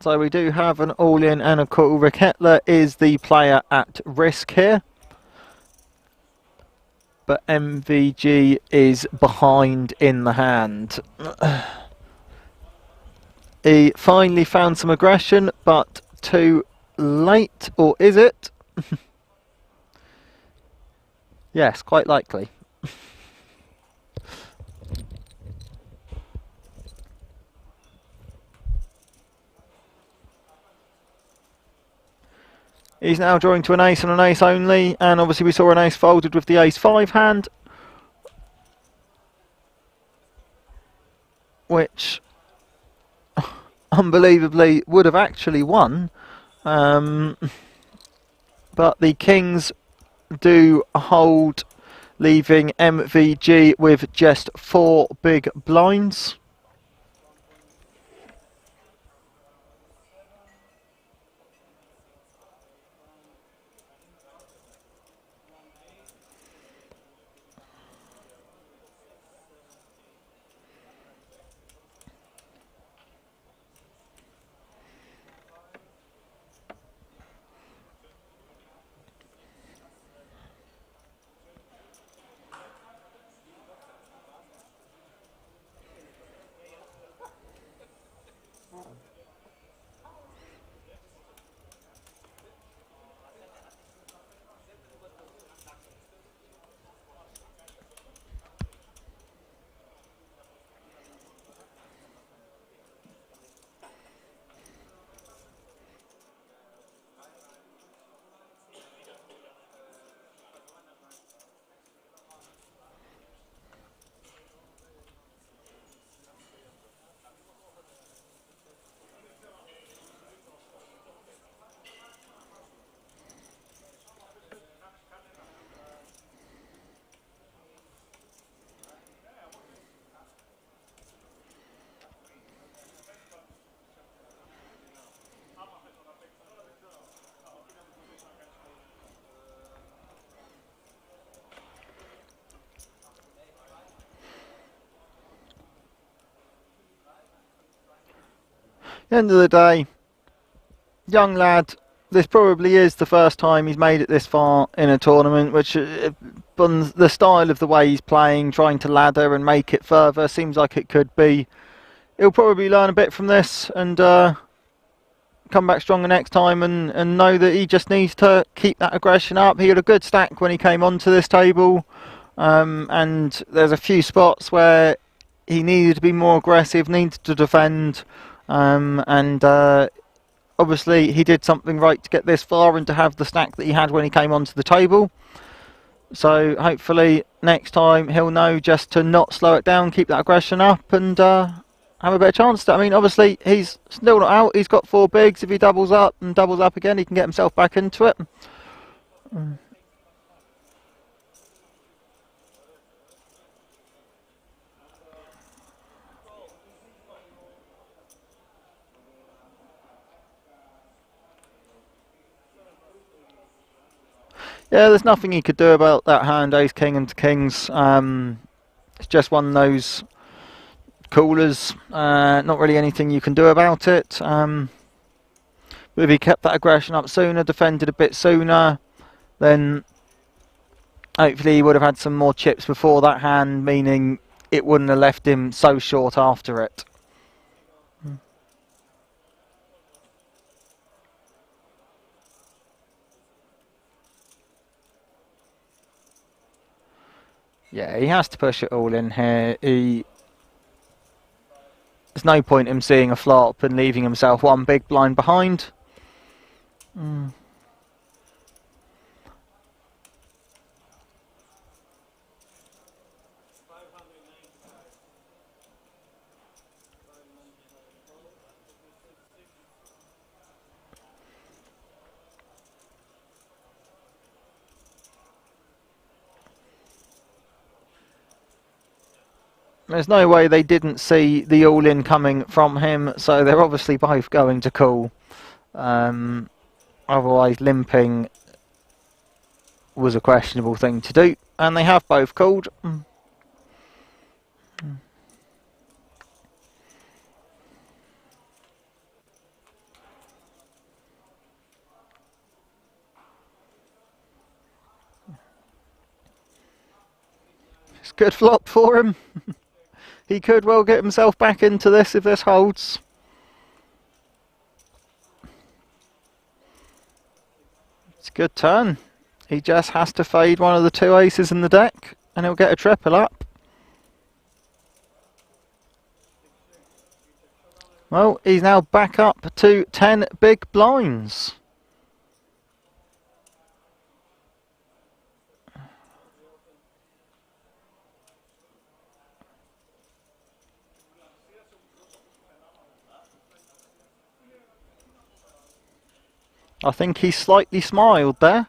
So we do have an all-in and a call. Raketla is the player at risk here. But MVG is behind in the hand. He finally found some aggression, but too late. Or is it? Yes, quite likely. He's now drawing to an ace and an ace only, and obviously we saw an ace folded with the ace 5 hand, which unbelievably would have actually won, but the kings do hold, leaving MVG with just 4 big blinds. the end of the day, young lad, this probably is the first time he's made it this far in a tournament, which on the style of the way he's playing, trying to ladder and make it further, seems like it could be. He'll probably learn a bit from this and come back stronger next time and know that he just needs to keep that aggression up. He had a good stack when he came onto this table, and there's a few spots where he needed to be more aggressive, needed to defend, and obviously he did something right to get this far and to have the stack that he had when he came onto the table. So hopefully next time he'll know just to not slow it down, keep that aggression up, and have a better chance. I mean, obviously he's still not out. He's got 4 bigs. If he doubles up and doubles up again, he can get himself back into it. Yeah, there's nothing he could do about that hand, ace king into kings. It's just one of those coolers. Not really anything you can do about it. But if he kept that aggression up sooner, defended a bit sooner, then hopefully he would have had some more chips before that hand, meaning it wouldn't have left him so short after it. Yeah, he has to push it all in here. There's no point him seeing a flop and leaving himself one big blind behind. There's no way they didn't see the all-in coming from him, so they're obviously both going to call. Otherwise, limping was a questionable thing to do, and they have both called. It's a good flop for him. He could well get himself back into this if this holds. It's a good turn. He just has to fade one of the 2 aces in the deck and he'll get a triple up. Well, he's now back up to 10 big blinds. I think he slightly smiled there.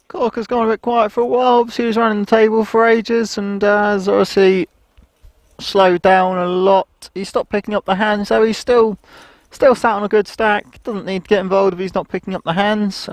Corker's gone a bit quiet for a while. Obviously he was running the table for ages and has obviously slowed down a lot. He stopped picking up the hands, so he's still sat on a good stack. Doesn't need to get involved if he's not picking up the hands.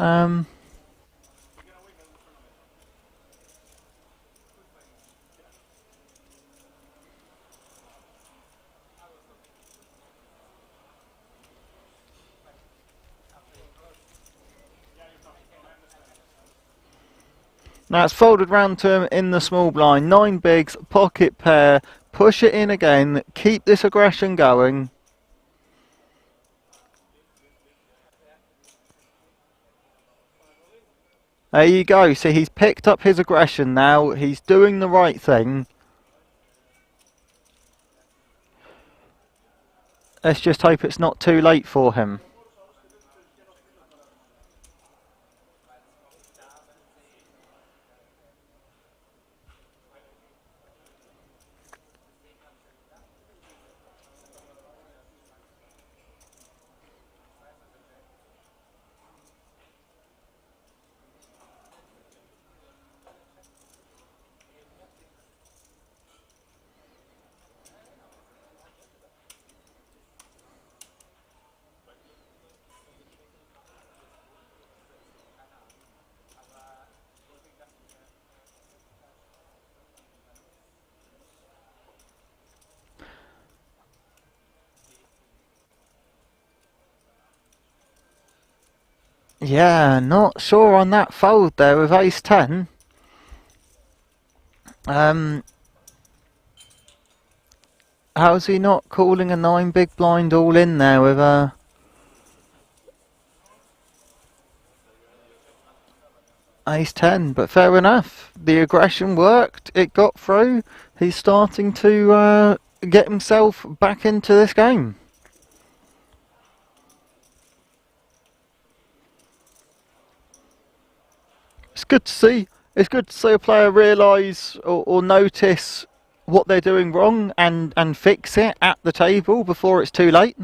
Now it's folded round to him in the small blind. 9 bigs, pocket pair, push it in again, keep this aggression going. There you go. See, he's picked up his aggression now. He's doing the right thing. Let's just hope it's not too late for him. Yeah, not sure on that fold there with ace 10. How's he not calling a 9 big blind all in there with a... ace 10, but fair enough. The aggression worked, it got through. He's starting to get himself back into this game. It's good to see. It's good to see a player realise or notice what they're doing wrong and fix it at the table before it's too late.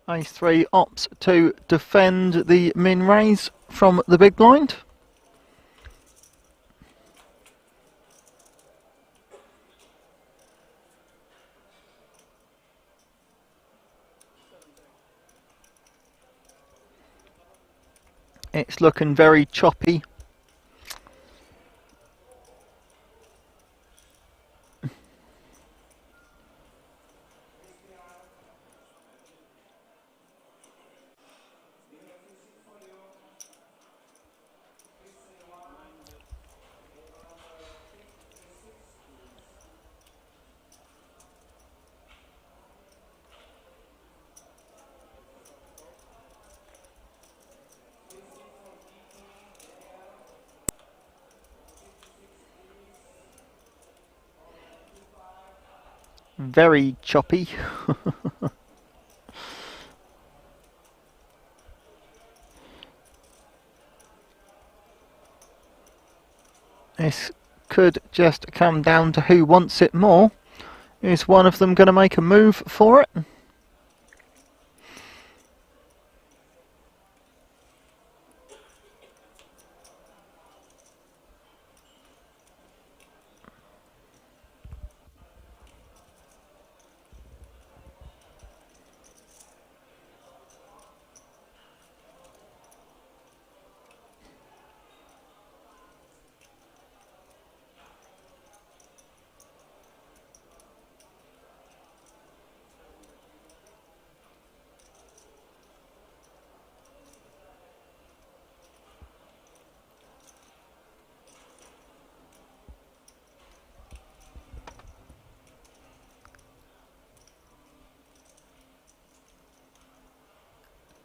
Ace 3 opts to defend the min raise from the big blind. It's looking very choppy. Very choppy. This could just come down to who wants it more. Is one of them going to make a move for it?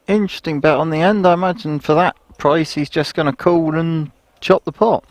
interesting bet on the end. I imagine for that price he's just going to call and chop the pot.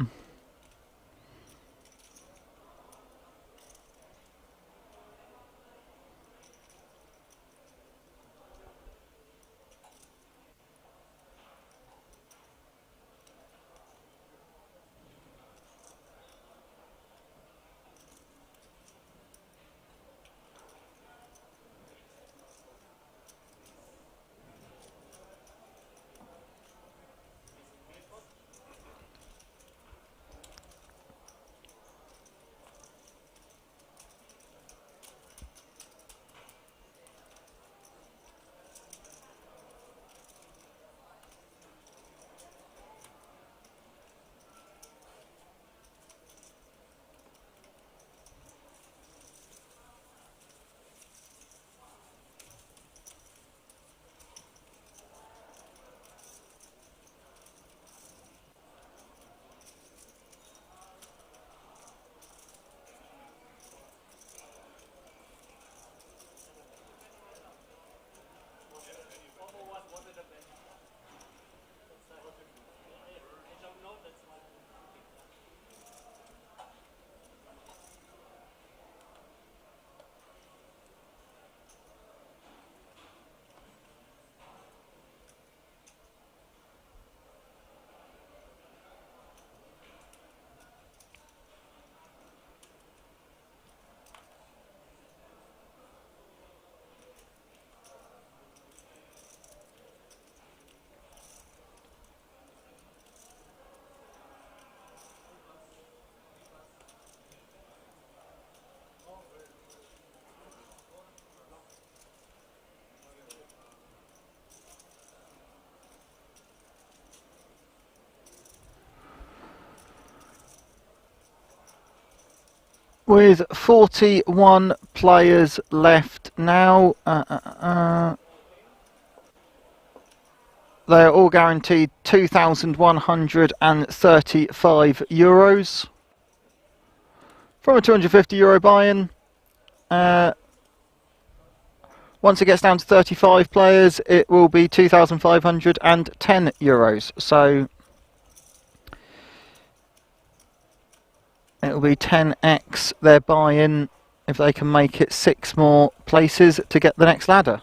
With 41 players left now, they are all guaranteed €2,135 from a €250 buy-in. Once it gets down to 35 players, it will be €2,510. So it will be 10x their buy-in if they can make it 6 more places to get the next ladder.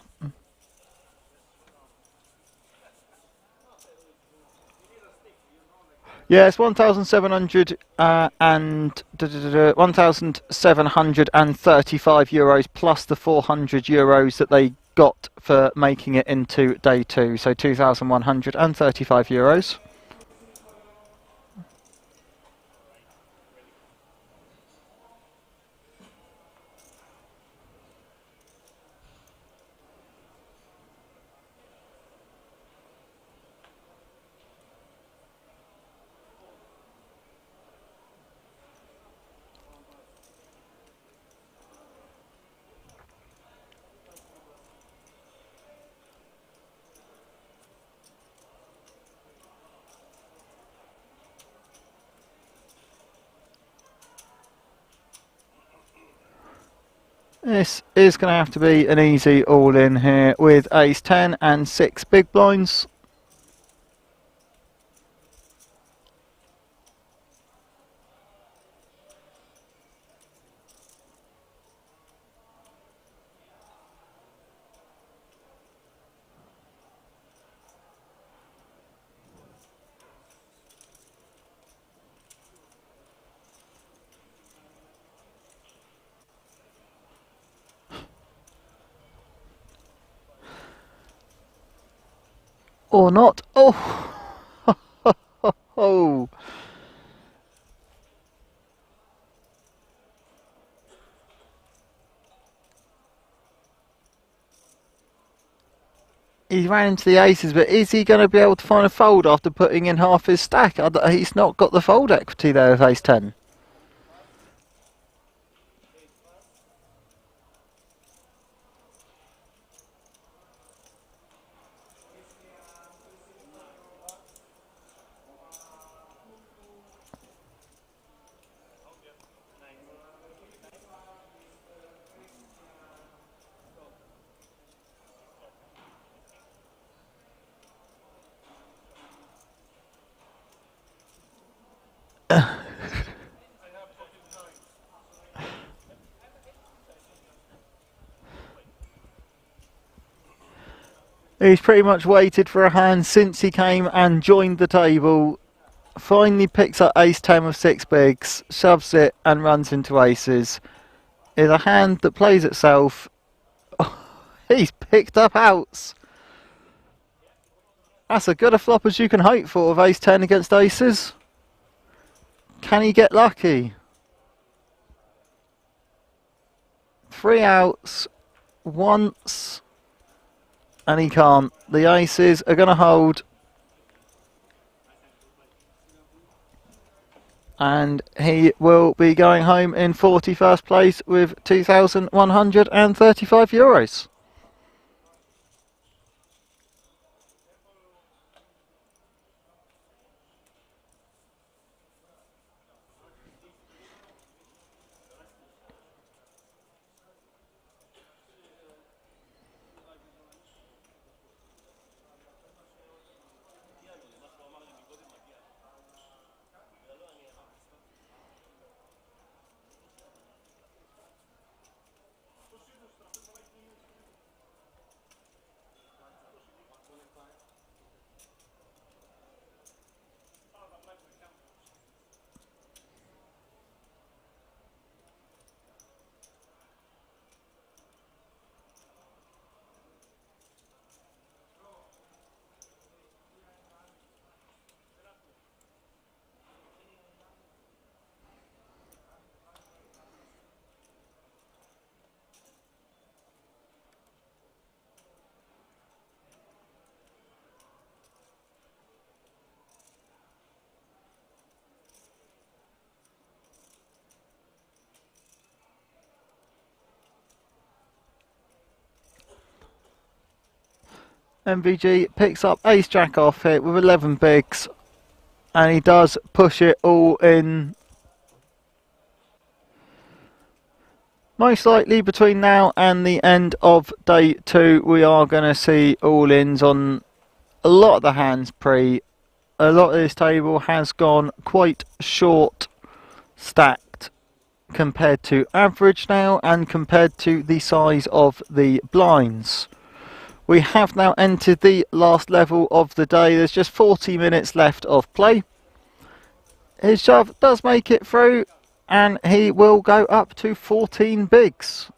Yes, 1,700 and €1,735 plus the €400 that they got for making it into day 2, so €2,135. This is going to have to be an easy all-in here with ace 10 and 6 big blinds. Or not. Oh! Oh! He ran into the aces, but is he going to be able to find a fold after putting in half his stack? He's not got the fold equity there with ace 10. He's pretty much waited for a hand since he came and joined the table. Finally picks up ace 10 of 6 bigs, shoves it and runs into aces. Is a hand that plays itself. Oh, he's picked up outs. That's as good a flop as you can hope for of ace 10 against aces. Can he get lucky? 3 outs once, and he can't. The aces are going to hold, and he will be going home in 41st place with €2,135. MVG picks up ace jack off here with 11 bigs, and he does push it all in. Most likely between now and the end of day 2 we are going to see all-ins on a lot of the hands pre. A lot of this table has gone quite short stacked compared to average now and compared to the size of the blinds. We have now entered the last level of the day. There's just 40 minutes left of play. His shove does make it through, and he will go up to 14 bigs.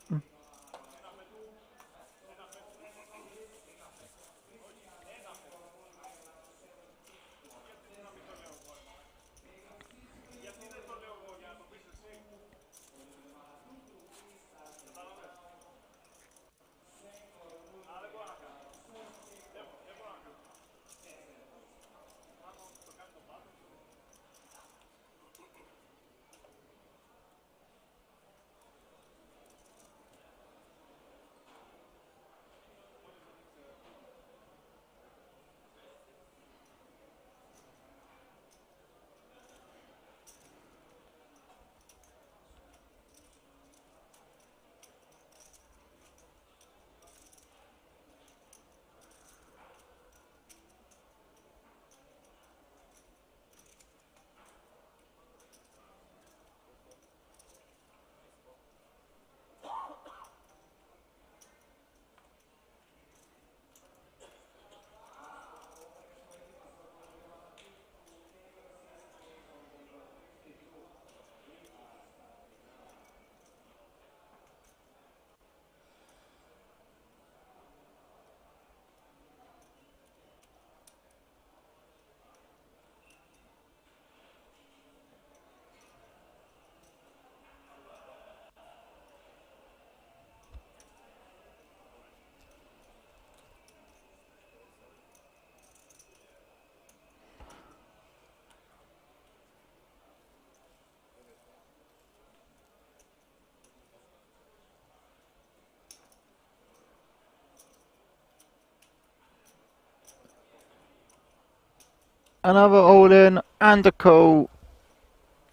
Another all-in and a call.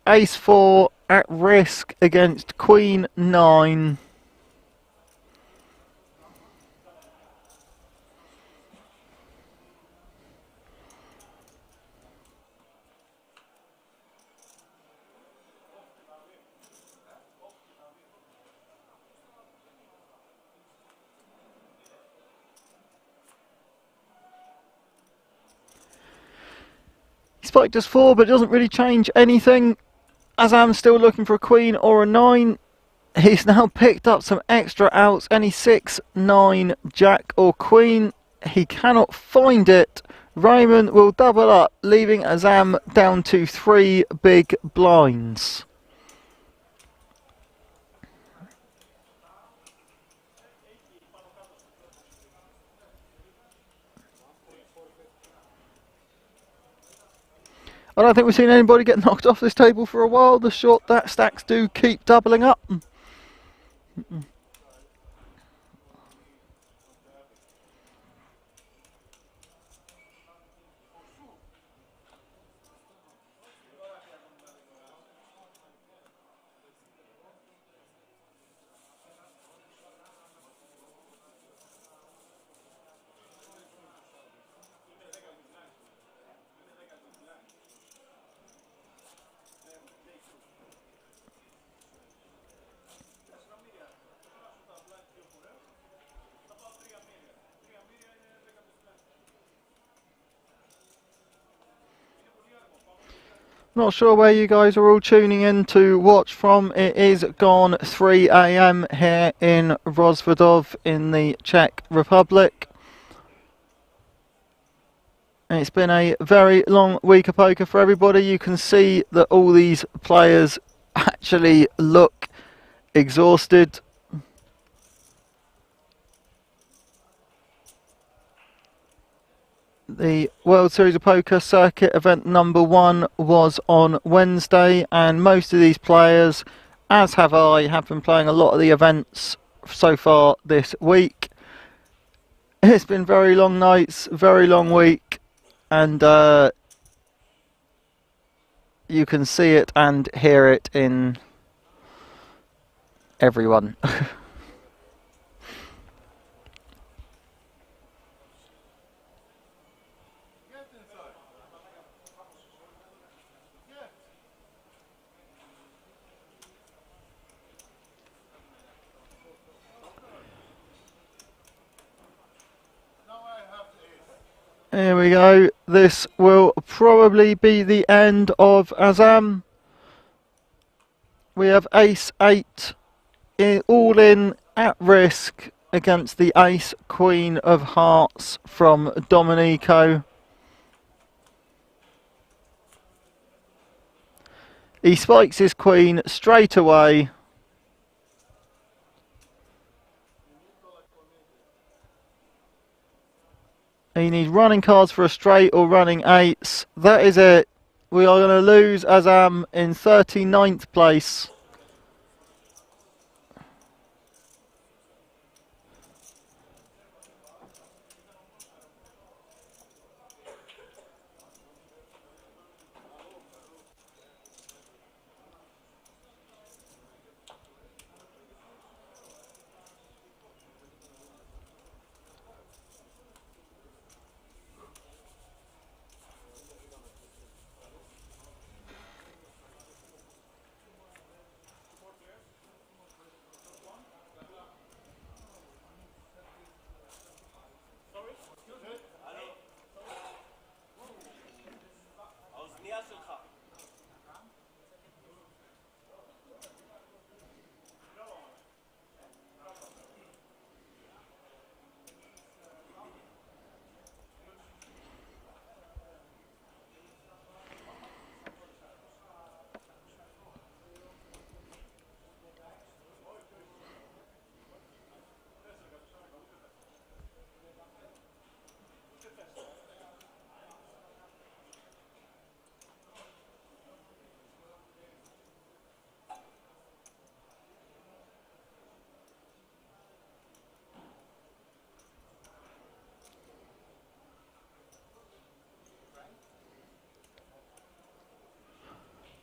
Ace 4 at risk against Queen 9. spike does 4, but it doesn't really change anything. Azam's still looking for a queen or a 9. He's now picked up some extra outs. Any 6, 9, jack or queen. He cannot find it. Raymond will double up, leaving Azam down to 3 big blinds. I don't think we've seen anybody get knocked off this table for a while. The short stacks do keep doubling up. Not sure where you guys are all tuning in to watch from. It is gone 3 AM here in Rozvadov in the Czech Republic. It's been a very long week of poker for everybody. You can see that all these players actually look exhausted. The World Series of Poker Circuit event number 1 was on Wednesday, and most of these players, as have I, have been playing a lot of the events so far this week. It's been very long nights, very long week, and you can see it and hear it in everyone. Here we go. This will probably be the end of Azam. We have ace 8 all in at risk against the ace queen of hearts from Domenico. He spikes his queen straight away. He needs running cards for a straight or running 8s. That is it. We are going to lose Azam in 39th place.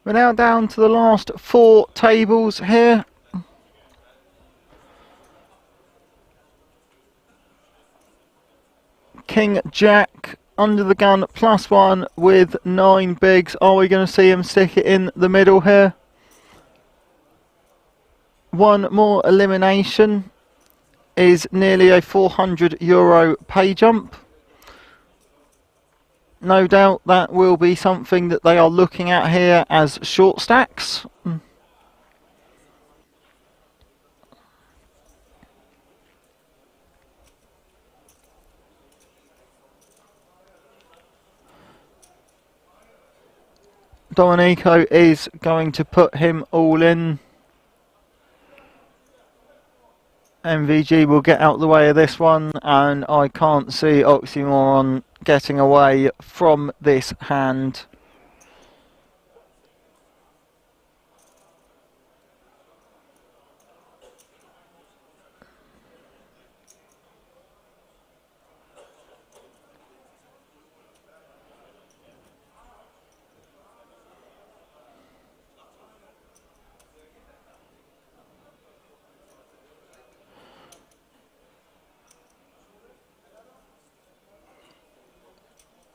We're now down to the last 4 tables here. King Jack under the gun +1 with 9 bigs. Are we going to see him stick it in the middle here? One more elimination is nearly a €400 pay jump. no doubt that will be something that they are looking at here as short stacks. Domenico is going to put him all in. MVG will get out the way of this one, and I can't see Oxymoron getting away from this hand.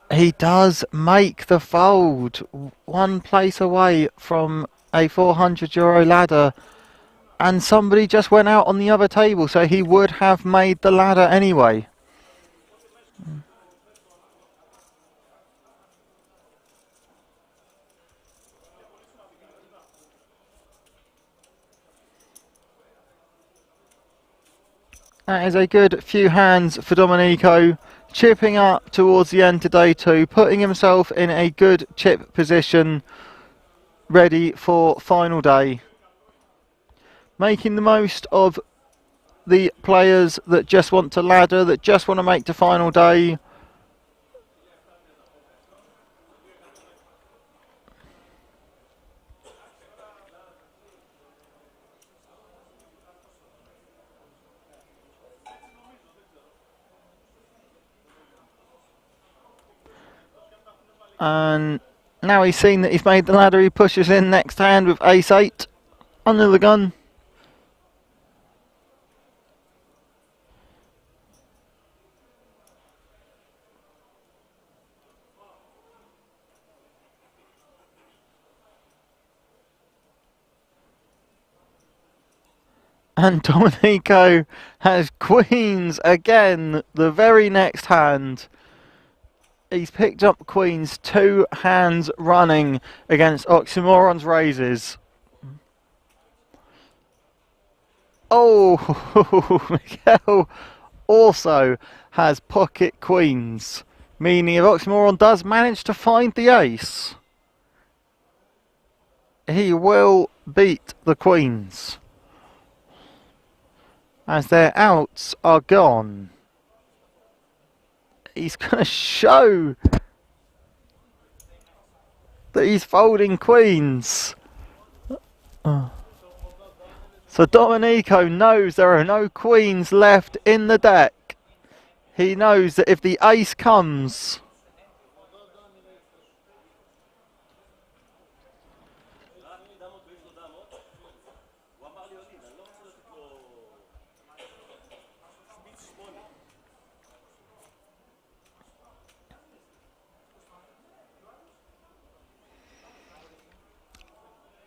He does make the fold, one place away from a €400 ladder, and somebody just went out on the other table, so he would have made the ladder anyway. That is a good few hands for Domenico, chipping up towards the end of day 2, putting himself in a good chip position, ready for final day. Making the most of the players that just want to ladder, that just want to make the final day. And now he's seen that he's made the ladder, he pushes in next hand with ace-8 under the gun. And Domenico has queens again the very next hand. He's picked up queens 2 hands running against Oxymoron's raises. Oh, Miguel also has pocket queens, meaning if Oxymoron does manage to find the ace, he will beat the queens, as their outs are gone. He's going to show that he's folding queens. So Domenico knows there are no queens left in the deck. He knows that if the ace comes,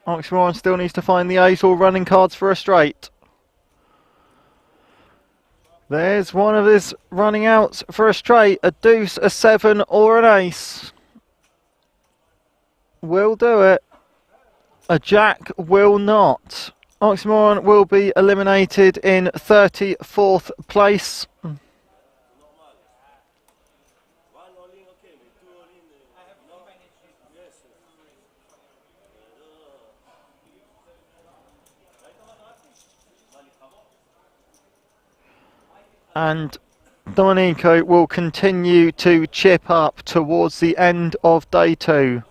Oxymoron still needs to find the ace or running cards for a straight. There's one of his running outs for a straight, a deuce, a 7 or an ace. Will do it. A jack will not. Oxymoron will be eliminated in 34th place. And Domenico will continue to chip up towards the end of day 2.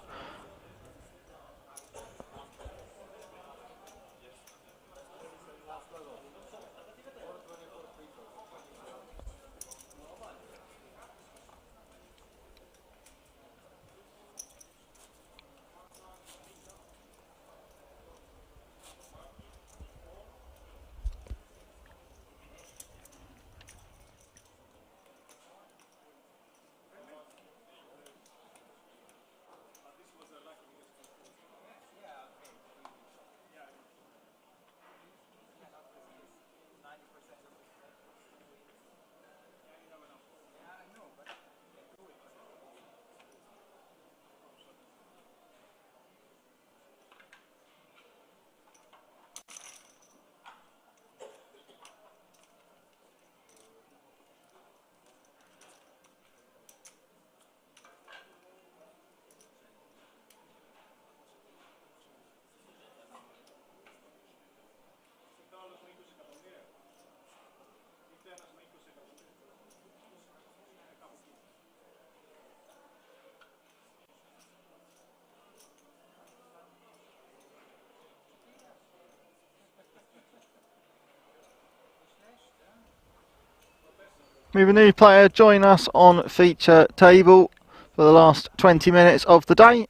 We have a new player join us on feature table for the last 20 minutes of the day.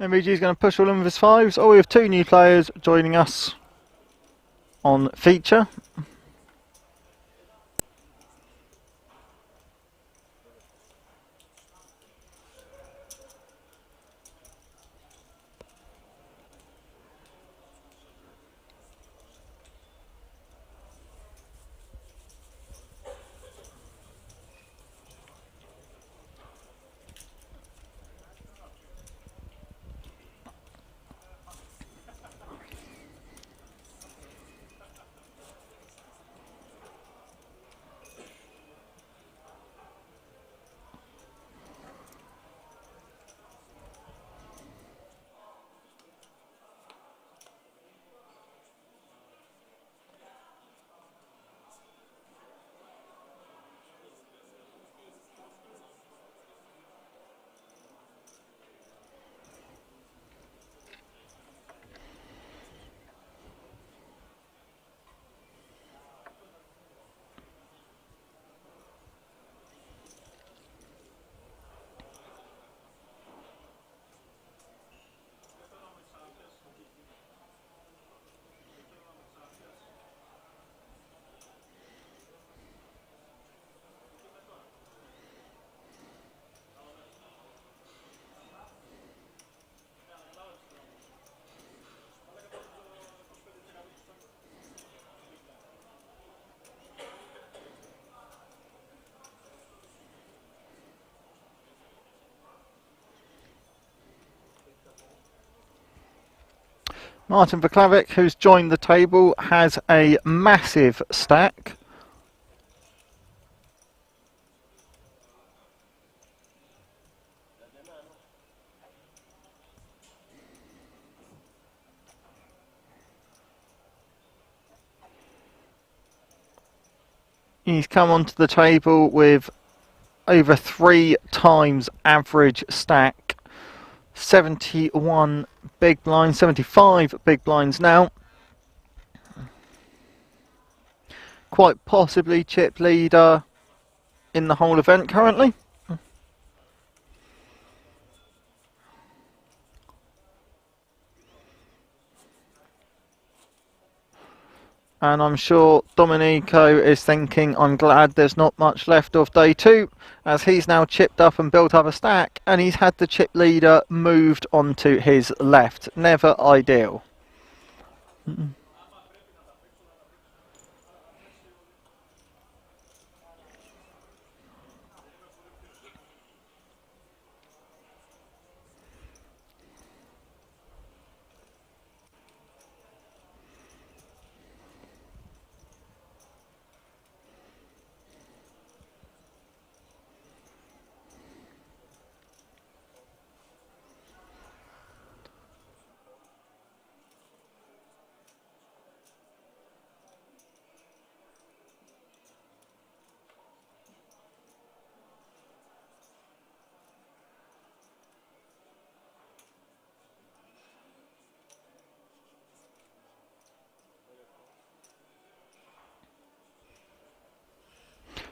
MVG is going to push all in with his fives. Oh, we have two new players joining us on feature. Martin Vaklavic, who's joined the table, has a massive stack. He's come onto the table with over 3 times average stack. 71 big blinds, 75 big blinds now. Quite possibly chip leader in the whole event currently. And I'm sure Domenico is thinking, I'm glad there's not much left of day 2, as he's now chipped up and built up a stack, and he's had the chip leader moved onto his left. Never ideal.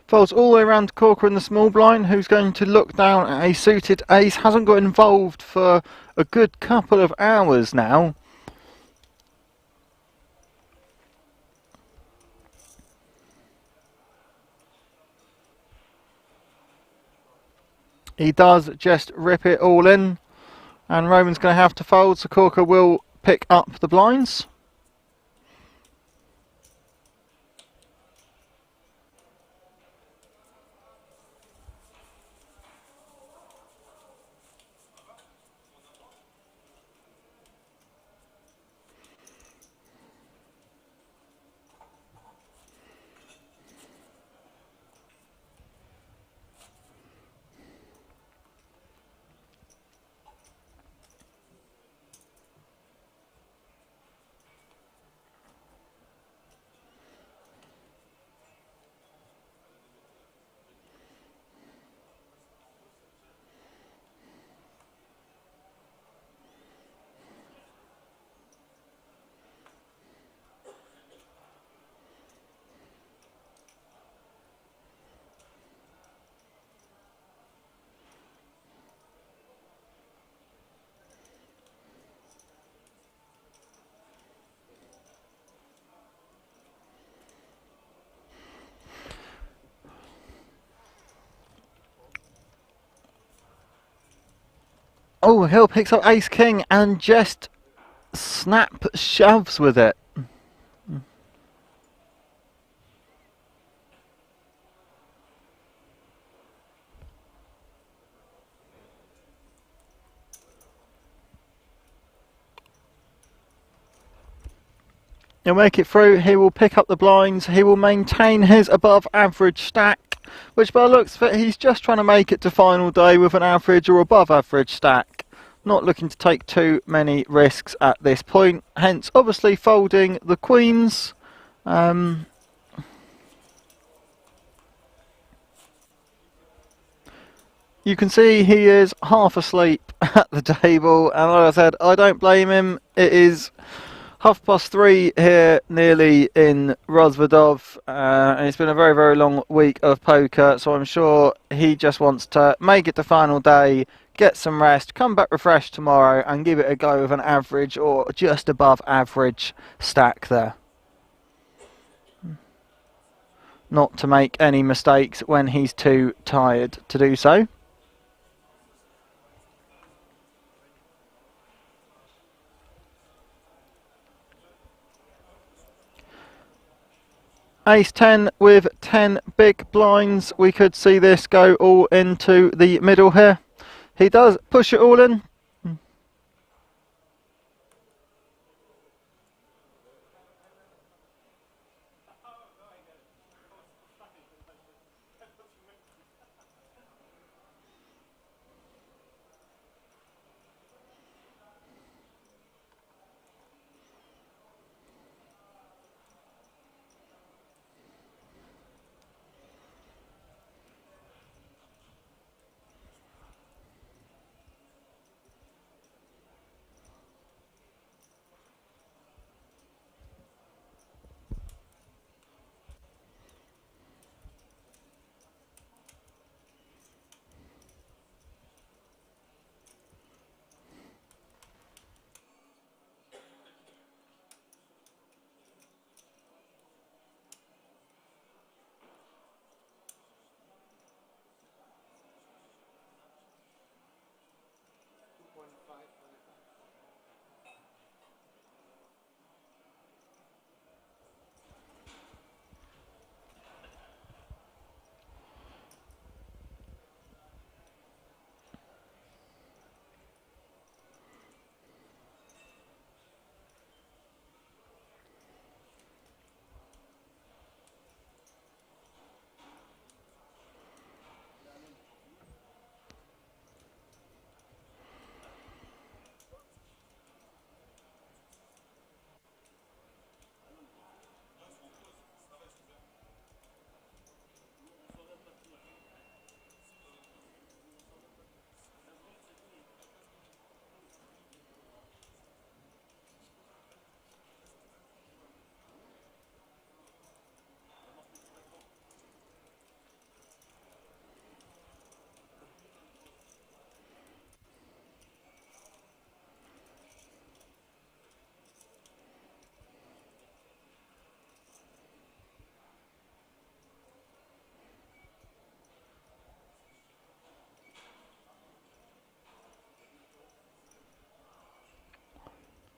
Folds all the way around to Corker in the small blind, who's going to look down at a suited ace. Hasn't got involved for a good couple of hours now. He does just rip it all in, and Roman's going to have to fold, so Corker will pick up the blinds. Oh, Hill picks up ace king and just snap shoves with it. He'll make it through, he will pick up the blinds, he will maintain his above average stack, which by the looks of it, he's just trying to make it to final day with an average or above average stack. Not looking to take too many risks at this point, hence obviously folding the queens. You can see he is half asleep at the table, and like I said, I don't blame him. It is 3:30 here, nearly in Rozvadov, and it's been a very, very long week of poker, so I'm sure he just wants to make it to final day, get some rest, come back refreshed tomorrow, and give it a go with an average or just above average stack there. Not to make any mistakes when he's too tired to do so. Ace 10 with 10 big blinds. We could see this go all into the middle here. He does push it all in.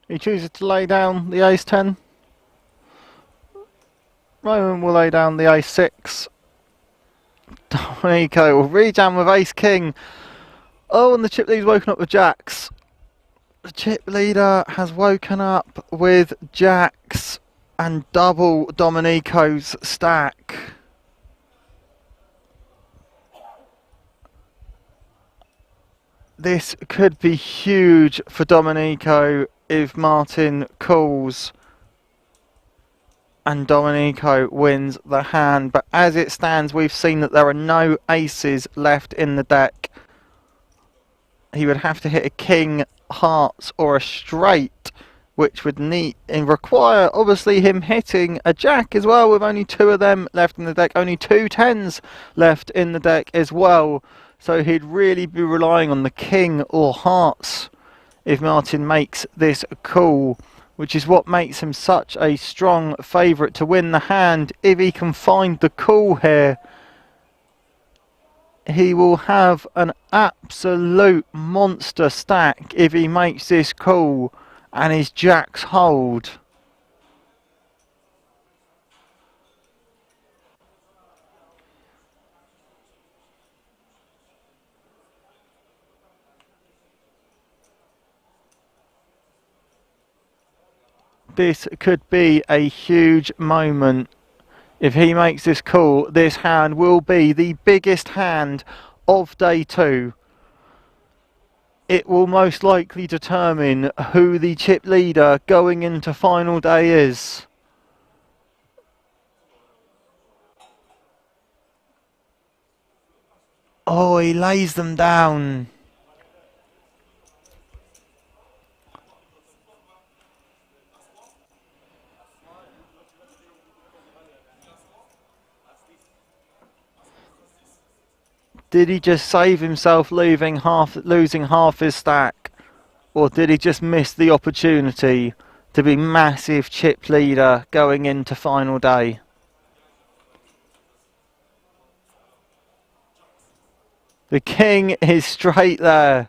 He chooses to lay down the ace 10. Roman will lay down the ace 6. Domenico will rejam with ace king. Oh, and the chip leader's woken up with jacks. The chip leader has woken up with jacks and double Domenico's stack. This could be huge for Domenico if Martin calls and Domenico wins the hand, but as it stands we've seen that there are no aces left in the deck. He would have to hit a king, hearts or a straight, which would need and require obviously him hitting a jack as well, with only 2 of them left in the deck, only 2 tens left in the deck as well, so he'd really be relying on the king or hearts if Martin makes this call, which is what makes him such a strong favourite to win the hand if he can find the call here. he will have an absolute monster stack if he makes this call and his jacks hold. This could be a huge moment. If he makes this call, this hand will be the biggest hand of day 2. It will most likely determine who the chip leader going into final day is. Oh, he lays them down. Did he just save himself losing half his stack? Or did he just miss the opportunity to be massive chip leader going into final day? The king is straight there.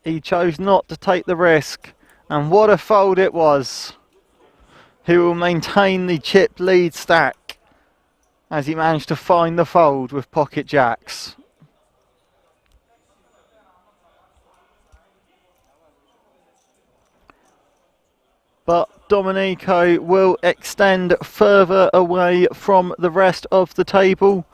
He chose not to take the risk, and what a fold it was. He will maintain the chip lead stack as he managed to find the fold with pocket jacks. But Domenico will extend further away from the rest of the table.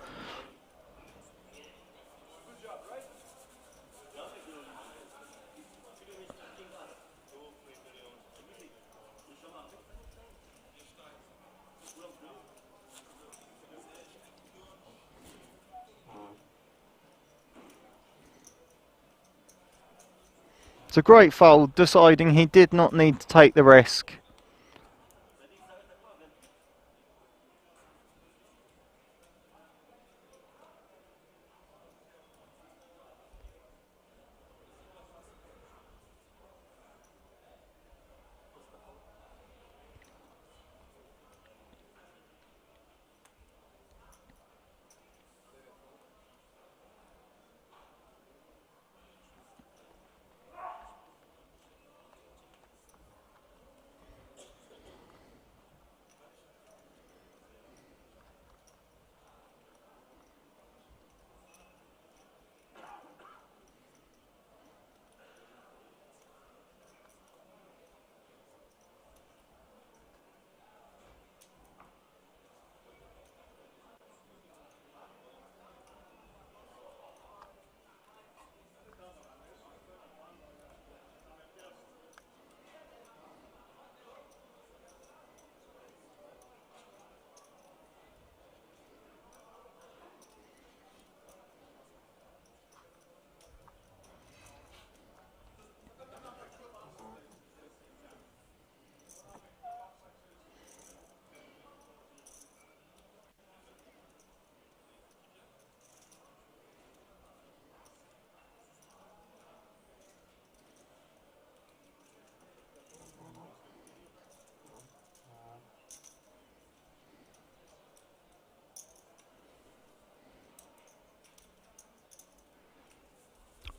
It's a great fold, deciding he did not need to take the risk.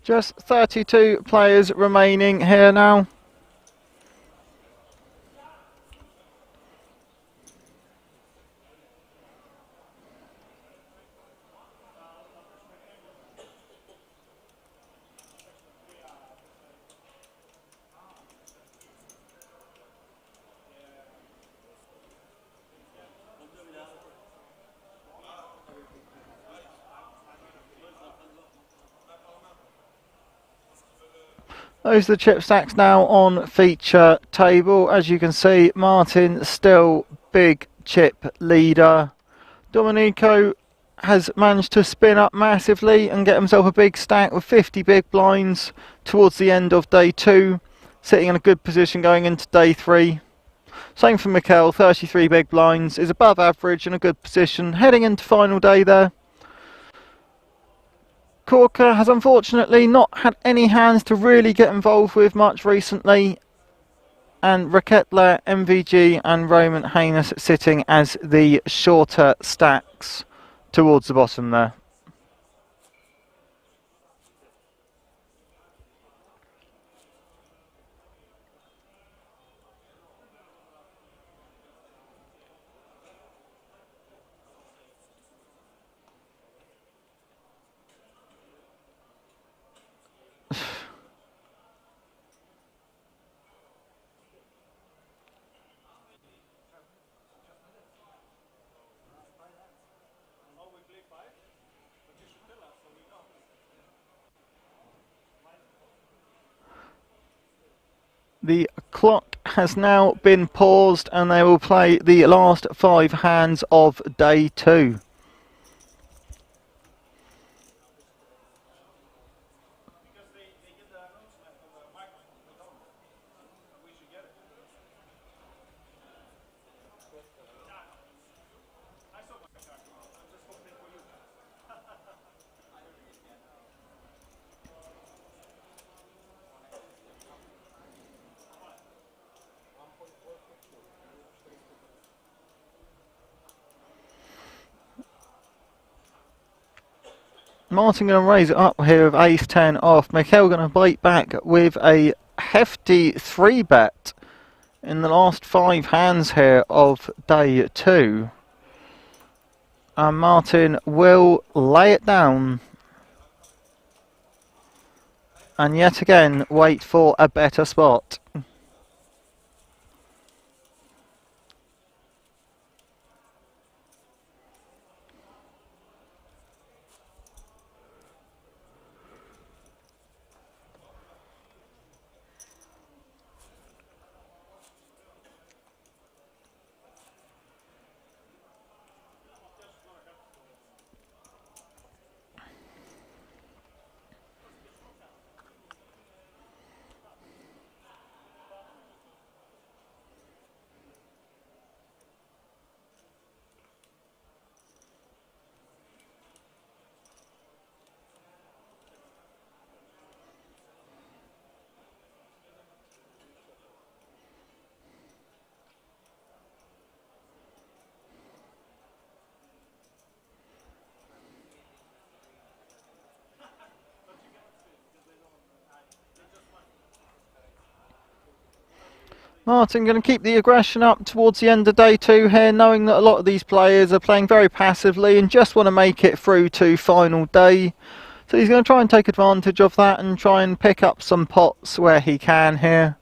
Just 32 players remaining here now. Those are the chip stacks now on feature table. As you can see, Martin still big chip leader. Domenico has managed to spin up massively and get himself a big stack with 50 big blinds towards the end of day 2, sitting in a good position going into day 3. Same for Mikel, 33 big blinds, is above average in a good position heading into final day there. Corker has unfortunately not had any hands to really get involved with much recently, and Raketla, MVG and Roman Haynes sitting as the shorter stacks towards the bottom there. The clock has now been paused and they will play the last 5 hands of day 2. Martin going to raise it up here with ace 10 off. Mikhail going to bite back with a hefty 3-bet in the last 5 hands here of day 2. And Martin will lay it down. And yet again wait for a better spot. Martin going to keep the aggression up towards the end of day 2 here, knowing that a lot of these players are playing very passively and just want to make it through to final day. So he's going to try and take advantage of that and try and pick up some pots where he can here.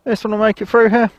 This one will make it through here.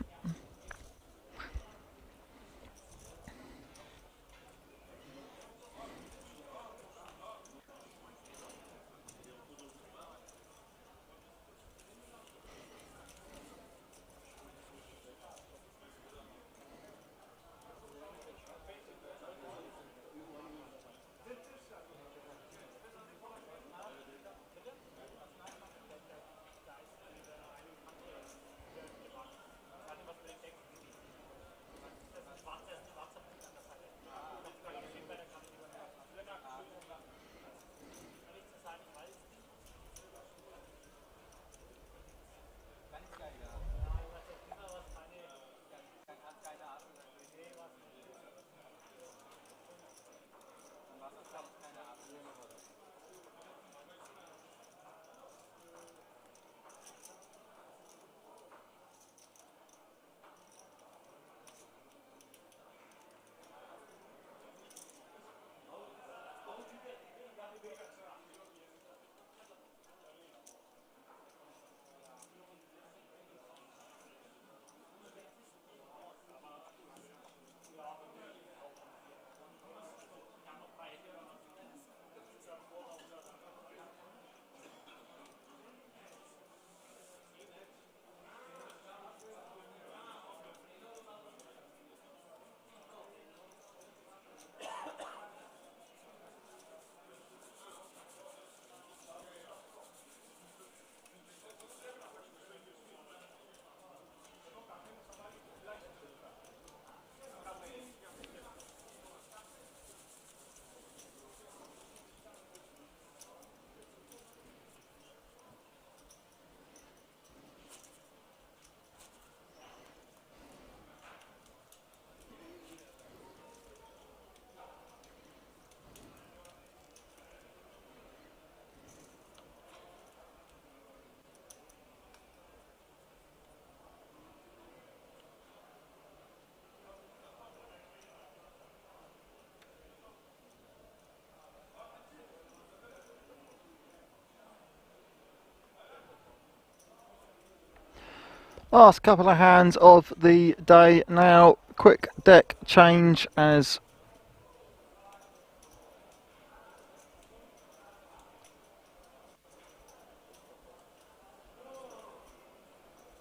Last couple of hands of the day now. Quick deck change as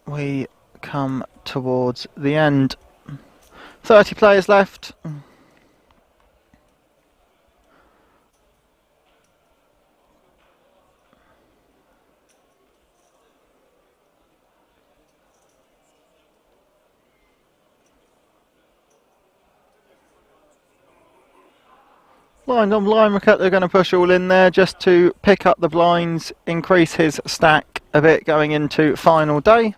we come towards the end. 30 players left. Blind on blind, they're going to push all in there just to pick up the blinds, increase his stack a bit going into final day.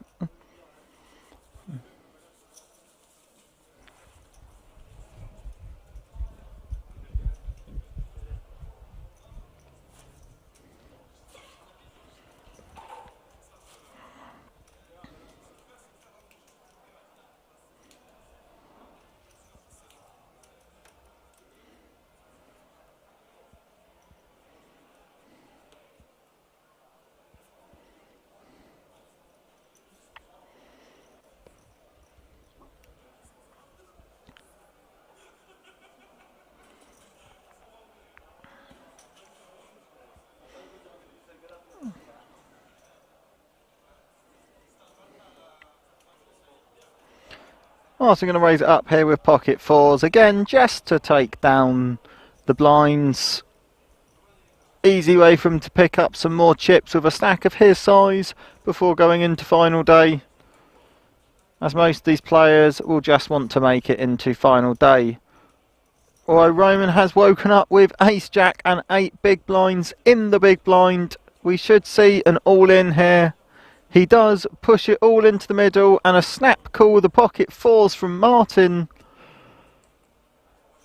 Also going to raise it up here with pocket fours again, just to take down the blinds. Easy way for him to pick up some more chips with a stack of his size before going into final day, as most of these players will just want to make it into final day. Although Roman has woken up with ace jack and 8 big blinds in the big blind, we should see an all-in here. He does push it all into the middle, and a snap call with the pocket fours from Martin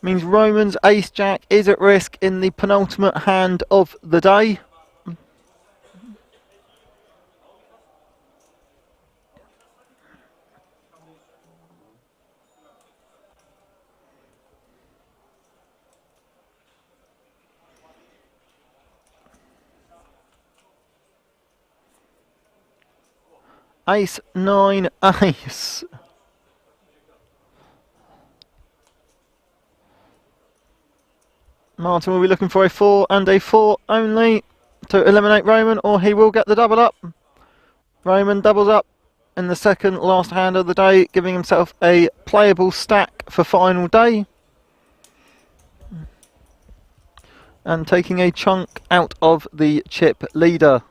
means Roman's ace jack is at risk in the penultimate hand of the day. Ace, 9, ace. Martin will be looking for a 4 and a 4 only to eliminate Roman, or he will get the double up. Roman doubles up in the second last hand of the day, giving himself a playable stack for final day. And taking a chunk out of the chip leader.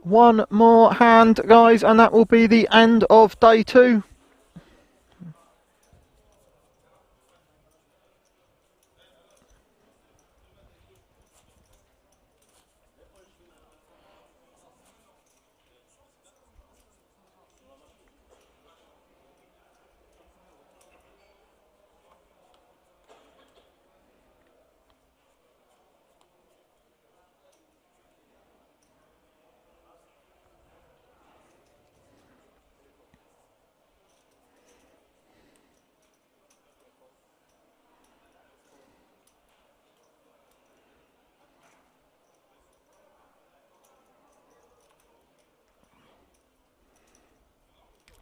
One more hand, guys, and that will be the end of day 2.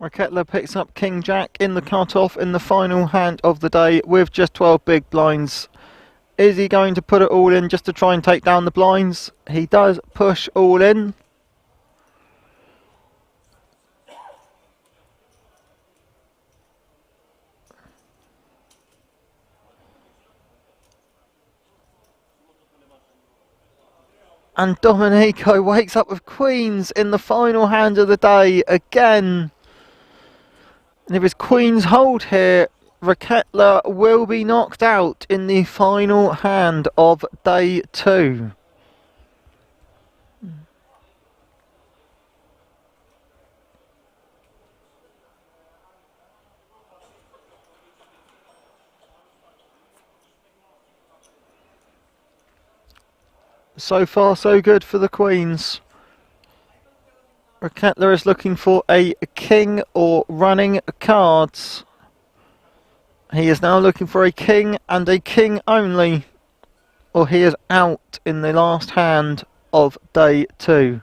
Raketla picks up King Jack in the cut-off in the final hand of the day with just 12 big blinds. Is he going to put it all in just to try and take down the blinds? He does push all in. And Domenico wakes up with queens in the final hand of the day again. And if his queens hold here, Raketla will be knocked out in the final hand of day 2. So far, so good for the queens. Raketla is looking for a king or running cards. He is now looking for a king and a king only, or he is out in the last hand of day 2.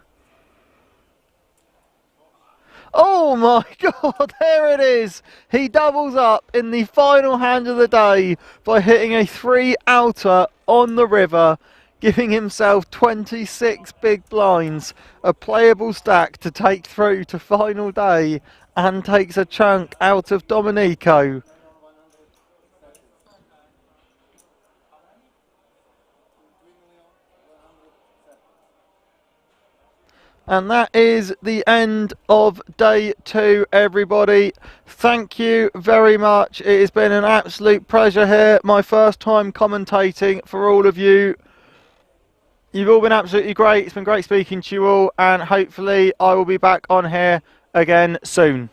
Oh my God, there it is. He doubles up in the final hand of the day by hitting a 3-outer on the river, giving himself 26 big blinds, a playable stack to take through to final day, and takes a chunk out of Domenico. And that is the end of day 2, everybody. Thank you very much. It has been an absolute pleasure here. My first time commentating for all of you. You've all been absolutely great. It's been great speaking to you all, and hopefully I will be back on here again soon.